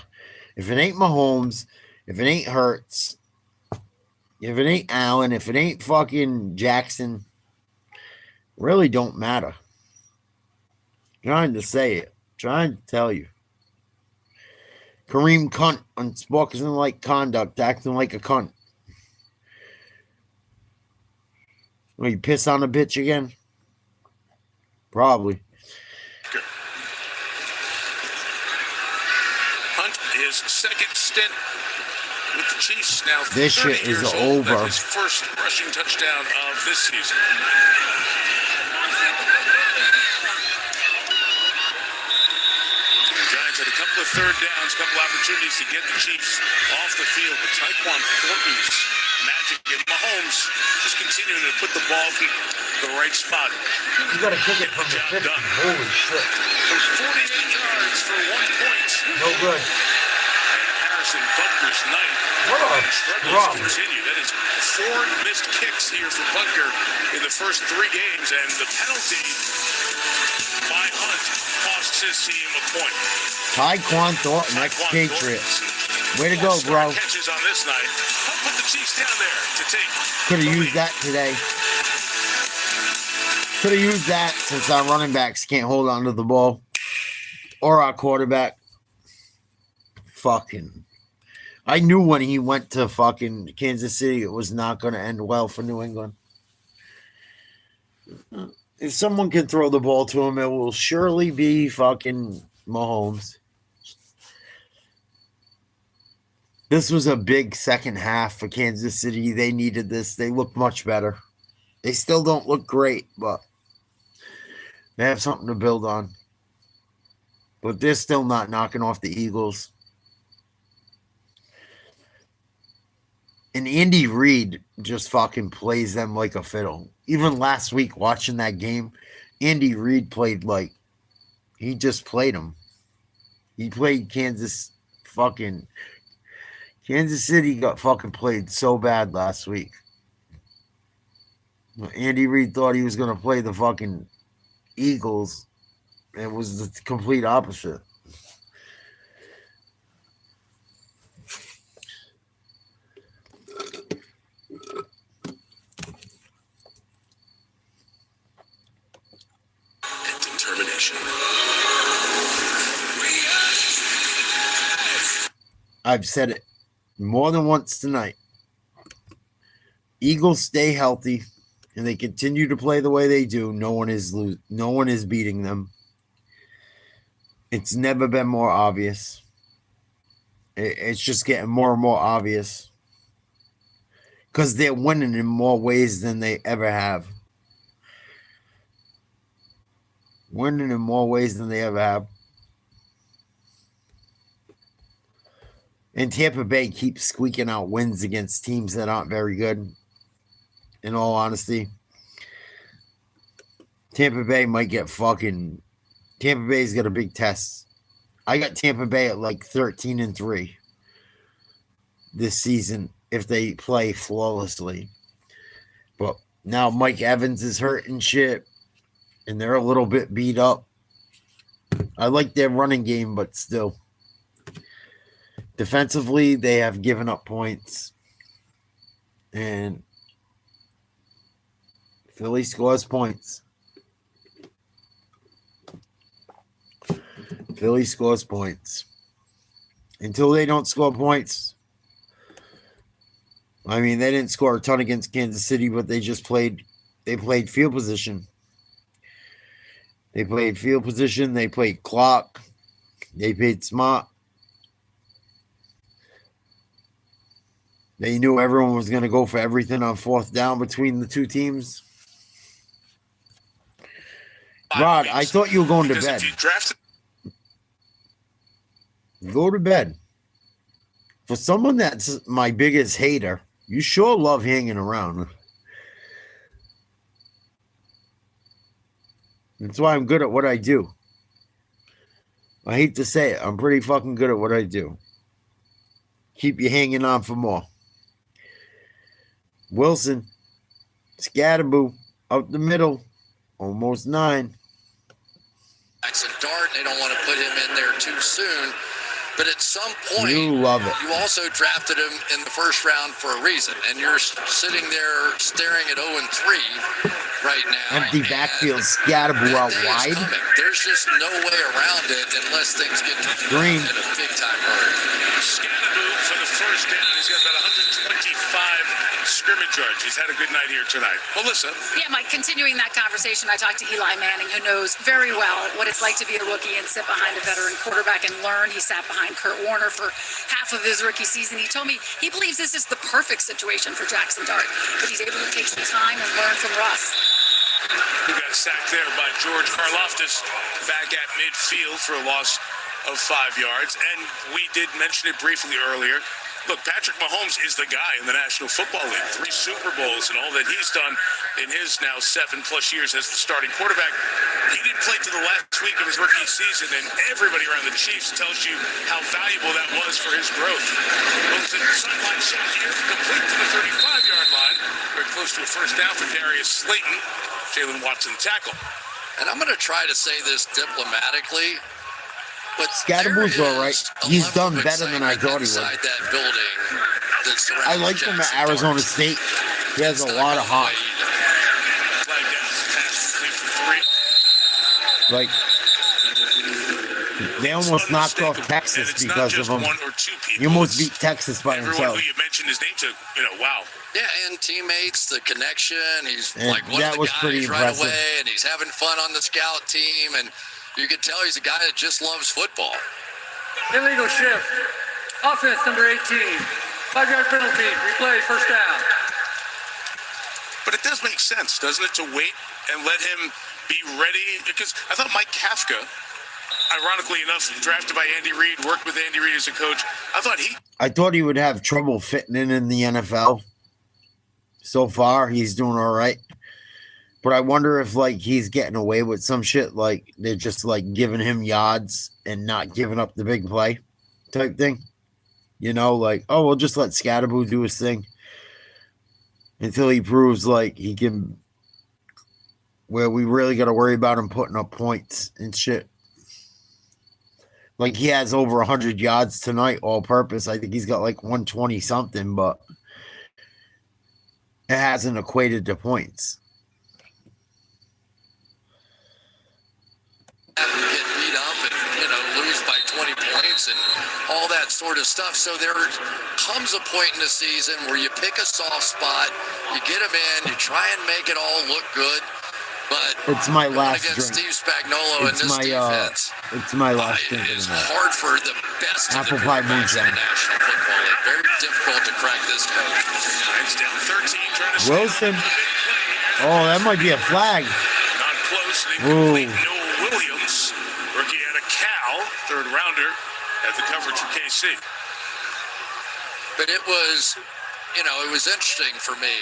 If it ain't Mahomes, if it ain't Hurts, if it ain't Allen, if it ain't fucking Jackson, really don't matter. Trying to say it. Trying to tell you. Kareem cunt, unsportsmanlike conduct, acting like a cunt. Will you piss on a bitch again? Probably. Hunt, his second stint with the Chiefs now. This shit is over. His first rushing touchdown of this season. The Giants had a couple of third downs, a couple opportunities to get the Chiefs off the field, but Tyquan Thornton's magic and Mahomes just continuing to put the ball in the right spot. You got to kick it from the 50. Holy shit. From 48 yards for 1 point. No good. And Harrison Butker's night. What a struggles continue. That is 4 missed kicks here for Butker in the first 3 games, and the penalty by Hunt costs his team a point. Tyquan Thornton, ex-Patriots. Way to go, bro. Catches on this night. Hunt put the Chiefs down there to take. Could have used that today. Could have used that since our running backs can't hold on to the ball. Or our quarterback. Fucking. I knew when he went to fucking Kansas City it was not going to end well for New England. If someone can throw the ball to him, it will surely be fucking Mahomes. This was a big second half for Kansas City. They needed this. They look much better. They still don't look great, but they have something to build on. But they're still not knocking off the Eagles. And Andy Reid just fucking plays them like a fiddle. Even last week, watching that game, Andy Reid played like he just played them. He played Kansas City got fucking played so bad last week. Andy Reid thought he was going to play the fucking Eagles. It was the complete opposite. Determination. I've said it more than once tonight. Eagles stay healthy and they continue to play the way they do. No one is beating them. It's never been more obvious. It's just getting more and more obvious because they're winning in more ways than they ever have. Winning in more ways than they ever have. And Tampa Bay keeps squeaking out wins against teams that aren't very good. In all honesty, Tampa Bay might get fucking. Tampa Bay's got a big test. I got Tampa Bay at like 13-3 this season if they play flawlessly. But now Mike Evans is hurt and shit, and they're a little bit beat up. I like their running game, but still. Defensively, they have given up points. And Philly scores points. Philly scores points. Until they don't score points. I mean, they didn't score a ton against Kansas City, but they played field position. They played field position. They played clock. They played smart. They knew everyone was going to go for everything on fourth down between the two teams. Rod, I thought you were going to bed. Go to bed. For someone that's my biggest hater, you sure love hanging around. That's why I'm good at what I do. I hate to say it. I'm pretty fucking good at what I do. Keep you hanging on for more. Wilson, Scatterboo, out the middle, almost 9. Jackson Dart, they don't want to put him in there too soon. But at some point, you love it. You also drafted him in the first round for a reason. And you're sitting there staring at 0-3 right now. Empty backfield, Scatterboo out wide. There's just no way around it unless things get Green in a big-time hurry. Scatterboo for the first down. He's got about 125 scrimmage yards. He's had a good night here tonight. Melissa. Yeah, Mike, continuing that conversation, I talked to Eli Manning, who knows very well what it's like to be a rookie and sit behind a veteran quarterback and learn. He sat behind Kurt Warner for half of his rookie season. He told me he believes this is the perfect situation for Jackson Dart, but he's able to take some time and learn from Russ. Who got sacked there by George Karlaftis back at midfield for a loss of 5 yards. And we did mention it briefly earlier. Look, Patrick Mahomes is the guy in the National Football League. 3 Super Bowls and all that he's done in his now 7+ years as the starting quarterback. He didn't play to the last week of his rookie season, and everybody around the Chiefs tells you how valuable that was for his growth. Wilson, sideline shot here, complete to the 35-yard line. Very close to a first down for Darius Slayton. Jalen Watson tackle. And I'm going to try to say this diplomatically, but Scatterboo's all right. He's done better than I thought he would. That building I liked him at Arizona State. He has a lot of heart. Like, they almost knocked off Texas because of him. He almost beat Texas by himself. watching his name tag, wow. Yeah, and teammates, the connection. He's And like one that of the was guys pretty right impressive. away, and he's having fun on the scout team, and you can tell he's a guy that just loves football. Illegal shift. Offense number 18. 5-yard penalty. Replay, first down. But it does make sense, doesn't it, to wait and let him be ready? Because I thought Mike Kafka, ironically enough, drafted by Andy Reid, worked with Andy Reid as a coach. I thought he would have trouble fitting in the NFL. So far, he's doing all right. But I wonder if, like, he's getting away with some shit. Like, they're just, like, giving him yards and not giving up the big play type thing. Like, oh, we'll just let Scatterboo do his thing until he proves, like, he can, where we really got to worry about him putting up points and shit. Like, he has over 100 yards tonight, all purpose. I think he's got, like, 120 something, but it hasn't equated to points. Get beat up and, lose by 20 points and all that sort of stuff. So there comes a point in the season where you pick a soft spot, you get them in, you try and make it all look good. But it's my last against drink. Steve Spagnuolo in this defense. It's my last drink. It's hard for the best Apple of the pie quarterbacks in moonshine. the National Football League. Very difficult to crack this code. Giants down 13, trying to Wilson. Oh, that might be a flag. not close. Ooh. Noah Williams, rookie out of Cal, third rounder at the coverage for KC. But it was interesting for me.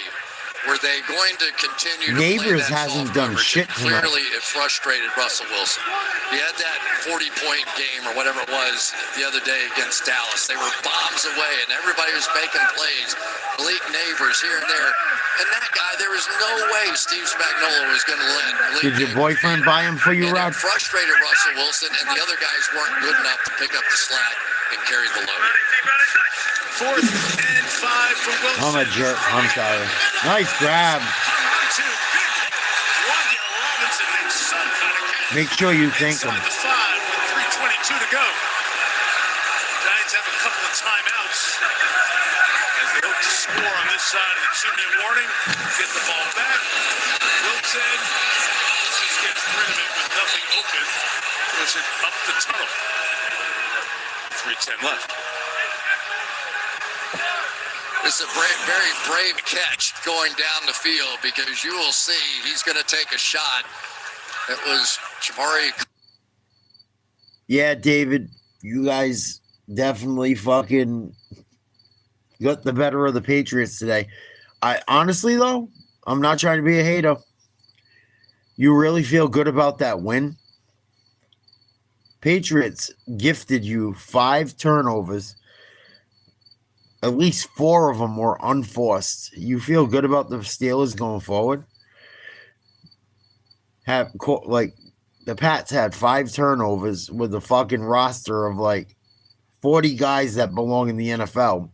Were they going to continue to Neighbors play that hasn't soft done coverage? shit And tonight. clearly, it frustrated Russell Wilson. He had that 40-point game or whatever it was the other day against Dallas. They were bombs away, and everybody was making plays. Malik Neighbors here and there. And that guy, there was no way Steve Spagnuolo was going to let Malik Did your boyfriend buy him for you, and Rod? it frustrated Russell Wilson, and the other guys weren't good enough to pick up the slack and carry the load. 4th and 5 for Wilson. I'm a jerk. I'm sorry. Nice grab. Make sure you thank him. The 5 with 3:22 to go. Giants have a couple of timeouts as they hope to score on this side of the 2-minute warning. Get the ball back. Wilson just gets rid of it with nothing open. Push it up the tunnel. 3:10 left. It's a very brave catch going down the field because you will see he's going to take a shot. It was Jamari. Yeah, David, you guys definitely fucking got the better of the Patriots today. I honestly, though, I'm not trying to be a hater. You really feel good about that win? Patriots gifted you 5 turnovers. At least 4 of them were unforced. You feel good about the Steelers going forward? The Pats had 5 turnovers with a fucking roster of like 40 guys that belong in the NFL.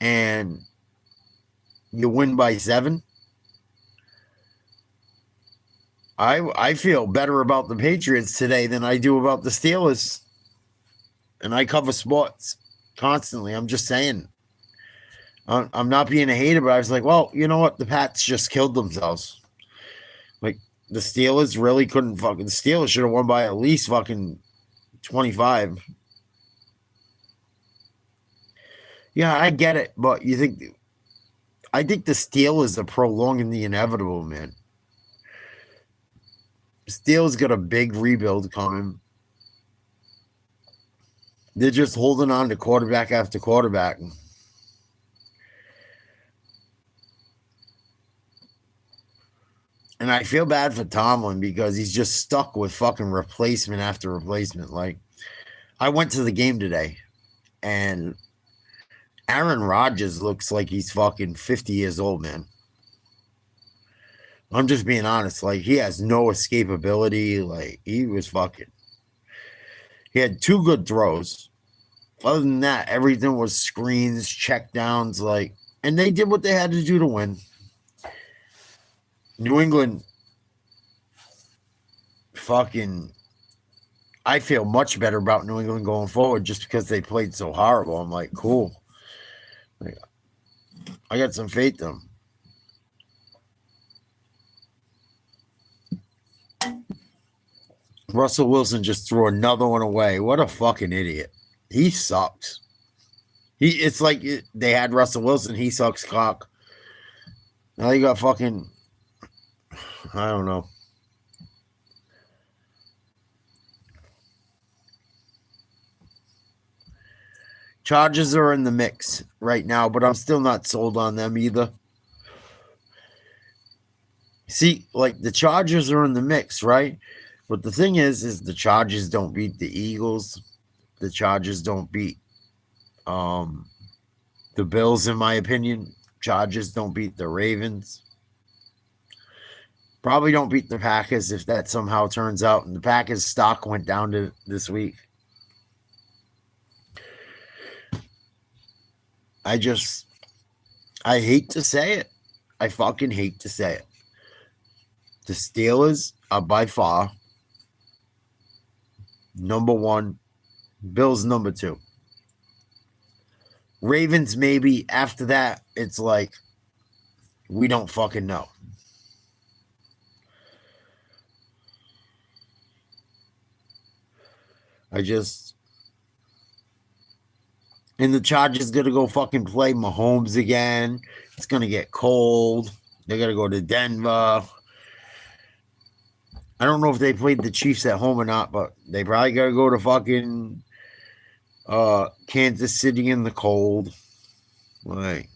And you win by 7. I feel better about the Patriots today than I do about the Steelers. And I cover sports constantly. I'm just saying. I'm not being a hater, but I was like, well, you know what? The Pats just killed themselves. Like, the Steelers really couldn't fucking... The Steelers should have won by at least fucking 25. Yeah, I get it, but you think... I think the Steelers are prolonging the inevitable, man. The Steelers got a big rebuild coming. They're just holding on to quarterback after quarterback. And I feel bad for Tomlin because he's just stuck with fucking replacement after replacement. Like, I went to the game today, and Aaron Rodgers looks like he's fucking 50 years old, man. I'm just being honest. Like, he has no escapability. Like, he was fucking... He had 2 good throws. Other than that, everything was screens, check downs, like... And they did what they had to do to win. New England fucking... I feel much better about New England going forward just because they played so horrible. I'm like, cool. I got some faith in him. Russell Wilson just threw another one away. What a fucking idiot. He sucks. It's like they had Russell Wilson. He sucks cock. Now you got fucking, I don't know. Chargers are in the mix right now, but I'm still not sold on them either. See, like the Chargers are in the mix, right? But the thing is the Chargers don't beat the Eagles. The Chargers don't beat the Bills, in my opinion. Chargers don't beat the Ravens. Probably don't beat the Packers if that somehow turns out. And the Packers stock went down to this week. I hate to say it. I fucking hate to say it. The Steelers are by far number one. Bills number two. Ravens maybe. After that, it's like we don't fucking know. And the Chargers gonna go fucking play Mahomes again. It's gonna get cold. They're gonna go to Denver. I don't know if they played the Chiefs at home or not, but they probably gotta go to fucking Kansas City in the cold. Like,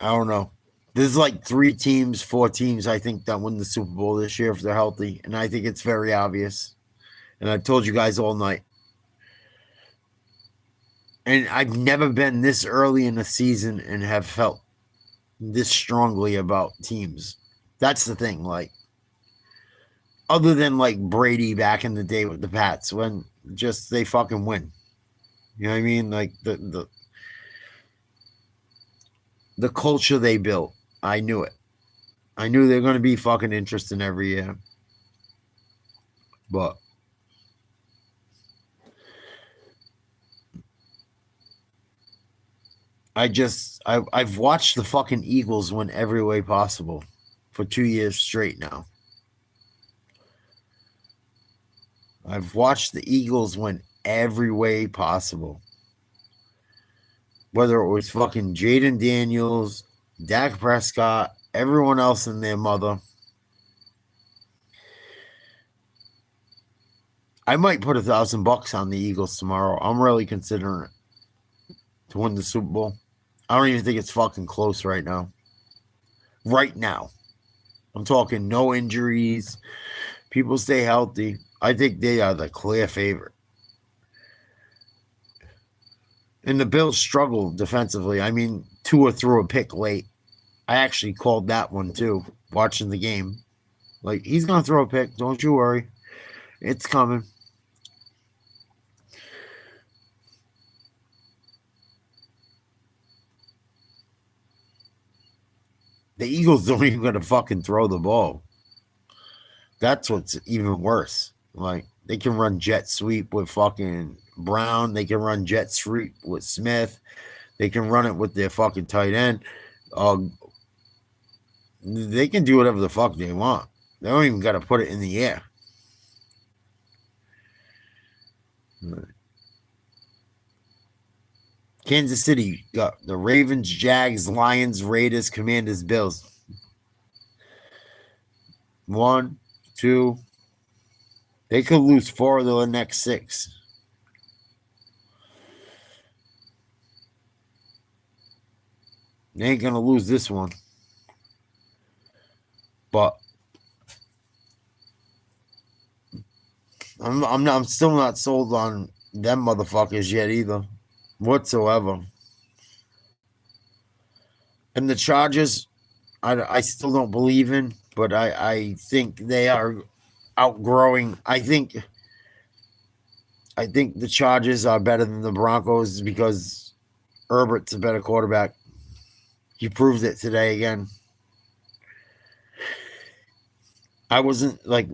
I don't know. There's like 4 teams, I think, that win the Super Bowl this year if they're healthy. And I think it's very obvious. And I've told you guys all night. And I've never been this early in the season and have felt this strongly about teams. That's the thing. Like, other than like Brady back in the day with the Pats, when just they fucking win. You know what I mean? Like the culture they built. I knew it. I knew they're going to be fucking interesting every year. But I've watched the fucking Eagles win every way possible for 2 years straight now. I've watched the Eagles win every way possible. Whether it was fucking Jaden Daniels, Dak Prescott, everyone else and their mother. I might put $1,000 on the Eagles tomorrow. I'm really considering it to win the Super Bowl. I don't even think it's fucking close right now. Right now. I'm talking no injuries. People stay healthy. I think they are the clear favorite. And the Bills struggled defensively. I mean, Tua threw a pick late. I actually called that one too, watching the game. Like, he's going to throw a pick. Don't you worry. It's coming. The Eagles don't even going to fucking throw the ball. That's what's even worse. Like, they can run jet sweep with fucking Brown. They can run jet sweep with Smith. They can run it with their fucking tight end. They can do whatever the fuck they want. They don't even got to put it in the air. Kansas City got the Ravens, Jags, Lions, Raiders, Commanders, Bills. 1, 2. They could lose 4 of the next 6. They ain't gonna lose this one. But I'm still not sold on them motherfuckers yet either. Whatsoever. And the Chargers, I still don't believe in, but I think they are outgrowing. I think the Chargers are better than the Broncos because Herbert's a better quarterback. He proved it today again. I wasn't like,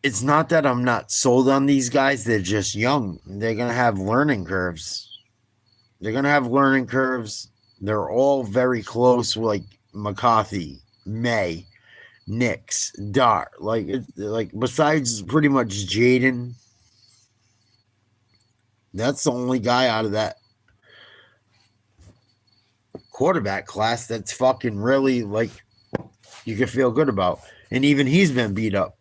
it's not that I'm not sold on these guys. They're just young. They're going to have learning curves. They're all very close, like McCarthy, May, Nix, Dart. Like besides pretty much Jaden, that's the only guy out of that quarterback class that's fucking really, like, you can feel good about. And even he's been beat up.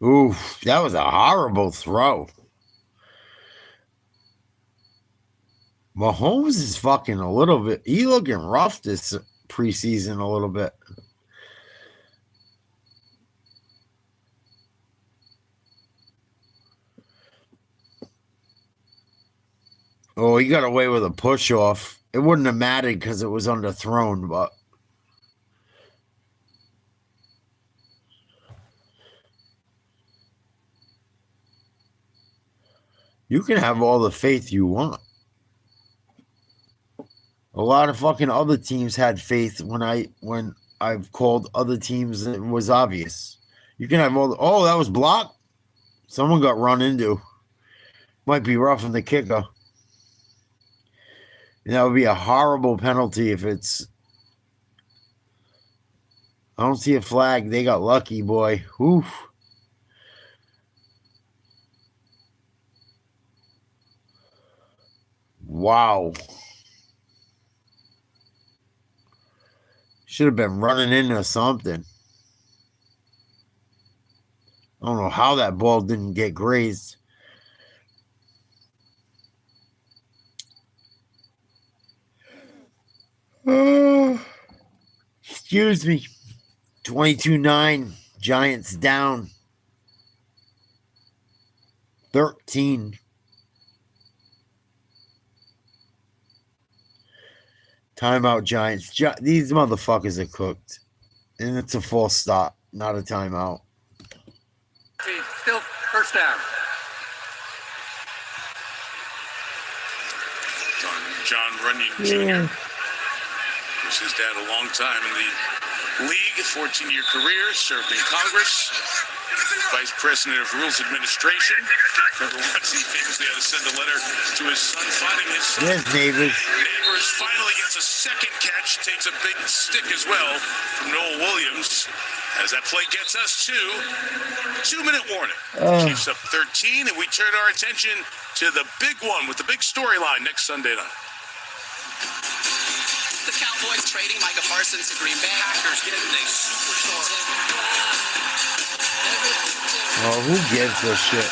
Ooh, that was a horrible throw. Mahomes is fucking a little bit. He looking rough this preseason a little bit. Oh, he got away with a push off. It wouldn't have mattered because it was underthrown, but you can have all the faith you want. A lot of fucking other teams had faith when I've called other teams and it was obvious. You can have all the, oh, that was blocked. Someone got run into. Might be roughing the kicker. And that would be a horrible penalty if it's. I don't see a flag. They got lucky, boy. Oof. Wow. Should have been running into something. I don't know how that ball didn't get grazed. Excuse me. 22-9. Giants down. 13. Timeout, Giants. These motherfuckers are cooked. And it's a full stop, not a timeout. Still first down. John Runyon Jr. Was his dad a long time in the league, 14-year career, served in Congress, Vice President of Rules Administration. Remember once he famously had to send a letter to his son finding his son. Yes, Neighbors. Neighbors finally gets a second catch, takes a big stick as well from Noel Williams. As that play gets us to 2-minute warning. Chiefs up 13, and we turn our attention to the big one with the big storyline next Sunday night. The Cowboys trading Micah Parsons to Green Bay. Packers getting a superstar. Oh, who gives a shit?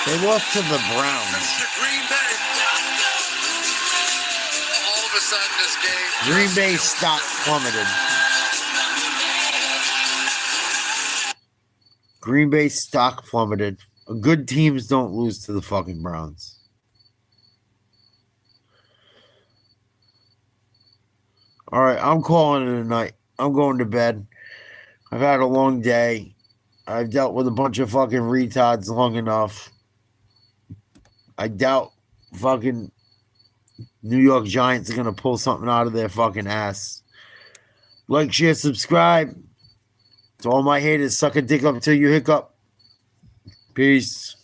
They lost to the Browns. Green Bay. All of a sudden, this game. Green Bay stock plummeted. Green Bay stock plummeted. Good teams don't lose to the fucking Browns. All right, I'm calling it a night. I'm going to bed. I've had a long day. I've dealt with a bunch of fucking retards long enough. I doubt fucking New York Giants are going to pull something out of their fucking ass. Like, share, subscribe. To all my haters, suck a dick up until you hiccup. Peace.